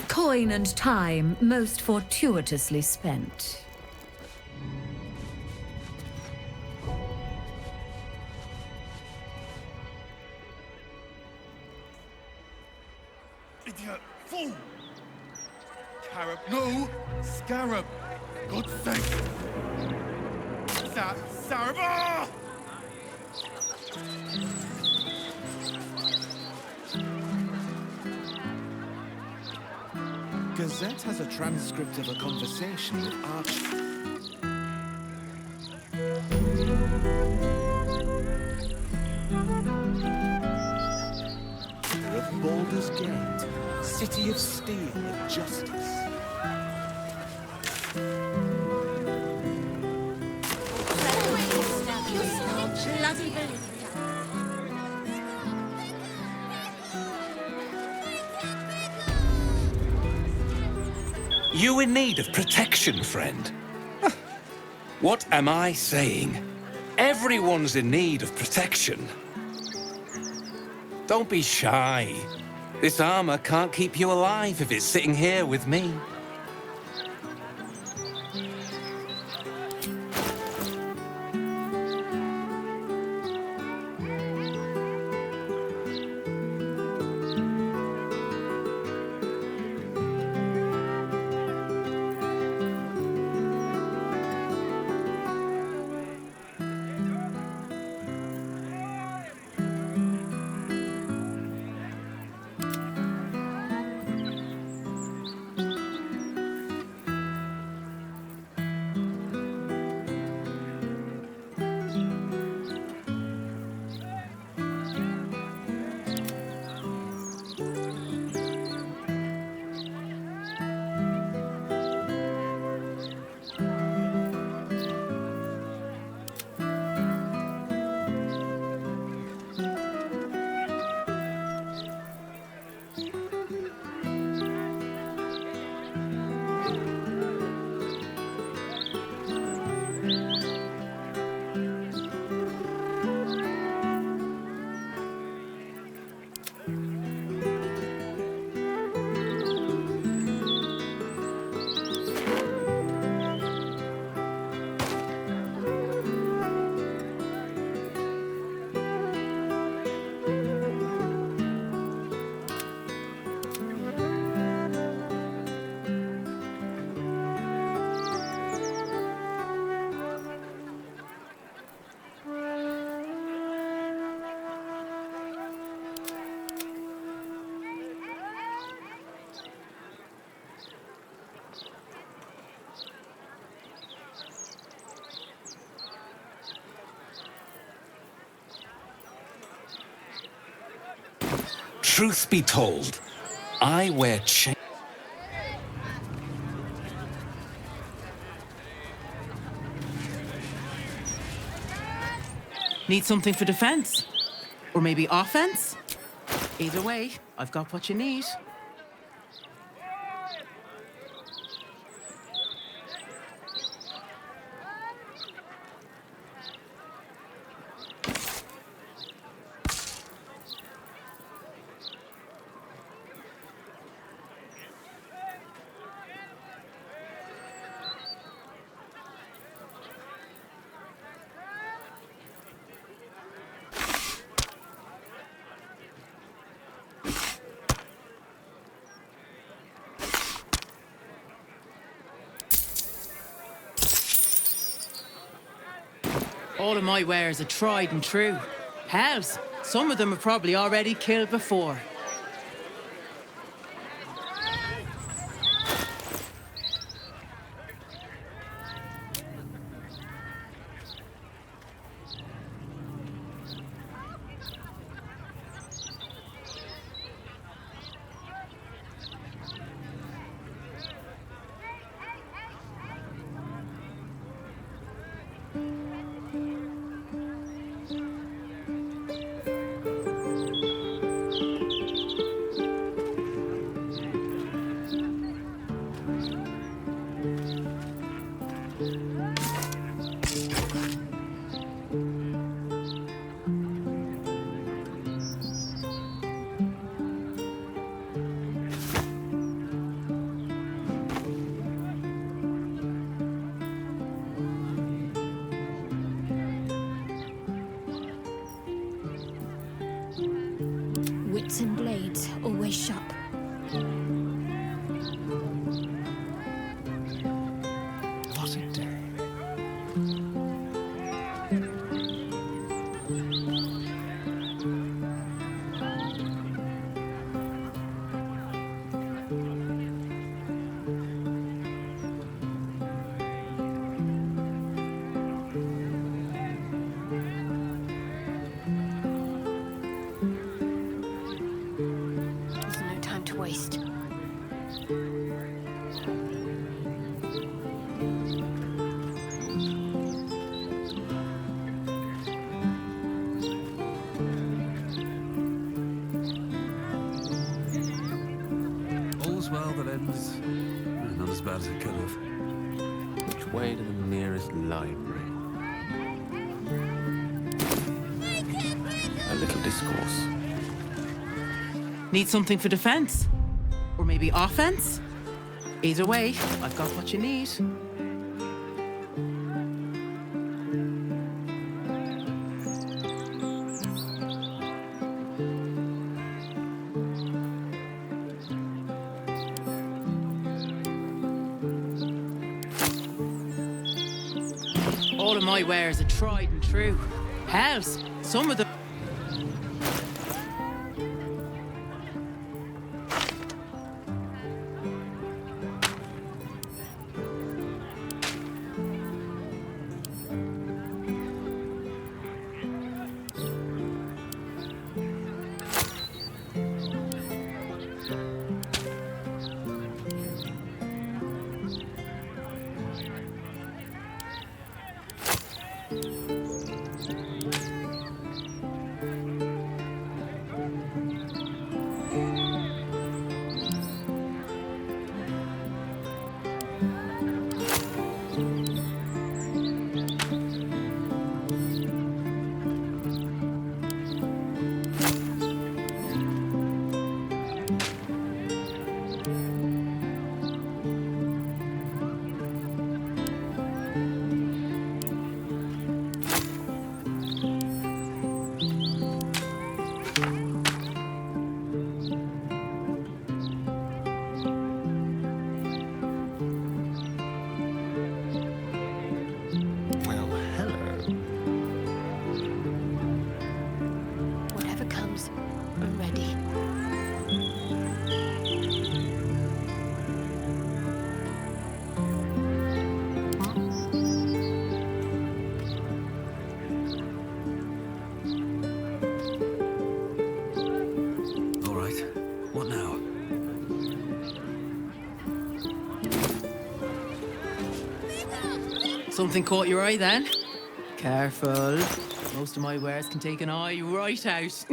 B: Coin and time most fortuitously spent.
C: Idiot! Fool! Carib, no! Scarab! God's sake! Sarab! Ah!
G: Gazette has a transcript of a conversation with Arch. Of Baldur's Gate, city of steel and justice.
I: Bloody believe.
Q: You in need of protection, friend? What am I saying? Everyone's in need of protection. Don't be shy. This armor can't keep you alive if it's sitting here with me. Truth be told, I wear chains.
T: Need something for defense? Or maybe offense? Either way, I've got what you need. All of my wares are tried and true. Hells, some of them have probably already killed before.
H: Wits and blades always sharp.
C: What a day.
H: There's no time to waste.
D: All's well that ends. Not as bad as it could have.
O: Which way to the nearest library? A little discourse.
T: Need something for defense? Or maybe offense? Either way, I've got what you need. All of my wares are tried and true. Hells, some of them.
C: Well, hello.
H: Whatever comes, I'm ready.
D: All right. What now?
T: Something caught your eye then? Careful. Most of my wares can take an eye right out.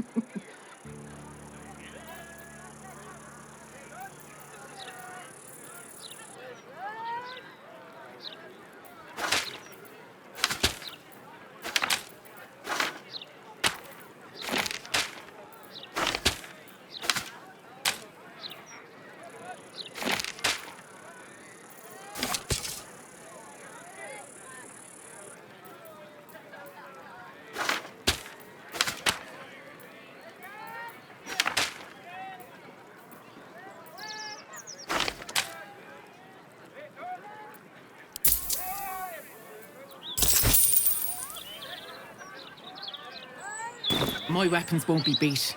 T: My weapons won't be beat.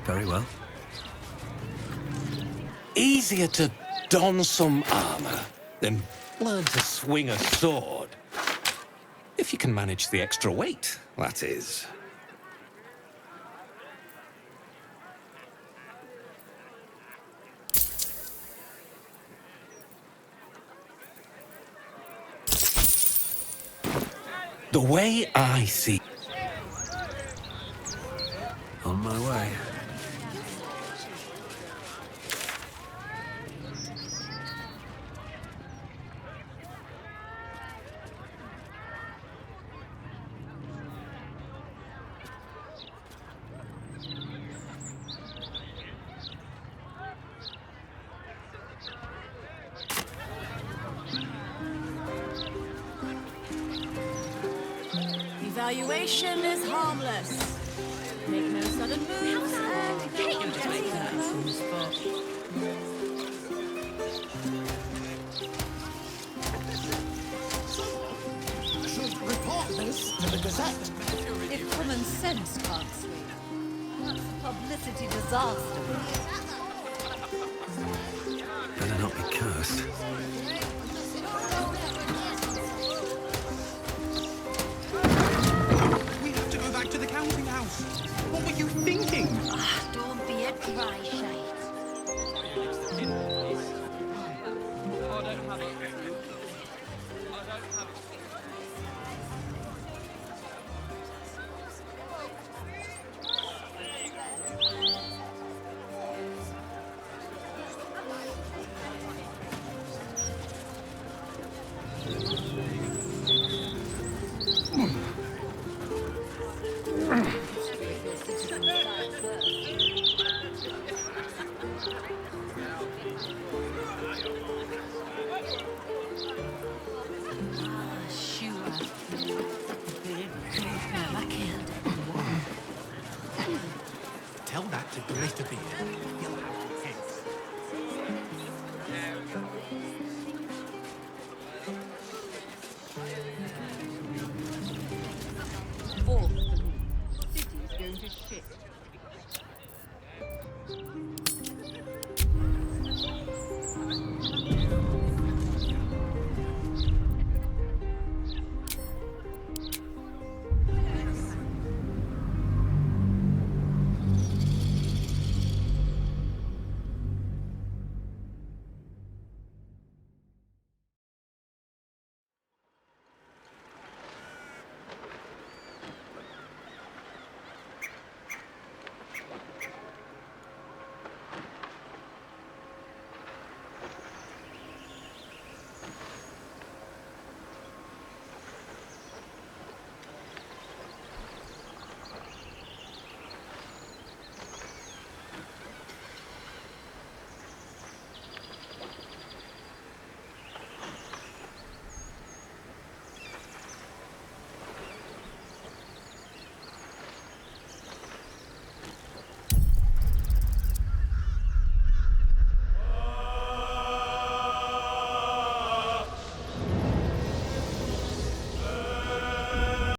K: Very well. Easier to don some armor than learn to swing a sword. If you can manage the extra weight, that is. The way I see...
D: On my way.
I: Evaluation is harmless. Make no sudden moves and keep your distance from the spot.
A: Should report this to the Gazette.
B: If common sense can't swing, what's a publicity disaster?
D: Better not be cursed.